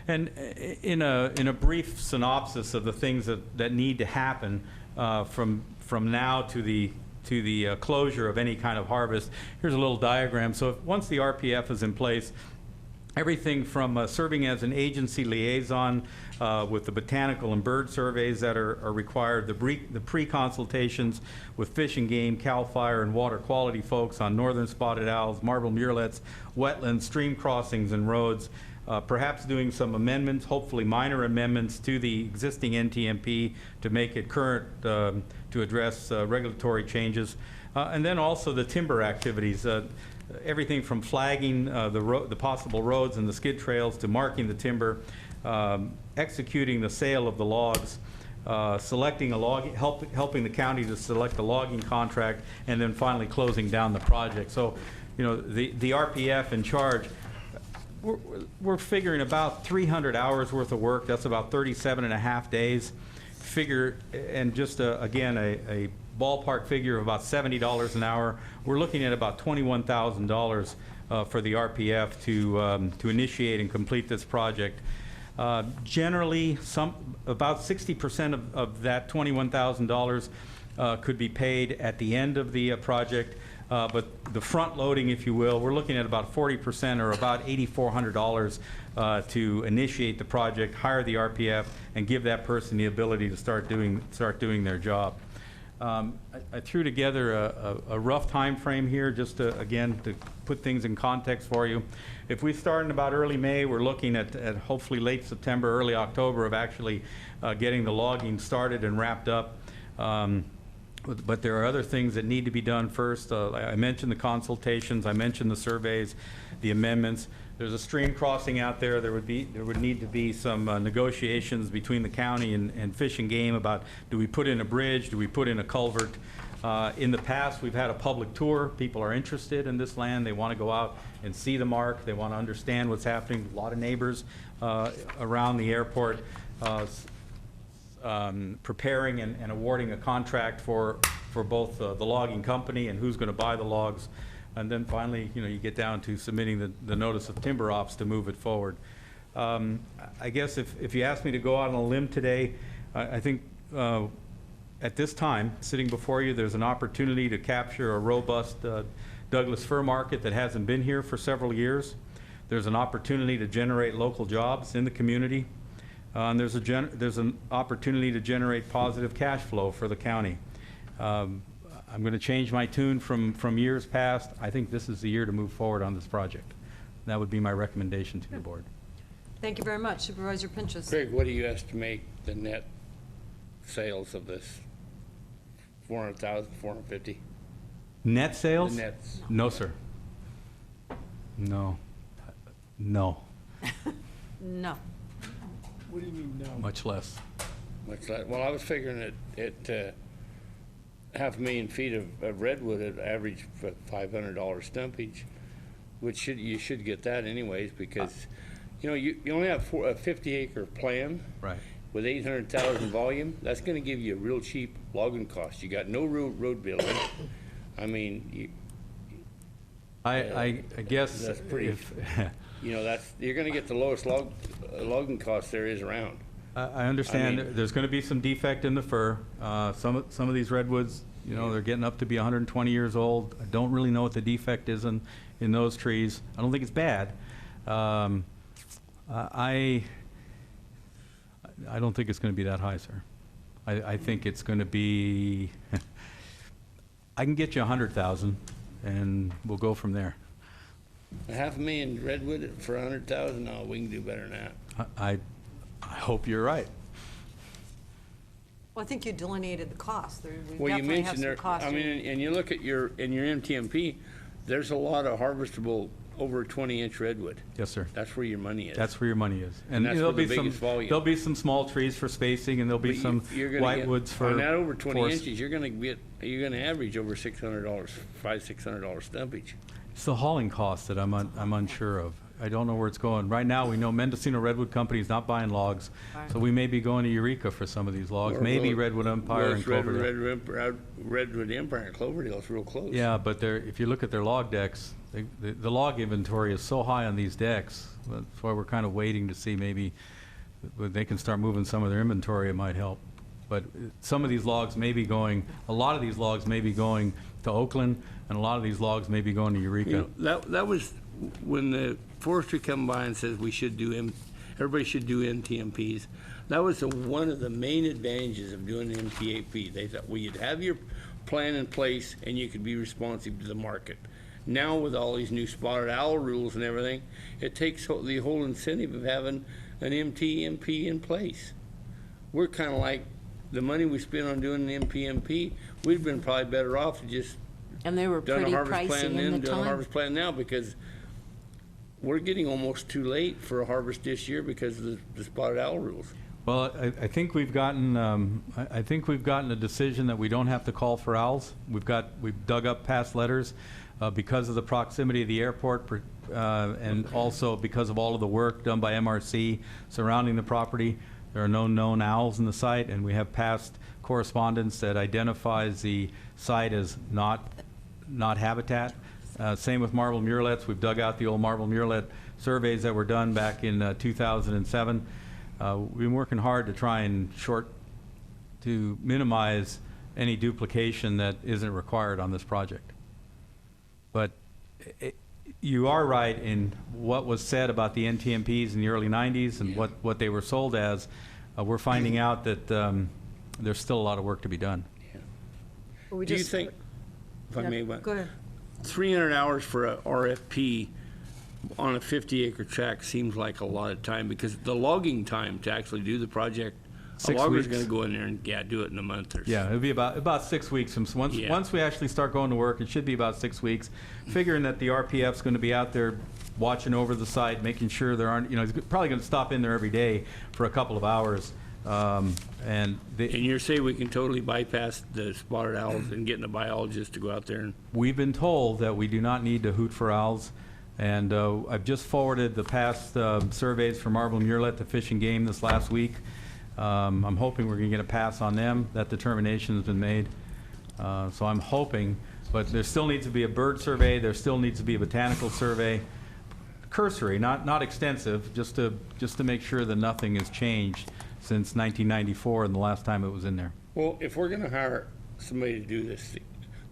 And in a brief synopsis of the things that need to happen from now to the closure of any kind of harvest, here's a little diagram. So once the RPF is in place, everything from serving as an agency liaison with the botanical and bird surveys that are required, the pre-consultations with Fish and Game, CAL FIRE, and water quality folks on northern spotted owls, marble murrelets, wetlands, stream crossings, and roads, perhaps doing some amendments, hopefully minor amendments to the existing NTMP to make it current to address regulatory changes, and then also the timber activities. Everything from flagging the possible roads and the skid trails to marking the timber, executing the sale of the logs, selecting a helping the county to select a logging contract, and then finally closing down the project. So, you know, the RPF in charge, we're figuring about 300 hours worth of work. That's about 37 and a half days. And just again, a ballpark figure of about $70 an hour. We're looking at about $21,000 for the RPF to initiate and complete this project. Generally, about 60% of that $21,000 could be paid at the end of the project. But the front loading, if you will, we're looking at about 40% or about $8,400 to initiate the project, hire the RPF, and give that person the ability to start doing their job. I threw together a rough time frame here just to, again, to put things in context for you. If we start in about early May, we're looking at hopefully late September, early October of actually getting the logging started and wrapped up. But there are other things that need to be done first. I mentioned the consultations, I mentioned the surveys, the amendments. There's a stream crossing out there. There would need to be some negotiations between the county and Fish and Game about, do we put in a bridge, do we put in a culvert? In the past, we've had a public tour. People are interested in this land. They want to go out and see the mark. They want to understand what's happening. A lot of neighbors around the airport preparing and awarding a contract for both the logging company and who's going to buy the logs. And then finally, you know, you get down to submitting the notice of timber ops to move it forward. I guess if you ask me to go out on a limb today, I think at this time, sitting before you, there's an opportunity to capture a robust Douglas fir market that hasn't been here for several years. There's an opportunity to generate local jobs in the community. And there's an opportunity to generate positive cash flow for the county. I'm going to change my tune from years past. I think this is the year to move forward on this project. That would be my recommendation to the board. Thank you very much. Supervisor Pinchas. Craig, what do you estimate the net sales of this? 400,000, 450? Net sales? The nets. No, sir. No. No. No. What do you mean, no? Much less. Much less. Well, I was figuring it 500,000 feet of redwood at average $500 stumpage, which you should get that anyways, because you only have a 50-acre plan. Right. With 800,000 volume. That's going to give you a real cheap logging cost. You got no road building. I mean, I guess that's pretty. if you're going to get the lowest logging cost there is around. I understand I mean, there's going to be some defect in the fir. Some of these redwoods, they're getting up to be 120 years old. I don't really know what the defect is in those trees. I don't think it's bad. I don't think it's going to be that high, sir. I think it's going to be, I can get you 100,000 and we'll go from there. 500,000 redwood for 100,000? No, we can do better than that. I hope you're right. Well, I think you delineated the cost. We Well, you definitely have mentioned some there, cost. I mean, and you look at your MTMP, there's a lot of harvestable over 20-inch redwood. Yes, sir. That's where your money is. That's where your money is. And that's there'll where be the some, biggest volume. there'll be some small trees for spacing, and there'll be some whitewoods for. On that over 20 forest. inches, you're going to average over $600, $600 stumpage. It's the hauling cost that I'm unsure of. I don't know where it's going. Right now, we know Mendocino Redwood Company is not buying logs, so we may be going to Eureka for some of these logs. Maybe Redwood Empire and Cloverdale. Redwood Empire and Cloverdale is real close. Yeah, but if you look at their log decks, the log inventory is so high on these decks. That's why we're kind of waiting to see maybe when they can start moving some of their inventory, it might help. But some of these logs may be going, a lot of these logs may be going to Oakland, and a lot of these logs may be going to Eureka. That was when the forestry come by and says we should do everybody should do MTMPs. That was one of the main advantages of doing the MTAP. They thought, well, you'd have your plan in place and you could be responsive to the market. Now with all these new spotted owl rules and everything, it takes the whole incentive of having an MTMP in place. We're kind of like the money we spent on doing the MPMP, we'd been probably better off to just And they were done a pretty harvest pricey plan in then, the done a time. harvest plan now, because we're getting almost too late for a harvest this year because of the spotted owl rules. Well, I think we've gotten a decision that we don't have to call for owls. We've dug up past letters because of the proximity of the airport and also because of all of the work done by MRC surrounding the property. There are no known owls in the site, and we have past correspondence that identifies the site as not habitat. Same with marble murrelets. We've dug out the old marble murrelet surveys that were done back in 2007. We've been working hard to try and to minimize any duplication that isn't required on this project. But you are right in what was said about the NTMPs in the early 90s and what they were sold as. We're finding out that there's still a lot of work to be done. We Do you just- think, if I Yeah, may, go ahead. 300 hours for a RFP on a 50-acre tract seems like a lot of time, because the logging time to actually do the project, a 6 logger's weeks. going to go in there and do it in a month or so. Yeah, it'll be about 6 weeks. Once we actually start going to work, it should be about 6 weeks. Figuring that the RPF's going to be out there watching over the site, making sure there aren't, he's probably going to stop in there every day for a couple of hours. And you're saying we can totally bypass the spotted owls and getting a biologist to go out there and... We've been told that we do not need to hoot for owls, and I've just forwarded the past surveys for marble murrelet to Fish and Game this last week. I'm hoping we're going to get a pass on them. That determination has been made. So I'm hoping, but there still needs to be a bird survey. There still needs to be a botanical survey. Cursory, not extensive, just to make sure that nothing has changed since 1994 and the last time it was in there. Well, if we're going to hire somebody to do this,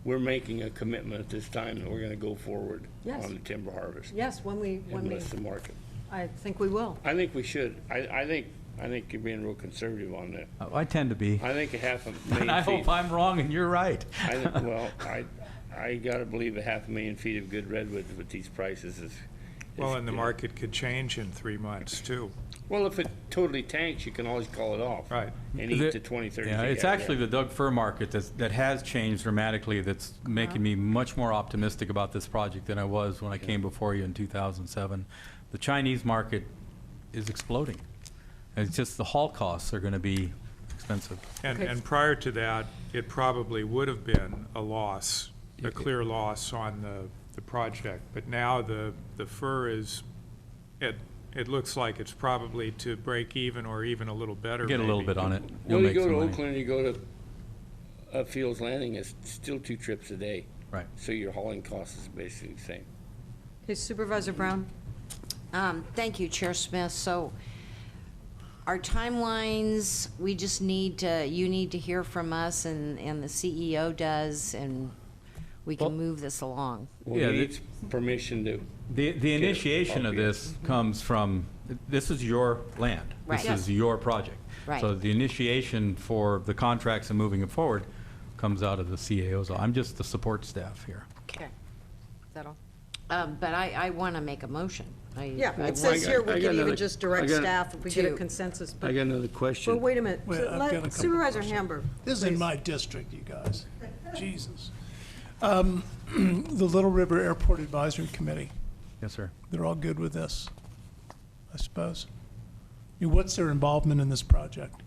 we're making a commitment at this time that we're going to go forward Yes. on the timber harvest. Yes, when we, And list the market. I think we will. I think we should. I think I think you're being real conservative on that. I tend to be. I think a half a million And I feet. hope I'm wrong and you're right. I gotta believe a 500,000 feet of good redwoods with these prices is. Well, and the market could change in 3 months, too. Well, if it totally tanks, you can always call it off. Right. And eat the 20, 30 Yeah, feet it's out actually there. the Doug fir market that has changed dramatically, that's making me much more optimistic about this project than I was when I came before you in 2007. The Chinese market is exploding. And it's just the haul costs are going to be expensive. And prior to that, it probably would have been a loss, a clear loss on the project. But now the fir is, it looks like it's probably to break even or even a little better. Get a little bit on it. Well, You'll you make go some to money. Oakland, you go to Fields Landing, it's still 2 trips a day. Right. So your hauling cost is basically the same. Okay, Supervisor Brown? Thank you, Chair Smith. So our timelines, we just need to, you need to hear from us and the CEO does, and we can move this along. Well, Yeah, he needs permission to. The initiation of this comes from, this is your land. Right. This Yes. is your project. Right. So the initiation for the contracts and moving it forward comes out of the CAO's. I'm just the support staff here. Okay. Is that all? But I want to make a motion. Yeah, I it says here we I got can even another- just direct I got- staff if we get a to- consensus. I got another question. Well, wait a minute. Well, I've got a couple Supervisor questions. Hamburg. This is in please. my district, you guys. Jesus. The Little River Airport Advisory Committee, Yes, sir. they're all good with this, I suppose. What's their involvement in this project?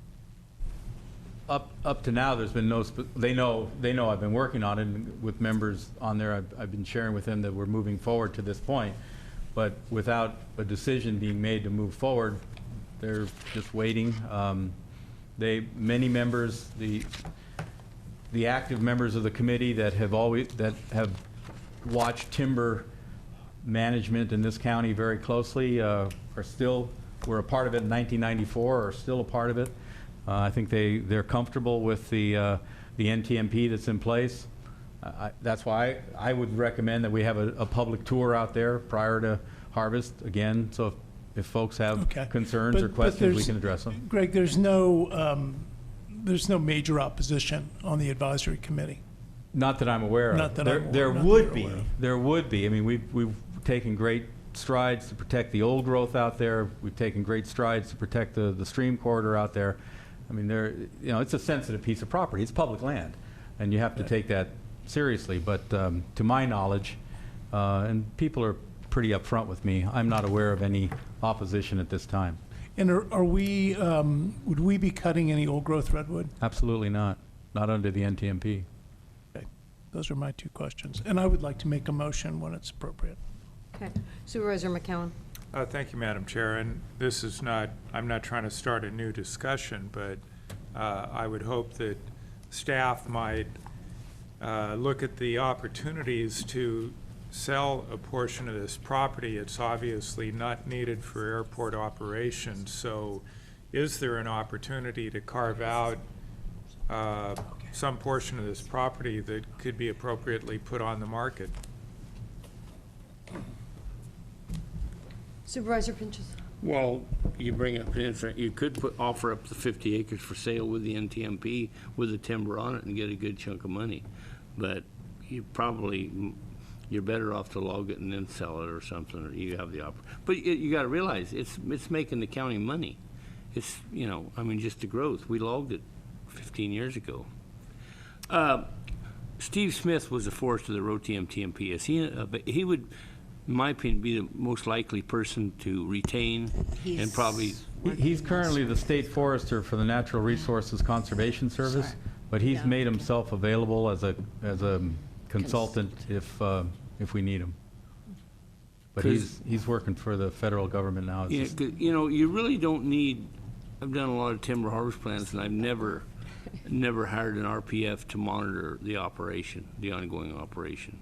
Up to now, there's been no, they know I've been working on it, and with members on there, I've been sharing with them that we're moving forward to this point. But without a decision being made to move forward, they're just waiting. Many members, the active members of the committee that have watched timber management in this county very closely, were a part of it in 1994, are still a part of it. I think they're comfortable with the NTMP that's in place. That's why I would recommend that we have a public tour out there prior to harvest again. So if folks have Okay. concerns or But questions, we there's- can address them. Greg, there's no major opposition on the advisory committee. Not that I'm aware of. Not that I'm aware- There not that would you're be. aware of. There would be. I mean, we've taken great strides to protect the old growth out there. We've taken great strides to protect the stream corridor out there. I mean, it's a sensitive piece of property. It's public land, and you have to take that seriously. But to my knowledge, and people are pretty upfront with me, I'm not aware of any opposition at this time. And would we be cutting any old growth redwood? Absolutely not. Not under the NTMP. Okay. Those are my 2 questions. And I would like to make a motion when it's appropriate. Okay. Supervisor McCowan? Thank you, Madam Chair. And this is not, I'm not trying to start a new discussion, but I would hope that staff might look at the opportunities to sell a portion of this property. It's obviously not needed for airport operations. So is there an opportunity to carve out some portion of this property that could be appropriately put on the market? Supervisor Pinches? Well, you bring up an interesting, you could offer up the 50 acres for sale with the NTMP with the timber on it and get a good chunk of money. But you're better off to log it and then sell it or something, or you have the but you got to realize it's making the county money. It's, just the growth. We logged it 15 years ago. Steve Smith was the forester that wrote the NTMP. He would, in my opinion, be the most likely person to retain and probably. He's currently the state forester for the Natural Resources Conservation Service, but he's made himself available as a consultant if we need him. But he's working for the federal government now. You really don't need. I've done a lot of timber harvest plans, and I've never hired an RPF to monitor the operation, the ongoing operation.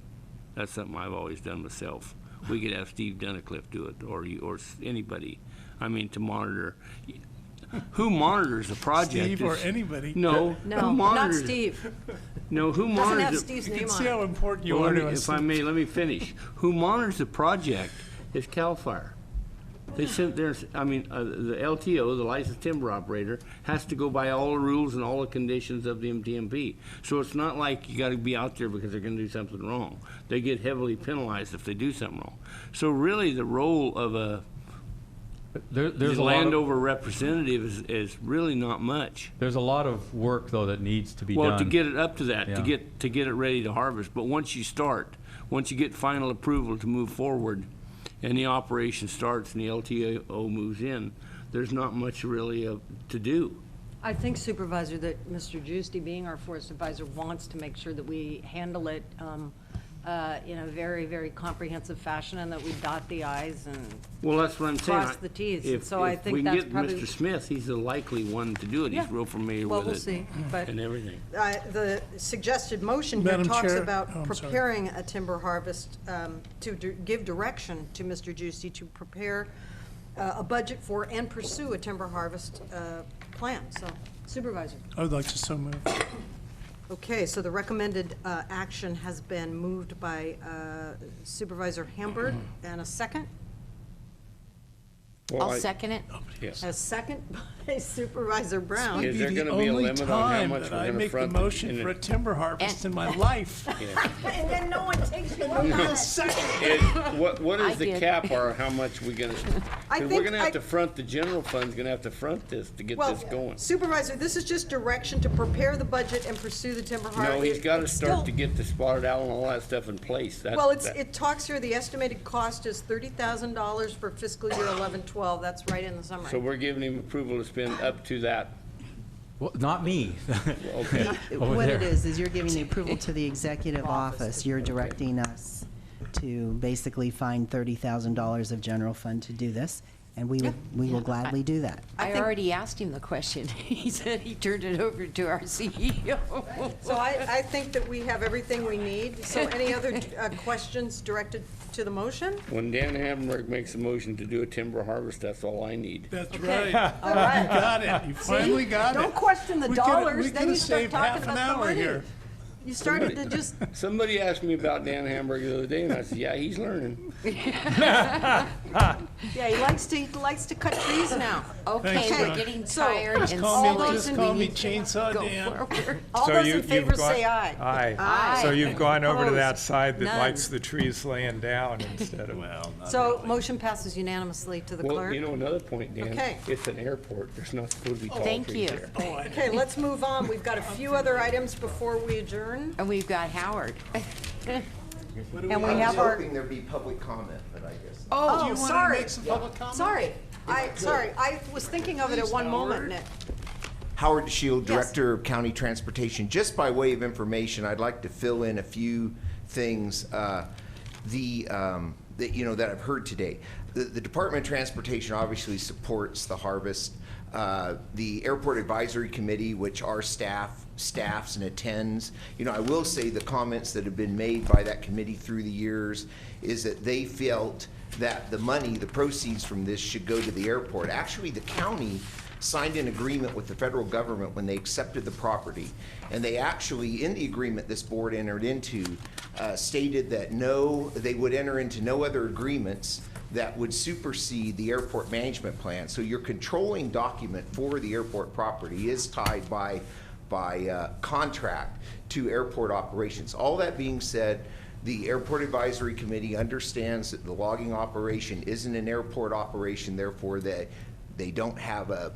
That's something I've always done myself. We could have Steve Dunnicliff do it, or anybody. To monitor. Who monitors a project? Steve or anybody? No, who monitors? Not Steve. No, who Doesn't monitors? have Steve's You name can on see it. how important you Well, are to us. if I may, let me finish. Who monitors the project is CAL FIRE. They sit there, I mean, the LTO, the licensed timber operator, has to go by all the rules and all the conditions of the MTMP. So it's not like you gotta be out there because they're gonna do something wrong. They get heavily penalized if they do something wrong. So really, the role of There's the a lot of, landover representative is really not much. there's a lot of work, though, that needs to be done. Well, to get it up to that, Yeah. to get it ready to harvest. But once you start, once you get final approval to move forward, and the operation starts and the LTO moves in, there's not much really to do. I think, Supervisor, that Mr. Giusti, being our forest advisor, wants to make sure that we handle it in a very, very comprehensive fashion, and that we dot the i's and Well, that's what I'm saying. cross the t's. If, So I if think we that's can get probably. Mr. Smith, he's the likely one to do it. Yeah. He's real familiar Well, with we'll it see, but and everything. The suggested motion here Madam talks Chair? about Oh, I'm sorry. preparing a timber harvest, to give direction to Mr. Giusti to prepare a budget for and pursue a timber harvest plan. So, Supervisor. I would like to so move. Okay, so the recommended action has been moved by Supervisor Hamburg, and a second? Well, I'll second it. Yes. A second by Supervisor Brown. Is there Be the gonna be a only limit on how time much that we're I gonna make the front motion in for a it? timber harvest in my life. And then no one takes your vote on it. What I is the did. cap or how much we gonna, I because we're think gonna have to front, the general fund's gonna have to front this to get Well, this going. Supervisor, this is just direction to prepare the budget and pursue the timber harvest. No, he's gotta It's start still- to get the spotted owl and all that stuff in place. Well, it talks here, the estimated cost is $30,000 for fiscal year 11-12. That's right in the summary. So we're giving him approval to spend up to that. Well, not me. Okay. Over What it there. is you're giving the approval to the executive office. You're directing us to basically find $30,000 of general fund to do this, and we will gladly do that. I already asked him the question. He said he turned it over to our CEO. So I think that we have everything we need. So any other questions directed to the motion? When Dan Hamburg makes a motion to do a timber harvest, that's all I need. That's Okay. right. All right. You got it. You finally got it. Don't question the We coulda- dollars, we then coulda you start saved talking half an about the hour money. here. You started to just, Somebody asked me about Dan Hamburg the other day, and I said, yeah, he's learning. yeah, he likes to cut trees now. Okay, Thanks, we're John. getting So, tired and Just all call me, those just in- call we me need to Chainsaw go Dan. forward. All So those you- in you've favor gone- say aye. Aye. Aye. So you've gone over to that Opposed? side that None. likes the trees laying down instead of. Well, not So really. motion passes unanimously to the Well, clerk. you know, another point, Dan. Okay. It's an airport. There's not supposed to be tall Thank trees you. there. Oh, I know. Okay, let's move on. We've got a few other items before we adjourn. And we've got Howard. And we have our, there'd be public comment, but I guess. Do oh, you want to sorry. make some public comment? Sorry, I was thinking of it at one moment, Nick. Howard DeShield, Yes. Director of County Transportation. Just by way of information, I'd like to fill in a few things that I've heard today. The Department of Transportation obviously supports the harvest. The Airport Advisory Committee, which our staffs and attends. I will say the comments that have been made by that committee through the years is that they felt that the money, the proceeds from this should go to the airport. Actually, the county signed an agreement with the federal government when they accepted the property. And they actually, in the agreement this board entered into, stated that they would enter into no other agreements that would supersede the airport management plan. So your controlling document for the airport property is tied by contract to airport operations. All that being said, the Airport Advisory Committee understands that the logging operation isn't an airport operation, therefore they don't have a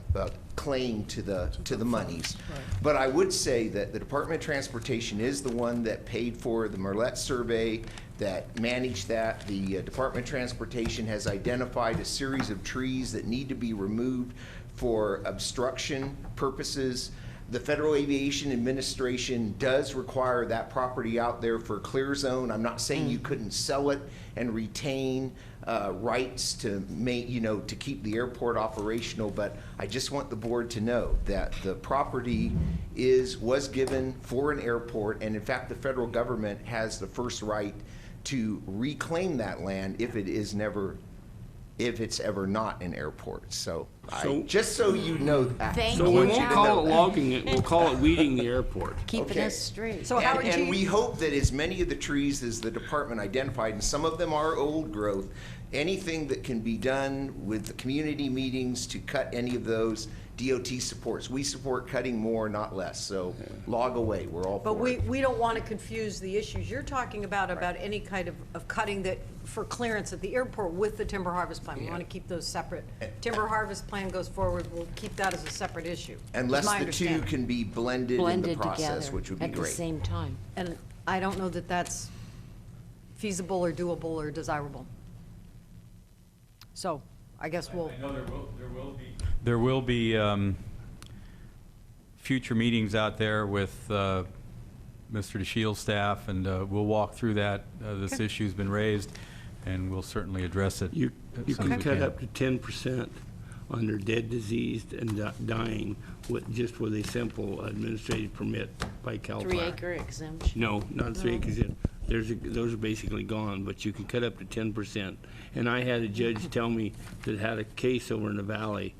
claim to the monies. Right. But I would say that the Department of Transportation is the one that paid for the Merlet survey, that managed that. The Department of Transportation has identified a series of trees that need to be removed for obstruction purposes. The Federal Aviation Administration does require that property out there for clear zone. I'm not saying you couldn't sell it and retain rights to keep the airport operational, but I just want the board to know that the property was given for an airport, and in fact, the federal government has the first right to reclaim that land if it's ever not an airport. So just so you know that. So we won't call it logging it, we'll call it weeding the airport. Keeping us straight. So And we hope that as many of the trees as the department identified, and some of them are old growth, anything that can be done with the community meetings to cut any of those, DOT supports. We support cutting more, not less. So log away. We're all But for it. we don't want to confuse the issues you're talking about any kind of cutting that, for clearance at the airport with the timber harvest plan. We want to keep those separate. Timber harvest plan goes forward, we'll keep that as a separate issue. is Unless my the two understanding. can be blended in the process, together which would be at the great. same time. And I don't know that that's feasible or doable or desirable. So I guess we'll. I know there will be future meetings out there with Mr. DeShiel's staff, and we'll walk through that. This issue's been raised, and we'll certainly address it. You as soon can as we cut can. up to 10% on their dead, diseased, and dying just with a simple administrative permit by CAL FIRE. 3-acre exemption. No, not 3 acres. Those are basically gone, but you can cut up to 10%. And I had a judge tell me that had a case over in the valley,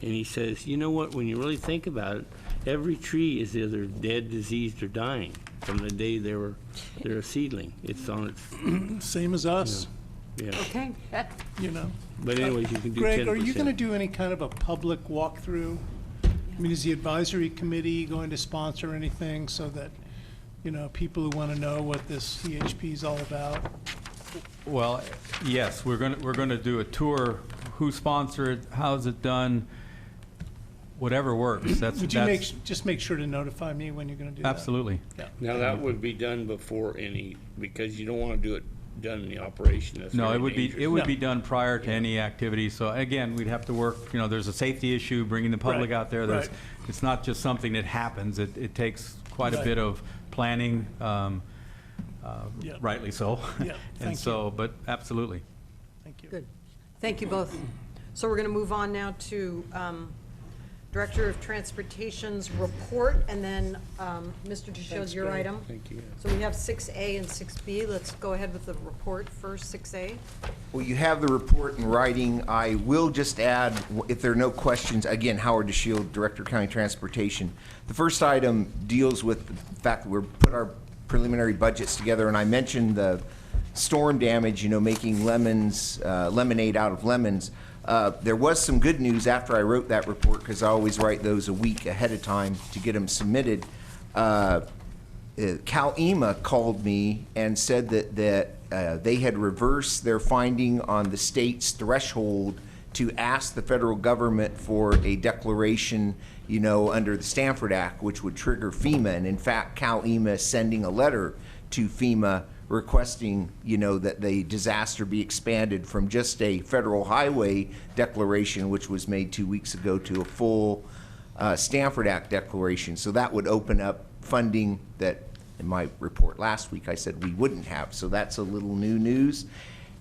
and he says, you know what, when you really think about it, every tree is either dead, diseased, or dying from the day they're a seedling. It's on its. Same as us, Yeah. Okay. you know. But anyways, you can do 10%. Greg, are you going to do any kind of a public walkthrough? I mean, is the advisory committee going to sponsor anything so that, you know, people who want to know what this CHP is all about? Well, yes, we're gonna do a tour. Who sponsored it? How's it done? Whatever works. Would you just make sure to notify me when you're going to do that? Absolutely. Yeah. Now, that would be done before because you don't want to do it done in the operation. That's No, very it would dangerous. be done prior to any activity. So again, we'd have to work, there's a safety issue, bringing the public Right, out there. right. It's not just something that happens. It takes quite a Right. bit of planning, Yeah. rightly so. Yeah, And thank so, but absolutely. Thank you. Good. Thank you both. So we're going to move on now to Director of Transportation's report, and then Mr. DeShiel's your Greg. item. Thank you. So we have 6A and 6B. Let's go ahead with the report first, 6A. Well, you have the report in writing. I will just add, if there are no questions, again, Howard DeShiel, Director of County Transportation. The first item deals with the fact that we're put our preliminary budgets together, and I mentioned the storm damage, making lemonade out of lemons. There was some good news after I wrote that report, because I always write those a week ahead of time to get them submitted. CalEMA called me and said that they had reversed their finding on the state's threshold to ask the federal government for a declaration, under the Stanford Act, which would trigger FEMA. And in fact, CalEMA is sending a letter to FEMA requesting, that the disaster be expanded from just a federal highway declaration, which was made 2 weeks ago, to a full Stanford Act declaration. So that would open up funding that, in my report last week, I said we wouldn't have. So that's a little new news.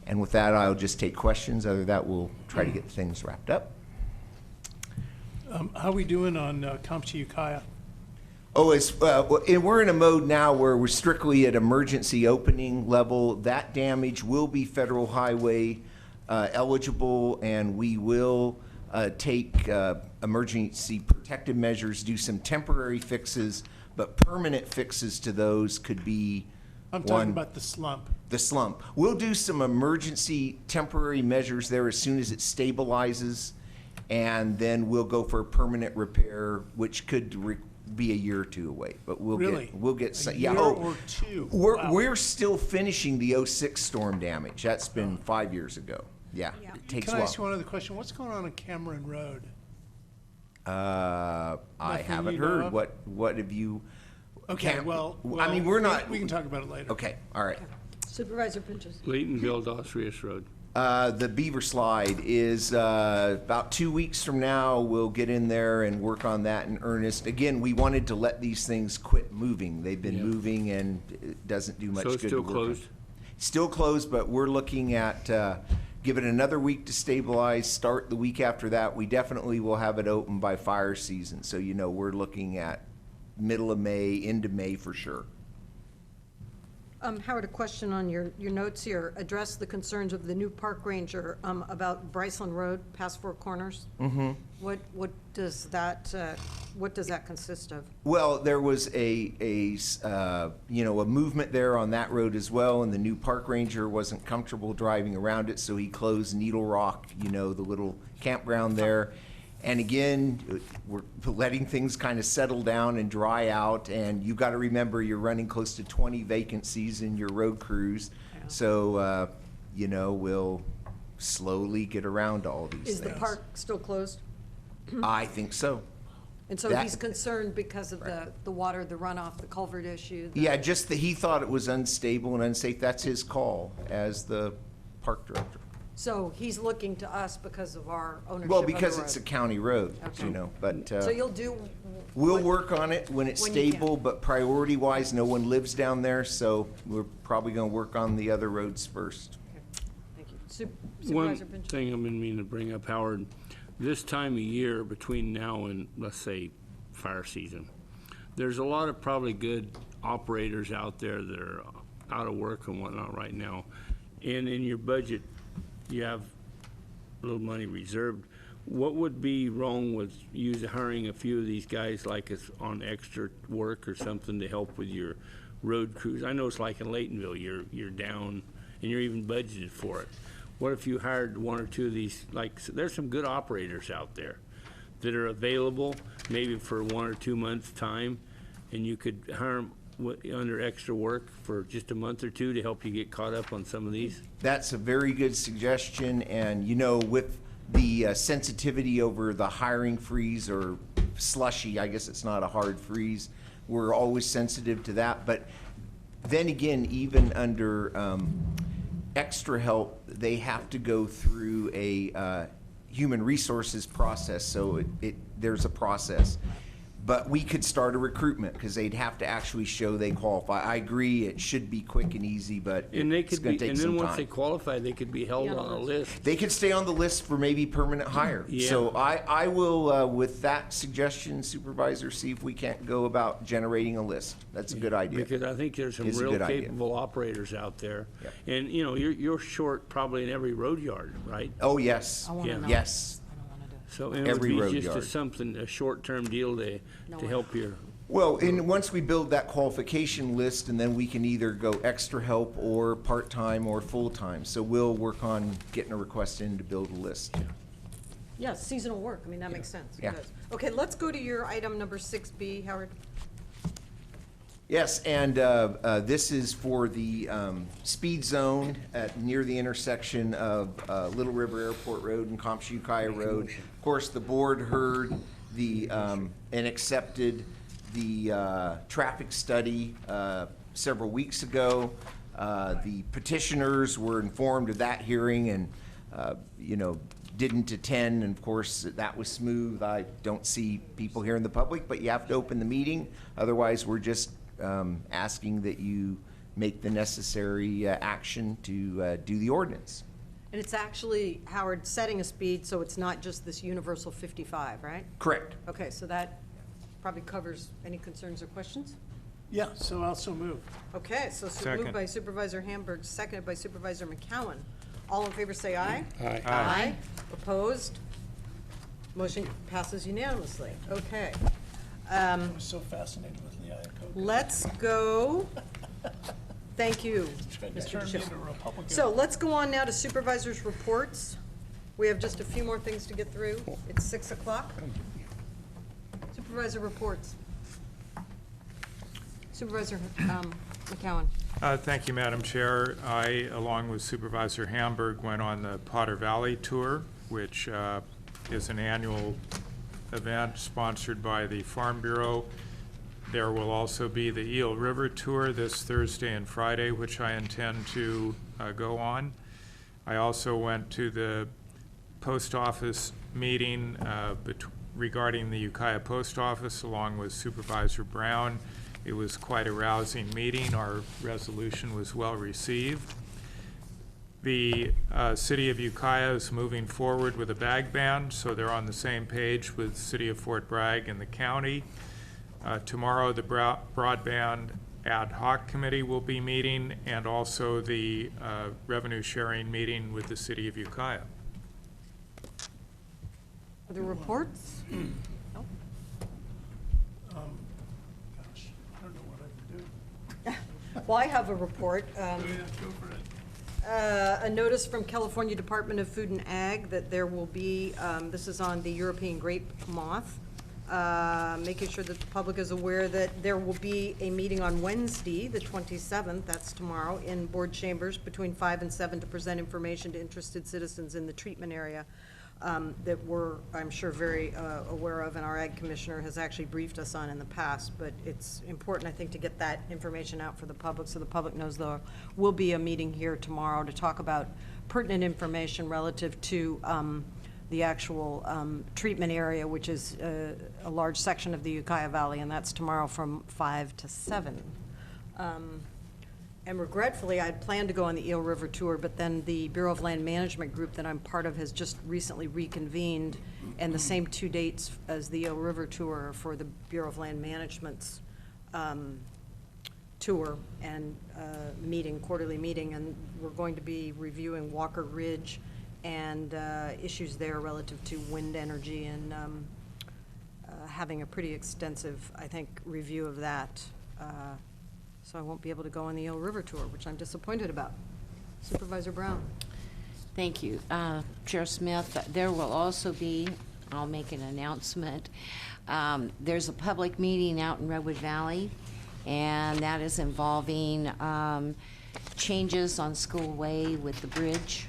And with that, I'll just take questions. Other than that, we'll try to get things wrapped up. How are we doing on Compton Ukiah? Oh, we're in a mode now where we're strictly at emergency opening level. That damage will be federal highway eligible, and we will take emergency protective measures, do some temporary fixes, but permanent fixes to those could be I'm talking about the slump. the slump. We'll do some emergency temporary measures there as soon as it stabilizes, and then we'll go for a permanent repair, which could be a year or two away. But we'll get A yeah. year Oh, or two? We're Wow. we're still finishing the 06 storm damage. That's been 5 years ago. Yeah, it takes Can a I while. ask you one other question? What's going on Cameron Road? I Nothing haven't you know heard. of? What have you? Okay, I mean, we're not. We can talk about it later. Okay, all right. Supervisor Pinches. Laytonville, Dostrius Road. The Beaver Slide is about 2 weeks from now. We'll get in there and work on that in earnest. Again, we wanted to let these things quit moving. They've been moving, and it doesn't do much So good. it's still to work on. closed? Still closed, but we're looking at give it another week to stabilize. Start the week after that. We definitely will have it open by fire season. So we're looking at middle of May, into May for sure. Howard, a question on your notes here. Address the concerns of the new park ranger about Bryceland Road past Four Corners. Mm-hmm. What does that consist of? Well, there was a movement there on that road as well, and the new park ranger wasn't comfortable driving around it, so he closed Needle Rock, the little campground there. And again, we're letting things kind of settle down and dry out, and you got to remember you're running close to 20 vacancies in your road crews. Yeah. So, we'll slowly get around to all these things. Is the park still closed? I think so. And so he's concerned because of the water, the runoff, the culvert issue? Yeah, just that he thought it was unstable and unsafe. That's his call as the park director. So he's looking to us because of our ownership Well, of the because road. it's a county road, Okay. but. So you'll do. We'll work on it when it's when you stable, but priority-wise, no one lives down there, so we're probably gonna work on the other roads first. Thank you. One Supervisor Benjamin? thing I'm gonna mean to bring up, Howard, this time of year between now and, let's say, fire season, there's a lot of probably good operators out there that are out of work and whatnot right now. And in your budget, you have a little money reserved. What would be wrong with hiring a few of these guys like us on extra work or something to help with your road crews? I know it's like in Laytonville, you're down and you're even budgeted for it. What if you hired one or two of these, there's some good operators out there that are available maybe for 1 or 2 months' time, and you could hire them under extra work for just a month or two to help you get caught up on some of these? That's a very good suggestion, and with the sensitivity over the hiring freeze or slushy, I guess it's not a hard freeze, we're always sensitive to that. But then again, even under extra help, they have to go through a human resources process, so there's a process. But we could start a recruitment because they'd have to actually show they qualify. I agree, it should be quick and easy, but it's going to take some time. And then once they qualify, they could be held on a list. They could stay on the list for maybe permanent hire. Yeah. So I will, with that suggestion, Supervisor, see if we can't go about generating a list. That's a good idea. Because I think there's some It's a real good idea. capable operators out there. Yep. And, you're short probably in every road yard, right? Oh, yes. I wanna know. Yes. So it Every would road be just yard. a short-term deal to help your. Well, and once we build that qualification list, and then we can either go extra help or part-time or full-time. So we'll work on getting a request in to build a list. Yeah, seasonal work. I mean, that makes sense. It Yeah. does. Okay, let's go to your item number 6B, Howard. Yes, and this is for the speed zone near the intersection of Little River Airport Road and Compton-Ukiah Road. Of course, the board heard and accepted the traffic study several weeks ago. The petitioners were informed of that hearing and, didn't attend, and of course, that was smooth. I don't see people here in the public, but you have to open the meeting. Otherwise, we're just asking that you make the necessary action to do the ordinance. And it's actually, Howard, setting a speed, so it's not just this universal 55, right? Correct. Okay, so that probably covers any concerns or questions? Yeah, so also move. Okay, so Second. moved by Supervisor Hamburg, seconded by Supervisor McCowan. All in favor say aye. Aye. Aye. Opposed? Motion passes unanimously. Okay. I was so fascinated with the Iacocca. Let's go. Thank you, Tried to Mr. turn me Bishop. into a Republican. So let's go on now to supervisors' reports. We have just a few more things to get through. It's 6 o'clock. Supervisor reports. Supervisor McCowan. Thank you, Madam Chair. I, along with Supervisor Hamburg, went on the Potter Valley Tour, which is an annual event sponsored by the Farm Bureau. There will also be the Eel River Tour this Thursday and Friday, which I intend to go on. I also went to the post office meeting regarding the Ukiah Post Office along with Supervisor Brown. It was quite a rousing meeting. Our resolution was well received. The city of Ukiah is moving forward with a bag ban, so they're on the same page with the city of Fort Bragg and the county. Tomorrow, the broadband ad hoc committee will be meeting, and also the revenue sharing meeting with the city of Ukiah. Other reports? No? Gosh, I don't know what I can do. Well, I have a report. Yeah, go for it. A notice from California Department of Food and Ag that there will be, this is on the European grape moth, making sure that the public is aware that there will be a meeting on Wednesday, the 27th, that's tomorrow, in board chambers between 5 and 7 to present information to interested citizens in the treatment area that we're, I'm sure, very aware of, and our Ag Commissioner has actually briefed us on in the past, but it's important, I think, to get that information out for the public so the public knows there will be a meeting here tomorrow to talk about pertinent information relative to the actual treatment area, which is a large section of the Ukiah Valley, and that's tomorrow from 5 to 7. And regretfully, I'd planned to go on the Eel River tour, but then the Bureau of Land Management group that I'm part of has just recently reconvened, and the same 2 dates as the Eel River tour are for the Bureau of Land Management's tour and quarterly meeting, and we're going to be reviewing Walker Ridge and issues there relative to wind energy, and having a pretty extensive, I think, review of that. So I won't be able to go on the Eel River tour, which I'm disappointed about. Supervisor Brown. Thank you. Chair Smith, there will also be, I'll make an announcement, there's a public meeting out in Redwood Valley, and that is involving changes on School Way with the bridge,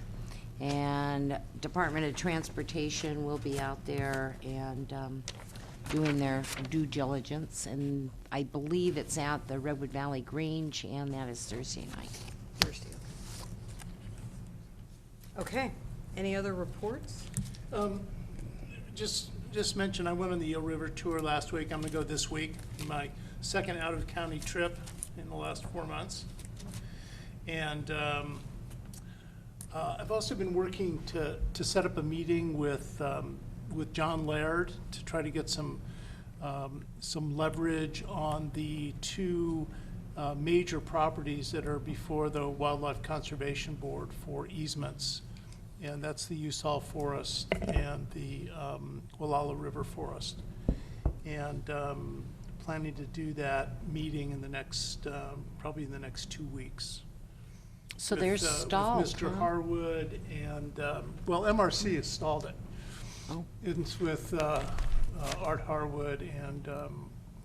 and Department of Transportation will be out there and doing their due diligence, and I believe it's at the Redwood Valley Grange, and that is Thursday night. Thursday. Okay. Any other reports? Just mention, I went on the Eel River tour last week. I'm gonna go this week, my second out-of-county trip in the last 4 months. And I've also been working to set up a meeting with John Laird to try to get some leverage on the 2 major properties that are before the Wildlife Conservation Board for easements. And that's the Usal Forest and the Walala River Forest. And planning to do that meeting in the next, probably in the next 2 weeks. So they're stalled, With Mr. huh? Harwood and, well, MRC has stalled it. Oh. It's with Art Harwood and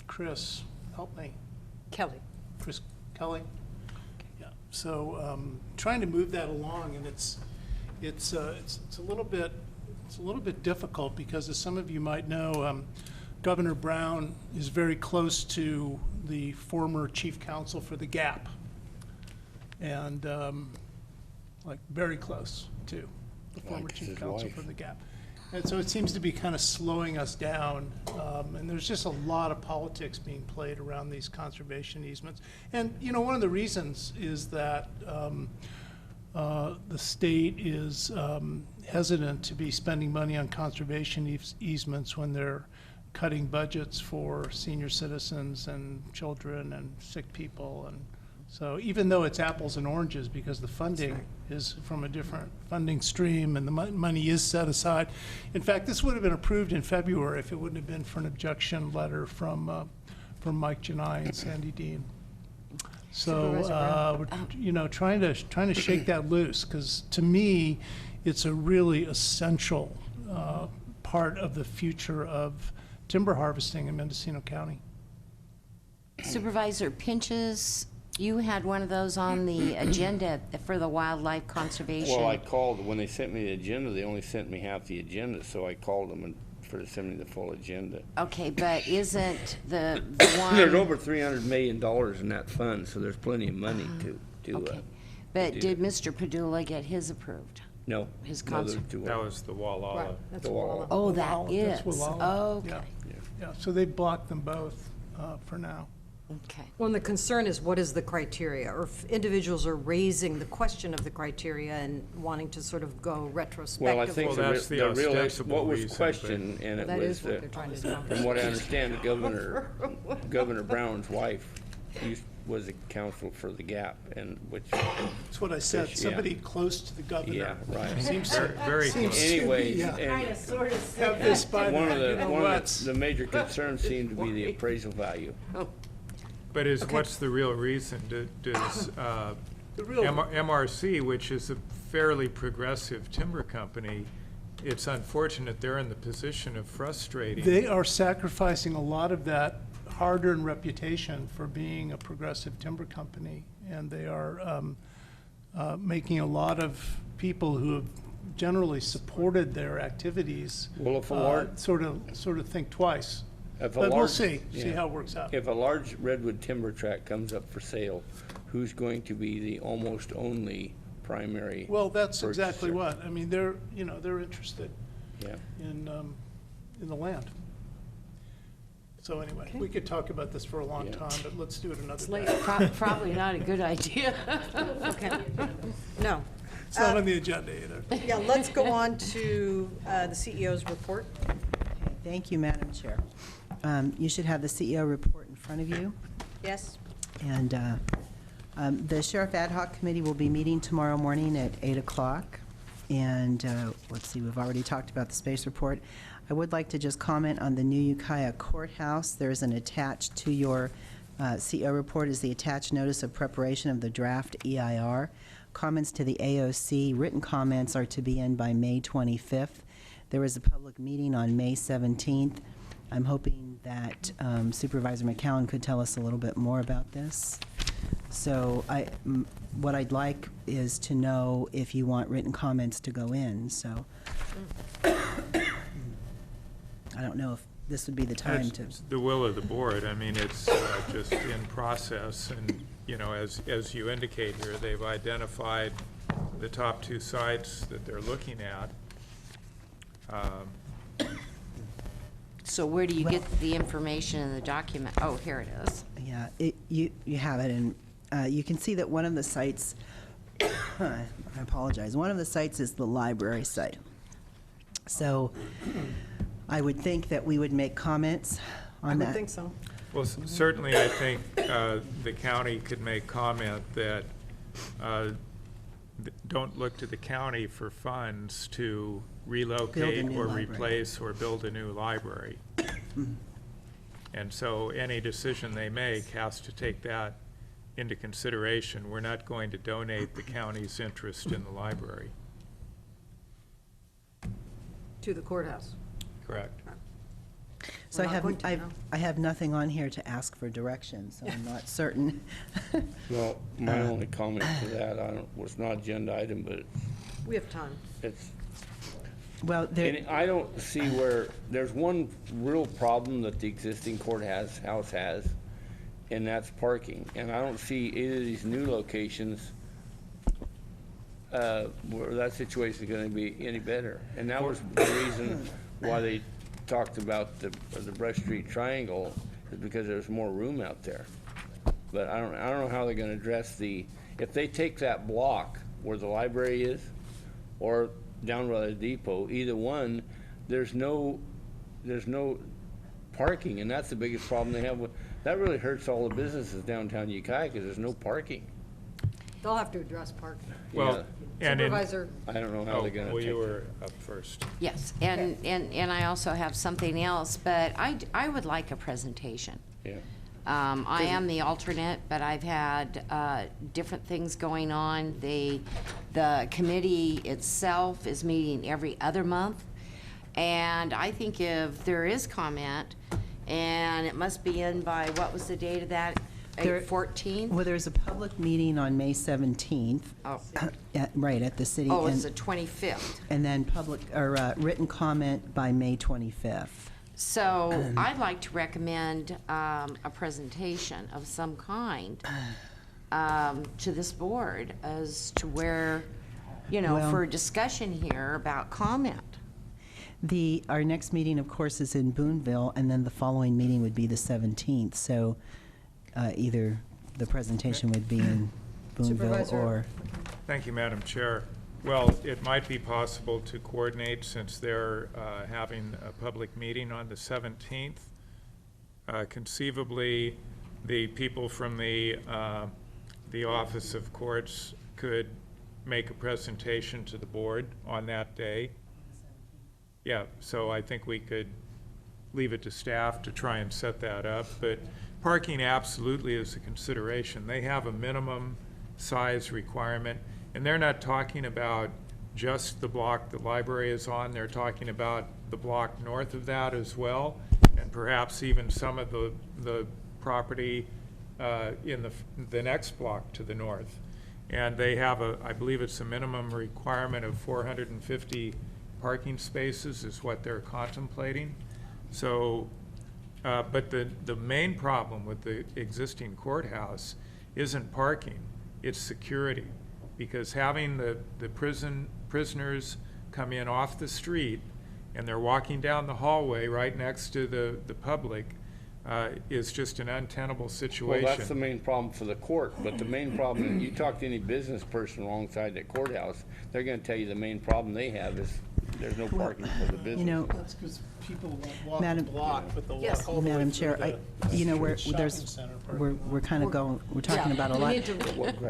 Chris, help me. Kelly. Chris Kelly. Yeah. So trying to move that along, and it's a little bit difficult because, as some of you might know, Governor Brown is very close to the former chief counsel for the Gap, and like very close to the former chief counsel for the Gap. And so it seems to be kind of slowing us down, and there's just a lot of politics being played around these conservation easements. And, you know, one of the reasons is that the state is hesitant to be spending money on conservation easements when they're cutting budgets for senior citizens and children and sick people. And so even though it's apples and oranges, because the funding is from a different funding stream and the money is set aside. In fact, this would have been approved in February if it wouldn't have been for an objection letter from Mike Janai and Sandy Dean. So, we're, you know, trying to shake that loose, because to me, it's a really essential part of the future of timber harvesting in Mendocino County. Supervisor Pinches, you had one of those on the agenda for the wildlife conservation. Well, I called, when they sent me the agenda, they only sent me half the agenda, so I called them for to send me the full agenda. Okay, but isn't the one... There's over $300 million in that fund, so there's plenty of money to okay. But did Mr. Padula get his approved? No. His That was the Walala. Right, that's The Walala. Oh, that is. That's Walala. Oh, okay. Yeah, so they blocked them both for now. Okay. Well, and the concern is, what is the criteria? Or if individuals are raising the question of the criteria and wanting to sort of go retrospectively. Well, I think Well, that's the the real, ostensible what was reason, questioned, and it That was, is what they're trying to accomplish. from what I understand, Governor Brown's wife was a counsel for the Gap, and which. That's what I said, yeah. somebody close to the governor. Yeah, right. Seems to, Very seems close. to be, Anyways, yeah. and Have this by one of the, you the know one what's. of the major concerns seemed to be the appraisal value. But what's the real reason? Does The real- MRC, which is a fairly progressive timber company, it's unfortunate they're in the position of frustrating. They are sacrificing a lot of that hard-earned reputation for being a progressive timber company, and they are making a lot of people who have generally supported their activities Well, if a large- sort of think twice. If a But we'll large- see yeah. how it works out. If a large redwood timber tract comes up for sale, who's going to be the almost only primary? Well, that's exactly purchaser? what, I mean, they're interested Yeah. in the land. So anyway, we could talk about this for a long time, but let's do it another day. Probably not a good idea. Okay. No. It's not on the agenda either. Yeah, let's go on to the CEO's report. Okay, thank you, Madam Chair. You should have the CEO report in front of you. Yes? And the Sheriff Ad Hoc Committee will be meeting tomorrow morning at 8 o'clock. And let's see, we've already talked about the space report. I would like to just comment on the new Ukiah Courthouse. There's an attached to your CEO report is the attached notice of preparation of the draft EIR. Comments to the AOC, written comments are to be in by May 25th. There is a public meeting on May 17th. I'm hoping that Supervisor McCowan could tell us a little bit more about this. So what I'd like is to know if you want written comments to go in, so. I don't know if this would be the time to. It's the will of the board. I mean, it's just in process, and, you know, as you indicate here, they've identified the top two sites that they're looking at. So where do you get the information in the document? Oh, here it is. Yeah, you have it, and you can see that one of the sites, I apologize, one of the sites is the library site. So I would think that we would make comments on that. I would think so. Well, certainly, I think the county could make comment that don't look to the county for funds to relocate new or library. replace or build a new library. And so any decision they make has to take that into consideration. We're not going to donate the county's interest in the library. To the courthouse. Correct. So We're not going to now. I have nothing on here to ask for direction, so I'm not certain. Well, my only comment to that, was not agenda item, but We have time. it's, Well, there, and I don't see where, there's one real problem that the existing courthouse house has, and that's parking. And I don't see either of these new locations where that situation is gonna be any better. And that was the reason why they talked about the Brush Street Triangle, is because there's more room out there. But I don't know how they're gonna address if they take that block where the library is, or down by the depot, either one, there's no parking, and that's the biggest problem they have. That really hurts all the businesses downtown Ukiah, because there's no parking. They'll have to address parking. Well, and in, Supervisor, I don't know how they're gonna well, take you it. were up first. Yes, and I also have something else, but I would like a presentation. Yeah. I am the alternate, but I've had different things going on. The committee itself is meeting every other month, and I think if there is comment, and it must be in by, what was the date of that? 14th? well, there's a public meeting on May 17th. Oh. Right, at the city. Oh, and- it's the 25th. And then written comment by May 25th. So I'd like to recommend a presentation of some kind to this board as to where, Well- for a discussion here about comment. Our next meeting, of course, is in Boonville, and then the following meeting would be the 17th. So either the presentation would be in Boonville Supervisor. or... Thank you, Madam Chair. Well, it might be possible to coordinate, since they're having a public meeting on the 17th. Conceivably, the people from the Office of Courts could make a presentation to the board on that day. Yeah, so I think we could leave it to staff to try and set that up, but parking absolutely is a consideration. They have a minimum size requirement, and they're not talking about just the block the library is on, they're talking about the block north of that as well, and perhaps even some of the property in the next block to the north. And they have I believe it's a minimum requirement of 450 parking spaces is what they're contemplating. So, but the main problem with the existing courthouse isn't parking, it's security. Because having the prisoners come in off the street and they're walking down the hallway right next to the public is just an untenable situation. Well, that's the main problem for the court, but the main problem, you talk to any business person alongside that courthouse, they're gonna tell you the main problem they have is there's no parking for the business. You know, That's because people won't walk the Madam- block, but they'll Yes. walk all the way Madam through Chair, the you know, shopping center parking we're kind of going, we're talking about a we lot. need to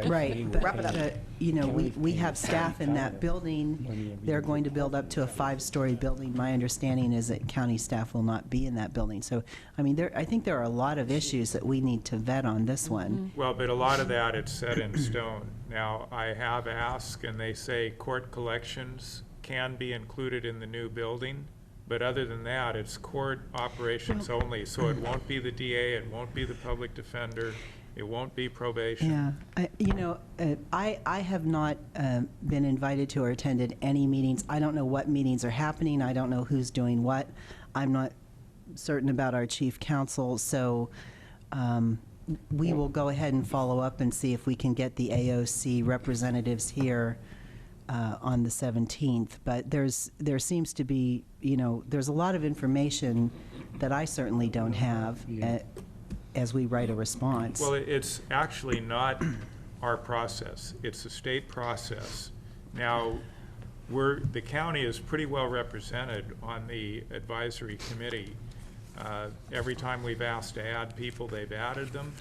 Right, wrap it up. but, you know, we have staff in that building. They're going to build up to a 5-story building. My understanding is that county staff will not be in that building. So, I mean, I think there are a lot of issues that we need to vet on this one. Well, but a lot of that, it's set in stone. Now, I have asked, and they say court collections can be included in the new building, but other than that, it's court operations only. So it won't be the DA, it won't be the public defender, it won't be probation. Yeah, you know, I have not been invited to or attended any meetings. I don't know what meetings are happening. I don't know who's doing what. I'm not certain about our chief counsel, so we will go ahead and follow up and see if we can get the AOC representatives here on the 17th. But there seems to be, you know, there's a lot of information that I certainly don't have as we write a response. Well, it's actually not our process. It's a state process. Now, the county is pretty well represented on the advisory committee. Every time we've asked to add people, they've added them.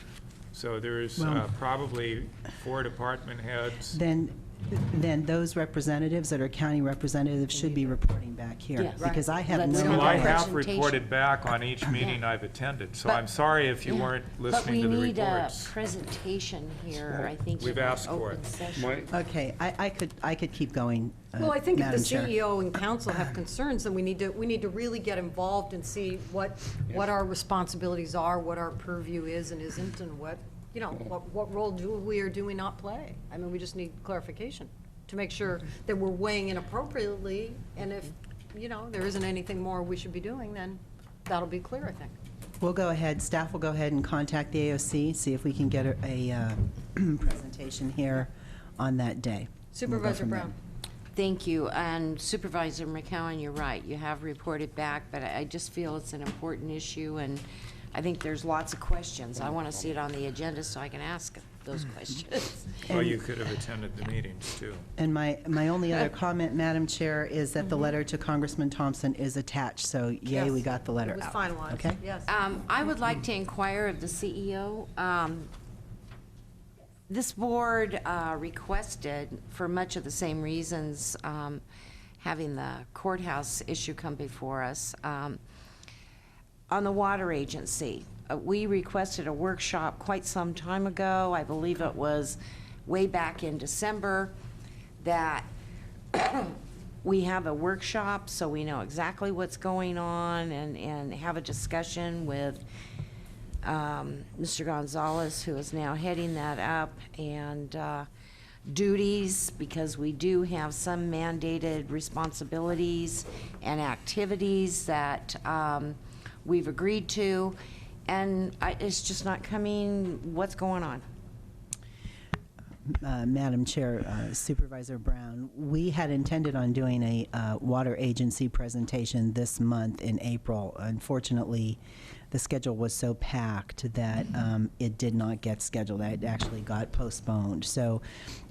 So there's probably 4 department heads. Then those representatives that are county representatives should be reporting back here. Yes. Because I have Let's no Well, I idea. have Presentation. reported back on each meeting I've attended, so I'm sorry if you weren't listening to the But we need a reports. presentation here, I think. We've in an asked for open it. session. Okay, I could keep going, Well, I think if the Madam Chair. CEO and council have concerns, then we need to really get involved and see what our responsibilities are, what our purview is and isn't, and what, you know, what role do we or do we not play? I mean, we just need clarification to make sure that we're weighing in appropriately, and if, you know, there isn't anything more we should be doing, then that'll be clear, I think. We'll go ahead, staff will go ahead and contact the AOC, see if we can get a presentation here on that day. We'll go Supervisor from there. Brown. Thank you. And Supervisor McCowan, you're right. You have reported back, but I just feel it's an important issue, and I think there's lots of questions. I want to see it on the agenda so I can ask those questions. Well, you could have attended the meetings, too. And my only other comment, Madam Chair, is that the letter to Congressman Thompson is attached, so yay, Yes, we got the letter It was out. finalized, Okay? yes. I would like to inquire of the CEO. This board requested, for much of the same reasons, having the courthouse issue come before us, on the water agency. We requested a workshop quite some time ago. I believe it was way back in December, that we have a workshop so we know exactly what's going on and have a discussion with Mr. Gonzalez, who is now heading that up, and duties, because we do have some mandated responsibilities and activities that we've agreed to, and it's just not coming. What's going on? Madam Chair, Supervisor Brown, we had intended on doing a water agency presentation this month in April. Unfortunately, the schedule was so packed that it did not get scheduled. It actually got postponed. So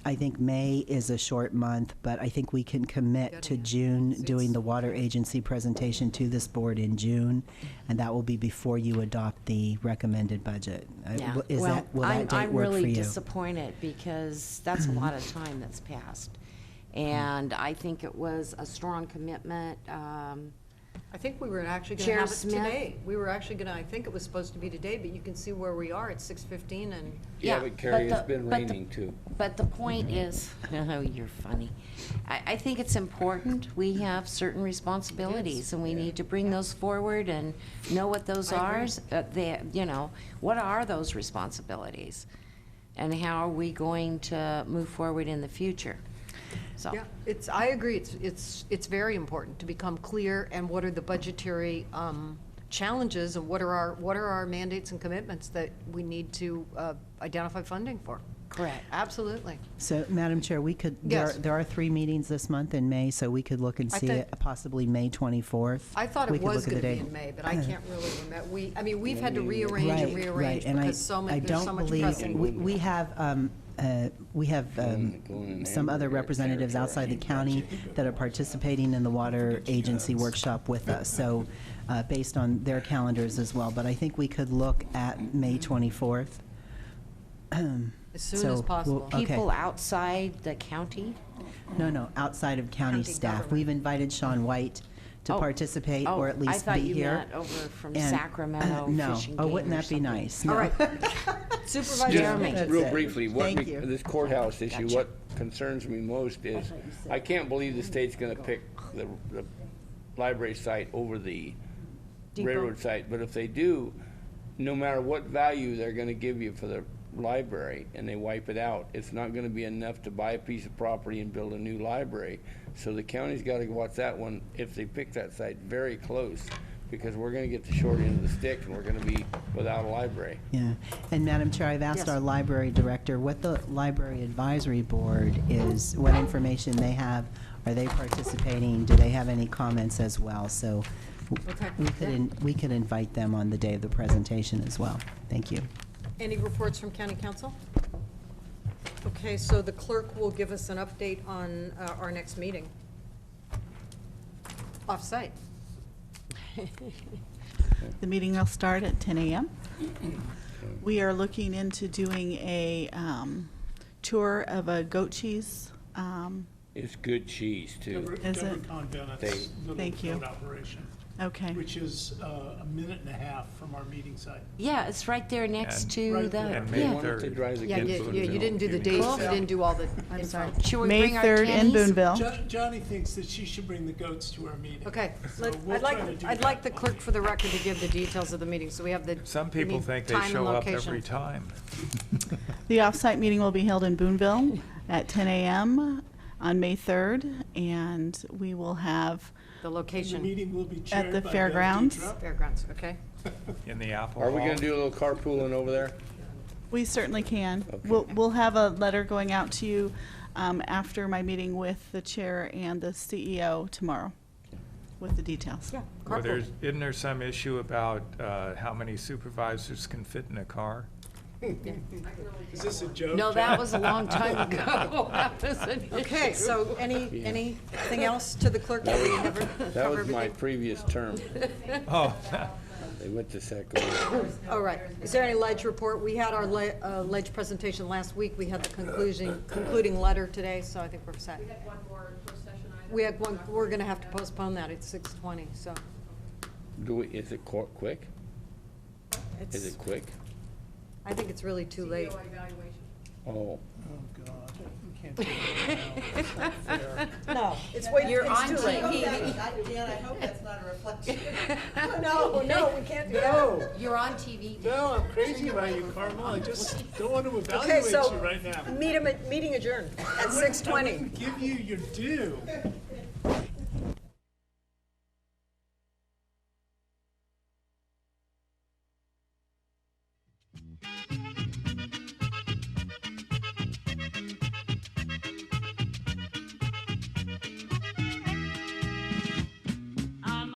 I think May is a short month, but I think we can commit to June, doing the water agency presentation to this board in June, and that will be before you adopt the recommended budget. Yeah. Will that date I'm work for really you? disappointed because that's a lot of time that's passed. And I think it was a strong commitment. I think we were actually going to Chair have it Smith? today. We were actually going to, I think it was supposed to be today, but you can see where we are at 6:15 and. Yeah, but Carrie, but it's been but raining too. But the point is, oh, you're funny. I think it's important. We have certain responsibilities, and we need to bring those forward and know what those are. What are those responsibilities? And how are we going to move forward in the future? So. Yeah, I agree. It's very important to become clear and what are the budgetary challenges and what are our mandates and commitments that we need to identify funding for. Correct. Absolutely. So, Madam Chair, we could, Yes. there are 3 meetings this month in May, so we could look and I see think- it possibly May 24th. I thought We it could was look at going the to be date. in May, but I can't really remember. We've had to rearrange and Right, rearrange and because I there's so don't much believe, pressing. we have some other representatives outside the county that are participating in the water agency workshop with us, so based on their calendars as well. But I think we could look at May 24th. As soon as possible. People outside the county? No, outside of county County staff. government. We've invited Sean White to Oh. participate, Oh, or at least I thought be you here. meant over from And- Sacramento No. Fish and Oh, Game wouldn't or that be something. nice? All No. right. Supervisor Jeremy. That's Real it. briefly, Thank you. this courthouse issue, Gotcha. what concerns me most is, I can't believe the state's gonna pick the library site over the Depot. railroad site, but if they do, no matter what value they're gonna give you for the library, and they wipe it out, it's not gonna be enough to buy a piece of property and build a new library. So the county's gotta watch that one, if they pick that site, very close, because we're gonna get the short end of the stick, and we're gonna be without a library. Yeah, and Madam Chair, I've asked Yes. our library director what the Library Advisory Board is, what information they have. Are they participating? Do they have any comments as well? So Okay. we could invite them on the day of the presentation as well. Thank you. Any reports from county council? Okay, so the clerk will give us an update on our next meeting. Off-site. The meeting will start at 10 a.m. We are looking into doing a tour of a goat cheese. It's good cheese, too. Is it? Devercon Bennett's They- little Thank you. boat operation, Okay. which is a minute and a half from our meeting site. Yeah, it's right there next And- to Right the, there. And They May yeah. wanted to 3rd. drive the Yeah, kids you to you the didn't do the meeting. dates, you didn't do all the info. Should we May bring our 3rd in tennies? Boonville. Johnny thinks that she should bring the goats to our meeting. Okay, So we'll try to do I'd that. like the clerk for the record to give the details of the meeting, so we have the. Some we people need think they time and show up location. every time. The off-site meeting will be held in Boonville at 10 a.m. on May 3rd, and we will have The The location, meeting will be at chaired the by Bev fairgrounds. Dutra. fairgrounds, okay? In the Apple Are we Hall. gonna do a little carpooling over there? We certainly can. Okay. We'll have a letter going out to you after my meeting with the chair and the CEO tomorrow with the details. Yeah. Well, Carpool. isn't there some issue about how many supervisors can fit in a car? Is this a joke? No, that was a long time ago. Oh, That was an Okay, issue. so anything else to the clerk that we never That cover was my everything? previous term. Oh, They went to Sacramento. All right, is there any ledge report? We had our ledge presentation last week, we had the concluding letter today, so I think we're set. We had one more closed session item. We had one, we're gonna have to postpone that, it's 6:20, so. Is it quick? it's- Is it quick? I think it's really too late. Oh. Oh, God, we can't do that now. It's not fair. No, it's way, You're on it's too late. TV. Dan, I hope that's not a reflection. No, we can't do that. No, You're on TV. no, I'm crazy about you, Carmel. I just don't want to Okay, evaluate so, you right now. meeting adjourned at I 6:20. wouldn't give you your due.